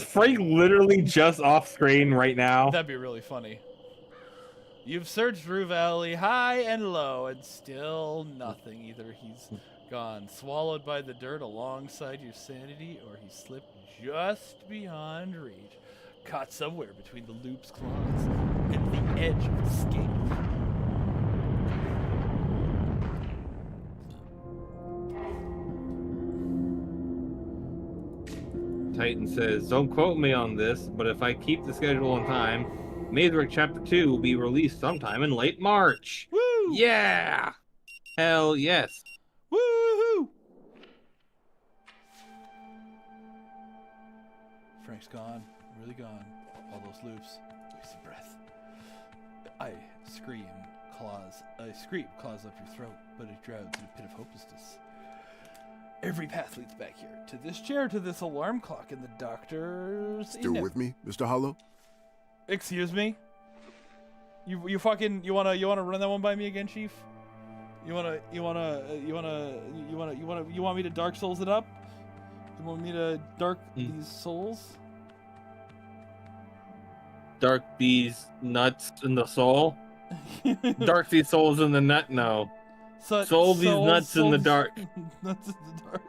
[SPEAKER 1] Frank literally just off screen right now?
[SPEAKER 2] That'd be really funny. You've searched Rue Valley high and low, and still nothing. Either he's gone swallowed by the dirt alongside your sanity, or he slipped just beyond reach, caught somewhere between the loop's claws and the edge of escape.
[SPEAKER 1] Titan says, don't quote me on this, but if I keep the schedule on time, Mazerick Chapter 2 will be released sometime in late March.
[SPEAKER 2] Woo!
[SPEAKER 1] Yeah! Hell yes.
[SPEAKER 2] Woohoo! Frank's gone. Really gone. All those loops. Wasted breath. I scream, claws up your throat, but it drowns in a pit of hopelessness. Every path leads back here, to this chair, to this alarm clock, and the doctor's...
[SPEAKER 4] Still with me, Mr. Hollow?
[SPEAKER 2] Excuse me? You wanna run that one by me again, Chief? You want me to Dark Souls it up? You want me to dark these souls?
[SPEAKER 1] Dark these nuts in the soul? Dark these souls in the nut? No. Soul these nuts in the dark.
[SPEAKER 2] Nuts in the dark.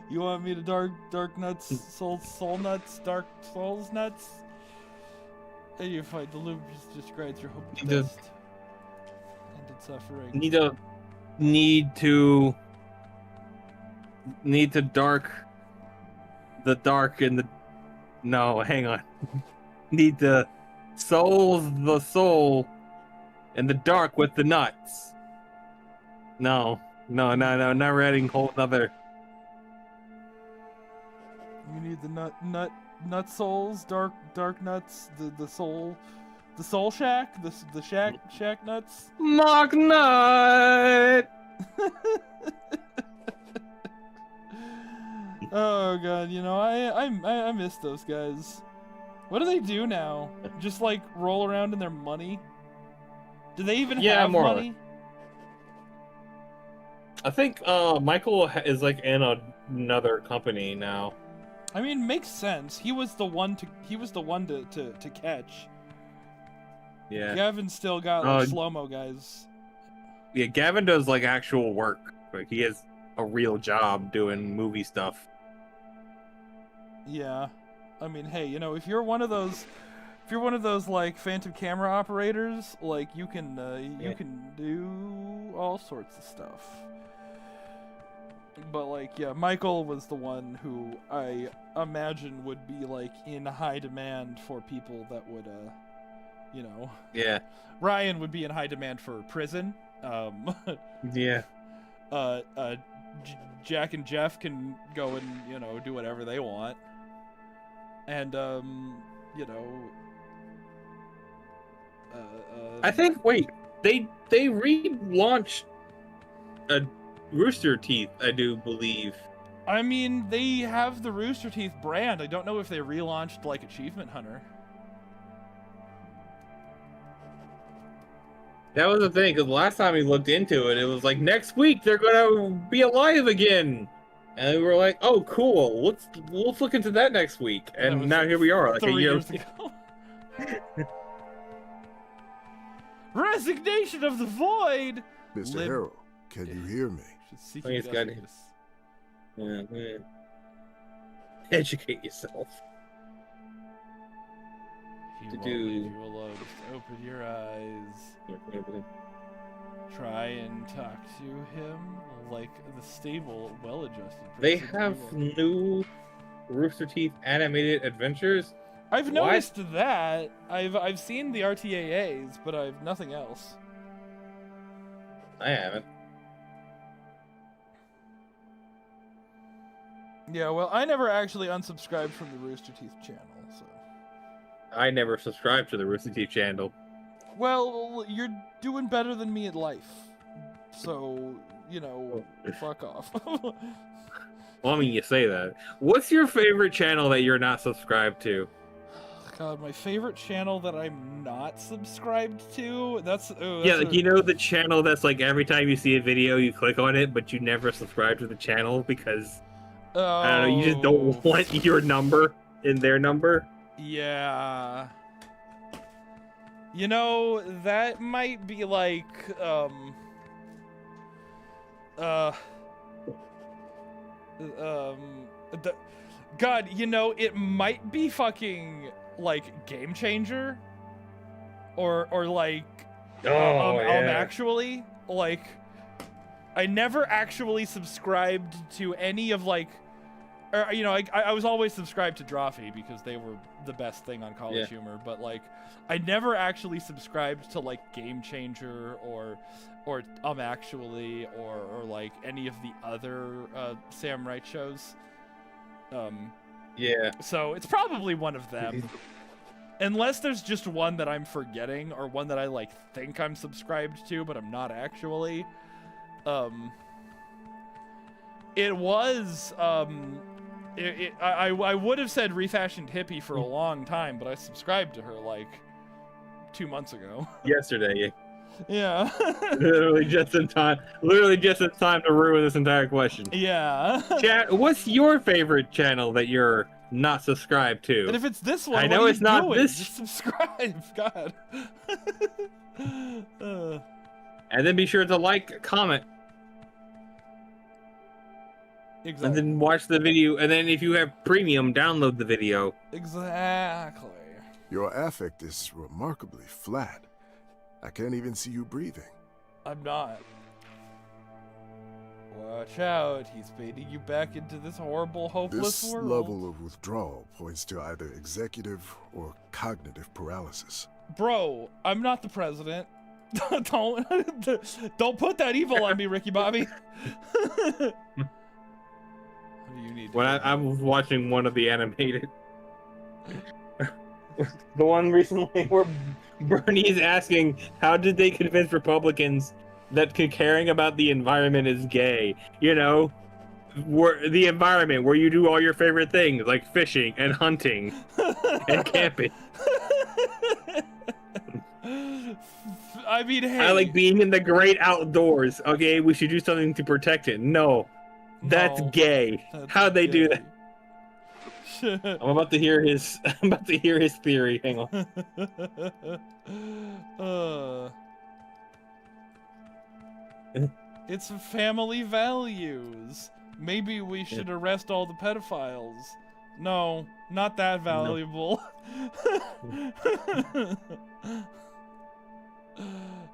[SPEAKER 2] You want me to dark nuts, soul nuts, dark souls nuts? And you fight the loop just grinds your hope to dust. Ended suffering.
[SPEAKER 1] Need to dark the dark in the... No, hang on. Need to souls the soul in the dark with the nuts. No. Now we're adding whole other...
[SPEAKER 2] You need the nut souls, dark nuts, the soul shack, the shack nuts.
[SPEAKER 1] Mock nut.
[SPEAKER 2] Oh god, I miss those guys. What do they do now? Just like roll around in their money? Do they even have money?
[SPEAKER 1] I think Michael is like in another company now.
[SPEAKER 2] I mean, makes sense. He was the one to catch.
[SPEAKER 1] Yeah.
[SPEAKER 2] Gavin still got like slow-mo guys.
[SPEAKER 1] Yeah, Gavin does like actual work. Like he has a real job doing movie stuff.
[SPEAKER 2] Yeah. I mean, hey, if you're one of those like phantom camera operators, like you can do all sorts of stuff. But like, yeah, Michael was the one who I imagine would be like in high demand for people that would
[SPEAKER 1] Yeah.
[SPEAKER 2] Ryan would be in high demand for prison.
[SPEAKER 1] Yeah.
[SPEAKER 2] Jack and Jeff can go and, do whatever they want. And
[SPEAKER 1] I think they relaunched a Rooster Teeth, I do believe.
[SPEAKER 2] I mean, they have the Rooster Teeth brand. I don't know if they relaunched like Achievement Hunter.
[SPEAKER 1] That was the thing, because last time we looked into it, it was like, next week they're gonna be alive again. And we were like, oh, cool. Let's look into that next week. And now here we are, like
[SPEAKER 2] 3
[SPEAKER 1] a year
[SPEAKER 2] years ago. Resignation of the Void.
[SPEAKER 4] Mr. Harrow, can you hear me?
[SPEAKER 1] He's got it. Yeah, man. Educate yourself.
[SPEAKER 2] He won't leave you alone. Just open your eyes. Try and talk to him like the stable, well-adjusted.
[SPEAKER 1] They have new Rooster Teeth animated adventures.
[SPEAKER 2] I've noticed that. I've seen the RTAAs, but I've nothing else.
[SPEAKER 1] I haven't.
[SPEAKER 2] Yeah, well, I never actually unsubscribed from the Rooster Teeth channel, so.
[SPEAKER 1] I never subscribed to the Rooster Teeth channel.
[SPEAKER 2] Well, you're doing better than me at life. So, fuck off.
[SPEAKER 1] Well, I mean, you say that. What's your favorite channel that you're not subscribed to?
[SPEAKER 2] God, my favorite channel that I'm not subscribed to. That's
[SPEAKER 1] yeah, like you know the channel that's like every time you see a video you click on it, but you never subscribe to the channel because I don't know, you just don't want your number in their number.
[SPEAKER 2] Yeah. You know, that might be like God, you know, it might be fucking like Game Changer or like actually like I never actually subscribed to any of like or, you know, I was always subscribed to Drawfee because they were the best thing on College Humor, but like I never actually subscribed to like Game Changer or actually or like any of the other Sam Wright shows.
[SPEAKER 1] Yeah.
[SPEAKER 2] So it's probably one of them. Unless there's just one that I'm forgetting or one that I like think I'm subscribed to but I'm not actually. It was I would have said Refashioned Hippie for a long time, but I subscribed to her like 2 months ago.
[SPEAKER 1] Yesterday.
[SPEAKER 2] Yeah.
[SPEAKER 1] Literally just in time to ruin this entire question.
[SPEAKER 2] Yeah.
[SPEAKER 1] Chat, what's your favorite channel that you're not subscribed to?
[SPEAKER 2] And if it's this one,
[SPEAKER 1] I know it's not this.
[SPEAKER 2] Just subscribe. God.
[SPEAKER 1] And then be sure to like, comment.
[SPEAKER 2] Exactly.
[SPEAKER 1] And then watch the video, and then if you have premium, download the video.
[SPEAKER 2] Exactly.
[SPEAKER 4] Your affect is remarkably flat. I can't even see you breathing.
[SPEAKER 2] I'm not. Watch out, he's baiting you back into this horrible, hopeless
[SPEAKER 4] This
[SPEAKER 2] world.
[SPEAKER 4] level of withdrawal points to either executive or cognitive paralysis.
[SPEAKER 2] Bro, I'm not the president. Don't put that evil on me, Ricky Bobby. You need
[SPEAKER 1] when I was watching one of the animated, the one recently where Bernie's asking, how did they convince Republicans that caring about the environment is gay? You know, the environment where you do all your favorite things like fishing and hunting and camping.
[SPEAKER 2] I mean, hey.
[SPEAKER 1] I like being in the great outdoors. Okay, we should do something to protect it. No, that's gay. How'd they do that? I'm about to hear his. I'm about to hear his theory. Hang on.
[SPEAKER 2] It's family values. Maybe we should arrest all the pedophiles. No, not that valuable.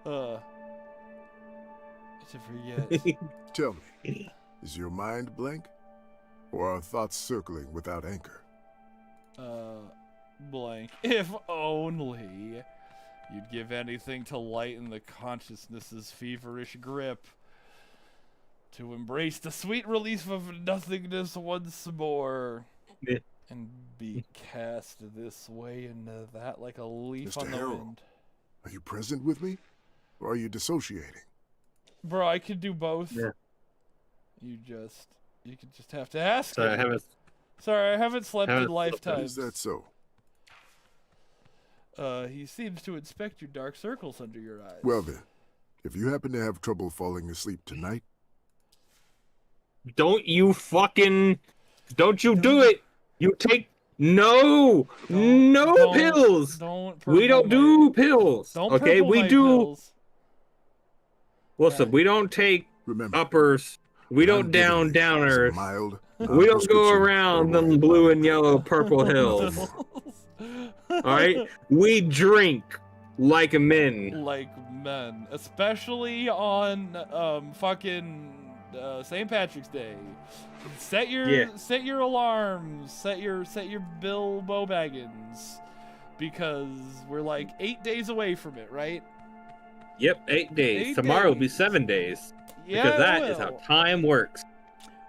[SPEAKER 2] To forget.
[SPEAKER 4] Tell me, is your mind blank? Or are thoughts circling without anchor?
[SPEAKER 2] Blank. If only you'd give anything to lighten the consciousness's feverish grip. To embrace the sweet relief of nothingness once more.
[SPEAKER 1] Yeah.
[SPEAKER 2] And be cast this way and that like a leaf
[SPEAKER 4] Mr.
[SPEAKER 2] on the
[SPEAKER 4] Harrell,
[SPEAKER 2] wind.
[SPEAKER 4] are you present with me? Or are you dissociating?
[SPEAKER 2] Bro, I could do both.
[SPEAKER 1] Yeah.
[SPEAKER 2] You could just have to ask.
[SPEAKER 1] Sorry,
[SPEAKER 2] I haven't slept in lifetimes.
[SPEAKER 4] Is that so?
[SPEAKER 2] He seems to inspect your dark circles under your eyes.
[SPEAKER 4] Well then, if you happen to have trouble falling asleep tonight...
[SPEAKER 1] Don't you do it! You take... No pills! We don't do pills! Okay, we do...
[SPEAKER 2] Pills.
[SPEAKER 1] Listen, we don't take uppers. We don't downers. We don't go around them blue and yellow purple hills. Alright? We drink like men.
[SPEAKER 2] Like men. Especially on fucking St. Patrick's Day. Set your alarms. Set your Bilbo Baggins. Because we're like 8 days away from it, right?
[SPEAKER 1] Yep, 8 days. Tomorrow will be 7 days.
[SPEAKER 2] Yeah,
[SPEAKER 1] because that is how time works.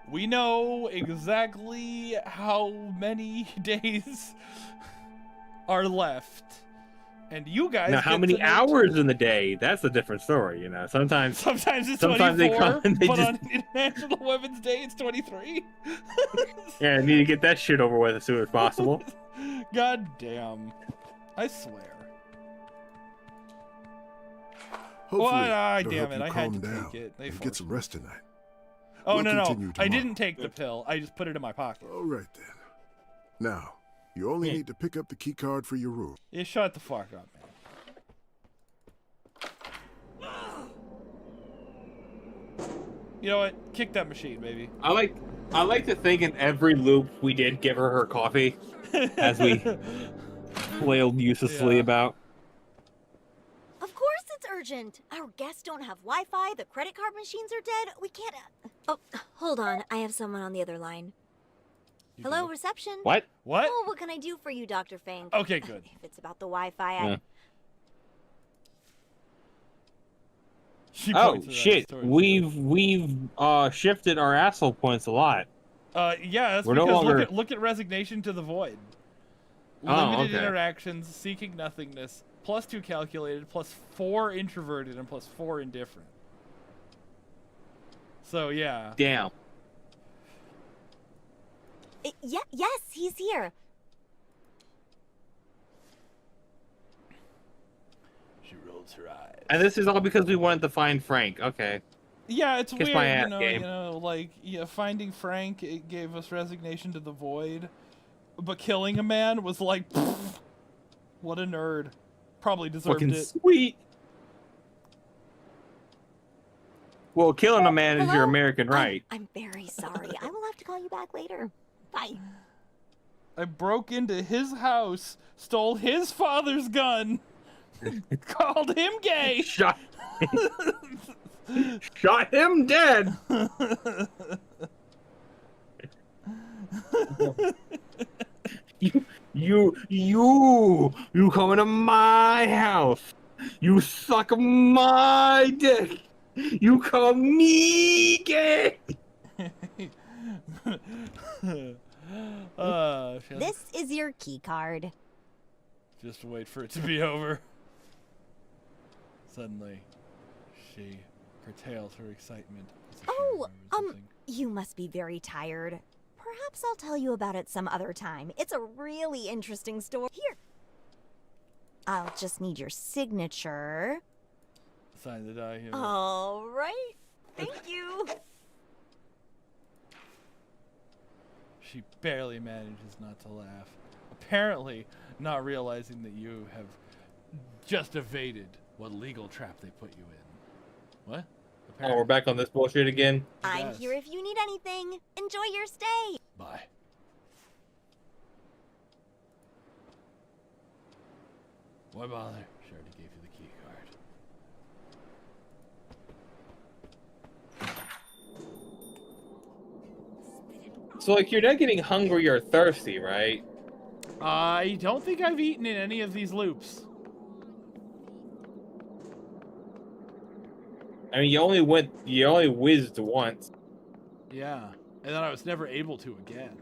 [SPEAKER 2] We know exactly how many days are left. And you guys
[SPEAKER 1] now, how many hours in the day? That's a different story, you know. Sometimes
[SPEAKER 2] it's 24,
[SPEAKER 1] they come and they
[SPEAKER 2] but
[SPEAKER 1] just...
[SPEAKER 2] on International Women's Day, it's 23.
[SPEAKER 1] Yeah, I need to get that shit over with as soon as possible.
[SPEAKER 2] God damn. I swear.
[SPEAKER 4] Hopefully,
[SPEAKER 2] Damn
[SPEAKER 4] it'll
[SPEAKER 2] it.
[SPEAKER 4] help you
[SPEAKER 2] I had
[SPEAKER 4] calm
[SPEAKER 2] to
[SPEAKER 4] down
[SPEAKER 2] take it. They
[SPEAKER 4] and get
[SPEAKER 2] forced
[SPEAKER 4] some
[SPEAKER 2] me.
[SPEAKER 4] rest tonight.
[SPEAKER 2] Oh,
[SPEAKER 4] We'll
[SPEAKER 2] no.
[SPEAKER 4] continue
[SPEAKER 2] I
[SPEAKER 4] tomorrow.
[SPEAKER 2] didn't take the pill. I just put it in my pocket.
[SPEAKER 4] All right, then. Now, you only need to pick up the key card for your room.
[SPEAKER 2] Yeah, shut the fuck up, man. You know what? Kick that machine, baby.
[SPEAKER 1] I like to think in every loop we did give her coffee as we flailed uselessly about.
[SPEAKER 11] Of course it's urgent. Our guests don't have Wi-Fi, the credit card machines are dead. We can't... Oh, hold on. I have someone on the other line. Hello, reception.
[SPEAKER 1] What?
[SPEAKER 11] Oh, what can I do for you, Dr. Fink?
[SPEAKER 2] Okay, good.
[SPEAKER 11] If it's about the Wi-Fi,
[SPEAKER 1] Yeah.
[SPEAKER 2] Oh,
[SPEAKER 1] shit. We've shifted our asshole points a lot.
[SPEAKER 2] Yeah, that's
[SPEAKER 1] We're
[SPEAKER 2] because
[SPEAKER 1] no longer...
[SPEAKER 2] look at resignation to the void.
[SPEAKER 1] Oh,
[SPEAKER 2] Limited
[SPEAKER 1] okay.
[SPEAKER 2] interactions, seeking nothingness, +2 calculated, +4 introverted, and +4 indifferent. So yeah.
[SPEAKER 1] Damn.
[SPEAKER 11] Yes, he's here.
[SPEAKER 2] She rolls her eyes.
[SPEAKER 1] And this is all because we wanted to find Frank. Okay.
[SPEAKER 2] Yeah, it's
[SPEAKER 1] Kiss
[SPEAKER 2] weird,
[SPEAKER 1] my ass,
[SPEAKER 2] you know,
[SPEAKER 1] game.
[SPEAKER 2] like, yeah, finding Frank, it gave us resignation to the void, but killing a man was like, pfft, what a nerd. Probably deserved
[SPEAKER 1] Fucking
[SPEAKER 2] it.
[SPEAKER 1] sweet. Well, killing a man is your American right.
[SPEAKER 11] I'm very sorry. I will have to call you back later. Bye.
[SPEAKER 2] I broke into his house, stole his father's gun, called him gay.
[SPEAKER 1] Shot him dead. You come into my house. You suck my dick. You call me gay.
[SPEAKER 11] This is your key card.
[SPEAKER 2] Just wait for it to be over. Suddenly, she curtails her excitement.
[SPEAKER 11] You must be very tired. Perhaps I'll tell you about it some other time. It's a really interesting story. Here. I'll just need your signature.
[SPEAKER 2] Sign the document.
[SPEAKER 11] All right. Thank you.
[SPEAKER 2] She barely manages not to laugh. Apparently, not realizing that you have just evaded what legal trap they put you in. What?
[SPEAKER 1] Oh, we're back on this bullshit again?
[SPEAKER 11] I'm here if you need anything. Enjoy your stay.
[SPEAKER 2] Bye. Why bother? She already gave you the key card.
[SPEAKER 1] So, like, you're not getting hungry or thirsty, right?
[SPEAKER 2] I don't think I've eaten in any of these loops.
[SPEAKER 1] I mean, you only whizzed once.
[SPEAKER 2] Yeah, and then I was never able to again.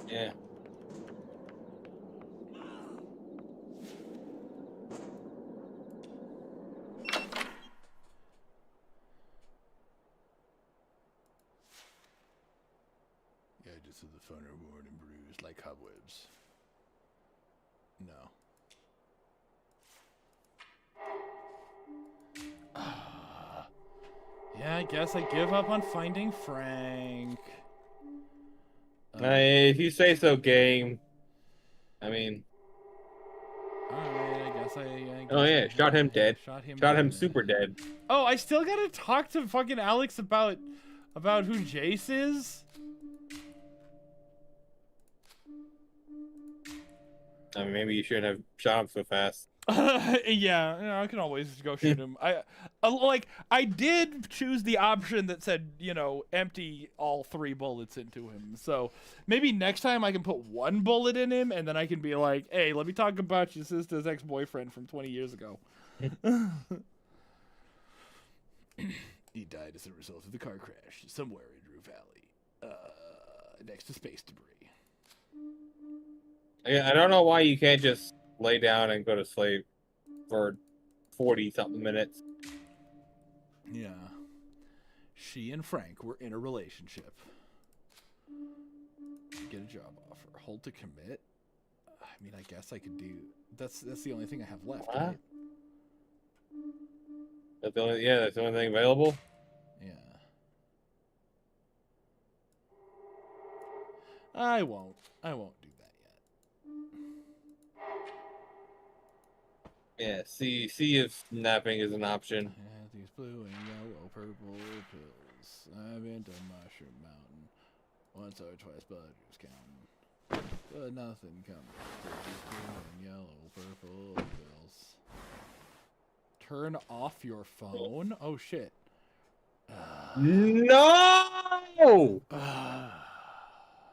[SPEAKER 1] Yeah.
[SPEAKER 2] Edges of the phone are worn and bruised like cobwebs. No. Yeah, I guess I give up on finding Frank.
[SPEAKER 1] If you say so, game. I mean...
[SPEAKER 2] Alright, I guess
[SPEAKER 1] Oh yeah, shot him dead.
[SPEAKER 2] Shot him
[SPEAKER 1] dead. Super dead.
[SPEAKER 2] Oh, I still gotta talk to fucking Alex about who Jace is?
[SPEAKER 1] I mean, maybe you shouldn't have shot him so fast.
[SPEAKER 2] Yeah, I can always go shoot him. I did choose the option that said, empty all 3 bullets into him. So maybe next time I can put 1 bullet in him, and then I can be like, hey, let me talk about your sister's ex-boyfriend from 20 years ago. He died as a result of the car crash somewhere in Rue Valley, next to space debris.
[SPEAKER 1] I don't know why you can't just lay down and go to sleep for 40-something minutes.
[SPEAKER 2] Yeah. She and Frank were in a relationship. Get a job offer. Hold to commit. I mean, I guess I could do. That's the only thing I have left,
[SPEAKER 1] Huh?
[SPEAKER 2] right?
[SPEAKER 1] That's the only. Yeah, that's the only thing available.
[SPEAKER 2] Yeah. I won't do that yet.
[SPEAKER 1] Yeah. See if napping is an option.
[SPEAKER 2] Yeah, these blue and yellow, purple pills. I've been to Mushroom Mountain once or twice, but just counting. But nothing comes to these blue and yellow, purple pills. Turn off your phone? Oh shit.
[SPEAKER 1] No!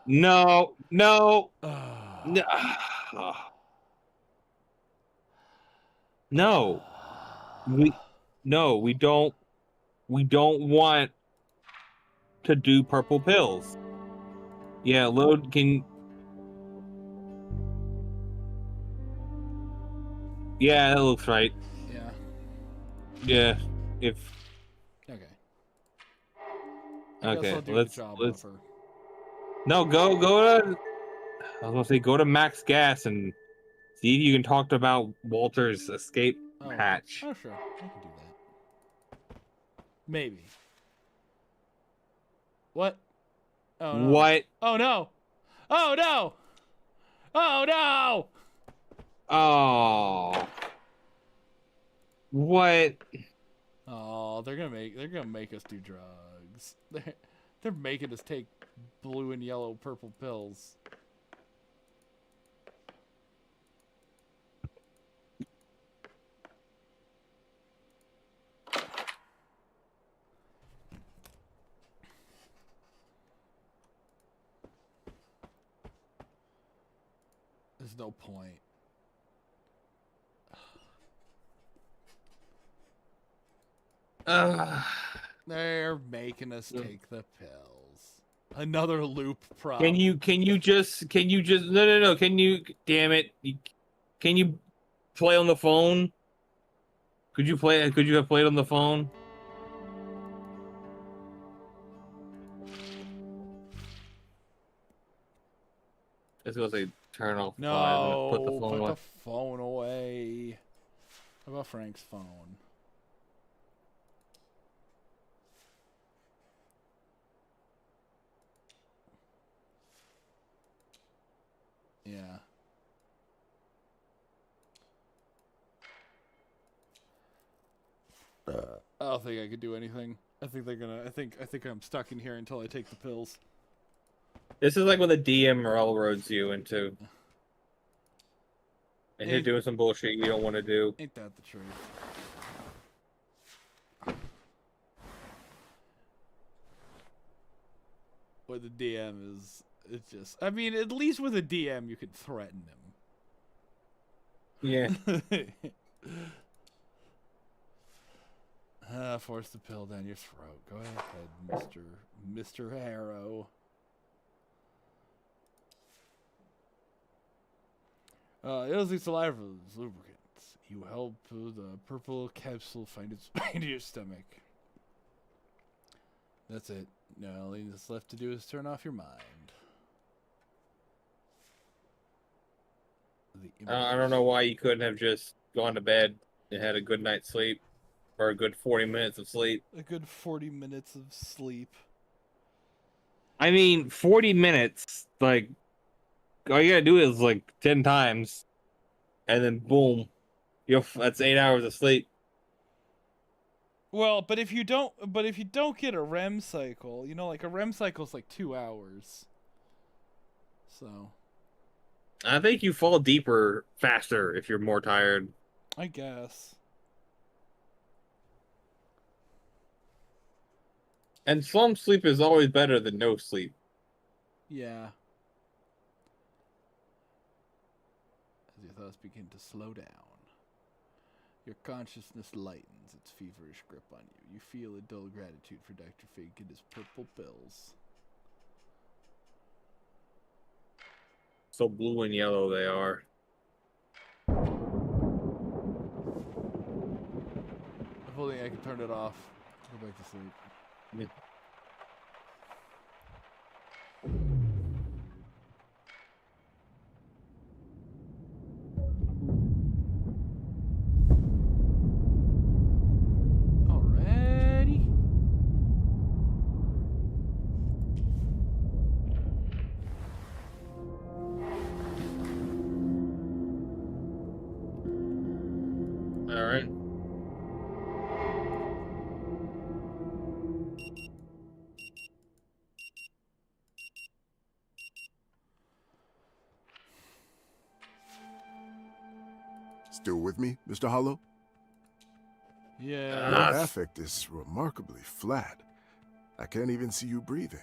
[SPEAKER 1] No, no, no, no. We don't want to do purple pills. Yeah, load can. Yeah, that looks right.
[SPEAKER 2] Yeah.
[SPEAKER 1] Yeah, if.
[SPEAKER 2] Okay. I guess I'll do
[SPEAKER 1] let's
[SPEAKER 2] the job
[SPEAKER 1] let's.
[SPEAKER 2] offer.
[SPEAKER 1] No, go to. I was gonna say go to Max Gas and see if you can talk about Walter's escape hatch.
[SPEAKER 2] Oh sure, I can do that. Maybe. What? Oh no.
[SPEAKER 1] What?
[SPEAKER 2] Oh no! Oh no! Oh no!
[SPEAKER 1] Oh. What?
[SPEAKER 2] Oh, they're gonna make us do drugs. They're making us take blue and yellow, purple pills. There's no point. They're making us take the pills. Another loop problem.
[SPEAKER 1] Can you just no, can you, damn it, can you play on the phone? Could you have played on the phone? I was gonna say turn off the
[SPEAKER 2] No,
[SPEAKER 1] put the phone away.
[SPEAKER 2] the phone away. How about Frank's phone? Yeah. I don't think I could do anything. I think they're gonna. I think I'm stuck in here until I take the pills.
[SPEAKER 1] This is like when the DM railroads you into and you're doing some bullshit you don't want to do.
[SPEAKER 2] Ain't that the truth? What the DM is, it's just. I mean, at least with a DM, you could threaten him.
[SPEAKER 1] Yeah.
[SPEAKER 2] Force the pill down your throat. Go ahead, Mr. Harrow. It was the saliva lubricants. You help the purple capsule find its way into your stomach. That's it. Now, all that's left to do is turn off your mind.
[SPEAKER 1] I don't know why you couldn't have just gone to bed and had a good night's sleep. Or a good 40 minutes of sleep.
[SPEAKER 2] A good 40 minutes of sleep.
[SPEAKER 1] I mean, 40 minutes, like, all you gotta do is, like, 10 times. And then, boom. That's 8 hours of sleep.
[SPEAKER 2] Well, but if you don't get a REM cycle, you know, like a REM cycle is like 2 hours. So.
[SPEAKER 1] I think you fall deeper faster if you're more tired.
[SPEAKER 2] I guess.
[SPEAKER 1] And slump sleep is always better than no sleep.
[SPEAKER 2] Yeah. As your thoughts begin to slow down, your consciousness lightens its feverish grip on you. You feel a dull gratitude for Dr. Fig and his purple pills.
[SPEAKER 1] So blue and yellow they are.
[SPEAKER 2] If only I could turn it off. Go back to sleep.
[SPEAKER 1] Yeah. All right.
[SPEAKER 4] Still with me, Mr. Hollow?
[SPEAKER 2] Yeah.
[SPEAKER 4] Your affect is remarkably flat. I can't even see you breathing.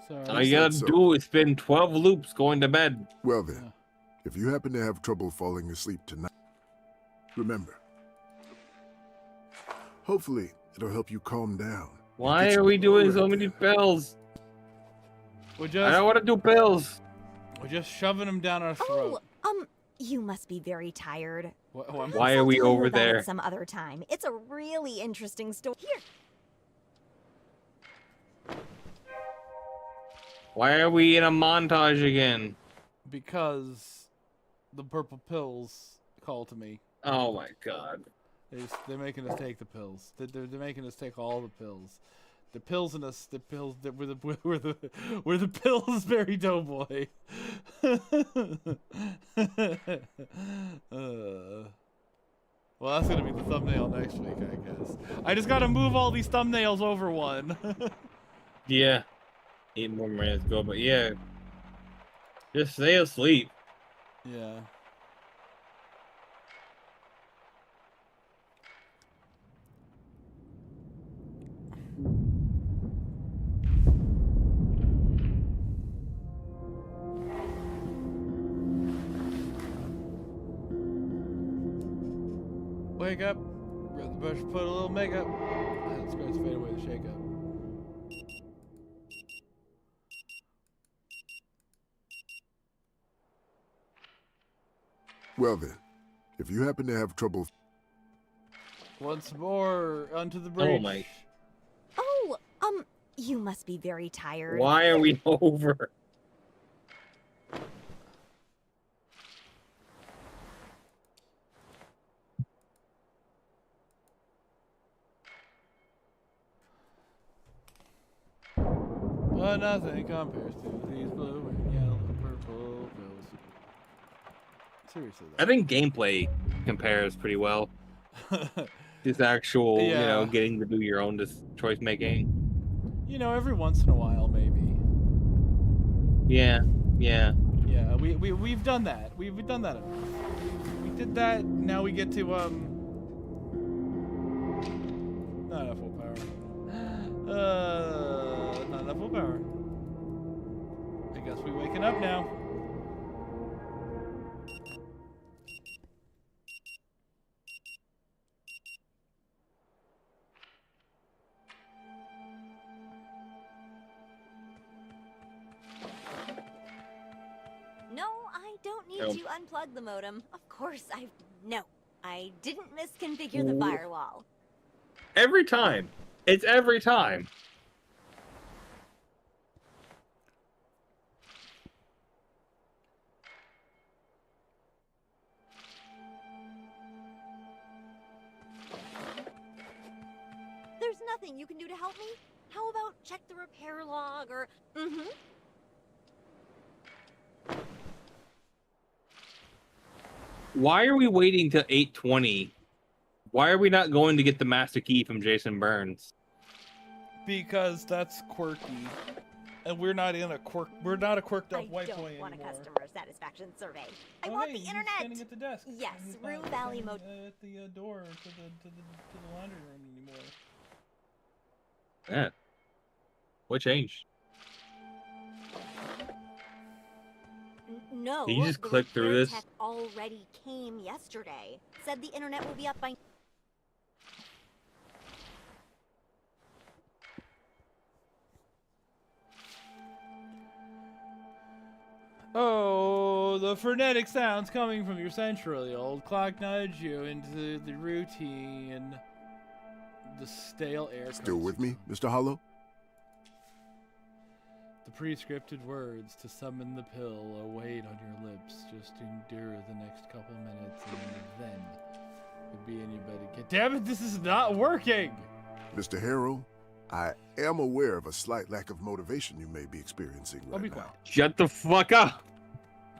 [SPEAKER 2] Sorry.
[SPEAKER 1] All you gotta do is spin 12 loops going to bed.
[SPEAKER 4] Well then, if you happen to have trouble falling asleep tonight, remember, hopefully it'll help you calm down.
[SPEAKER 1] Why are we doing so many pills? I don't want to do pills.
[SPEAKER 2] We're just shoving them down our throat.
[SPEAKER 11] You must be very tired.
[SPEAKER 1] Why are we
[SPEAKER 11] I'll tell you
[SPEAKER 1] over
[SPEAKER 11] about
[SPEAKER 1] there?
[SPEAKER 11] it some other time. It's a really interesting story. Here.
[SPEAKER 1] Why are we in a montage again?
[SPEAKER 2] Because the purple pills call to me.
[SPEAKER 1] Oh my god.
[SPEAKER 2] They're making us take the pills. They're making us take all the pills. The pills in us. The pills. We're the Pillsbury Doughboy. Well, that's gonna be the thumbnail next week, I guess. I just gotta move all these thumbnails over one.
[SPEAKER 1] Yeah. 8 more minutes go, but yeah. Just stay asleep.
[SPEAKER 2] Yeah. Wake up. Grab the brush, put a little makeup. Let's go fade away the shake up.
[SPEAKER 4] Well then, if you happen to have trouble...
[SPEAKER 2] Once more, onto the bridge.
[SPEAKER 1] Oh my.
[SPEAKER 11] Oh, you must be very tired.
[SPEAKER 1] Why are we over?
[SPEAKER 2] But nothing compares to these blue and yellow and purple pills. Seriously, though.
[SPEAKER 1] I think gameplay compares pretty well. Just actual, you know, getting to do your own choice making.
[SPEAKER 2] You know, every once in a while, maybe.
[SPEAKER 1] Yeah, yeah.
[SPEAKER 2] Yeah, we've done that. We've done that enough. We did that. Now we get to not enough willpower. Not enough willpower. I guess we waking up now.
[SPEAKER 11] No, I don't need to unplug the modem. Of course, I didn't misconfigure the firewall.
[SPEAKER 1] Every time. It's every time.
[SPEAKER 11] There's nothing you can do to help me? How about check the repair log or...
[SPEAKER 1] Why are we waiting till 8:20? Why are we not going to get the master key from Jason Burns?
[SPEAKER 2] Because that's quirky. And we're not in a we're not a quirked up white boy anymore.
[SPEAKER 11] I don't want a customer satisfaction survey. I want the internet.
[SPEAKER 2] Standing at the desk.
[SPEAKER 11] Yes, Rue Valley mode.
[SPEAKER 2] At the door to the laundry room anymore.
[SPEAKER 1] Yeah. What changed?
[SPEAKER 11] No.
[SPEAKER 1] Can you just click through this?
[SPEAKER 11] Tech already came yesterday. Said the internet will be up by...
[SPEAKER 2] Oh, the frenetic sounds coming from your centrally old clock nudge you into the routine. The stale air.
[SPEAKER 4] Still with me, Mr. Hollow?
[SPEAKER 2] The pre-scripted words to summon the pill await on your lips. Just endure the next couple minutes and then you'll be in your bed again. Damn it, this is not working!
[SPEAKER 4] Mr. Harrow, I am aware of a slight lack of motivation you may be experiencing right now.
[SPEAKER 1] Shut the fuck up!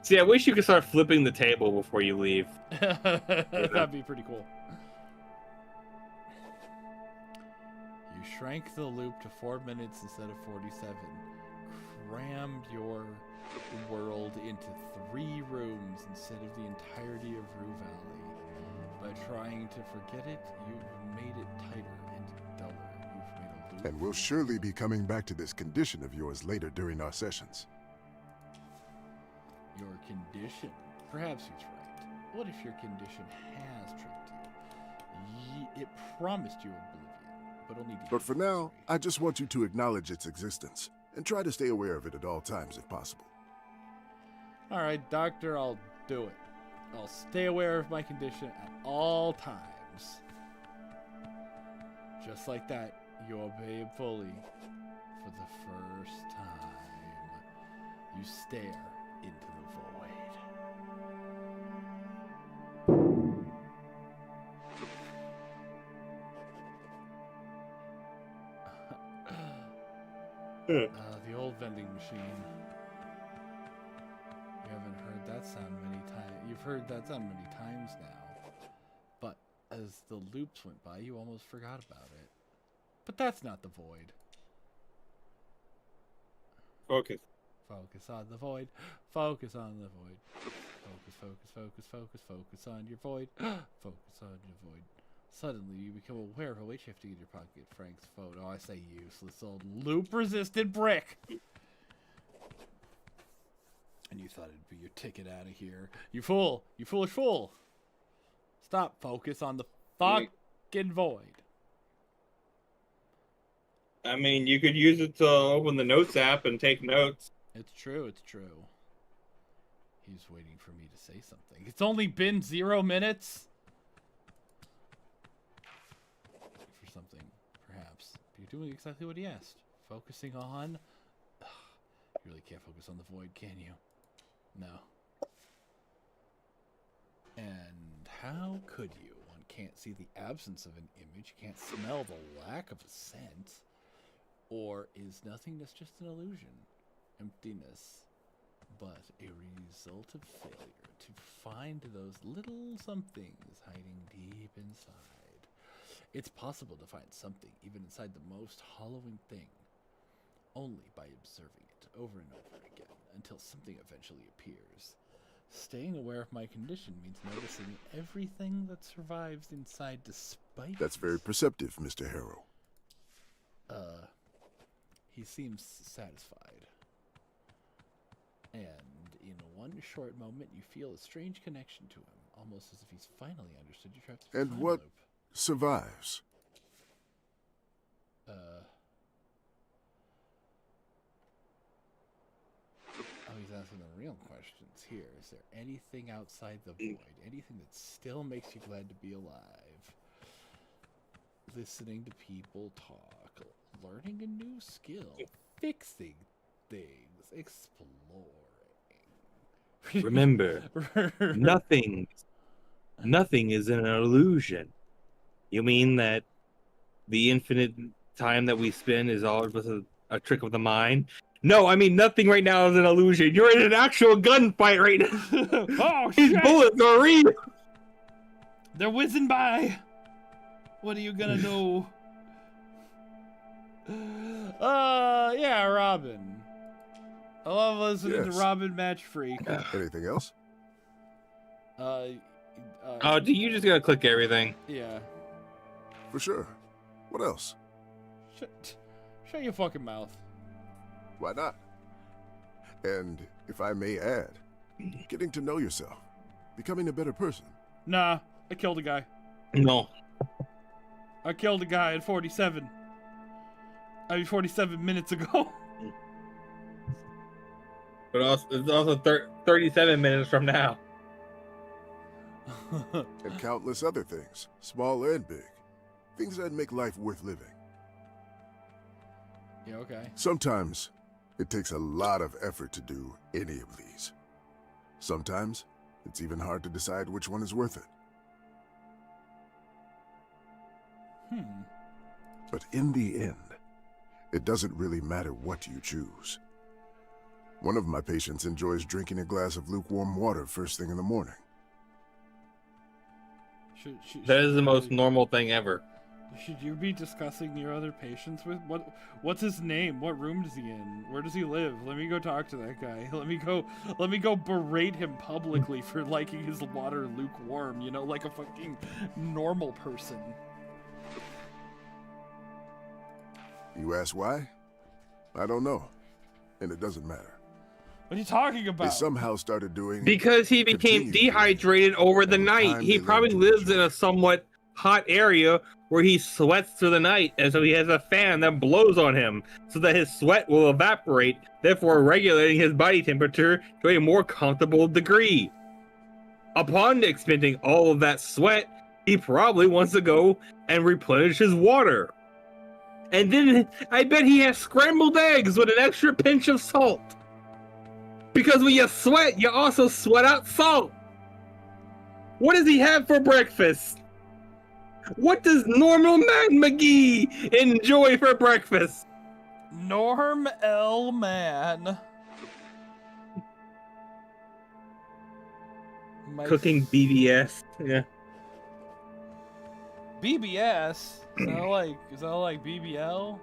[SPEAKER 1] See, I wish you could start flipping the table before you leave.
[SPEAKER 2] That'd be pretty cool. You shrank the loop to 4 minutes instead of 47. Crammed your world into 3 rooms instead of the entirety of Rue Valley. By trying to forget it, you've made it tighter and duller. You've made a loop.
[SPEAKER 4] And we'll surely be coming back to this condition of yours later during our sessions.
[SPEAKER 2] Your condition. Perhaps he's right. What if your condition has tricked you? It promised you oblivion, but only to
[SPEAKER 4] But for now, I just want you to acknowledge its existence and try to stay aware of it at all times if possible.
[SPEAKER 2] Alright, Doctor, I'll do it. I'll stay aware of my condition at all times. Just like that, you obey him fully. For the first time, you stare into the void. The old vending machine. You haven't heard that sound many times. You've heard that sound many times now. But as the loops went by, you almost forgot about it. But that's not the void.
[SPEAKER 1] Focus.
[SPEAKER 2] Focus on the void. Focus on the void. Focus, focus, focus, focus, focus on your void. Focus on your void. Suddenly, you become aware of a weight shifting in your pocket. Frank's phone. Oh, I say useless old loop-resistant brick. And you thought it'd be your ticket out of here. You fool! You foolish fool! Stop. Focus on the fucking void.
[SPEAKER 1] I mean, you could use it to open the notes app and take notes.
[SPEAKER 2] It's true, it's true. He's waiting for me to say something. It's only been 0 minutes? For something, perhaps. But you're doing exactly what he asked. Focusing on... Ugh, you really can't focus on the void, can you? No. And how could you? One can't see the absence of an image, can't smell the lack of a scent. Or is nothingness just an illusion? Emptiness, but a result of failure to find those little somethings hiding deep inside. It's possible to find something even inside the most hollowing thing, only by observing it over and over again until something eventually appears. Staying aware of my condition means noticing everything that survives inside despite...
[SPEAKER 4] That's very perceptive, Mr. Harrow.
[SPEAKER 2] He seems satisfied. And in one short moment, you feel a strange connection to him, almost as if he's finally understood your trapped time
[SPEAKER 4] And what
[SPEAKER 2] loop.
[SPEAKER 4] survives?
[SPEAKER 2] Oh, he's asking the real questions here. Is there anything outside the void? Anything that still makes you glad to be alive? Listening to people talk, learning a new skill, fixing things, exploring.
[SPEAKER 1] Remember, nothing is an illusion. You mean that the infinite time that we spend is all just a trick of the mind? No, I mean nothing right now is an illusion. You're in an actual gunfight right now.
[SPEAKER 2] Oh,
[SPEAKER 1] these
[SPEAKER 2] shit!
[SPEAKER 1] bullets are real.
[SPEAKER 2] They're whizzing by. What are you gonna do? Yeah, Robin. I love listening to Robin Match Freak.
[SPEAKER 4] Anything else?
[SPEAKER 1] Oh, do you just gotta click everything?
[SPEAKER 2] Yeah.
[SPEAKER 4] For sure. What else?
[SPEAKER 2] Shut your fucking mouth.
[SPEAKER 4] Why not? And if I may add, getting to know yourself, becoming a better person.
[SPEAKER 2] Nah, I killed a guy.
[SPEAKER 1] No.
[SPEAKER 2] I killed a guy at 47. 47 minutes ago.
[SPEAKER 1] But also, it's also 37 minutes from now.
[SPEAKER 4] And countless other things, small and big. Things that make life worth living.
[SPEAKER 2] Yeah, okay.
[SPEAKER 4] Sometimes, it takes a lot of effort to do any of these. Sometimes, it's even hard to decide which one is worth it. But in the end, it doesn't really matter what you choose. One of my patients enjoys drinking a glass of lukewarm water first thing in the morning.
[SPEAKER 1] That is the most normal thing ever.
[SPEAKER 2] Should you be discussing your other patients with what's his name? What room is he in? Where does he live? Let me go talk to that guy. Let me go berate him publicly for liking his water lukewarm, you know, like a fucking normal person.
[SPEAKER 4] You ask why? I don't know. And it doesn't matter.
[SPEAKER 2] What are you talking about?
[SPEAKER 4] They somehow started doing...
[SPEAKER 1] Because he became dehydrated over the night. He probably lives in a somewhat hot area where he sweats through the night, and so he has a fan that blows on him so that his sweat will evaporate, therefore regulating his body temperature to a more comfortable degree. Upon expending all of that sweat, he probably wants to go and replenish his water. And then I bet he has scrambled eggs with an extra pinch of salt. Because when you sweat, you also sweat out salt. What does he have for breakfast? What does Normal Man McGee enjoy for breakfast?
[SPEAKER 2] Norm L. Man.
[SPEAKER 1] Cooking BBS. Yeah.
[SPEAKER 2] BBS? Is that like BBL?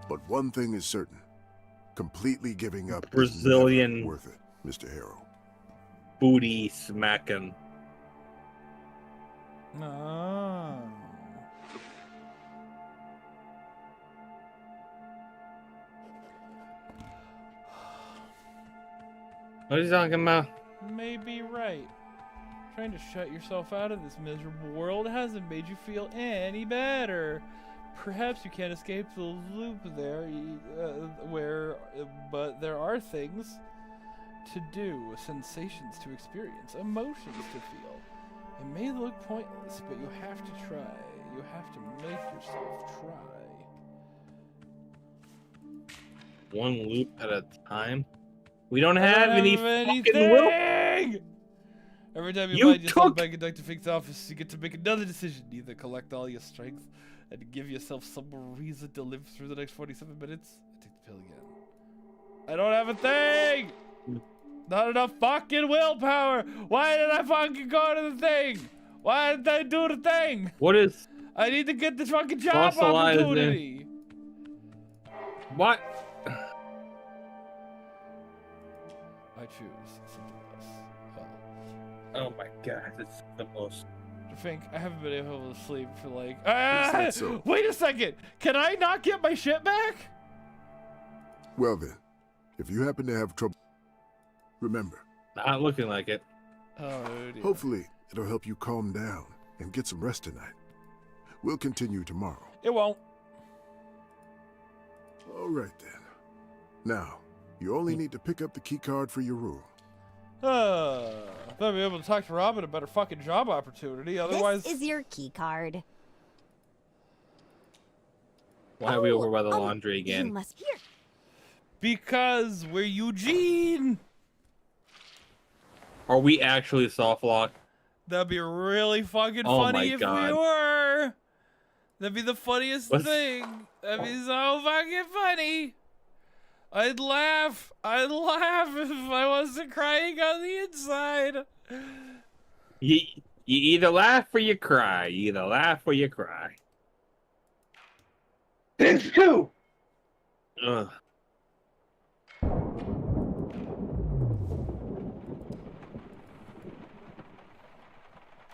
[SPEAKER 4] But one thing is certain. Completely giving up
[SPEAKER 1] Brazilian
[SPEAKER 4] is never worth it, Mr. Harrow.
[SPEAKER 1] Booty smacking.
[SPEAKER 2] No.
[SPEAKER 1] What are you talking about?
[SPEAKER 2] Maybe right. Trying to shut yourself out of this miserable world hasn't made you feel any better. Perhaps you can't escape the loop there, but there are things to do, sensations to experience, emotions to feel. It may look pointless, but you have to try. You have to make yourself try.
[SPEAKER 1] One loop at a time? We don't have any fucking will.
[SPEAKER 2] Every time you find yourself back in Dr. Fink's office, you get to make another decision. Either collect all your strength and give yourself some reason to live through the next 47 minutes. I take the pill again. I don't have a thing! Not enough fucking willpower! Why did I fucking go to the thing? Why did I do the thing?
[SPEAKER 1] What is...
[SPEAKER 2] I need to get this fucking job opportunity!
[SPEAKER 1] What?
[SPEAKER 2] I choose something else.
[SPEAKER 1] Oh my god, it's the most...
[SPEAKER 2] Fink, I haven't been able to sleep for like...
[SPEAKER 4] So?
[SPEAKER 2] Wait a second! Can I not get my shit back?
[SPEAKER 4] Well then, if you happen to have trouble, remember.
[SPEAKER 1] Not looking like it.
[SPEAKER 2] Oh, dear.
[SPEAKER 4] Hopefully, it'll help you calm down and get some rest tonight. We'll continue tomorrow.
[SPEAKER 2] It won't.
[SPEAKER 4] All right then. Now, you only need to pick up the key card for your room.
[SPEAKER 2] Better be able to talk to Robin about her fucking job opportunity, otherwise...
[SPEAKER 11] This is your key card.
[SPEAKER 1] Why are we over by the laundry
[SPEAKER 11] You
[SPEAKER 1] again?
[SPEAKER 11] must be here.
[SPEAKER 2] Because we're Eugene!
[SPEAKER 1] Are we actually soft locked?
[SPEAKER 2] That'd be really fucking
[SPEAKER 1] Oh
[SPEAKER 2] funny
[SPEAKER 1] my
[SPEAKER 2] if
[SPEAKER 1] God.
[SPEAKER 2] we were! That'd be the funniest thing! That'd be so fucking funny! I'd laugh if I wasn't crying on the inside.
[SPEAKER 1] You either laugh or you cry. You either laugh or you cry. It's two! Ugh.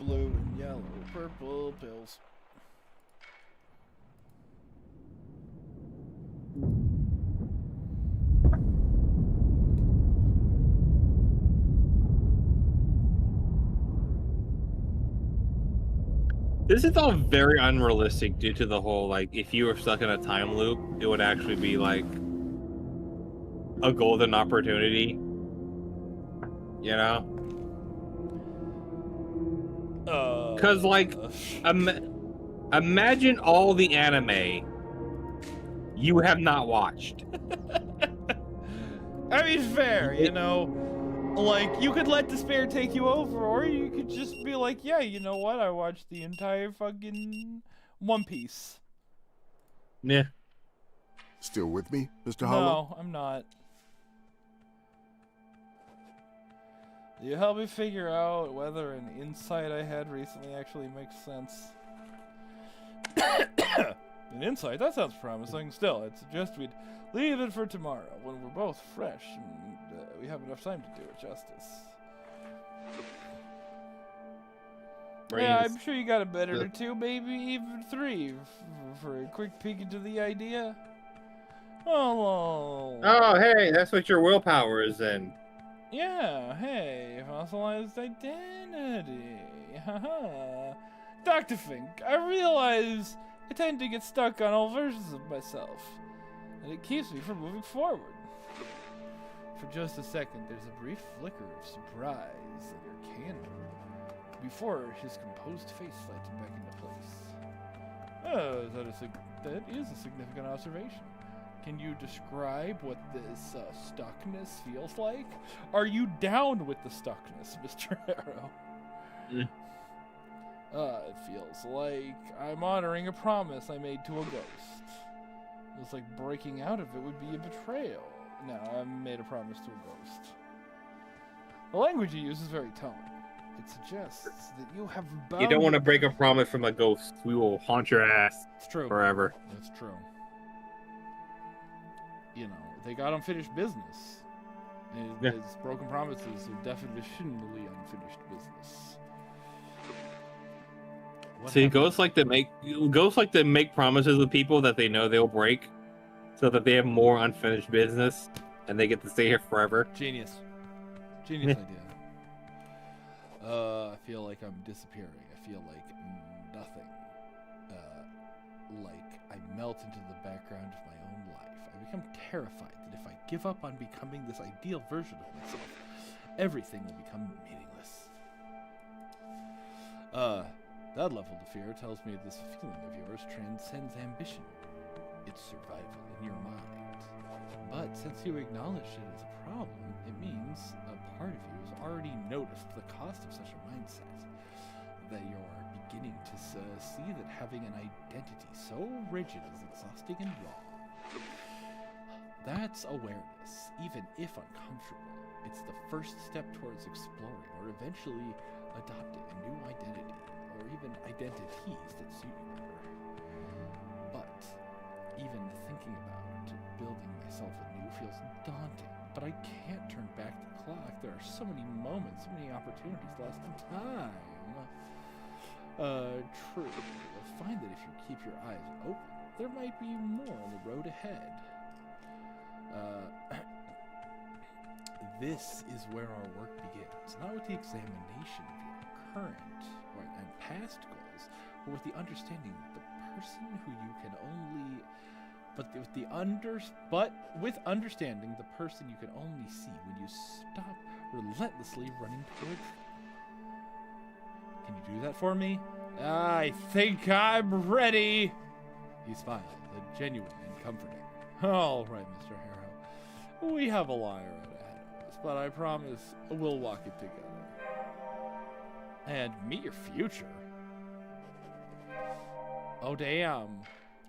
[SPEAKER 2] Blue and yellow, purple pills.
[SPEAKER 1] This is all very unrealistic due to the whole, like, if you were stuck in a time loop, it would actually be, like, a golden opportunity. You know? Because, like, imagine all the anime you have not watched.
[SPEAKER 2] I mean, fair, you know? Like, you could let despair take you over, or you could just be like, yeah, you know what? I watched the entire fucking One Piece.
[SPEAKER 1] Yeah.
[SPEAKER 4] Still with me, Mr. Hollow?
[SPEAKER 2] No, I'm not. You help me figure out whether an insight I had recently actually makes sense. An insight? That sounds promising. Still, I'd suggest we'd leave it for tomorrow, when we're both fresh and we have enough time to do it justice. Yeah, I'm sure you got a minute or two, maybe even 3, for a quick peek into the idea. Oh,
[SPEAKER 1] hey, that's what your willpower is in.
[SPEAKER 2] yeah, hey, fossilized identity. Haha. Dr. Fink, I realize I tend to get stuck on old versions of myself, and it keeps me from moving forward. For just a second, there's a brief flicker of surprise at your candor, before his composed face slides back into place. Oh, that is a significant observation. Can you describe what this stuckness feels like? Are you down with the stuckness, Mr. Harrow? It feels like I'm honoring a promise I made to a ghost. It's like breaking out of it would be a betrayal. No, I made a promise to a ghost. The language you use is very telling. It suggests that you have bound...
[SPEAKER 1] You don't want to break a promise from a ghost. We will haunt your ass forever.
[SPEAKER 2] That's true. You know, they got unfinished business. His broken promises are definitionally unfinished business.
[SPEAKER 1] See, ghosts like to make promises with people that they know they'll break, so that they have more unfinished business, and they get to stay here forever.
[SPEAKER 2] Genius idea. I feel like I'm disappearing. I feel like nothing. Like I melt into the background of my own life. I become terrified that if I give up on becoming this ideal version of myself, everything will become meaningless. That level of fear tells me this feeling of yours transcends ambition. It's survival in your mind. But since you acknowledged it as a problem, it means a part of you has already noticed the cost of such a mindset. That you're beginning to see that having an identity so rigid is exhausting and wrong. That's awareness, even if uncomfortable. It's the first step towards exploring or eventually adopting a new identity, or even identities that suit you better. But even thinking about building myself anew feels daunting. But I can't turn back the clock. There are so many moments, so many opportunities lost in time. True. You'll find that if you keep your eyes open, there might be more on the road ahead. This is where our work begins, not with the examination of your current and past goals, but with the understanding that the person who you can only, with understanding the person you can only see when you stop relentlessly running towards them. Can you do that for me? I think I'm ready. He smiled, genuine and comforting. All right, Mr. Harrow. We have a lie right ahead of us, but I promise we'll walk it together. And meet your future. Oh, damn.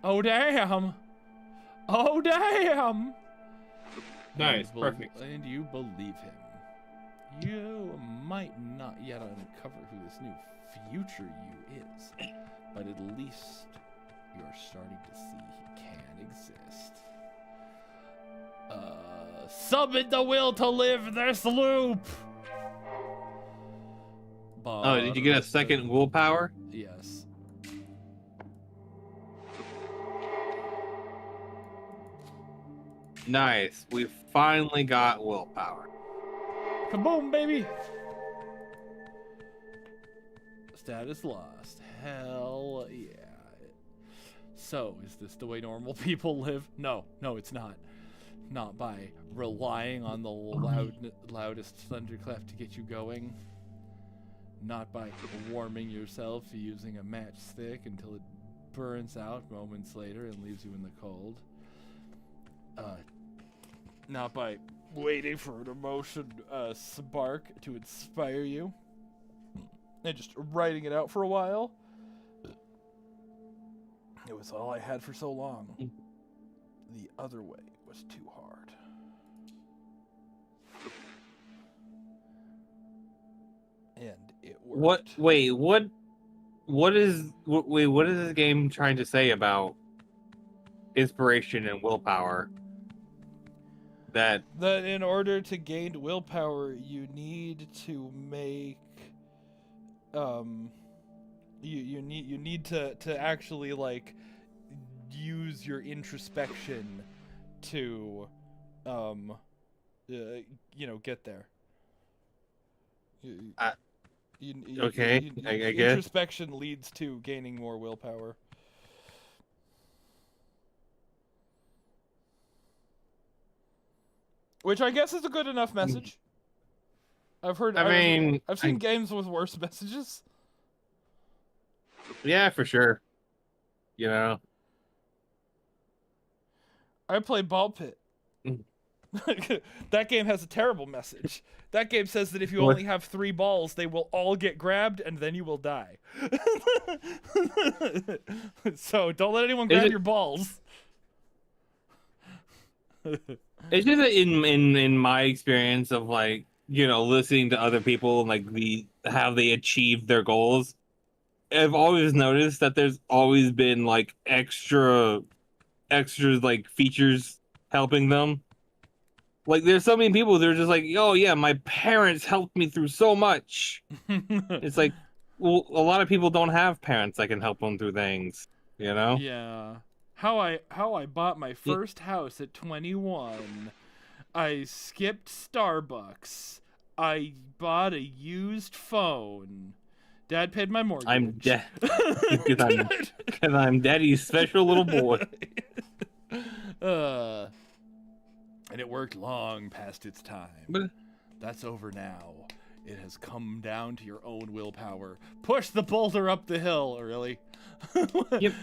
[SPEAKER 2] Oh, damn. Oh, damn.
[SPEAKER 1] Nice, perfect.
[SPEAKER 2] And you believe him. You might not yet uncover who this new future you is, but at least you're starting to see he can exist. Summon the will to live this loop!
[SPEAKER 1] Oh, did you get a second willpower?
[SPEAKER 2] Yes.
[SPEAKER 1] Nice. We finally got willpower.
[SPEAKER 2] Kaboom, baby! Status lost. Hell yeah. So, is this the way normal people live? No, it's not. Not by relying on the loudest thunderclap to get you going. Not by warming yourself using a matchstick until it burns out moments later and leaves you in the cold. Not by waiting for an emotion spark to inspire you and just writing it out for a while. It was all I had for so long. the other way was too hard. And it worked.
[SPEAKER 1] What is this game trying to say about inspiration and willpower? That
[SPEAKER 2] in order to gain willpower, you need to make you need to actually like use your introspection to get there.
[SPEAKER 1] Okay, I guess.
[SPEAKER 2] Introspection leads to gaining more willpower. Which I guess is a good enough message. I've seen games with worse messages.
[SPEAKER 1] Yeah, for sure. You know.
[SPEAKER 2] I play Ball Pit. That game has a terrible message. That game says that if you only have 3 balls, they will all get grabbed and then you will die. So don't let anyone grab your balls.
[SPEAKER 1] It's just that in my experience of like, listening to other people and like how they achieve their goals, I've always noticed that there's always been like extras like features helping them. Like there's so many people that are just like, oh yeah, my parents helped me through so much. It's like, well, a lot of people don't have parents that can help them through things,
[SPEAKER 2] Yeah. How I bought my first house at 21. I skipped Starbucks. I bought a used phone. Dad paid my mortgage.
[SPEAKER 1] Because I'm Daddy's special little boy.
[SPEAKER 2] And it worked long past its time.
[SPEAKER 1] But
[SPEAKER 2] that's over now. It has come down to your own willpower. Push the boulder up the hill, really.
[SPEAKER 1] Yep.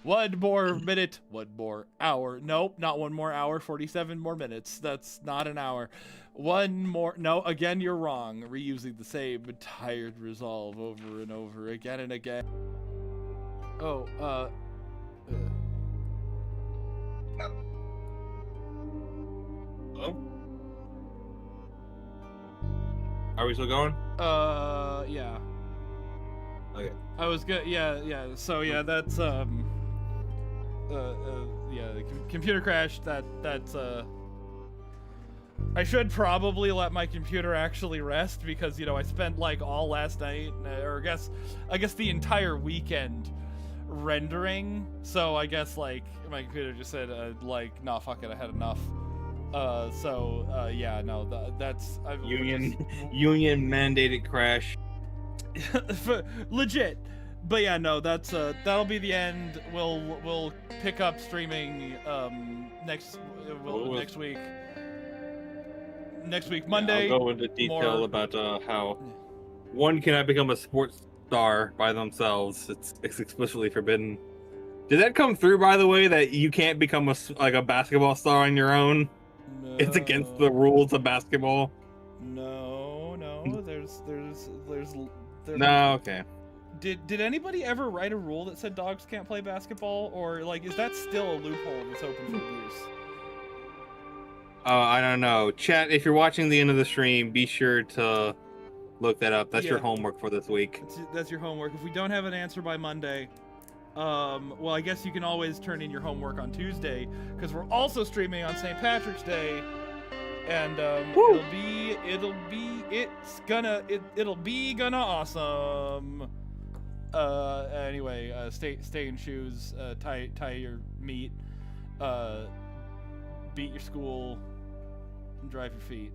[SPEAKER 2] 1 more minute, 1 more hour. Nope, not 1 more hour, 47 more minutes. That's not an hour. 1 more. No, again, you're wrong. Reusing the same tired resolve over and over again and again. Oh,
[SPEAKER 1] Hello? Are we still going?
[SPEAKER 2] Yeah.
[SPEAKER 1] Okay.
[SPEAKER 2] I was good. Yeah. So yeah, that's yeah, the computer crashed. That's I should probably let my computer actually rest because I spent like all last night, or I guess the entire weekend rendering. So I guess like my computer just said like, nah, fuck it, I had enough. Yeah, no, that's
[SPEAKER 1] union mandated crash.
[SPEAKER 2] Legit. But yeah, no, that's that'll be the end. We'll pick up streaming next week. Next week, Monday.
[SPEAKER 1] I'll go into detail about how one cannot become a sports star by themselves. It's explicitly forbidden. Did that come through, by the way, that you can't become a basketball star on your own?
[SPEAKER 2] No.
[SPEAKER 1] It's against the rules of basketball.
[SPEAKER 2] No. There's
[SPEAKER 1] no, okay.
[SPEAKER 2] Did anybody ever write a rule that said dogs can't play basketball, or like is that still a loophole that's open for abuse?
[SPEAKER 1] I don't know. Chat, if you're watching the end of the stream, be sure to look that up. That's your homework for this week.
[SPEAKER 2] That's your homework. If we don't have an answer by Monday, well, I guess you can always turn in your homework on Tuesday, because we're also streaming on St. Patrick's Day, and it'll be gonna awesome. Anyway, stay in shoes, tie your meat, beat your school, and drive your feet.